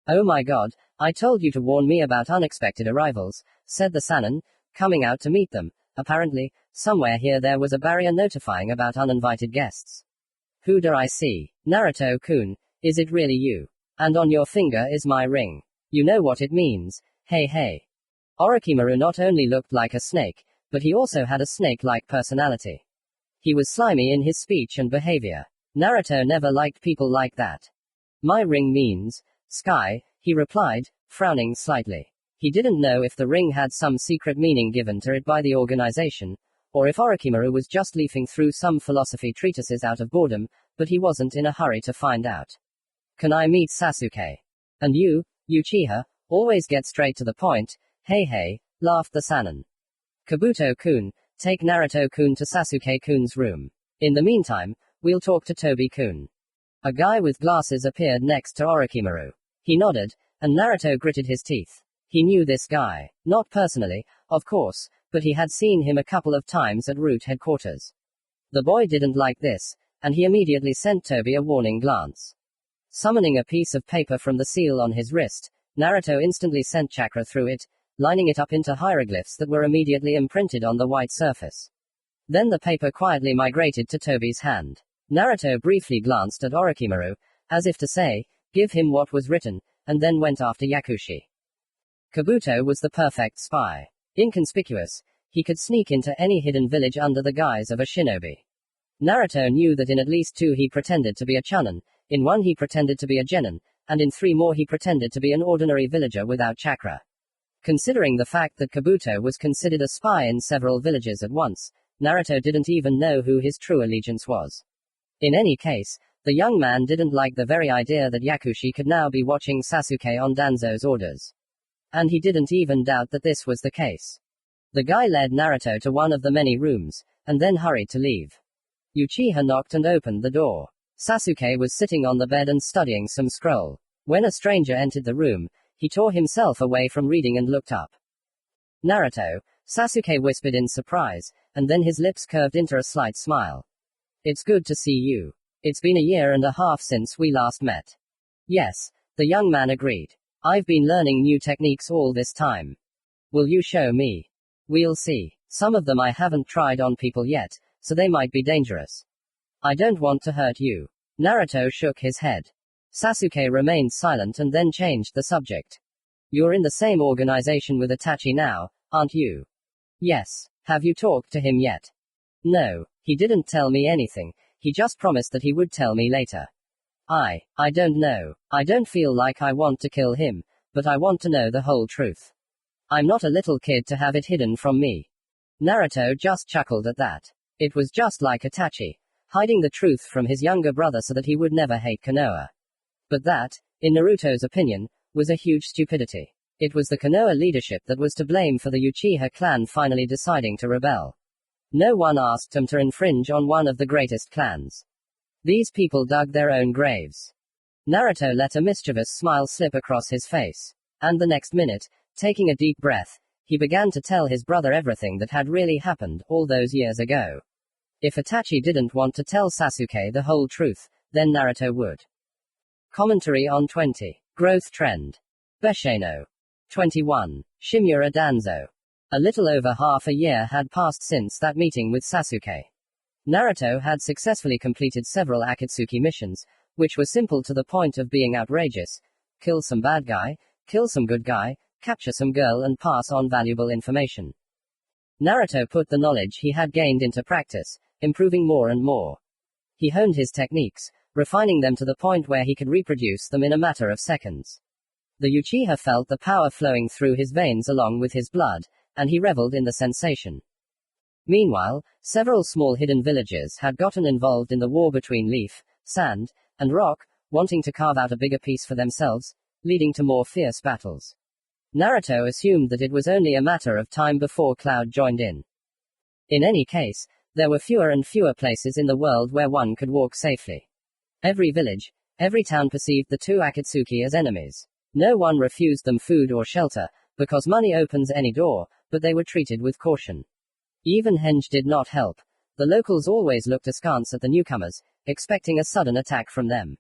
Oh my god, I told you to warn me about unexpected arrivals, said the Sannin, coming out to meet them. Apparently, somewhere here there was a barrier notifying about uninvited guests. Who do I see? Naruto-kun, is it really you? And on your finger is my ring. You know what it means, hey hey. Orochimaru not only looked like a snake, but he also had a snake-like personality. He was slimy in his speech and behavior. Naruto never liked people like that. My ring means sky, he replied, frowning slightly. He didn't know if the ring had some secret meaning given to it by the organization, or if Orochimaru was just leafing through some philosophy treatises out of boredom, but he wasn't in a hurry to find out. Can I meet Sasuke? And you, Uchiha, always get straight to the point, hey hey, laughed the Sannin. Kabuto-kun, take Naruto-kun to Sasuke-kun's room. In the meantime, we'll talk to Tobi-kun. A guy with glasses appeared next to Orochimaru. He nodded, and Naruto gritted his teeth. He knew this guy. Not personally, of course, but he had seen him a couple of times at Root headquarters. The boy didn't like this, and he immediately sent Tobi a warning glance. Summoning a piece of paper from the seal on his wrist, Naruto instantly sent chakra through it, lining it up into hieroglyphs that were immediately imprinted on the white surface. Then the paper quietly migrated to Tobi's hand. Naruto briefly glanced at Orochimaru, as if to say, give him what was written, and then went after Yakushi. Kabuto was the perfect spy. Inconspicuous, he could sneak into any hidden village under the guise of a shinobi. Naruto knew that in at least 2 he pretended to be a chunin, in 1 he pretended to be a genin, and in 3 more he pretended to be an ordinary villager without chakra. Considering the fact that Kabuto was considered a spy in several villages at once, Naruto didn't even know who his true allegiance was. In any case, the young man didn't like the very idea that Yakushi could now be watching Sasuke on Danzo's orders. And he didn't even doubt that this was the case. The guy led Naruto to one of the many rooms, and then hurried to leave. Uchiha knocked and opened the door. Sasuke was sitting on the bed and studying some scroll. When a stranger entered the room, he tore himself away from reading and looked up. Naruto, Sasuke whispered in surprise, and then his lips curved into a slight smile. It's good to see you. It's been a year and a half since we last met. Yes, the young man agreed. I've been learning new techniques all this time. Will you show me? We'll see. Some of them I haven't tried on people yet, so they might be dangerous. I don't want to hurt you. Naruto shook his head. Sasuke remained silent and then changed the subject. You're in the same organization with Itachi now, aren't you? Yes. Have you talked to him yet? No, he didn't tell me anything, he just promised that he would tell me later. I don't know. I don't feel like I want to kill him, but I want to know the whole truth. I'm not a little kid to have it hidden from me. Naruto just chuckled at that. It was just like Itachi, hiding the truth from his younger brother so that he would never hate Konoha. But that, in Naruto's opinion, was a huge stupidity. It was the Konoha leadership that was to blame for the Uchiha clan finally deciding to rebel. No one asked them to infringe on one of the greatest clans. These people dug their own graves. Naruto let a mischievous smile slip across his face. And the next minute, taking a deep breath, he began to tell his brother everything that had really happened all those years ago. If Itachi didn't want to tell Sasuke the whole truth, then Naruto would. Commentary on 20. Growth Trend. Besheno. 21. Shimura Danzo. A little over half a year had passed since that meeting with Sasuke. Naruto had successfully completed several Akatsuki missions, which were simple to the point of being outrageous. Kill some bad guy, kill some good guy, capture some girl and pass on valuable information. Naruto put the knowledge he had gained into practice, improving more and more. He honed his techniques, refining them to the point where he could reproduce them in a matter of seconds. The Uchiha felt the power flowing through his veins along with his blood, and he reveled in the sensation. Meanwhile, several small hidden villages had gotten involved in the war between leaf, sand, and rock, wanting to carve out a bigger piece for themselves, leading to more fierce battles. Naruto assumed that it was only a matter of time before Cloud joined in. In any case, there were fewer and fewer places in the world where one could walk safely. Every village, every town perceived the 2 Akatsuki as enemies. No one refused them food or shelter, because money opens any door, but they were treated with caution. Even henge did not help. The locals always looked askance at the newcomers, expecting a sudden attack from them.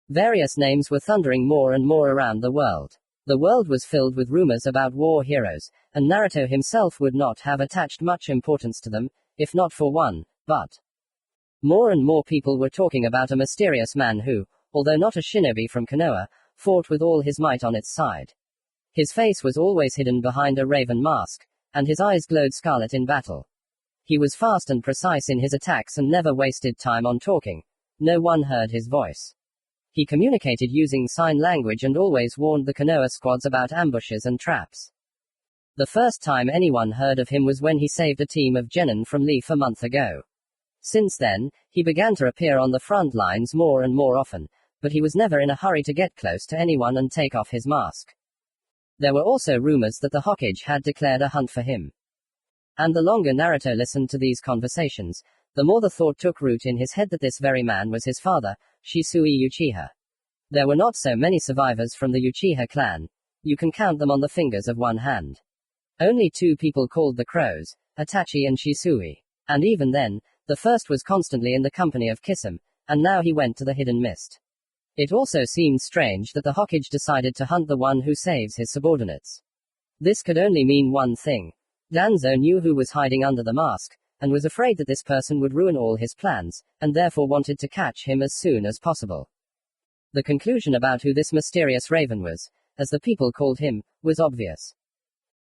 Various names were thundering more and more around the world. The world was filled with rumors about war heroes, and Naruto himself would not have attached much importance to them, if not for one, but more and more people were talking about a mysterious man who, although not a shinobi from Konoha, fought with all his might on its side. His face was always hidden behind a raven mask, and his eyes glowed scarlet in battle. He was fast and precise in his attacks and never wasted time on talking. No one heard his voice. He communicated using sign language and always warned the Konoha squads about ambushes and traps. The first time anyone heard of him was when he saved a team of genin from Leaf a month ago. Since then, he began to appear on the front lines more and more often, but he was never in a hurry to get close to anyone and take off his mask. There were also rumors that the Hokage had declared a hunt for him. And the longer Naruto listened to these conversations, the more the thought took root in his head that this very man was his father, Shisui Uchiha. There were not so many survivors from the Uchiha clan. You can count them on the fingers of one hand. Only 2 people called the Crows, Itachi and Shisui. And even then, the first was constantly in the company of Kisame, and now he went to the Hidden Mist. It also seemed strange that the Hokage decided to hunt the one who saves his subordinates. This could only mean one thing. Danzo knew who was hiding under the mask, and was afraid that this person would ruin all his plans, and therefore wanted to catch him as soon as possible. The conclusion about who this mysterious raven was, as the people called him, was obvious.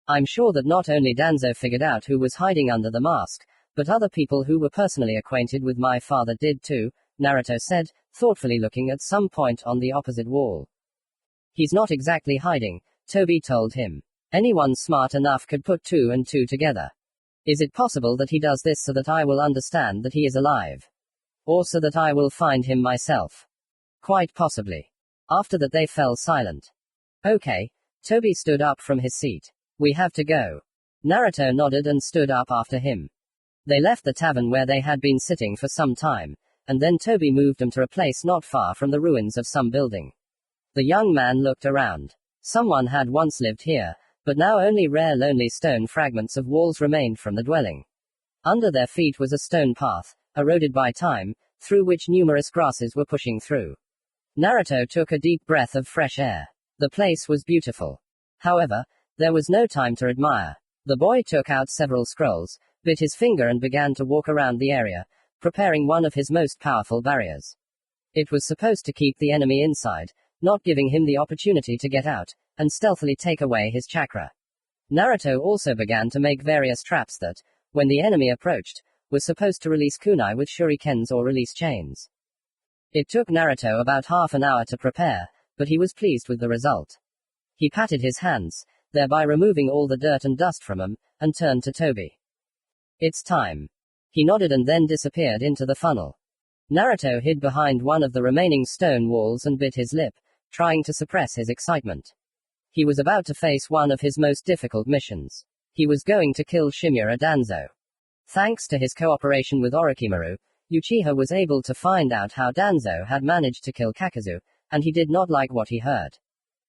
I'm sure that not only Danzo figured out who was hiding under the mask, but other people who were personally acquainted with my father did too, Naruto said, thoughtfully looking at some point on the opposite wall. He's not exactly hiding, Toby told him. Anyone smart enough could put 2 and 2 together. Is it possible that he does this so that I will understand that he is alive? Or so that I will find him myself? Quite possibly. After that they fell silent. Okay. Toby stood up from his seat. We have to go. Naruto nodded and stood up after him. They left the tavern where they had been sitting for some time, and then Toby moved them to a place not far from the ruins of some building. The young man looked around. Someone had once lived here, but now only rare lonely stone fragments of walls remained from the dwelling. Under their feet was a stone path, eroded by time, through which numerous grasses were pushing through. Naruto took a deep breath of fresh air. The place was beautiful. However, there was no time to admire. The boy took out several scrolls, bit his finger and began to walk around the area, preparing one of his most powerful barriers. It was supposed to keep the enemy inside, not giving him the opportunity to get out, and stealthily take away his chakra. Naruto also began to make various traps that, when the enemy approached, was supposed to release kunai with shurikens or release chains. It took Naruto about half an hour to prepare, but he was pleased with the result. He patted his hands, thereby removing all the dirt and dust from them, and turned to Toby. It's time. He nodded and then disappeared into the funnel. Naruto hid behind one of the remaining stone walls and bit his lip, trying to suppress his excitement. He was about to face one of his most difficult missions. He was going to kill Shimura Danzo. Thanks to his cooperation with Orochimaru, Uchiha was able to find out how Danzo had managed to kill Kakazu, and he did not like what he heard.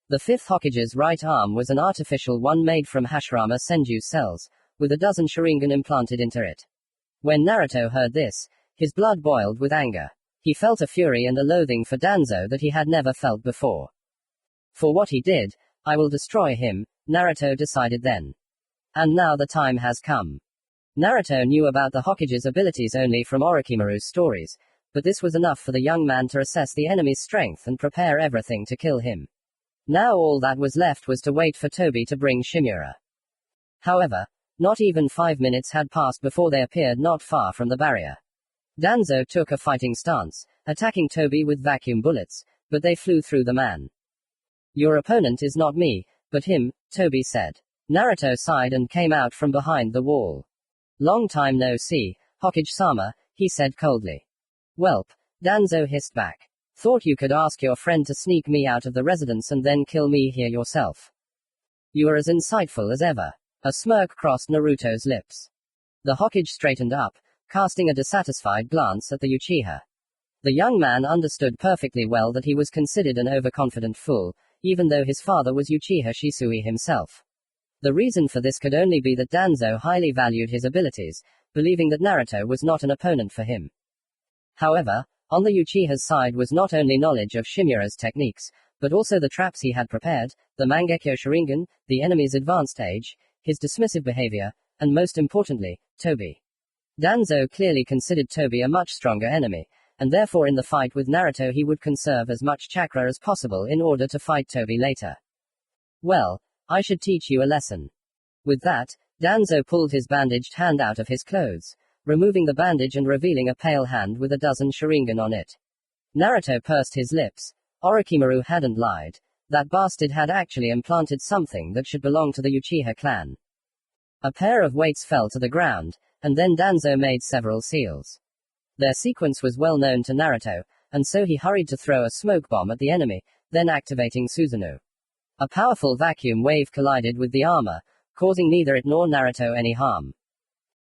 The fifth Hokage's right arm was an artificial one made from Hashirama Senju's cells, with a dozen Sharingan implanted into it. When Naruto heard this, his blood boiled with anger. He felt a fury and a loathing for Danzo that he had never felt before. For what he did, I will destroy him, Naruto decided then. And now the time has come. Naruto knew about the Hokage's abilities only from Orochimaru's stories, but this was enough for the young man to assess the enemy's strength and prepare everything to kill him. Now all that was left was to wait for Toby to bring Shimura. However, not even 5 minutes had passed before they appeared not far from the barrier. Danzo took a fighting stance, attacking Toby with vacuum bullets, but they flew through the man. Your opponent is not me, but him, Toby said. Naruto sighed and came out from behind the wall. Long time no see, Hokage-sama, he said coldly. Welp, Danzo hissed back. Thought you could ask your friend to sneak me out of the residence and then kill me here yourself. You are as insightful as ever. A smirk crossed Naruto's lips. The Hokage straightened up, casting a dissatisfied glance at the Uchiha. The young man understood perfectly well that he was considered an overconfident fool, even though his father was Uchiha Shisui himself. The reason for this could only be that Danzo highly valued his abilities, believing that Naruto was not an opponent for him. However, on the Uchiha's side was not only knowledge of Shimura's techniques, but also the traps he had prepared, the Mangekyo Sharingan, the enemy's advanced age, his dismissive behavior, and most importantly, Toby. Danzo clearly considered Toby a much stronger enemy, and therefore in the fight with Naruto he would conserve as much chakra as possible in order to fight Toby later. Well, I should teach you a lesson. With that, Danzo pulled his bandaged hand out of his clothes, removing the bandage and revealing a pale hand with a dozen Sharingan on it. Naruto pursed his lips. Orochimaru hadn't lied. That bastard had actually implanted something that should belong to the Uchiha clan. A pair of weights fell to the ground, and then Danzo made several seals. Their sequence was well known to Naruto, and so he hurried to throw a smoke bomb at the enemy, then activating Susanoo. A powerful vacuum wave collided with the armor, causing neither it nor Naruto any harm.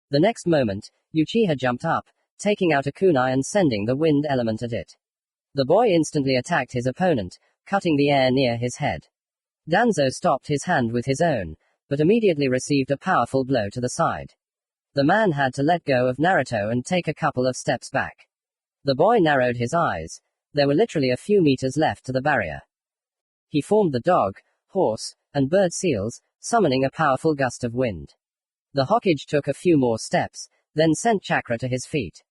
The next moment, Uchiha jumped up, taking out a kunai and sending the wind element at it. The boy instantly attacked his opponent, cutting the air near his head. Danzo stopped his hand with his own, but immediately received a powerful blow to the side. The man had to let go of Naruto and take a couple of steps back. The boy narrowed his eyes. There were literally a few meters left to the barrier. He formed the dog, horse, and bird seals, summoning a powerful gust of wind. The Hokage took a few more steps, then sent chakra to his feet.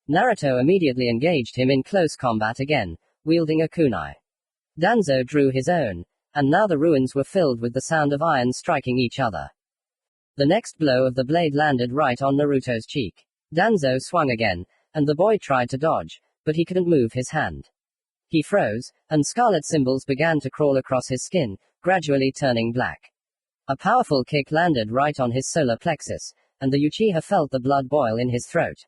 Naruto immediately engaged him in close combat again, wielding a kunai. Danzo drew his own, and now the ruins were filled with the sound of iron striking each other. The next blow of the blade landed right on Naruto's cheek. Danzo swung again, and the boy tried to dodge, but he couldn't move his hand. He froze, and scarlet symbols began to crawl across his skin, gradually turning black. A powerful kick landed right on his solar plexus, and the Uchiha felt the blood boil in his throat.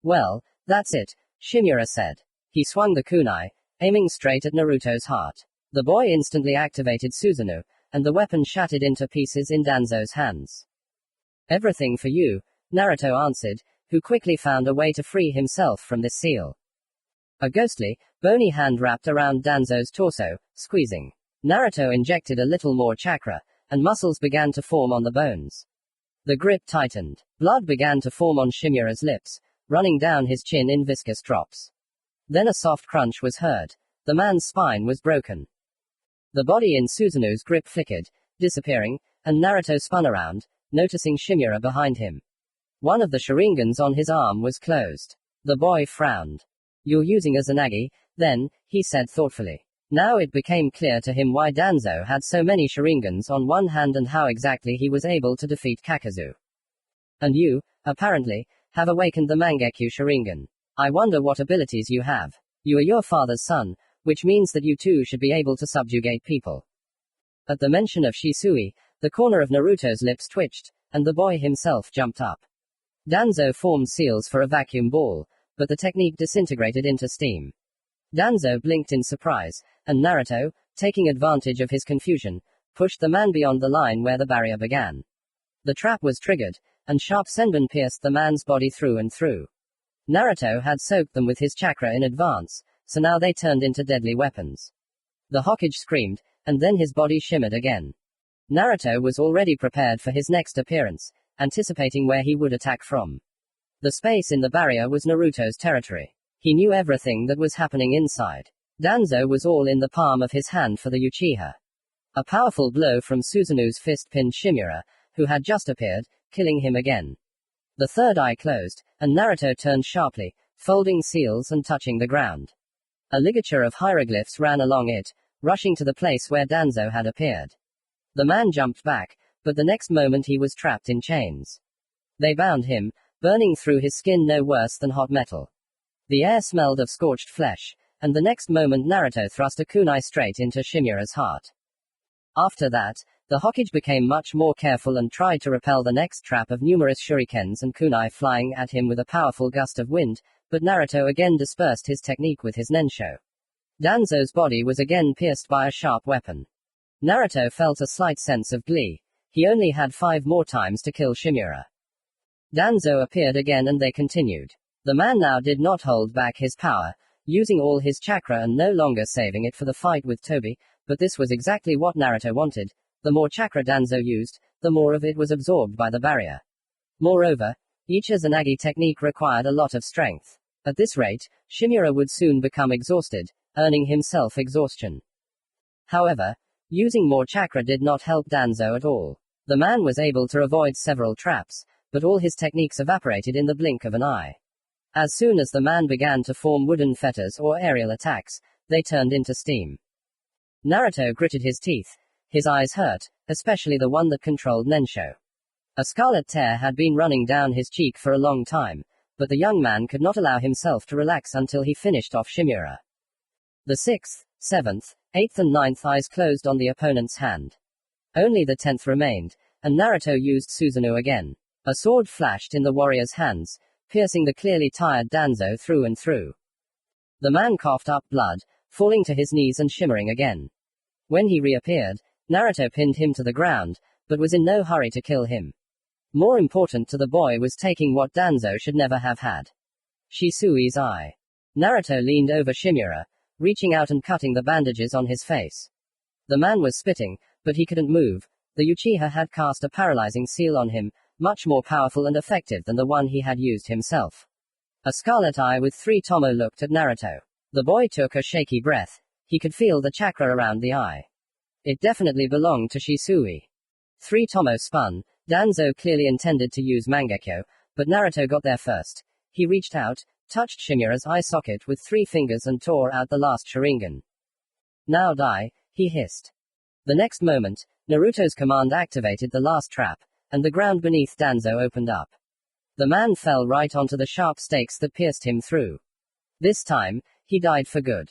Well, that's it, Shimura said. He swung the kunai, aiming straight at Naruto's heart. The boy instantly activated Susanoo, and the weapon shattered into pieces in Danzo's hands. Everything for you, Naruto answered, who quickly found a way to free himself from this seal. A ghostly, bony hand wrapped around Danzo's torso, squeezing. Naruto injected a little more chakra, and muscles began to form on the bones. The grip tightened. Blood began to form on Shimura's lips, running down his chin in viscous drops. Then a soft crunch was heard. The man's spine was broken. The body in Susanoo's grip flickered, disappearing, and Naruto spun around, noticing Shimura behind him. One of the Sharingans on his arm was closed. The boy frowned. You're using a Izanagi, then, he said thoughtfully. Now it became clear to him why Danzo had so many Sharingans on one hand and how exactly he was able to defeat Kakazu. And you, apparently, have awakened the Mangekyo Sharingan. I wonder what abilities you have. You are your father's son, which means that you too should be able to subjugate people. At the mention of Shisui, the corner of Naruto's lips twitched, and the boy himself jumped up. Danzo formed seals for a vacuum ball, but the technique disintegrated into steam. Danzo blinked in surprise, and Naruto, taking advantage of his confusion, pushed the man beyond the line where the barrier began. The trap was triggered, and sharp senbon pierced the man's body through and through. Naruto had soaked them with his chakra in advance, so now they turned into deadly weapons. The Hokage screamed, and then his body shimmered again. Naruto was already prepared for his next appearance, anticipating where he would attack from. The space in the barrier was Naruto's territory. He knew everything that was happening inside. Danzo was all in the palm of his hand for the Uchiha. A powerful blow from Susanoo's fist pinned Shimura, who had just appeared, killing him again. The third eye closed, and Naruto turned sharply, folding seals and touching the ground. A ligature of hieroglyphs ran along it, rushing to the place where Danzo had appeared. The man jumped back, but the next moment he was trapped in chains. They bound him, burning through his skin no worse than hot metal. The air smelled of scorched flesh, and the next moment Naruto thrust a kunai straight into Shimura's heart. After that, the Hokage became much more careful and tried to repel the next trap of numerous shurikens and kunai flying at him with a powerful gust of wind, but Naruto again dispersed his technique with his nensho. Danzo's body was again pierced by a sharp weapon. Naruto felt a slight sense of glee. He only had 5 more times to kill Shimura. Danzo appeared again and they continued. The man now did not hold back his power, using all his chakra and no longer saving it for the fight with Tobi, but this was exactly what Naruto wanted. The more chakra Danzo used, the more of it was absorbed by the barrier. Moreover, each Izanagi technique required a lot of strength. At this rate, Shimura would soon become exhausted, earning himself exhaustion. However, using more chakra did not help Danzo at all. The man was able to avoid several traps, but all his techniques evaporated in the blink of an eye. As soon as the man began to form wooden fetters or aerial attacks, they turned into steam. Naruto gritted his teeth. His eyes hurt, especially the one that controlled Nensho. A scarlet tear had been running down his cheek for a long time, but the young man could not allow himself to relax until he finished off Shimura. The 6th, 7th, 8th and 9th eyes closed on the opponent's hand. Only the 10th remained, and Naruto used Susanoo again. A sword flashed in the warrior's hands, piercing the clearly tired Danzo through and through. The man coughed up blood, falling to his knees and shimmering again. When he reappeared, Naruto pinned him to the ground, but was in no hurry to kill him. More important to the boy was taking what Danzo should never have had. Shisui's eye. Naruto leaned over Shimura, reaching out and cutting the bandages on his face. The man was spitting, but he couldn't move. The Uchiha had cast a paralyzing seal on him, much more powerful and effective than the one he had used himself. A scarlet eye with 3 tomo looked at Naruto. The boy took a shaky breath. He could feel the chakra around the eye. It definitely belonged to Shisui. 3 tomo spun. Danzo clearly intended to use Mangekyo, But Naruto got there first. He reached out, touched Shimura's eye socket with 3 fingers and tore out the last Sharingan. Now die, he hissed. The next moment, Naruto's command activated the last trap, and the ground beneath Danzo opened up. The man fell right onto the sharp stakes that pierced him through. This time, he died for good.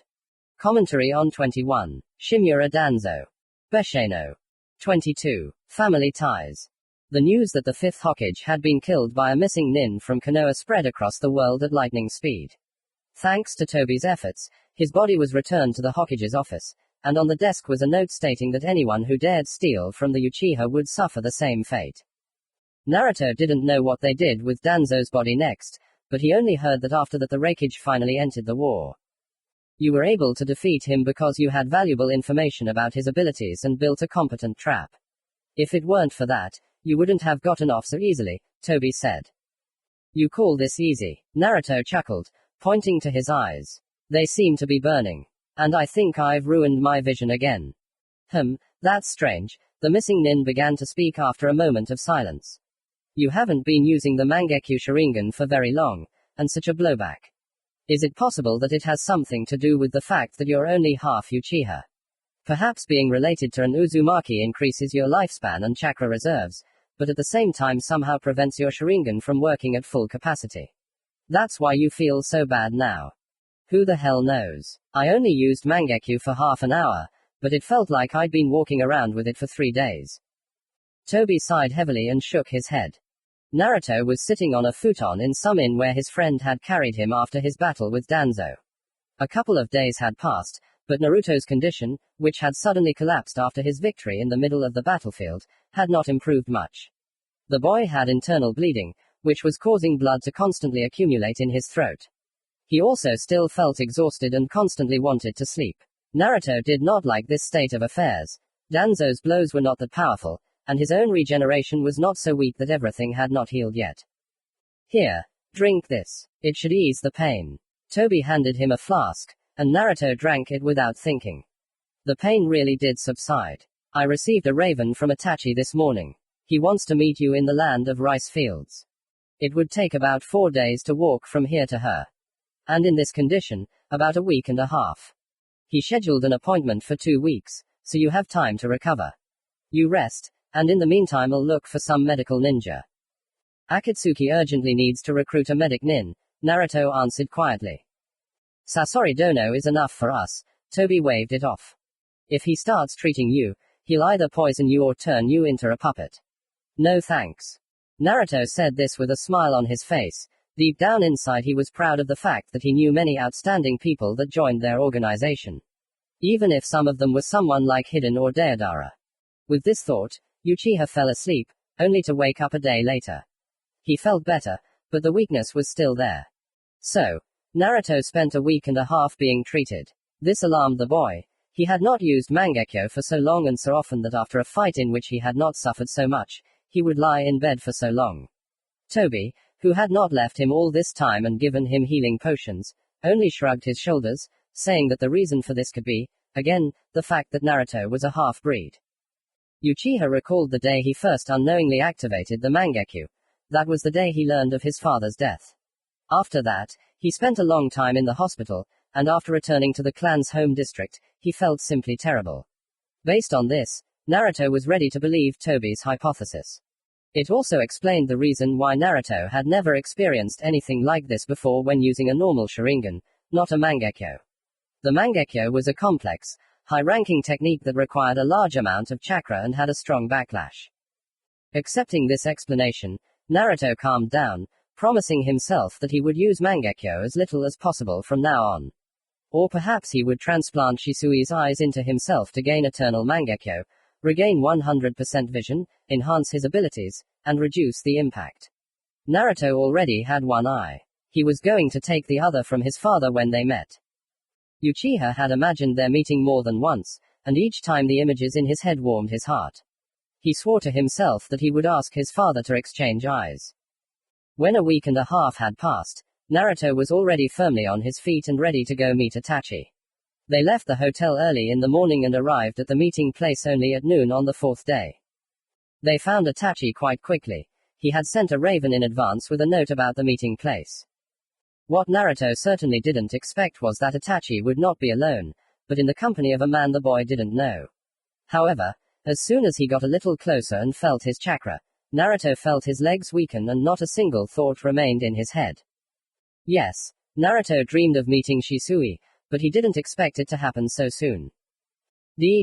Commentary on 21. Shimura Danzo. Besheno. 22. Family ties. The news that the 5th Hokage had been killed by a missing nin from Konoha spread across the world at lightning speed. Thanks to Toby's efforts, his body was returned to the Hokage's office, and on the desk was a note stating that anyone who dared steal from the Uchiha would suffer the same fate. Naruto didn't know what they did with Danzo's body next, but he only heard that after that the Raikage finally entered the war. You were able to defeat him because you had valuable information about his abilities and built a competent trap. If it weren't for that, you wouldn't have gotten off so easily, Toby said. You call this easy? Naruto chuckled, pointing to his eyes. They seem to be burning. And I think I've ruined my vision again. That's strange. The missing nin began to speak after a moment of silence. You haven't been using the Mangekyo Sharingan for very long, and such a blowback. Is it possible that it has something to do with the fact that you're only half Uchiha? Perhaps being related to an Uzumaki increases your lifespan and chakra reserves, but at the same time somehow prevents your Sharingan from working at full capacity. That's why you feel so bad now. Who the hell knows? I only used Mangekyo for half an hour, but it felt like I'd been walking around with it for 3 days. Toby sighed heavily and shook his head. Naruto was sitting on a futon in some inn where his friend had carried him after his battle with Danzo. A couple of days had passed, but Naruto's condition, which had suddenly collapsed after his victory in the middle of the battlefield, had not improved much. The boy had internal bleeding, which was causing blood to constantly accumulate in his throat. He also still felt exhausted and constantly wanted to sleep. Naruto did not like this state of affairs. Danzo's blows were not that powerful, and his own regeneration was not so weak that everything had not healed yet. Here, drink this. It should ease the pain. Toby handed him a flask, and Naruto drank it without thinking. The pain really did subside. I received a raven from Itachi this morning. He wants to meet you in the land of rice fields. It would take about 4 days to walk from here to her. And in this condition, about a week and a half. He scheduled an appointment for 2 weeks, so you have time to recover. You rest, and in the meantime I'll look for some medical ninja. Akatsuki urgently needs to recruit a medic nin, Naruto answered quietly. Sasori Dono is enough for us, Toby waved it off. If he starts treating you, he'll either poison you or turn you into a puppet. No thanks. Naruto said this with a smile on his face. Deep down inside he was proud of the fact that he knew many outstanding people that joined their organization. Even if some of them were someone like Hiden or Deodara. With this thought, Uchiha fell asleep, only to wake up a day later. He felt better, but the weakness was still there. So, Naruto spent a week and a half being treated. This alarmed the boy. He had not used Mangekyo for so long and so often that after a fight in which he had not suffered so much, he would lie in bed for so long. Toby, who had not left him all this time and given him healing potions, only shrugged his shoulders, saying that the reason for this could be, again, the fact that Naruto was a half-breed. Uchiha recalled the day he first unknowingly activated the Mangekyo. That was the day he learned of his father's death. After that, he spent a long time in the hospital, and after returning to the clan's home district, he felt simply terrible. Based on this, Naruto was ready to believe Toby's hypothesis. It also explained the reason why Naruto had never experienced anything like this before when using a normal Sharingan, not a Mangekyo. The Mangekyo was a complex, high-ranking technique that required a large amount of chakra and had a strong backlash. Accepting this explanation, Naruto calmed down, promising himself that he would use Mangekyo as little as possible from now on. Or perhaps he would transplant Shisui's eyes into himself to gain eternal Mangekyo, regain 100% vision, enhance his abilities, and reduce the impact. Naruto already had one eye. He was going to take the other from his father when they met. Uchiha had imagined their meeting more than once, and each time the images in his head warmed his heart. He swore to himself that he would ask his father to exchange eyes. When a week and a half had passed, Naruto was already firmly on his feet and ready to go meet Itachi. They left the hotel early in the morning and arrived at the meeting place only at noon on the 4th day. They found Itachi quite quickly. he had sent a raven in advance with a note about the meeting place. What Naruto certainly didn't expect was that Itachi would not be alone, but in the company of a man the boy didn't know. However, as soon as he got a little closer and felt his chakra, Naruto felt his legs weaken and not a single thought remained in his head. Yes, Naruto dreamed of meeting Shisui, but he didn't expect it to happen so soon.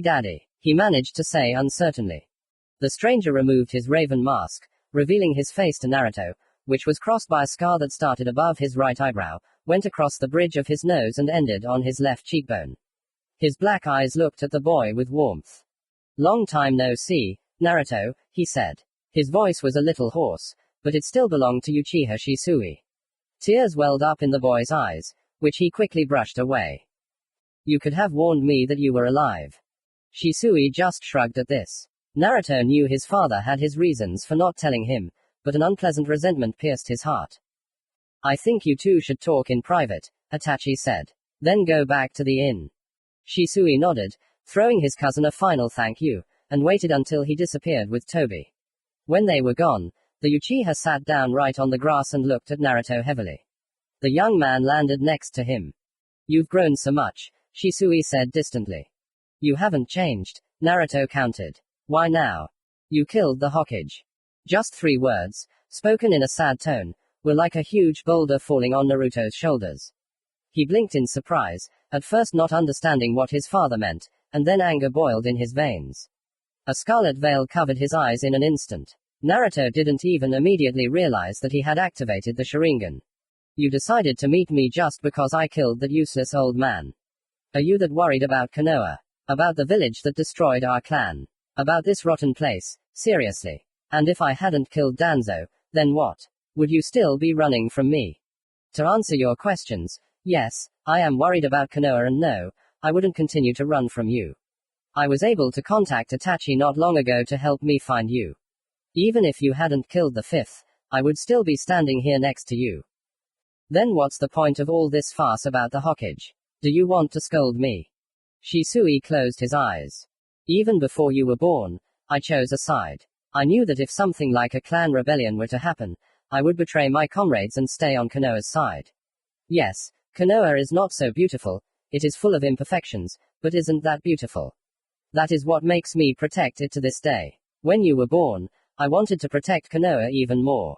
Daddy, he managed to say uncertainly. The stranger removed his raven mask, revealing his face to Naruto, which was crossed by a scar that started above his right eyebrow, went across the bridge of his nose and ended on his left cheekbone. His black eyes looked at the boy with warmth. Long time no see, Naruto, he said. His voice was a little hoarse, but it still belonged to Uchiha Shisui. Tears welled up in the boy's eyes, which he quickly brushed away. You could have warned me that you were alive. Shisui just shrugged at this. Naruto knew his father had his reasons for not telling him, but an unpleasant resentment pierced his heart. I think you two should talk in private, Itachi said. Then go back to the inn. Shisui nodded, throwing his cousin a final thank you, and waited until he disappeared with Toby. When they were gone, the Uchiha sat down right on the grass and looked at Naruto heavily. The young man landed next to him. You've grown so much, Shisui said distantly. You haven't changed, Naruto countered. Why now? You killed the Hokage. Just 3 words, spoken in a sad tone, were like a huge boulder falling on Naruto's shoulders. He blinked in surprise, at first not understanding what his father meant, and then anger boiled in his veins. A scarlet veil covered his eyes in an instant. Naruto didn't even immediately realize that he had activated the Sharingan. You decided to meet me just because I killed that useless old man. Are you that worried about Konoha? About the village that destroyed our clan? About this rotten place? Seriously? And if I hadn't killed Danzo, then what? Would you still be running from me? To answer your questions, yes, I am worried about Konoha, and no, I wouldn't continue to run from you. I was able to contact Itachi not long ago to help me find you. Even if you hadn't killed the 5th, I would still be standing here next to you. Then what's the point of all this farce about the Hokage? Do you want to scold me? Shisui closed his eyes. Even before you were born, I chose a side. I knew that if something like a clan rebellion were to happen, I would betray my comrades and stay on Konoha's side. Yes, Konoha is not so beautiful, it is full of imperfections, but isn't that beautiful? That is what makes me protect it to this day. When you were born, I wanted to protect Konoha even more.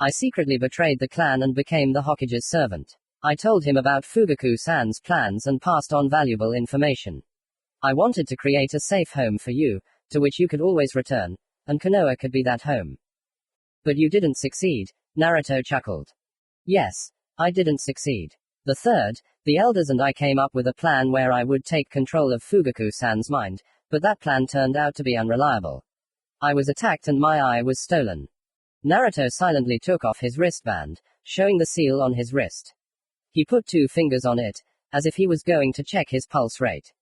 I secretly betrayed the clan and became the Hokage's servant. I told him about Fugaku-san's plans and passed on valuable information. I wanted to create a safe home for you, to which you could always return, and Konoha could be that home. But you didn't succeed, Naruto chuckled. Yes, I didn't succeed. The 3rd, the elders and I came up with a plan where I would take control of Fugaku-san's mind, but that plan turned out to be unreliable. I was attacked and my eye was stolen. Naruto silently took off his wristband, showing the seal on his wrist. He put 2 fingers on it, as if he was going to check his pulse rate.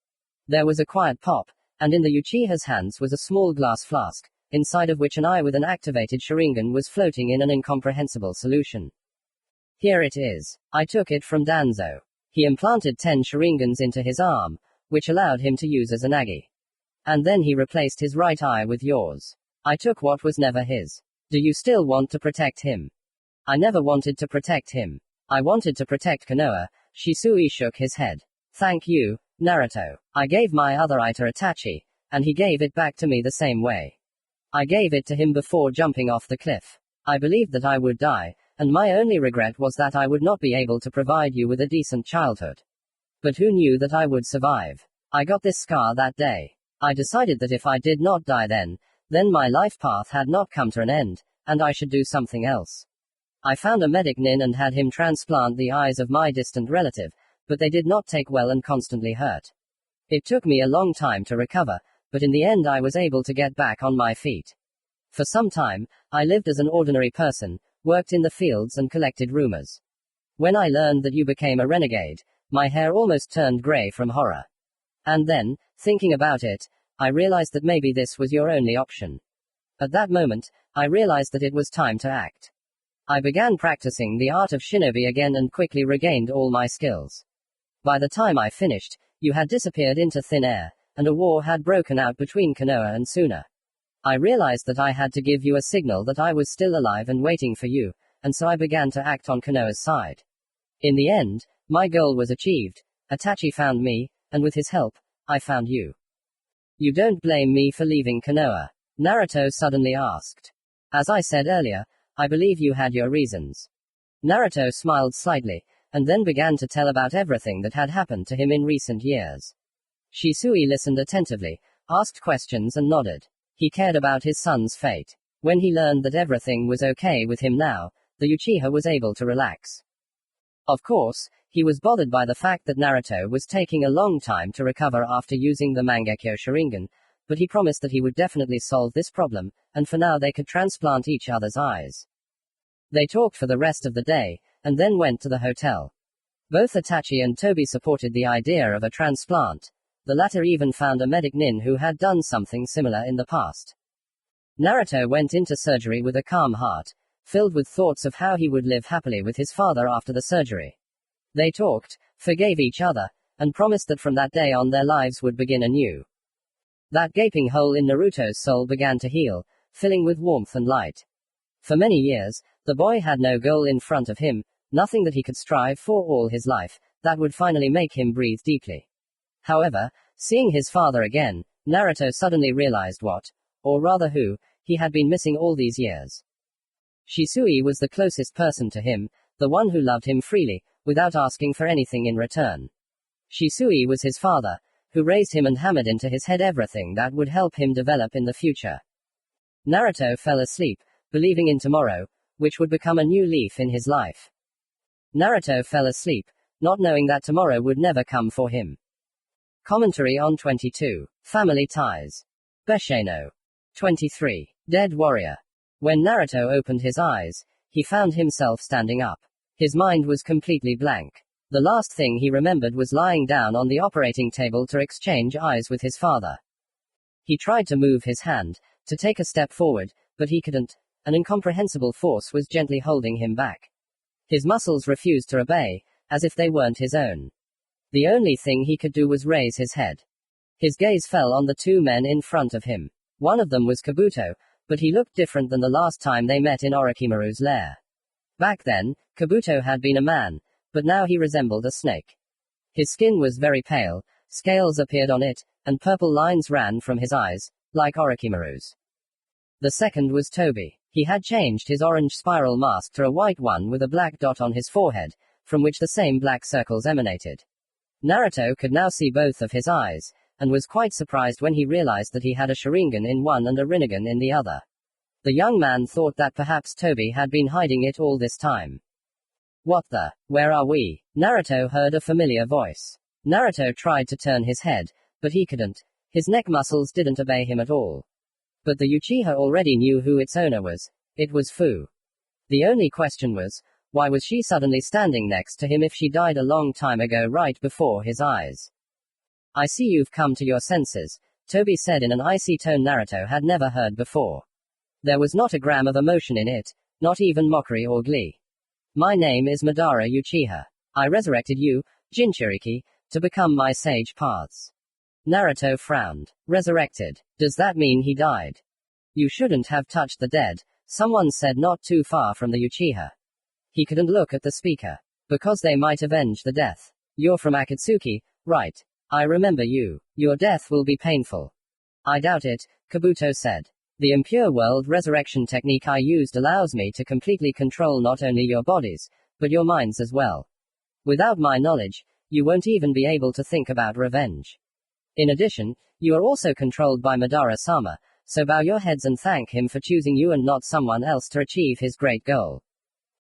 There was a quiet pop, and in the Uchiha's hands was a small glass flask, inside of which an eye with an activated Sharingan was floating in an incomprehensible solution. Here it is. I took it from Danzo. He implanted 10 Sharingans into his arm, which allowed him to use as a nagi. And then he replaced his right eye with yours. I took what was never his. Do you still want to protect him? I never wanted to protect him. I wanted to protect Konoha. Shisui shook his head. Thank you, Naruto. I gave my other eye to Itachi, and he gave it back to me the same way. I gave it to him before jumping off the cliff. I believed that I would die, and my only regret was that I would not be able to provide you with a decent childhood. But who knew that I would survive? I got this scar that day. I decided that if I did not die then my life path had not come to an end, and I should do something else. I found a medic nin and had him transplant the eyes of my distant relative, but they did not take well and constantly hurt. It took me a long time to recover, but in the end I was able to get back on my feet. For some time, I lived as an ordinary person, worked in the fields and collected rumors. When I learned that you became a renegade, my hair almost turned gray from horror. And then, thinking about it, I realized that maybe this was your only option. At that moment, I realized that it was time to act. I began practicing the art of shinobi again and quickly regained all my skills. By the time I finished, you had disappeared into thin air, and a war had broken out between Konoha and Suna. I realized that I had to give you a signal that I was still alive and waiting for you, and so I began to act on Konoha's side. In the end, my goal was achieved. Itachi found me, and with his help, I found you. You don't blame me for leaving Konoha? Naruto suddenly asked. As I said earlier, I believe you had your reasons. Naruto smiled slightly, and then began to tell about everything that had happened to him in recent years. Shisui listened attentively, asked questions and nodded. He cared about his son's fate. When he learned that everything was okay with him now, the Uchiha was able to relax. Of course, he was bothered by the fact that Naruto was taking a long time to recover after using the Mangekyo Sharingan, but he promised that he would definitely solve this problem, and for now they could transplant each other's eyes. They talked for the rest of the day, and then went to the hotel. Both Itachi and Toby supported the idea of a transplant. The latter even found a medic nin who had done something similar in the past. Naruto went into surgery with a calm heart, filled with thoughts of how he would live happily with his father after the surgery. They talked, forgave each other, and promised that from that day on their lives would begin anew. That gaping hole in Naruto's soul began to heal, filling with warmth and light. For many years, the boy had no goal in front of him, nothing that he could strive for all his life, that would finally make him breathe deeply. However, seeing his father again, Naruto suddenly realized what, or rather who, he had been missing all these years. Shisui was the closest person to him, the one who loved him freely, without asking for anything in return. Shisui was his father, who raised him and hammered into his head everything that would help him develop in the future. Naruto fell asleep, believing in tomorrow, which would become a new leaf in his life. Naruto fell asleep, not knowing that tomorrow would never come for him. Commentary on 22. Family Ties. Besheno. 23. Dead Warrior. When Naruto opened his eyes, he found himself standing up. His mind was completely blank. The last thing he remembered was lying down on the operating table to exchange eyes with his father. He tried to move his hand, to take a step forward, but he couldn't. An incomprehensible force was gently holding him back. His muscles refused to obey, as if they weren't his own. The only thing he could do was raise his head. His gaze fell on the two men in front of him. One of them was Kabuto, but he looked different than the last time they met in Orochimaru's lair. Back then, Kabuto had been a man, but now he resembled a snake. His skin was very pale, scales appeared on it, and purple lines ran from his eyes, like Orochimaru's. The second was Toby. He had changed his orange spiral mask to a white one with a black dot on his forehead, from which the same black circles emanated. Naruto could now see both of his eyes, and was quite surprised when he realized that he had a Sharingan in one and a Rinnegan in the other. The young man thought that perhaps Toby had been hiding it all this time. What the? Where are we? Naruto heard a familiar voice. Naruto tried to turn his head, but he couldn't. His neck muscles didn't obey him at all. But the Uchiha already knew who its owner was. It was Fu. The only question was, why was she suddenly standing next to him if she died a long time ago right before his eyes? I see you've come to your senses, Toby said in an icy tone Naruto had never heard before. There was not a gram of emotion in it, not even mockery or glee. My name is Madara Uchiha. I resurrected you, Jinchuriki, to become my sage paths. Naruto frowned. Resurrected? Does that mean he died? You shouldn't have touched the dead, someone said not too far from the Uchiha. He couldn't look at the speaker. Because they might avenge the death. You're from Akatsuki, right? I remember you. Your death will be painful. I doubt it, Kabuto said. The impure world resurrection technique I used allows me to completely control not only your bodies, but your minds as well. Without my knowledge, you won't even be able to think about revenge. In addition, you are also controlled by Madara-sama, so bow your heads and thank him for choosing you and not someone else to achieve his great goal.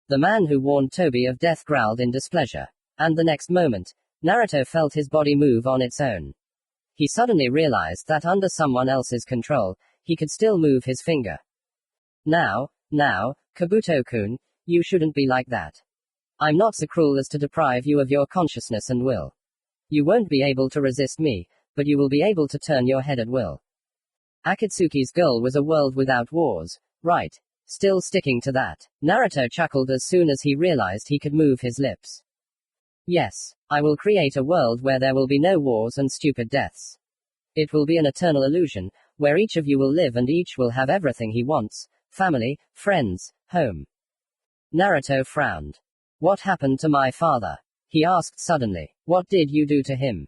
The man who warned Toby of death growled in displeasure. And the next moment, Naruto felt his body move on its own. He suddenly realized that under someone else's control, he could still move his finger. Now, Kabuto-kun, you shouldn't be like that. I'm not so cruel as to deprive you of your consciousness and will. You won't be able to resist me, but you will be able to turn your head at will. Akatsuki's goal was a world without wars, right? Still sticking to that. Naruto chuckled as soon as he realized he could move his lips. Yes, I will create a world where there will be no wars and stupid deaths. It will be an eternal illusion, where each of you will live and each will have everything he wants: family, friends, home. Naruto frowned. What happened to my father? He asked suddenly. What did you do to him?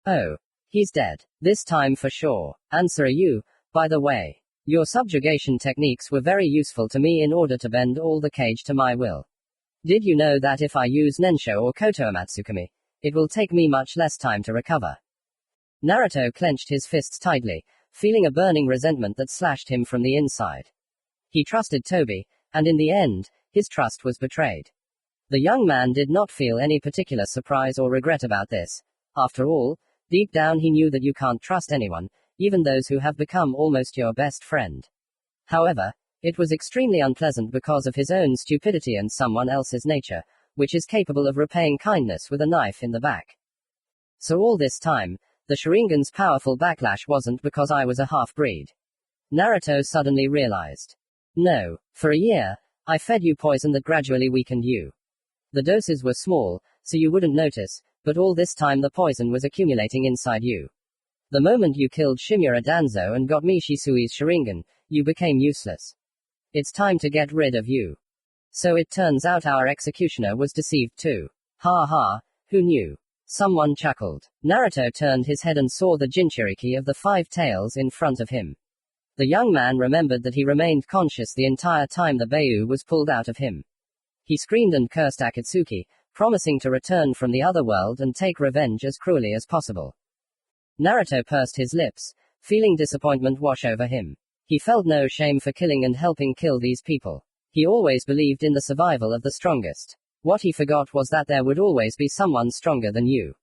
Oh. He's dead. This time for sure. Answer you, by the way. Your subjugation techniques were very useful to me in order to bend all the cage to my will. Did you know that if I use Nensho or Kotoamatsukami, it will take me much less time to recover? Naruto clenched his fists tightly, feeling a burning resentment that slashed him from the inside. He trusted Toby, and in the end, his trust was betrayed. The young man did not feel any particular surprise or regret about this. After all, deep down he knew that you can't trust anyone, even those who have become almost your best friend. However, it was extremely unpleasant because of his own stupidity and someone else's nature, which is capable of repaying kindness with a knife in the back. So all this time, the Sharingan's powerful backlash wasn't because I was a half-breed. Naruto suddenly realized. No, for a year, I fed you poison that gradually weakened you. The doses were small, so you wouldn't notice, but all this time the poison was accumulating inside you. The moment you killed Shimura Danzo and got me Shisui's Sharingan, you became useless. It's time to get rid of you. So it turns out our executioner was deceived too. Ha ha, who knew? Someone chuckled. Naruto turned his head and saw the Jinchuriki of the 5 tails in front of him. The young man remembered that he remained conscious the entire time the Bayu was pulled out of him. He screamed and cursed Akatsuki, promising to return from the other world and take revenge as cruelly as possible. Naruto pursed his lips, feeling disappointment wash over him. He felt no shame for killing and helping kill these people. He always believed in the survival of the strongest. What he forgot was that there would always be someone stronger than you.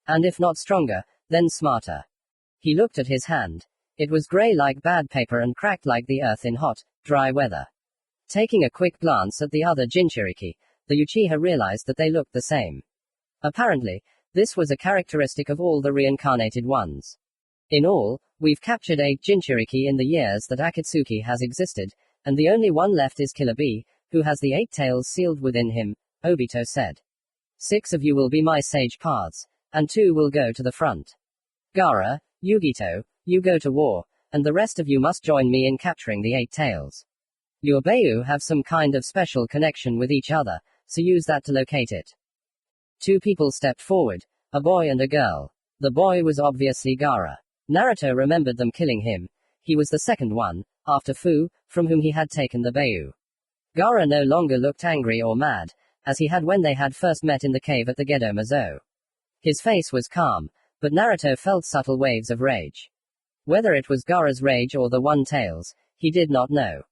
And if not stronger, then smarter. He looked at his hand. It was gray like bad paper and cracked like the earth in hot, dry weather. Taking a quick glance at the other Jinchuriki, the Uchiha realized that they looked the same. Apparently, this was a characteristic of all the reincarnated ones. In all, we've captured 8 Jinchuriki in the years that Akatsuki has existed, and the only one left is Killer Bee, who has the 8 tails sealed within him, Obito said. 6 of you will be my sage paths, and 2 will go to the front. Gaara, Yugito, you go to war, and the rest of you must join me in capturing the 8 tails. Your Bayu have some kind of special connection with each other, so use that to locate it. 2 people stepped forward, a boy and a girl. The boy was obviously Gaara. Naruto remembered them killing him. He was the second one, after Fu, from whom he had taken the Bayu. Gaara no longer looked angry or mad, as he had when they had first met in the cave at the Gedo Mazo. His face was calm, but Naruto felt subtle waves of rage. Whether it was Gaara's rage or the One Tails, he did not know.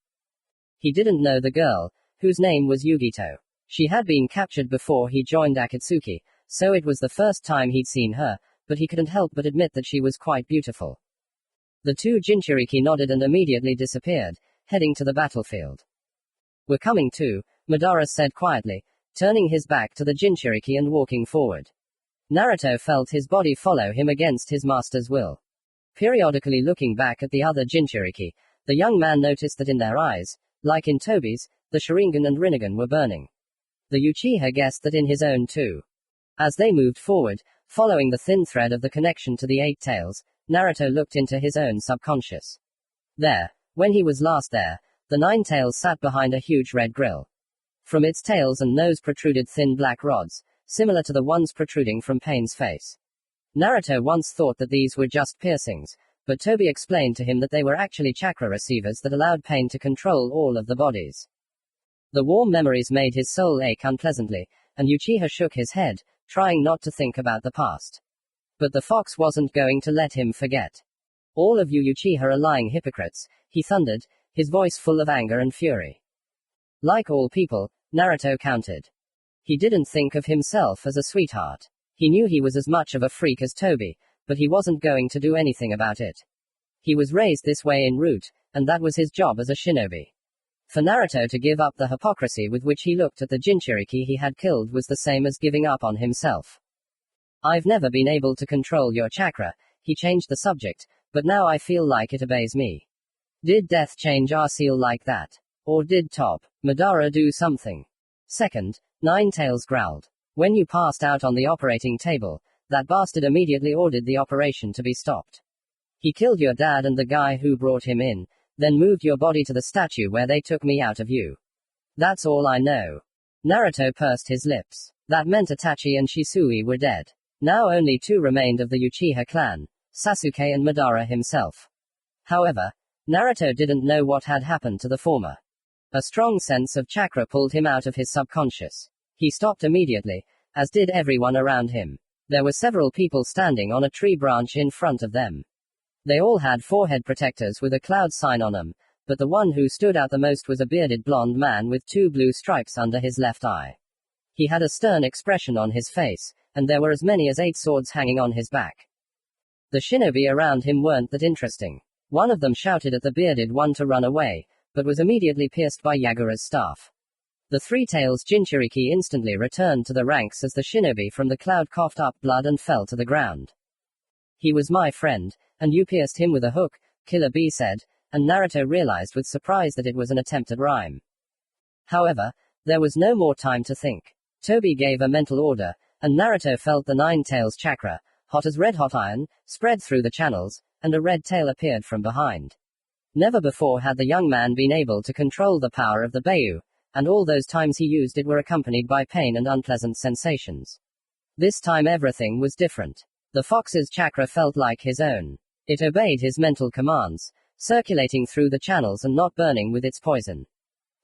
He didn't know the girl, whose name was Yugito. She had been captured before he joined Akatsuki, so it was the first time he'd seen her, but he couldn't help but admit that she was quite beautiful. The 2 Jinchuriki nodded and immediately disappeared, heading to the battlefield. We're coming too, Madara said quietly, turning his back to the Jinchuriki and walking forward. Naruto felt his body follow him against his master's will. Periodically looking back at the other Jinchuriki, the young man noticed that in their eyes, like in Toby's, the Sharingan and Rinnegan were burning. The Uchiha guessed that in his own too. As they moved forward, following the thin thread of the connection to the 8 tails, Naruto looked into his own subconscious. There, when he was last there, the 9 tails sat behind a huge red grill. From its tails and nose protruded thin black rods, similar to the ones protruding from Pain's face. Naruto once thought that these were just piercings, but Toby explained to him that they were actually chakra receivers that allowed Pain to control all of the bodies. The warm memories made his soul ache unpleasantly, and Uchiha shook his head, trying not to think about the past. But the fox wasn't going to let him forget. All of you Uchiha are lying hypocrites, he thundered, his voice full of anger and fury. Like all people, Naruto countered. He didn't think of himself as a sweetheart. He knew he was as much of a freak as Toby, but he wasn't going to do anything about it. He was raised this way in root, and that was his job as a shinobi. For Naruto to give up the hypocrisy with which he looked at the Jinchuriki he had killed was the same as giving up on himself. I've never been able to control your chakra, he changed the subject, but now I feel like it obeys me. Did death change our seal like that? Or did Top Madara do something? Second, 9 Tails growled. When you passed out on the operating table, that bastard immediately ordered the operation to be stopped. He killed your dad and the guy who brought him in, then moved your body to the statue where they took me out of you. That's all I know. Naruto pursed his lips. That meant Itachi and Shisui were dead. Now only two remained of the Uchiha clan, Sasuke and Madara himself. However, Naruto didn't know what had happened to the former. A strong sense of chakra pulled him out of his subconscious. He stopped immediately, as did everyone around him. There were several people standing on a tree branch in front of them. They all had forehead protectors with a cloud sign on them, but the one who stood out the most was a bearded blonde man with two blue stripes under his left eye. He had a stern expression on his face, and there were as many as 8 swords hanging on his back. The shinobi around him weren't that interesting. One of them shouted at the bearded one to run away, but was immediately pierced by Yagura's staff. The Three Tails Jinchuriki instantly returned to the ranks as the shinobi from the cloud coughed up blood and fell to the ground. He was my friend, and you pierced him with a hook, Killer Bee said, and Naruto realized with surprise that it was an attempt at rhyme. However, there was no more time to think. Toby gave a mental order, and Naruto felt the Nine Tails chakra, hot as red-hot iron, spread through the channels, and a red tail appeared from behind. Never before had the young man been able to control the power of the Beiyu, and all those times he used it were accompanied by pain and unpleasant sensations. This time everything was different. The fox's chakra felt like his own. It obeyed his mental commands, circulating through the channels and not burning with its poison.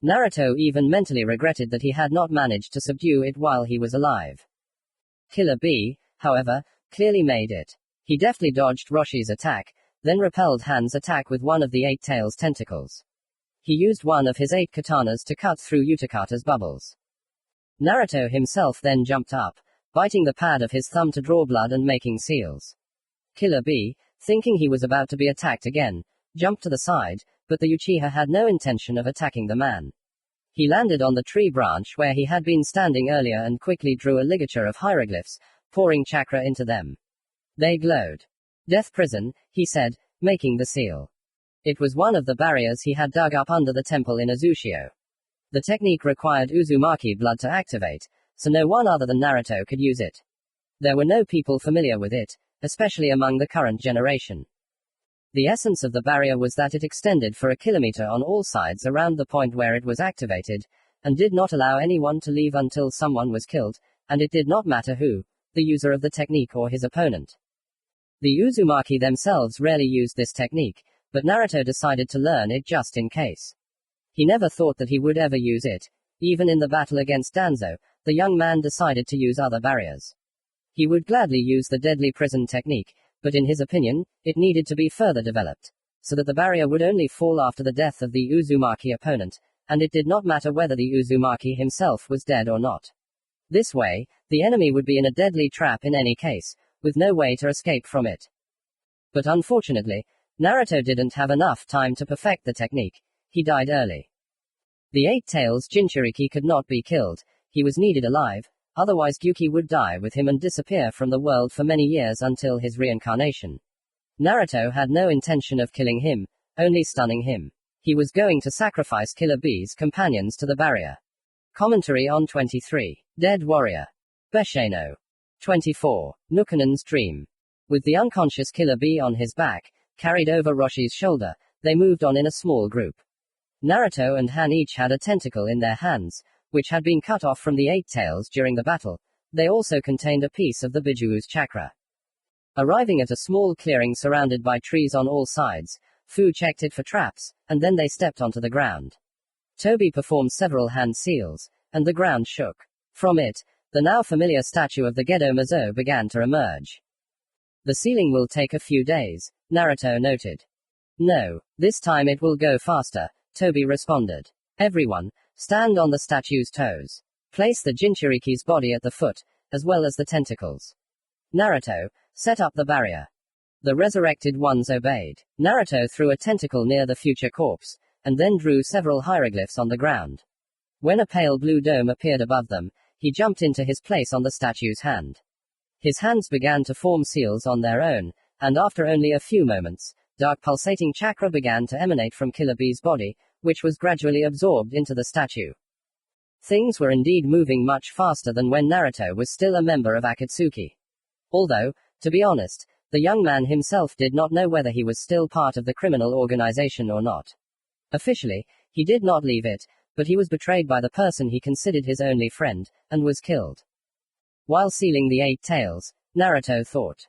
Naruto even mentally regretted that he had not managed to subdue it while he was alive. Killer Bee, however, clearly made it. He deftly dodged Roshi's attack, then repelled Han's attack with one of the 8 tails tentacles. He used one of his 8 katanas to cut through Utakata's bubbles. Naruto himself then jumped up, biting the pad of his thumb to draw blood and making seals. Killer Bee, thinking he was about to be attacked again, jumped to the side, but the Uchiha had no intention of attacking the man. He landed on the tree branch where he had been standing earlier and quickly drew a ligature of hieroglyphs, pouring chakra into them. They glowed. Death prison, he said, making the seal. It was one of the barriers he had dug up under the temple in Azushio. The technique required Uzumaki blood to activate, so no one other than Naruto could use it. There were no people familiar with it, especially among the current generation. The essence of the barrier was that it extended for a kilometer on all sides around the point where it was activated, and did not allow anyone to leave until someone was killed, and it did not matter who, the user of the technique or his opponent. The Uzumaki themselves rarely used this technique, but Naruto decided to learn it just in case. He never thought that he would ever use it. Even in the battle against Danzo, the young man decided to use other barriers. He would gladly use the deadly prison technique, but in his opinion, it needed to be further developed, so that the barrier would only fall after the death of the Uzumaki opponent, and it did not matter whether the Uzumaki himself was dead or not. This way, the enemy would be in a deadly trap in any case, with no way to escape from it. But unfortunately, Naruto didn't have enough time to perfect the technique. He died early. The 8 tails Jinchuriki could not be killed. He was needed alive, otherwise Gyuki would die with him and disappear from the world for many years until his reincarnation. Naruto had no intention of killing him, only stunning him. He was going to sacrifice Killer Bee's companions to the barrier. Commentary on 23. Dead Warrior. Besheno. 24. Nukanen's Dream. With the unconscious Killer Bee on his back, carried over Roshi's shoulder, they moved on in a small group. Naruto and Han each had a tentacle in their hands, which had been cut off from the 8 tails during the battle. They also contained a piece of the Bijuu's chakra. Arriving at a small clearing surrounded by trees on all sides, Fu checked it for traps, and then they stepped onto the ground. Toby performed several hand seals, and the ground shook. From it, the now familiar statue of the Gedo Mazo began to emerge. The sealing will take a few days, Naruto noted. No, this time it will go faster, Toby responded. Everyone, stand on the statue's toes. Place the Jinchuriki's body at the foot, as well as the tentacles. Naruto, set up the barrier. The resurrected ones obeyed. Naruto threw a tentacle near the future corpse, and then drew several hieroglyphs on the ground. When a pale blue dome appeared above them, he jumped into his place on the statue's hand. His hands began to form seals on their own, and after only a few moments, dark pulsating chakra began to emanate from Killer Bee's body, which was gradually absorbed into the statue. Things were indeed moving much faster than when Naruto was still a member of Akatsuki. Although, to be honest, The young man himself did not know whether he was still part of the criminal organization or not. Officially, he did not leave it, but he was betrayed by the person he considered his only friend, and was killed. While sealing the 8 tails, Naruto thought.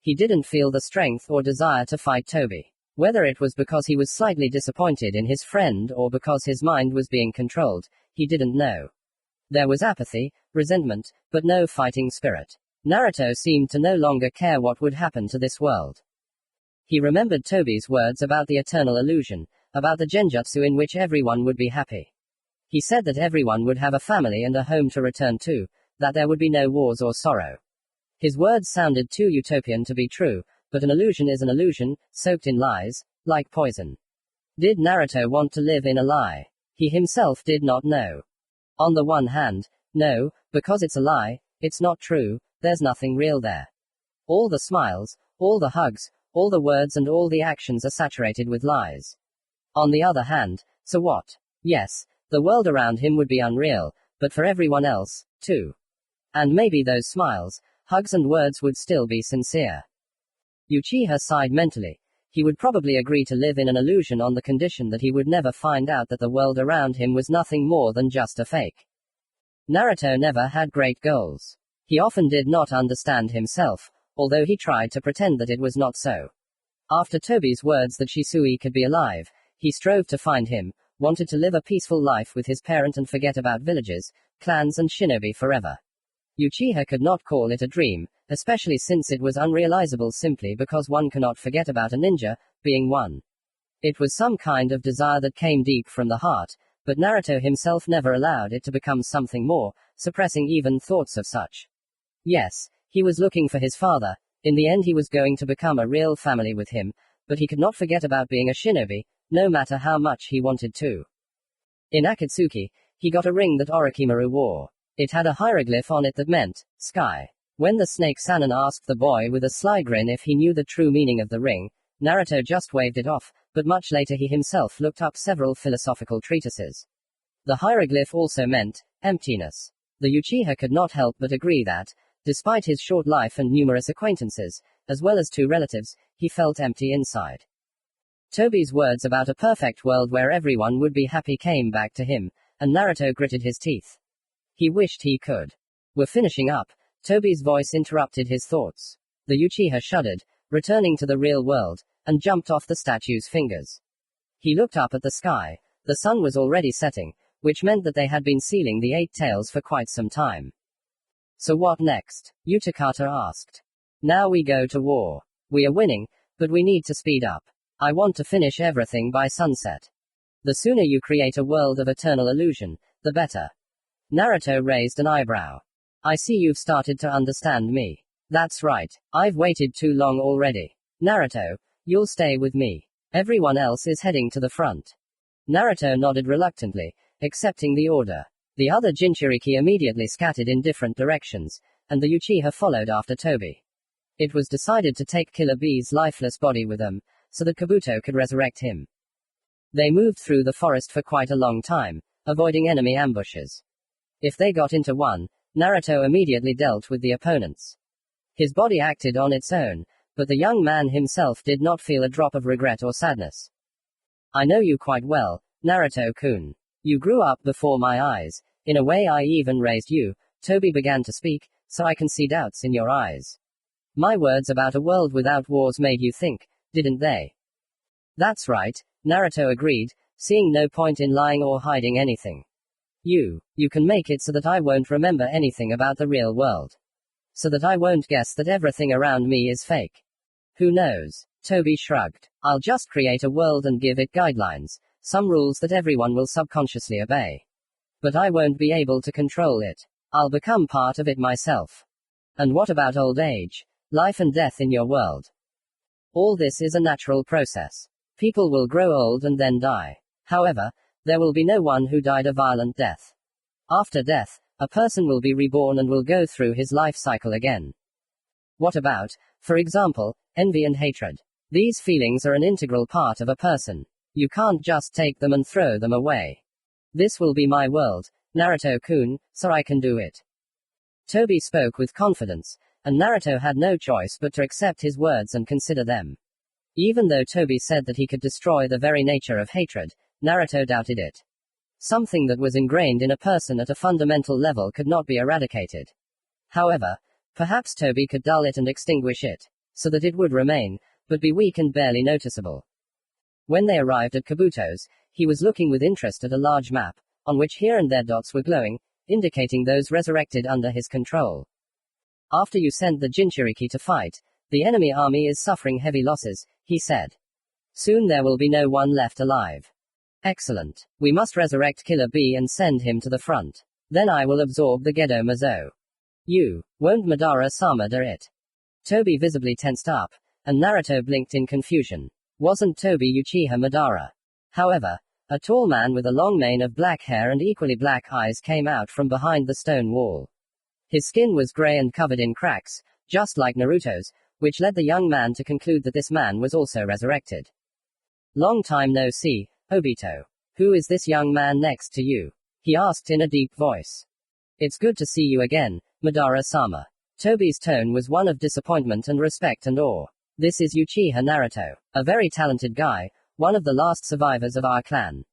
He didn't feel the strength or desire to fight Toby. Whether it was because he was slightly disappointed in his friend or because his mind was being controlled, he didn't know. There was apathy, resentment, but no fighting spirit. Naruto seemed to no longer care what would happen to this world. He remembered Toby's words about the eternal illusion, about the genjutsu in which everyone would be happy. He said that everyone would have a family and a home to return to, that there would be no wars or sorrow. His words sounded too utopian to be true, but an illusion is an illusion, soaked in lies, like poison. Did Naruto want to live in a lie? He himself did not know. On the one hand, no, because it's a lie, it's not true, there's nothing real there. All the smiles, all the hugs, all the words and all the actions are saturated with lies. On the other hand, so what? Yes, the world around him would be unreal, but for everyone else, too. And maybe those smiles, hugs and words would still be sincere. Uchiha sighed mentally. He would probably agree to live in an illusion on the condition that he would never find out that the world around him was nothing more than just a fake. Naruto never had great goals. He often did not understand himself, although he tried to pretend that it was not so. After Toby's words that Shisui could be alive, he strove to find him, wanted to live a peaceful life with his parent and forget about villages, clans and shinobi forever. Uchiha could not call it a dream, especially since it was unrealizable simply because one cannot forget about a ninja, being one. It was some kind of desire that came deep from the heart, but Naruto himself never allowed it to become something more, suppressing even thoughts of such. Yes, he was looking for his father. In the end he was going to become a real family with him, but he could not forget about being a shinobi, no matter how much he wanted to. In Akatsuki, he got a ring that Orochimaru wore. It had a hieroglyph on it that meant, sky. When the snake Sannin asked the boy with a sly grin if he knew the true meaning of the ring, Naruto just waved it off, but much later he himself looked up several philosophical treatises. The hieroglyph also meant, emptiness. The Uchiha could not help but agree that, despite his short life and numerous acquaintances, as well as 2 relatives, he felt empty inside. Toby's words about a perfect world where everyone would be happy came back to him, and Naruto gritted his teeth. He wished he could. We're finishing up. Toby's voice interrupted his thoughts. The Uchiha shuddered, returning to the real world, and jumped off the statue's fingers. He looked up at the sky. The sun was already setting, which meant that they had been sealing the 8 tails for quite some time. So what next? Utakata asked. Now we go to war. We are winning, but we need to speed up. I want to finish everything by sunset. The sooner you create a world of eternal illusion, the better. Naruto raised an eyebrow. I see you've started to understand me. That's right. I've waited too long already. Naruto, you'll stay with me. Everyone else is heading to the front. Naruto nodded reluctantly, accepting the order. The other Jinchuriki immediately scattered in different directions, and the Uchiha followed after Toby. It was decided to take Killer Bee's lifeless body with them, so that Kabuto could resurrect him. They moved through the forest for quite a long time, avoiding enemy ambushes. If they got into one, Naruto immediately dealt with the opponents. His body acted on its own, but the young man himself did not feel a drop of regret or sadness. I know you quite well, Naruto-kun. You grew up before my eyes. In a way I even raised you. Toby began to speak, so I can see doubts in your eyes. My words about a world without wars made you think, didn't they? That's right, Naruto agreed, seeing no point in lying or hiding anything. You can make it so that I won't remember anything about the real world. So that I won't guess that everything around me is fake. Who knows? Toby shrugged. I'll just create a world and give it guidelines, some rules that everyone will subconsciously obey. But I won't be able to control it. I'll become part of it myself. And what about old age? Life and death in your world? All this is a natural process. People will grow old and then die. However, there will be no one who died a violent death. After death, a person will be reborn and will go through his life cycle again. What about, for example, envy and hatred? These feelings are an integral part of a person. You can't just take them and throw them away. This will be my world, Naruto-kun, so I can do it. Toby spoke with confidence, and Naruto had no choice but to accept his words and consider them. Even though Toby said that he could destroy the very nature of hatred, Naruto doubted it. Something that was ingrained in a person at a fundamental level could not be eradicated. However, perhaps Toby could dull it and extinguish it, so that it would remain, but be weak and barely noticeable. When they arrived at Kabuto's, he was looking with interest at a large map, on which here and there dots were glowing, indicating those resurrected under his control. After you sent the Jinchuriki to fight, the enemy army is suffering heavy losses, he said. Soon there will be no one left alive. Excellent. We must resurrect Killer Bee and send him to the front. Then I will absorb the Gedo Mazo. You won't Madara-sama do it? Toby visibly tensed up, and Naruto blinked in confusion. Wasn't Toby Uchiha Madara? However, a tall man with a long mane of black hair and equally black eyes came out from behind the stone wall. His skin was gray and covered in cracks, just like Naruto's, which led the young man to conclude that this man was also resurrected. Long time no see, Obito. Who is this young man next to you? He asked in a deep voice. It's good to see you again, Madara-sama. Toby's tone was one of disappointment and respect and awe. This is Uchiha Naruto, a very talented guy, one of the last survivors of our clan.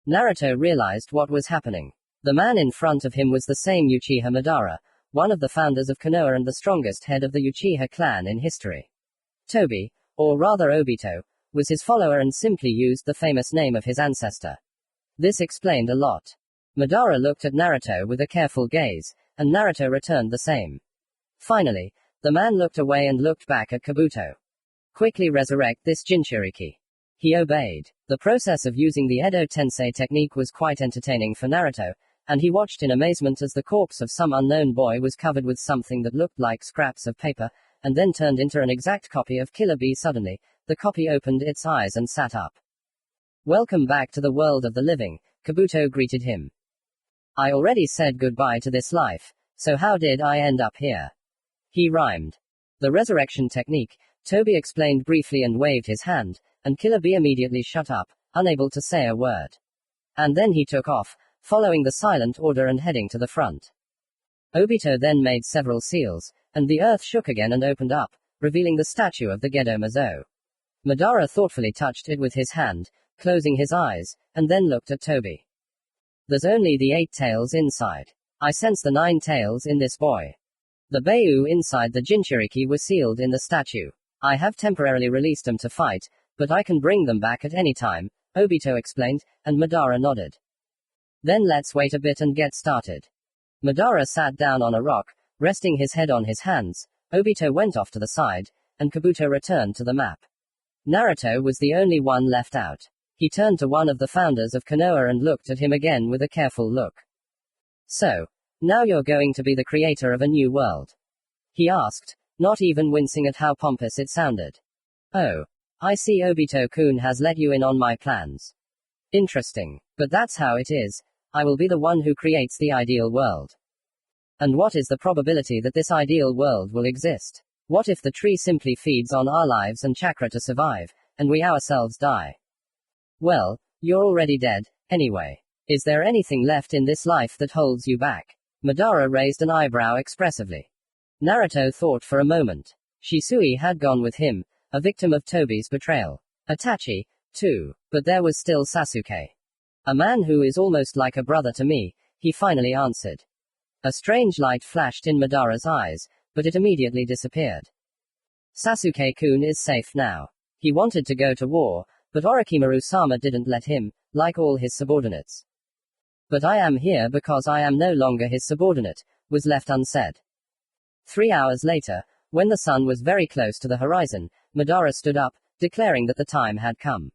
Naruto realized what was happening. The man in front of him was the same Uchiha Madara, one of the founders of Konoha and the strongest head of the Uchiha clan in history. Toby, or rather Obito, was his follower and simply used the famous name of his ancestor. This explained a lot. Madara looked at Naruto with a careful gaze, and Naruto returned the same. Finally, the man looked away and looked back at Kabuto. Quickly resurrect this Jinchuriki. He obeyed. The process of using the Edo Tensei technique was quite entertaining for Naruto, and he watched in amazement as the corpse of some unknown boy was covered with something that looked like scraps of paper, and then turned into an exact copy of Killer Bee. Suddenly, the copy opened its eyes and sat up. Welcome back to the world of the living, Kabuto greeted him. I already said goodbye to this life, so how did I end up here? He rhymed. The resurrection technique, Toby explained briefly and waved his hand, and Killer Bee immediately shut up, unable to say a word. And then he took off, following the silent order and heading to the front. Obito then made several seals, and the earth shook again and opened up, revealing the statue of the Gedo Mazo. Madara thoughtfully touched it with his hand, closing his eyes, and then looked at Toby. There's only the 8 tails inside. I sense the 9 tails in this boy. The Bayu inside the Jinchuriki were sealed in the statue. I have temporarily released them to fight, but I can bring them back at any time, Obito explained, and Madara nodded. Then let's wait a bit and get started. Madara sat down on a rock, resting his head on his hands. Obito went off to the side, and Kabuto returned to the map. Naruto was the only one left out. He turned to one of the founders of Konoha and looked at him again with a careful look. So, now you're going to be the creator of a new world? He asked, not even wincing at how pompous it sounded. Oh. I see Obito-kun has let you in on my plans. Interesting. But that's how it is. I will be the one who creates the ideal world. And what is the probability that this ideal world will exist? What if the tree simply feeds on our lives and chakra to survive, and we ourselves die? Well, you're already dead, anyway. Is there anything left in this life that holds you back? Madara raised an eyebrow expressively. Naruto thought for a moment. Shisui had gone with him, a victim of Toby's betrayal. Itachi, too. But there was still Sasuke. A man who is almost like a brother to me, he finally answered. A strange light flashed in Madara's eyes, but it immediately disappeared. Sasuke-kun is safe now. He wanted to go to war, but Orochimaru-sama didn't let him, like all his subordinates. But I am here because I am no longer his subordinate, was left unsaid. 3 hours later, when the sun was very close to the horizon, Madara stood up, declaring that the time had come.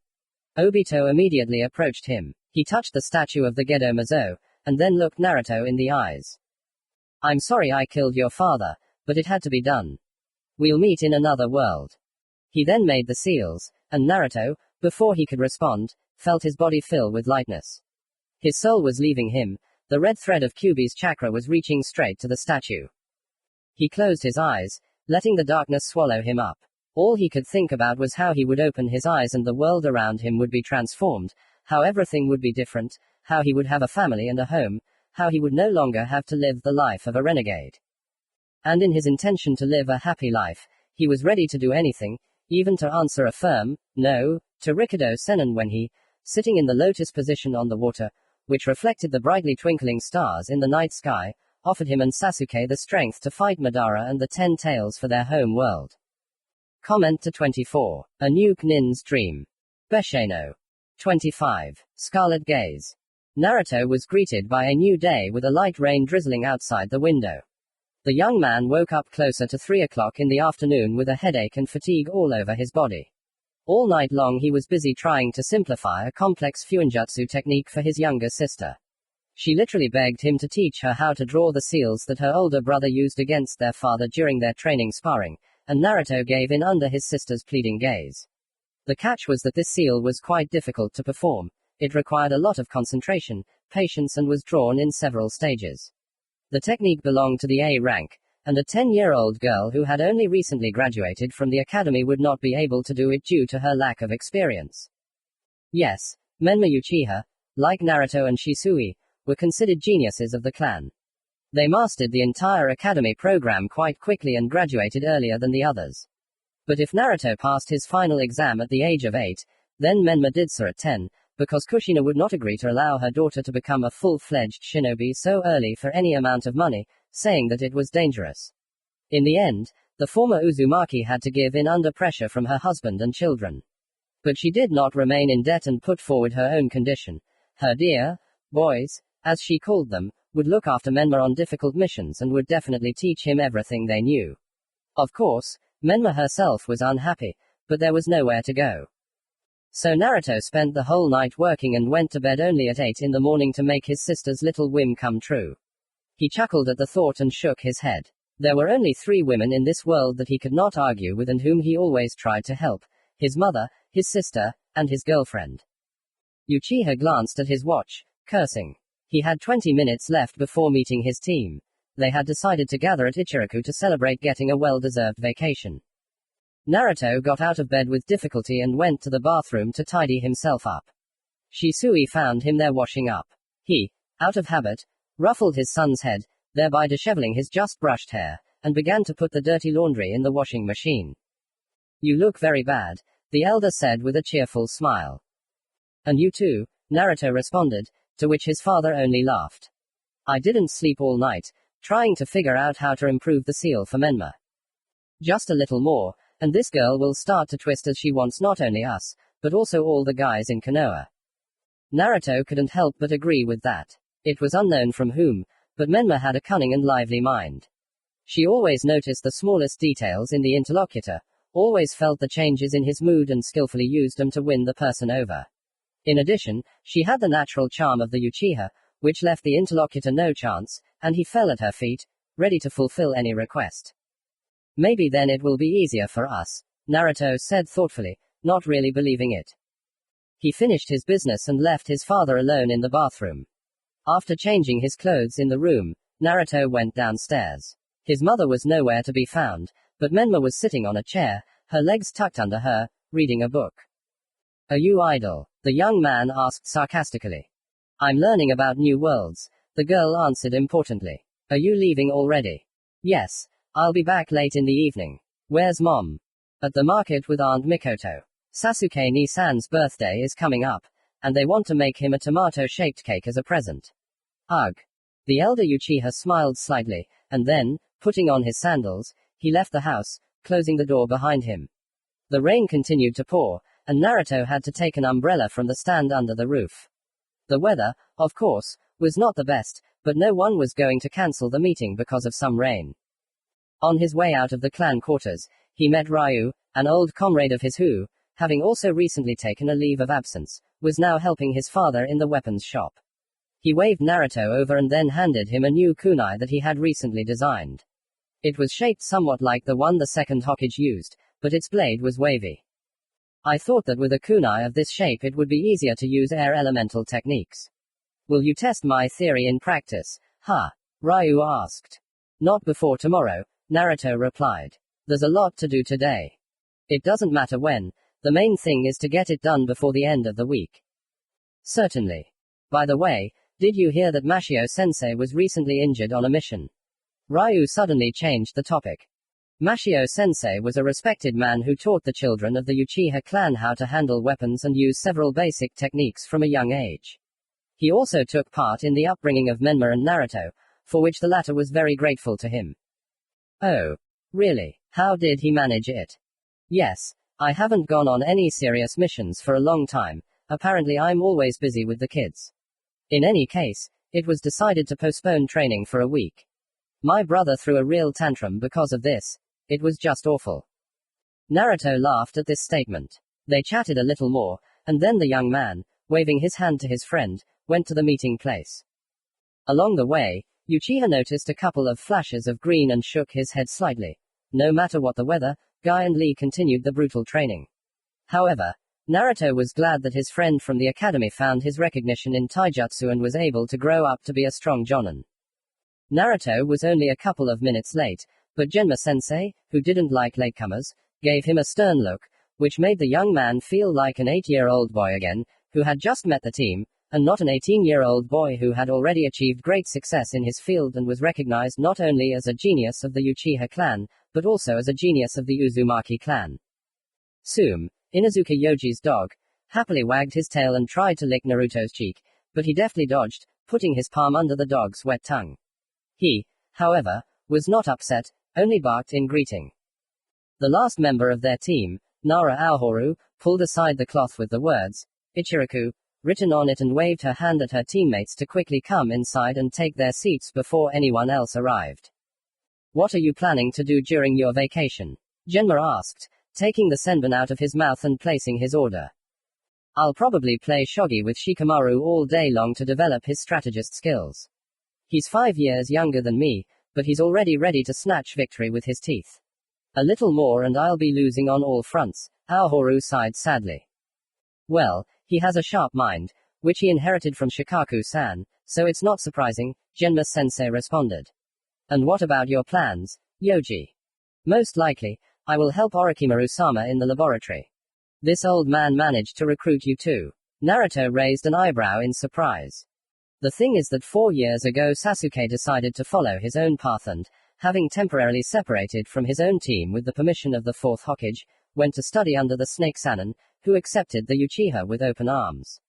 Obito immediately approached him. He touched the statue of the Gedo Mazo, and then looked Naruto in the eyes. I'm sorry I killed your father, but it had to be done. We'll meet in another world. He then made the seals, and Naruto, before he could respond, felt his body fill with lightness. His soul was leaving him, the red thread of Kyuubi's chakra was reaching straight to the statue. He closed his eyes, letting the darkness swallow him up. All he could think about was how he would open his eyes and the world around him would be transformed, how everything would be different, how he would have a family and a home, how he would no longer have to live the life of a renegade. And in his intention to live a happy life, he was ready to do anything, even to answer a firm no to Rikudo Sennin when he, sitting in the lotus position on the water, which reflected the brightly twinkling stars in the night sky, offered him and Sasuke the strength to fight Madara and the 10 Tails for their home world. Comment to 24. A Nuke Nin's Dream. Besheno. 25. Scarlet Gaze. Naruto was greeted by a new day with a light rain drizzling outside the window. The young man woke up closer to 3 o'clock in the afternoon with a headache and fatigue all over his body. All night long he was busy trying to simplify a complex fuinjutsu technique for his younger sister. She literally begged him to teach her how to draw the seals that her older brother used against their father during their training sparring, and Naruto gave in under his sister's pleading gaze. The catch was that this seal was quite difficult to perform. It required a lot of concentration, patience, and was drawn in several stages. The technique belonged to the A rank, and a 10-year-old girl who had only recently graduated from the academy would not be able to do it due to her lack of experience. Yes, Menma Uchiha, like Naruto and Shisui, were considered geniuses of the clan. They mastered the entire academy program quite quickly and graduated earlier than the others. But if Naruto passed his final exam at the age of 8, then Menma did so at 10, because Kushina would not agree to allow her daughter to become a full-fledged shinobi so early for any amount of money, saying that it was dangerous. In the end, the former Uzumaki had to give in under pressure from her husband and children. But she did not remain in debt and put forward her own condition. Her dear boys, as she called them, would look after Menma on difficult missions and would definitely teach him everything they knew. Of course, Menma herself was unhappy, but there was nowhere to go. So Naruto spent the whole night working and went to bed only at 8 in the morning to make his sister's little whim come true. He chuckled at the thought and shook his head. There were only 3 women in this world that he could not argue with and whom he always tried to help: his mother, his sister, and his girlfriend. Uchiha glanced at his watch, cursing. He had 20 minutes left before meeting his team. They had decided to gather at Ichiraku to celebrate getting a well-deserved vacation. Naruto got out of bed with difficulty and went to the bathroom to tidy himself up. Shisui found him there washing up. He, out of habit, ruffled his son's head, thereby disheveling his just brushed hair, and began to put the dirty laundry in the washing machine. "You look very bad," the elder said with a cheerful smile. "And you too," Naruto responded, to which his father only laughed. "I didn't sleep all night, trying to figure out how to improve the seal for Menma. Just a little more, and this girl will start to twist as she wants not only us, but also all the guys in Konoha." Naruto couldn't help but agree with that. It was unknown from whom, but Menma had a cunning and lively mind. She always noticed the smallest details in the interlocutor, always felt the changes in his mood and skillfully used them to win the person over. In addition, she had the natural charm of the Uchiha, which left the interlocutor no chance, and he fell at her feet, ready to fulfill any request. "Maybe then it will be easier for us," Naruto said thoughtfully, not really believing it. He finished his business and left his father alone in the bathroom. After changing his clothes in the room, Naruto went downstairs. His mother was nowhere to be found, but Menma was sitting on a chair, her legs tucked under her, reading a book. "Are you idle?" the young man asked sarcastically. "I'm learning about new worlds," the girl answered importantly. "Are you leaving already?" "Yes, I'll be back late in the evening." "Where's Mom?" "At the market with Aunt Mikoto. Sasuke Ni-san's birthday is coming up, and they want to make him a tomato-shaped cake as a present." "Ugh." The elder Uchiha smiled slightly, and then, putting on his sandals, he left the house, closing the door behind him. The rain continued to pour, and Naruto had to take an umbrella from the stand under the roof. The weather, of course, was not the best, but no one was going to cancel the meeting because of some rain. On his way out of the clan quarters, he met Ryu, an old comrade of his who, having also recently taken a leave of absence, was now helping his father in the weapons shop. He waved Naruto over and then handed him a new kunai that he had recently designed. It was shaped somewhat like the one the second Hokage used, but its blade was wavy. "I thought that with a kunai of this shape it would be easier to use air elemental techniques. Will you test my theory in practice, huh?" Ryu asked. "Not before tomorrow," Naruto replied. "There's a lot to do today. It doesn't matter when, the main thing is to get it done before the end of the week." "Certainly. By the way, did you hear that Mashio-sensei was recently injured on a mission?" Ryu suddenly changed the topic. Mashio Sensei was a respected man who taught the children of the Uchiha clan how to handle weapons and use several basic techniques from a young age. He also took part in the upbringing of Menma and Naruto, for which the latter was very grateful to him. Oh. Really? How did he manage it? Yes. I haven't gone on any serious missions for a long time. Apparently I'm always busy with the kids. In any case, it was decided to postpone training for a week. My brother threw a real tantrum because of this. It was just awful. Naruto laughed at this statement. They chatted a little more, and then the young man, waving his hand to his friend, went to the meeting place. Along the way, Uchiha noticed a couple of flashes of green and shook his head slightly. No matter what the weather, Guy and Lee continued the brutal training. However, Naruto was glad that his friend from the academy found his recognition in taijutsu and was able to grow up to be a strong jonin. Naruto was only a couple of minutes late, but Genma-sensei, who didn't like latecomers, gave him a stern look, which made the young man feel like an 8-year-old boy again, who had just met the team, and not an 18-year-old boy who had already achieved great success in his field and was recognized not only as a genius of the Uchiha clan, but also as a genius of the Uzumaki clan. Sume, Inuzuka Yoji's dog, happily wagged his tail and tried to lick Naruto's cheek, but he deftly dodged, putting his palm under the dog's wet tongue. He, however, was not upset, only barked in greeting. The last member of their team, Nara Aoharu, pulled aside the cloth with the words, Ichiraku, written on it and waved her hand at her teammates to quickly come inside and take their seats before anyone else arrived. What are you planning to do during your vacation? Genma asked, taking the senbon out of his mouth and placing his order. I'll probably play shogi with Shikamaru all day long to develop his strategist skills. He's 5 years younger than me, but he's already ready to snatch victory with his teeth. A little more and I'll be losing on all fronts, Aoharu sighed sadly. Well, he has a sharp mind, which he inherited from Shikaku-san, so it's not surprising, Genma-sensei responded. And what about your plans, Yoji? Most likely, I will help Orochimaru-sama in the laboratory. This old man managed to recruit you too. Naruto raised an eyebrow in surprise. The thing is that 4 years ago Sasuke decided to follow his own path and, having temporarily separated from his own team with the permission of the 4th Hokage, went to study under the Snake Sannin, who accepted the Uchiha with open arms.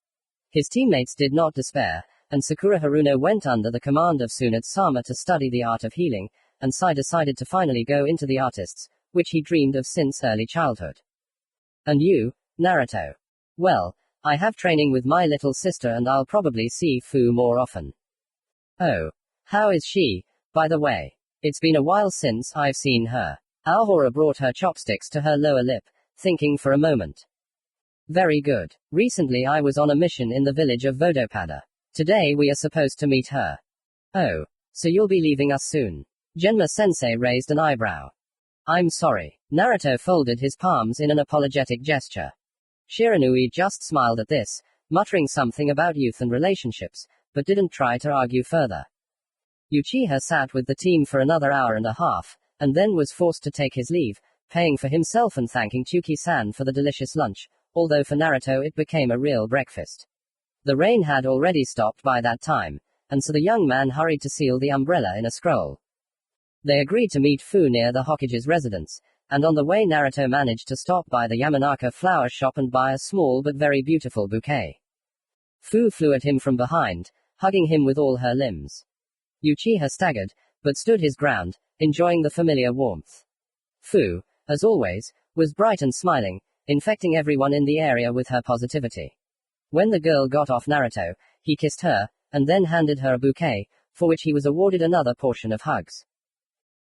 His teammates did not despair, and Sakura Haruno went under the command of Tsunade-sama to study the art of healing, and Sai decided to finally go into the artists, which he dreamed of since early childhood. And you, Naruto? Well, I have training with my little sister and I'll probably see Fu more often. Oh. How is she, by the way? It's been a while since I've seen her. Aoharu brought her chopsticks to her lower lip, thinking for a moment. Very good. Recently I was on a mission in the village of Vodopada. Today we are supposed to meet her. Oh. So you'll be leaving us soon? Genma-sensei raised an eyebrow. I'm sorry. Naruto folded his palms in an apologetic gesture. Shiranui just smiled at this, muttering something about youth and relationships, but didn't try to argue further. Uchiha sat with the team for another hour and a half, and then was forced to take his leave, paying for himself and thanking Chuki-san for the delicious lunch, although for Naruto it became a real breakfast. The rain had already stopped by that time, and so the young man hurried to seal the umbrella in a scroll. They agreed to meet Fu near the Hokage's residence, and on the way Naruto managed to stop by the Yamanaka flower shop and buy a small but very beautiful bouquet. Fu flew at him from behind, hugging him with all her limbs. Uchiha staggered, but stood his ground, enjoying the familiar warmth. Fu, as always, was bright and smiling, infecting everyone in the area with her positivity. When the girl got off Naruto, he kissed her, and then handed her a bouquet, for which he was awarded another portion of hugs.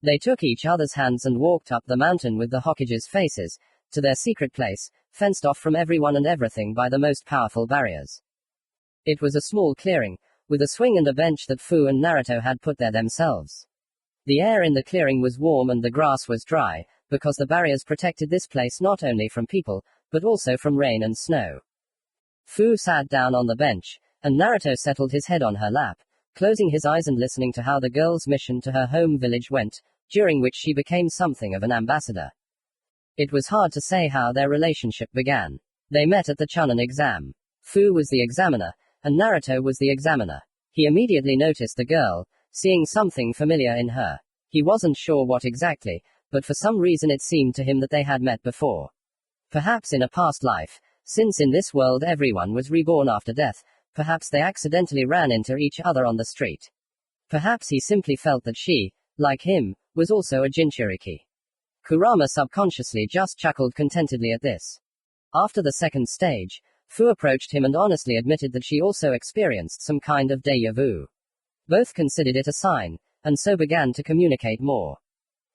They took each other's hands and walked up the mountain with the Hokage's faces, to their secret place, fenced off from everyone and everything by the most powerful barriers. It was a small clearing, with a swing and a bench that Fu and Naruto had put there themselves. The air in the clearing was warm and the grass was dry, because the barriers protected this place not only from people, but also from rain and snow. Fu sat down on the bench, and Naruto settled his head on her lap, closing his eyes and listening to how the girl's mission to her home village went, during which she became something of an ambassador. It was hard to say how their relationship began. They met at the Chunin exam. Fu was the examiner, and Naruto was the examiner. He immediately noticed the girl, seeing something familiar in her. He wasn't sure what exactly, but for some reason it seemed to him that they had met before. Perhaps in a past life, since in this world everyone was reborn after death, perhaps they accidentally ran into each other on the street. Perhaps he simply felt that she, like him, was also a Jinchuriki. Kurama subconsciously just chuckled contentedly at this. After the second stage, Fu approached him and honestly admitted that she also experienced some kind of deja vu. Both considered it a sign, and so began to communicate more.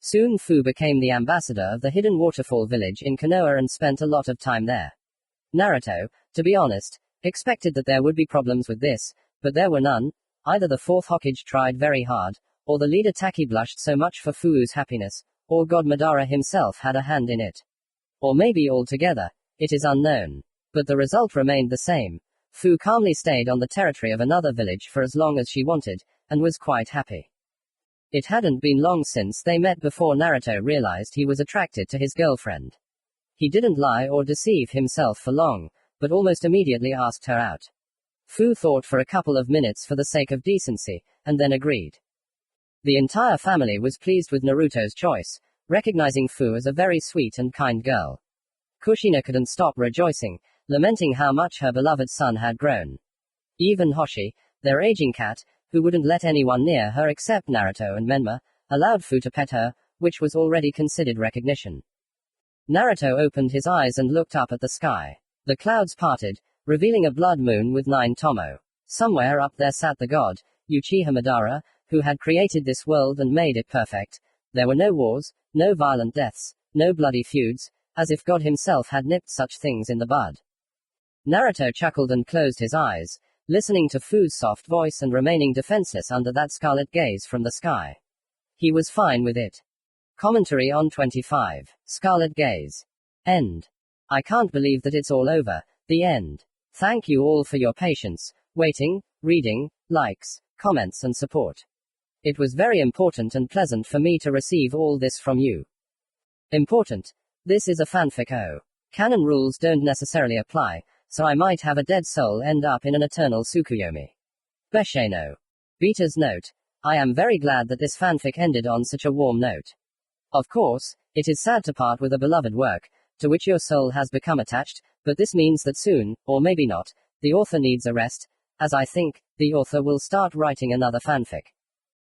Soon Fu became the ambassador of the hidden waterfall village in Konoha and spent a lot of time there. Naruto, to be honest, expected that there would be problems with this, but there were none. Either the fourth Hokage tried very hard, or the leader Taki blushed so much for Fu's happiness, or God Madara himself had a hand in it. Or maybe all together, it is unknown. But the result remained the same. Fu calmly stayed on the territory of another village for as long as she wanted, and was quite happy. It hadn't been long since they met before Naruto realized he was attracted to his girlfriend. He didn't lie or deceive himself for long, but almost immediately asked her out. Fu thought for a couple of minutes for the sake of decency, and then agreed. The entire family was pleased with Naruto's choice, recognizing Fu as a very sweet and kind girl. Kushina couldn't stop rejoicing, lamenting how much her beloved son had grown. Even Hoshi, their aging cat, who wouldn't let anyone near her except Naruto and Menma, allowed Fu to pet her, which was already considered recognition. Naruto opened his eyes and looked up at the sky. The clouds parted, revealing a blood moon with 9 tomo. Somewhere up there sat the god, Uchiha Madara, who had created this world and made it perfect. There were no wars, no violent deaths, no bloody feuds, as if God himself had nipped such things in the bud. Naruto chuckled and closed his eyes, listening to Fu's soft voice and remaining defenseless under that scarlet gaze from the sky. He was fine with it. Commentary on 25. Scarlet Gaze. End. I can't believe that it's all over. The end. Thank you all for your patience, waiting, reading, likes, comments and support. It was very important and pleasant for me to receive all this from you. Important. This is a fanfic. Canon rules don't necessarily apply, so I might have a dead soul end up in an eternal Tsukuyomi. Besheno. Beta's note. I am very glad that this fanfic ended on such a warm note. Of course, it is sad to part with a beloved work, to which your soul has become attached, but this means that soon, or maybe not, the author needs a rest, as I think, the author will start writing another fanfic.